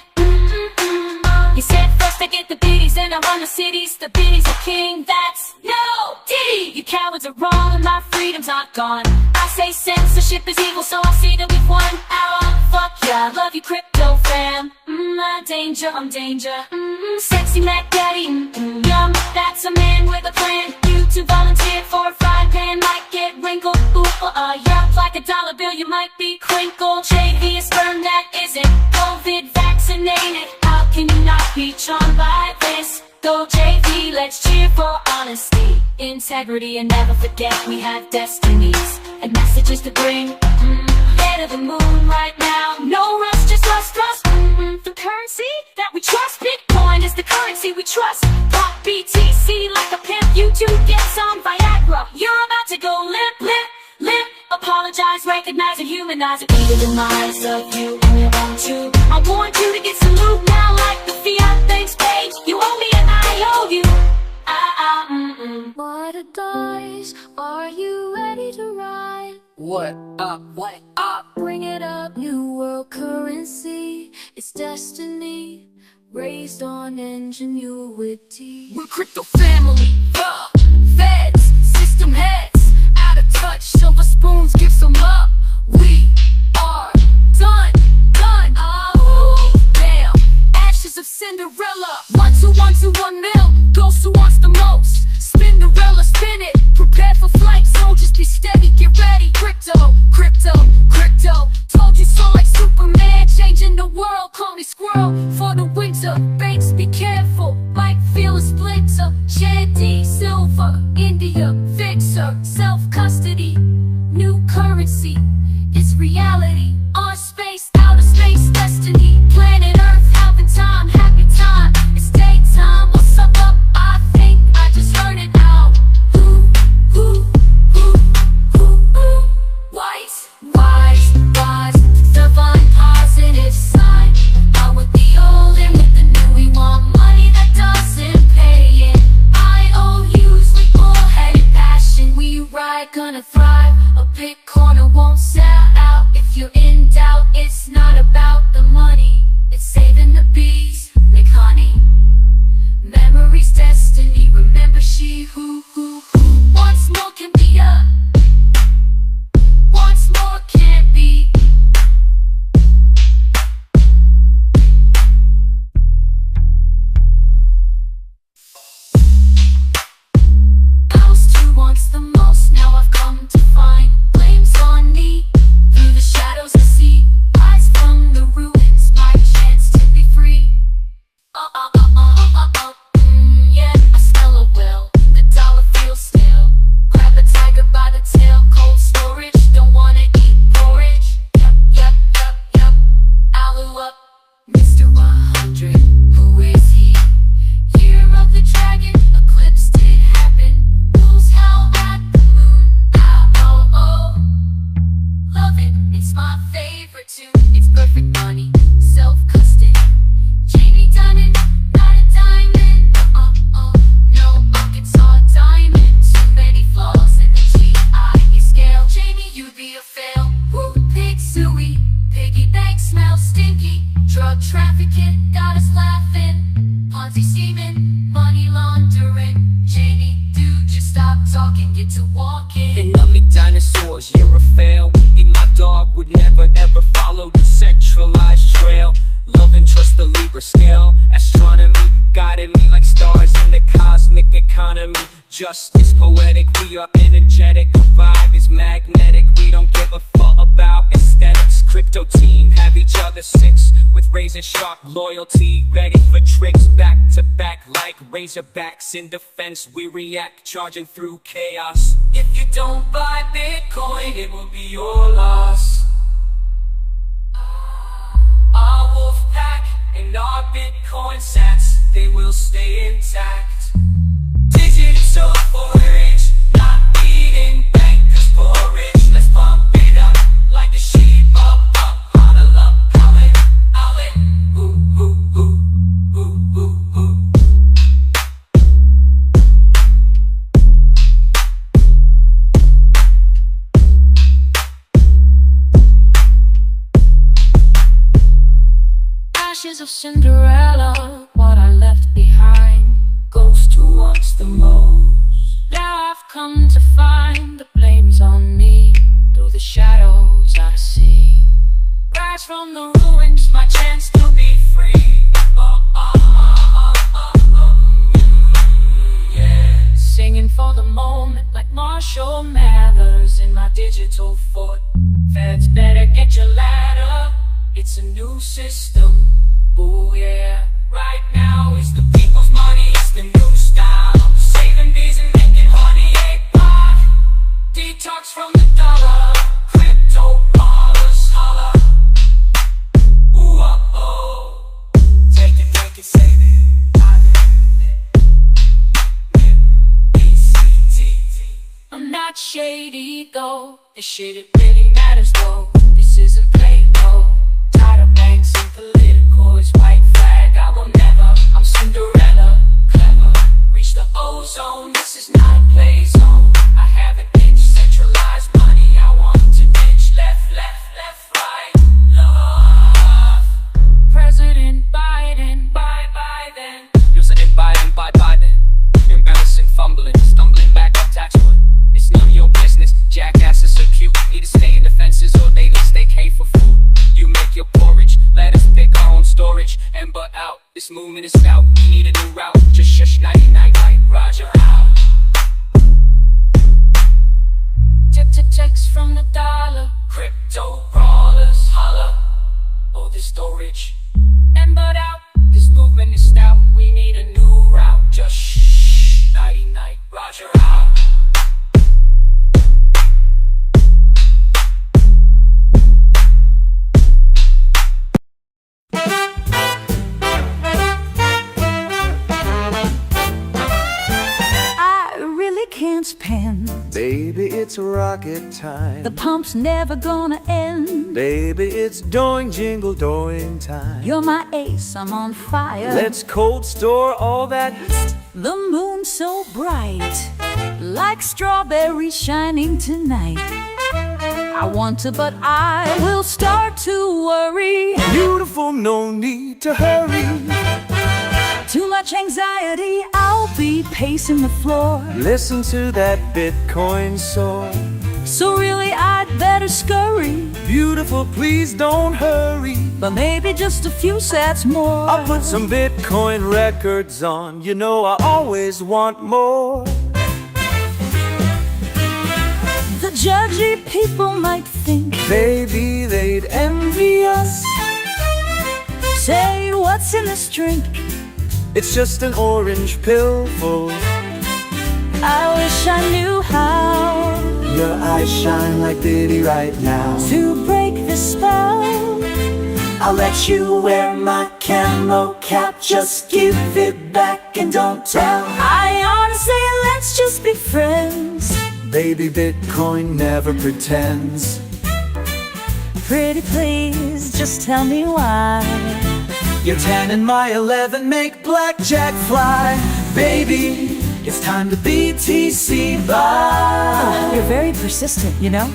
He said first I get the biddies and I run the cities. The biddies are king, that's no Diddy. You cowards are wrong and my freedom's not gone. I say censorship is evil, so I see that we've won. Fuck yeah, I love you crypto fam. I'm danger. Sexy Mac Daddy, yum. That's a man with a plan. You two volunteered for a frying pan, might get wrinkled. Yeah, like a dollar bill you might be crinkled. JV is sperm that isn't COVID vaccinated. How can you not be charmed by this? Go JV, let's cheer for honesty, integrity, and never forget we have destinies and messages to bring. Head of the moon right now, no rush, just trust. The currency that we trust, Bitcoin is the currency we trust. Pop BTC like a pimp, you two get some Viagra. You're about to go limp. Apologize, recognize, and humanize it. Be the demise of you, and we want you. I want you to get some loot now, like the fiat thanks page. You owe me and I owe you. What a dice, are you ready to ride? What up? Bring it up, new world currency. It's destiny, raised on ingenuity. We're crypto family, feds, system heads, out of touch, silver spoons, give some up. We are done. Oh, damn, ashes of Cinderella. 1 mil, goes who wants the most. Spinderella, spin it, prepare for flight, so just be steady, get ready. Crypto. Told you so like Superman, changing the world, call me squirrel for the winter. Banks, be careful, might feel a splinter. Shanty, silver, India, fixer, self-custody. New currency, it's my favorite tune. It's perfect money, self-custody. Jamie Diamond, not a diamond. No Arkansas diamond. Too many flaws in the GIE scale. Jamie, you'd be a fail. Woo, pig suey, piggy bank smells stinky. Drug trafficking got us laughing. Ponzi scheming, money laundering. Jamie, dude, just stop talking, get to walking. They love me dinosaurs, you're a fail. Eat my dog would never ever follow the centralized trail. Love and trust the Libra scale. Astronomy guided me like stars in the cosmic economy. Justice poetic, we are energetic. Vibe is magnetic, we don't give a fuck about aesthetics. Crypto team have each other six with razor sharp loyalty, ready for tricks. Back to back like razorbacks in defense, we react, charging through chaos. If you don't buy Bitcoin, it will be your loss. Our wolf pack and our Bitcoin sats, they will stay intact. Digital forage, not eating bankers porridge. Let's pump it up like the sheep up. Huddle up, howl it, ooh, ooh, ooh, ooh, ooh, ooh. Ashes of Cinderella, what I left behind. Ghost who wants the most. Now I've come to find the blame's on me. Through the shadows I see. Rise from the ruins, my chance to be free. Yeah. Singing for the moment like Marshall Mathers in my digital fort. Feds better get your ladder. It's a new system. Ooh yeah. Right now it's the people's money, it's the new style. Saving bees and making honey, eggplant. Detox from the dollar. Crypto ballers holla. Ooh oh. Take it, make it, save it. I'm not shady though. This shit it really matters though. This isn't play though. Tired of banks and political, it's white flag. I will never, I'm Cinderella, clever. Reach the ozone, this is not a play zone. I haven't ditched centralized money. I want to ditch left, right, love. President Biden, bye then. President Biden, bye then. Embarrassing, fumbling, stumbling back up tax one. It's none of your business. Jackasses are cute. Need to stay in the fences or they need stay for food. You make your porridge. Let us pick our own storage. Ember out. This movement is out. We need a new route. Just shush, nighty night, night. Roger out. Text from the dollar. Crypto brawlers holla. Oh, this storage. Embered out. This movement is stout. We need a new route. Just shh, nighty night. Roger out. Pen. Baby, it's rocket time. The pump's never gonna end. Baby, it's doing jingle doing time. You're my ace, I'm on fire. Let's cold store all that. The moon's so bright, like strawberries shining tonight. I want to, but I will start to worry. Beautiful, no need to hurry. Too much anxiety, I'll be pacing the floor. Listen to that Bitcoin soar. So really I'd better scurry. Beautiful, please don't hurry. But maybe just a few sats more. I'll put some Bitcoin records on. You know I always want more. The judgy people might think, baby, they'd envy us. Say, what's in this drink? It's just an orange pill full. I wish I knew how. Your eyes shine like Diddy right now. To break the spell, I'll let you wear my camo cap. Just give it back and don't tell. I ought to say let's just be friends. Baby, Bitcoin never pretends. Pretty please, just tell me why. Your 10 and my 11 make blackjack fly. Baby, it's time to BTC by. You're very persistent, you know?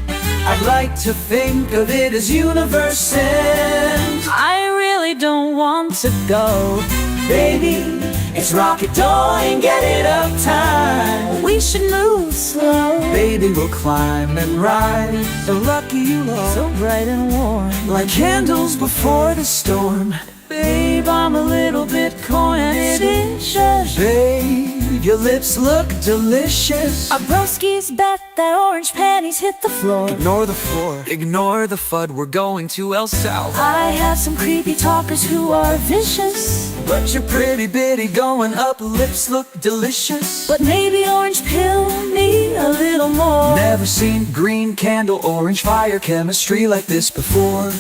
I'd like to think of it as universe end. I really don't want to go. Baby, it's rocket going, get it up time. We should move slow. Baby, we'll climb and ride. So lucky you are, so bright and warm, like candles before the storm. Babe, I'm a little Bitcoin-ish. Babe, your lips look delicious. Our broskies bet that orange panties hit the floor. Ignore the floor, ignore the FUD, we're going to El Salvador. I have some creepy talkers who are vicious, but your pretty bitty going up, lips look delicious. But maybe orange pill me a little more. Never seen green candle, orange fire chemistry like this before.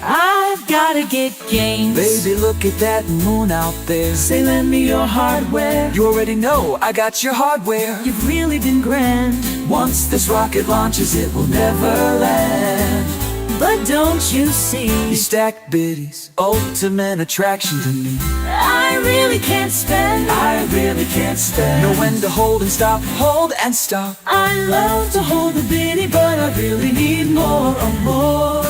I've gotta get games. Baby, look at that moon out there. Say, lend me your hardware. You already know I got your hardware. You've really been grand. Once this rocket launches, it will never land. But don't you see, these stacked biddies, ultimate attraction to me. I really can't spend. I really can't spend. Know when to hold and stop, hold and stop. I love to hold the biddy, but I really need more and more.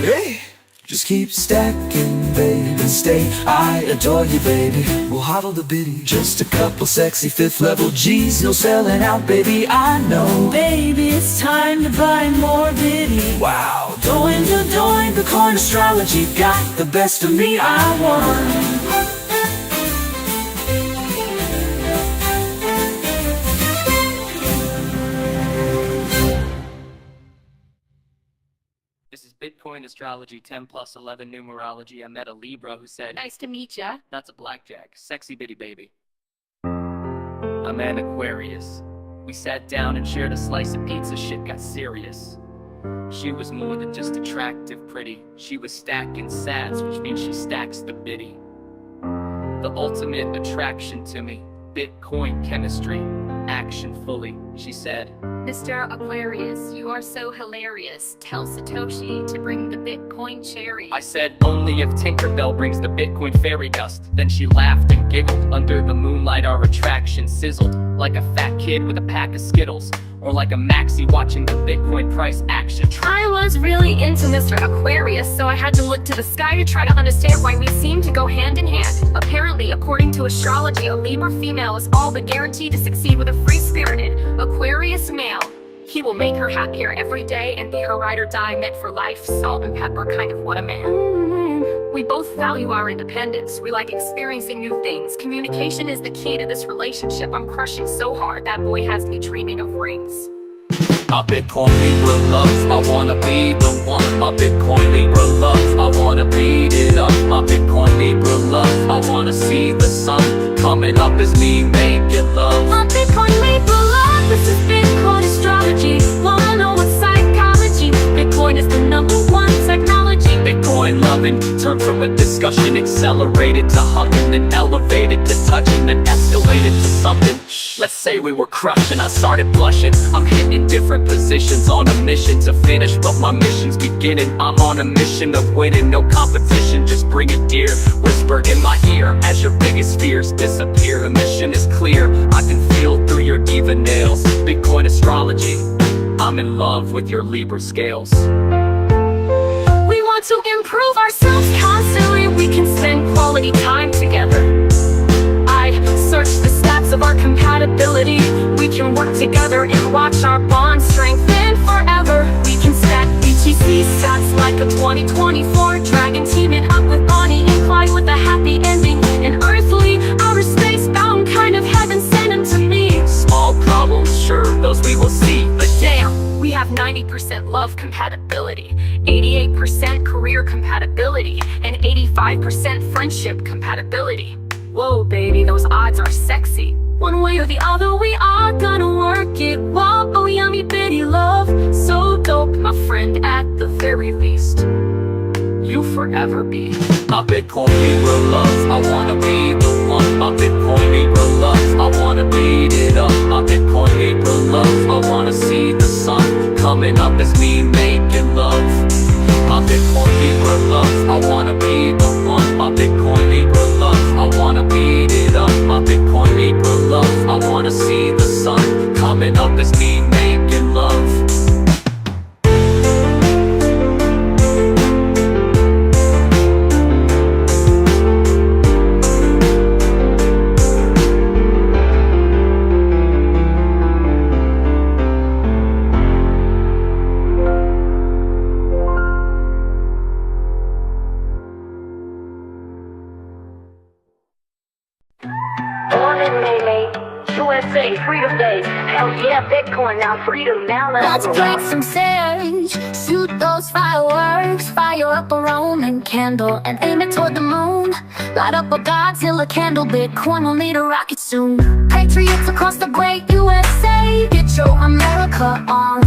Hey, just keep stacking, babe, and stay. I adore you, baby. We'll hodl the biddy. Just a couple sexy 5th level G's. No selling out, baby, I know. Baby, it's time to buy more biddy. Wow. Doing the coin astrology got the best of me, I won. This is Bitcoin astrology 10 plus 11 numerology. I met a Libra who said, Nice to meet ya. That's a blackjack, sexy bitty baby. I'm an Aquarius. We sat down and shared a slice of pizza, shit got serious. She was more than just attractive, pretty. She was stacking sats, which means she stacks the biddy. The ultimate attraction to me, Bitcoin chemistry, action fully, she said. Mr. Aquarius, you are so hilarious. Tell Satoshi to bring the Bitcoin cherry. I said, only if Tinkerbell brings the Bitcoin fairy dust. Then she laughed and giggled. Under the moonlight our attraction sizzled, like a fat kid with a pack of Skittles, or like a maxi watching the Bitcoin price action. I was really into Mr. Aquarius, so I had to look to the sky to try to understand why we seem to go hand in hand. Apparently, according to astrology, a Libra female is all but guaranteed to succeed with a free-spirited Aquarius male. He will make her happier every day and be her ride or die, meant for life, salt and pepper, kind of what a man. We both value our independence. We like experiencing new things. Communication is the key to this relationship. I'm crushing so hard, that boy has me dreaming of rings. My Bitcoin Libra love, I wanna be the one. My Bitcoin Libra love, I wanna beat it up. My Bitcoin Libra love, I wanna see the sun coming up as me make it love. My Bitcoin Libra love, this is Bitcoin astrology. Wanna know what psychology? Bitcoin is the #1 technology. Bitcoin loving turned from a discussion, accelerated to hugging, then elevated to touching, then escalated to something. Let's say we were crushing, I started blushing. I'm hitting different positions on a mission to finish, but my mission's beginning. I'm on a mission of winning, no competition, just bring it dear. Whisper in my ear as your biggest fears disappear. The mission is clear, I can feel through your diva nails. Bitcoin astrology, I'm in love with your Libra scales. We want to improve ourselves constantly. We can spend quality time together. I search the stats of our compatibility. We can work together and watch our bond strengthen forever. We can stack BTC stats like a 2024 dragon, teaming up with Bonnie and Clyde with a happy ending. An earthly, outer space bound kind of heaven sent him to me. Small problems, sure, those we will see. But damn, we have 90% love compatibility, 88% career compatibility, and 85% friendship compatibility. Whoa, baby, those odds are sexy. One way or the other, we are gonna work it. Whoa, oh, yummy bitty love, so dope, my friend, at the very least. You'll forever be my Bitcoin Libra love, I wanna be the one. My Bitcoin Libra love, I wanna beat it up. My Bitcoin Libra love, I wanna see the sun Coming up is me making love. My Bitcoin Libra love, I wanna be the one. My Bitcoin Libra love, I wanna beat it up. My Bitcoin Libra love, I wanna see the sun. Coming up is me making love. USA, freedom days. Hell yeah, Bitcoin now, freedom now. Let's break some sage, shoot those fireworks, fire up a Roman candle and aim it toward the moon. Light up a Godzilla candle, Bitcoin will need a rocket soon. Patriots across the great USA, get your America on.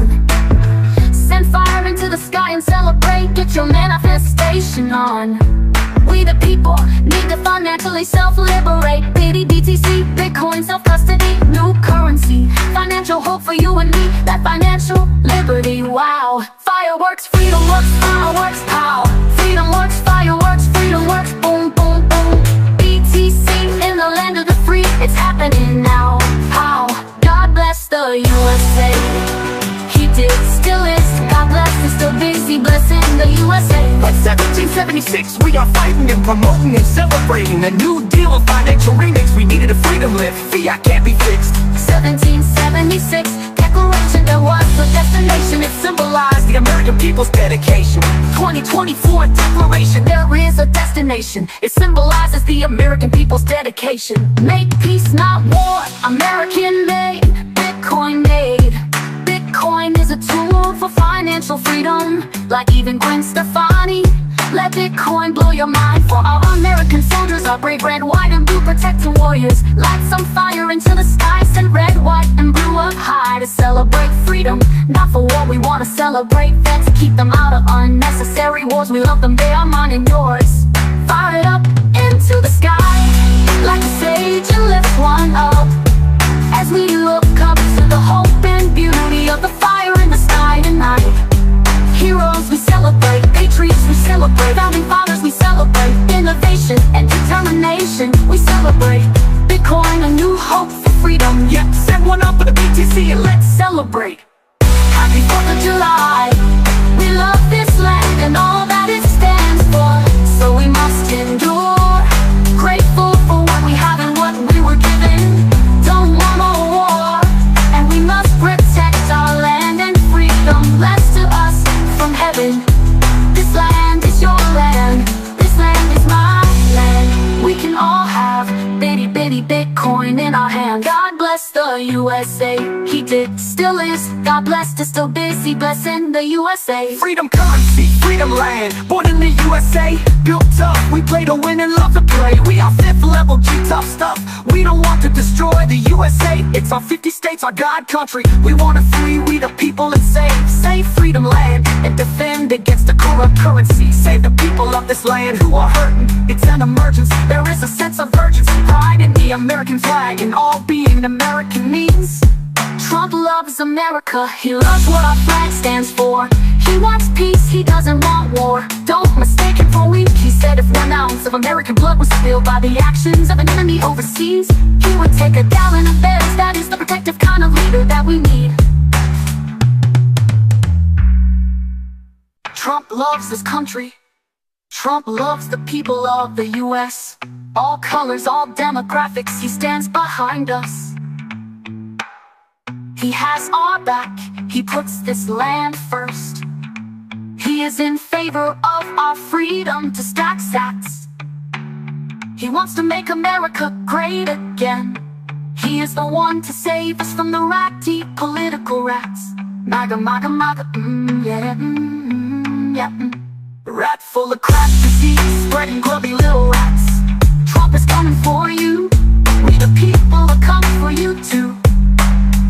Send fire into the sky and celebrate, get your manifestation on. We the people need to financially self-liberate. BTC, Bitcoin, self-custody, new currency. Financial hope for you and me, that financial liberty, wow. Fireworks, freedom works, fireworks, pow. Freedom works, fireworks, freedom works, boom, boom, boom. BTC in the land of the free, it's happening now, how. God bless the USA. He did, still is, God bless, is still busy blessing the USA. Like 1776, we are fighting and promoting and celebrating a new deal of financial remix. We needed a freedom lift, fiat can't be fixed. 1776, declaration, there was a destination. It symbolized The American people's dedication. 2024 declaration, there is a destination. It symbolizes the American people's dedication. Make peace, not war, American made, Bitcoin made. Bitcoin is a tool for financial freedom, like even Gwen Stefani. Let Bitcoin blow your mind. For our American soldiers, our brave red, white, and blue protecting warriors. Light some fire into the sky, send red, white, and blue up high to celebrate freedom. Not for war, we want to celebrate vets, keep them out of unnecessary wars. We love them, they are mine and yours. Fire it up into the sky, like a sage, and lift one up. As we look up to the hope and beauty of the fire in the sky tonight. Heroes we celebrate, patriots we celebrate, founding fathers we celebrate, innovation and determination we celebrate. Bitcoin, a new hope for freedom. Yep, send one up for the BTC and let's Celebrate. Happy 4th of July. We love this land and all that it stands for, so we must endure. Grateful for what we have and what we were given. Don't want more war, and we must protect our land and freedom. Blessed to us from heaven. This land is your land, this land is my land. We can all have bitty bitty Bitcoin in our hand. God bless the USA. He did, still is, God bless, is still busy blessing the USA. freedom currency, freedom land, born in the USA. Built up, we play to win and love to play. We are 5th level G-top stuff. We don't want to destroy the USA. It's our 50 states, our God country. We want to free, we the people, and save freedom land, and defend against the corrupt currency. Save the people of this land who are hurting. It's an emergency. There is a sense of urgency, pride in the American flag, and all being American means. Trump loves America, he loves what our flag stands for. He wants peace, he doesn't want war. Don't mistake him for weak. He said if 1 ounce of American blood was spilled by the actions of an enemy overseas, he would take a gallon of theirs. That is the protective kind of leader that we need. Trump loves this country. Trump loves the people of the US. All colors, all demographics, he stands behind us. He has our back, he puts this land first. He is in favor of our freedom to stack sats. He wants to make America great again. He is the one to save us from the ratty political rats. MAGA, MAGA, MAGA, yeah, yeah. Rat full of crap disease, spreading grubby little rats. Trump is coming for you. We the people are coming for you too.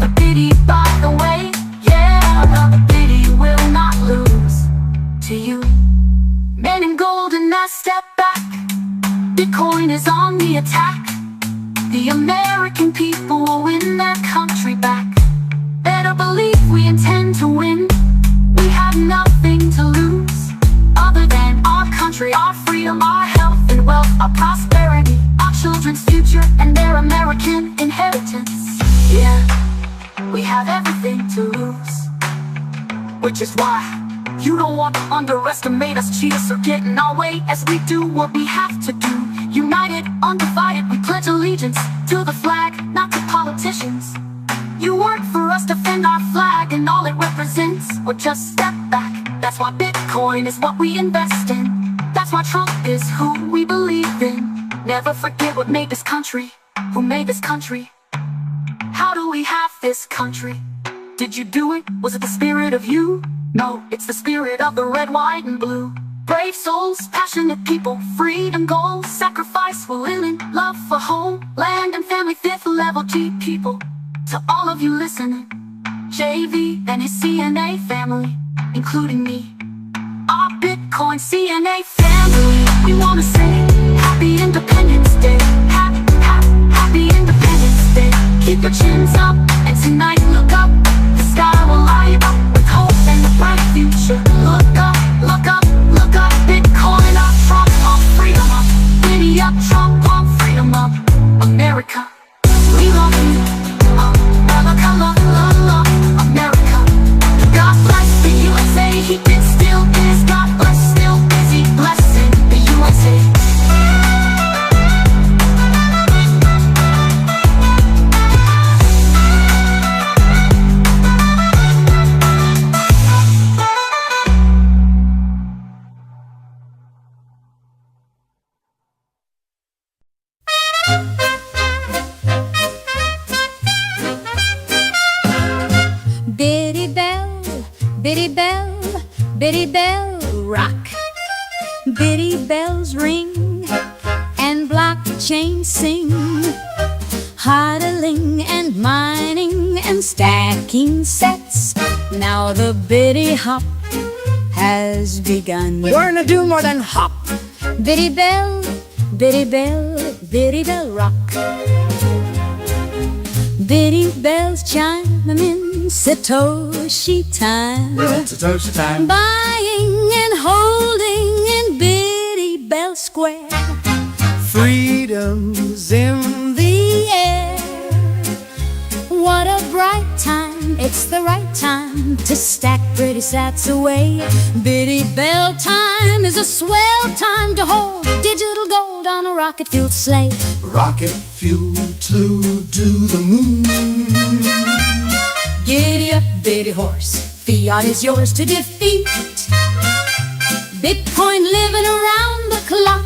A pity, by the way, yeah, a pity will not lose to you. Men in gold and now step back. Bitcoin is on the attack. The American people will win their country back. Better believe we intend to win. nothing to lose other than our country, our freedom, our health and wealth, our prosperity, our children's future and their American inheritance. Yeah, we have everything to lose, which is why you don't want to underestimate us, cheat us, or get in our way as we do what we have to do. United, undivided, we pledge allegiance to the flag, not to politicians. You work for us, defend our flag and all it represents, or just step back. That's why Bitcoin is what we invest in. That's why Trump is who we believe in. Never forget what made this country, who made this country. How do we have this country? Did you do it? Was it the spirit of you? No, it's the spirit of the red, white, and blue. Brave souls, passionate people, freedom goals, sacrifice, willing, love for home, land and family, fifth level G people. To all of you listening, JV and his CNA family, including me, our Bitcoin CNA family, we wanna say Happy Independence Day, Happy Independence Day. Keep your chins up, and tonight look up, the sky will light up with hope and a bright future. Look up, look up, look up, Bitcoin up, Trump up, freedom up, Giddy up, Trump up, freedom up, America, we love you. America, love, love, love, America. God bless the USA, he did still is. God bless, still busy blessing the USA. Biddy bell, biddy bell, biddy bell, rock. Biddy bells ring and blockchains sing, hodling and mining and stacking sets. Now the biddy hop has begun. We're gonna do more than hop. Biddy bell, biddy bell, biddy bell rock. Biddy bells chime in Satoshi time. Satoshi time. Buying and holding in Biddy Bell Square. Freedom's in the air. What a bright time, it's the right time to stack pretty sats away. Biddy Bell time is a swell time to hold digital gold on a rocket-fueled sleigh. Rocket fuel to do the moon. Giddy up, biddy horse, fiat is yours to defeat. Bitcoin living around the clock.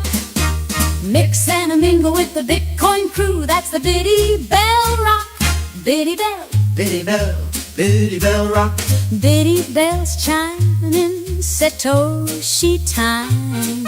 Mix and mingle with the Bitcoin crew, that's the Biddy Bell Rock. Biddy Bell, Biddy Bell, Biddy Bell rock. Biddy bells chime in Satoshi time.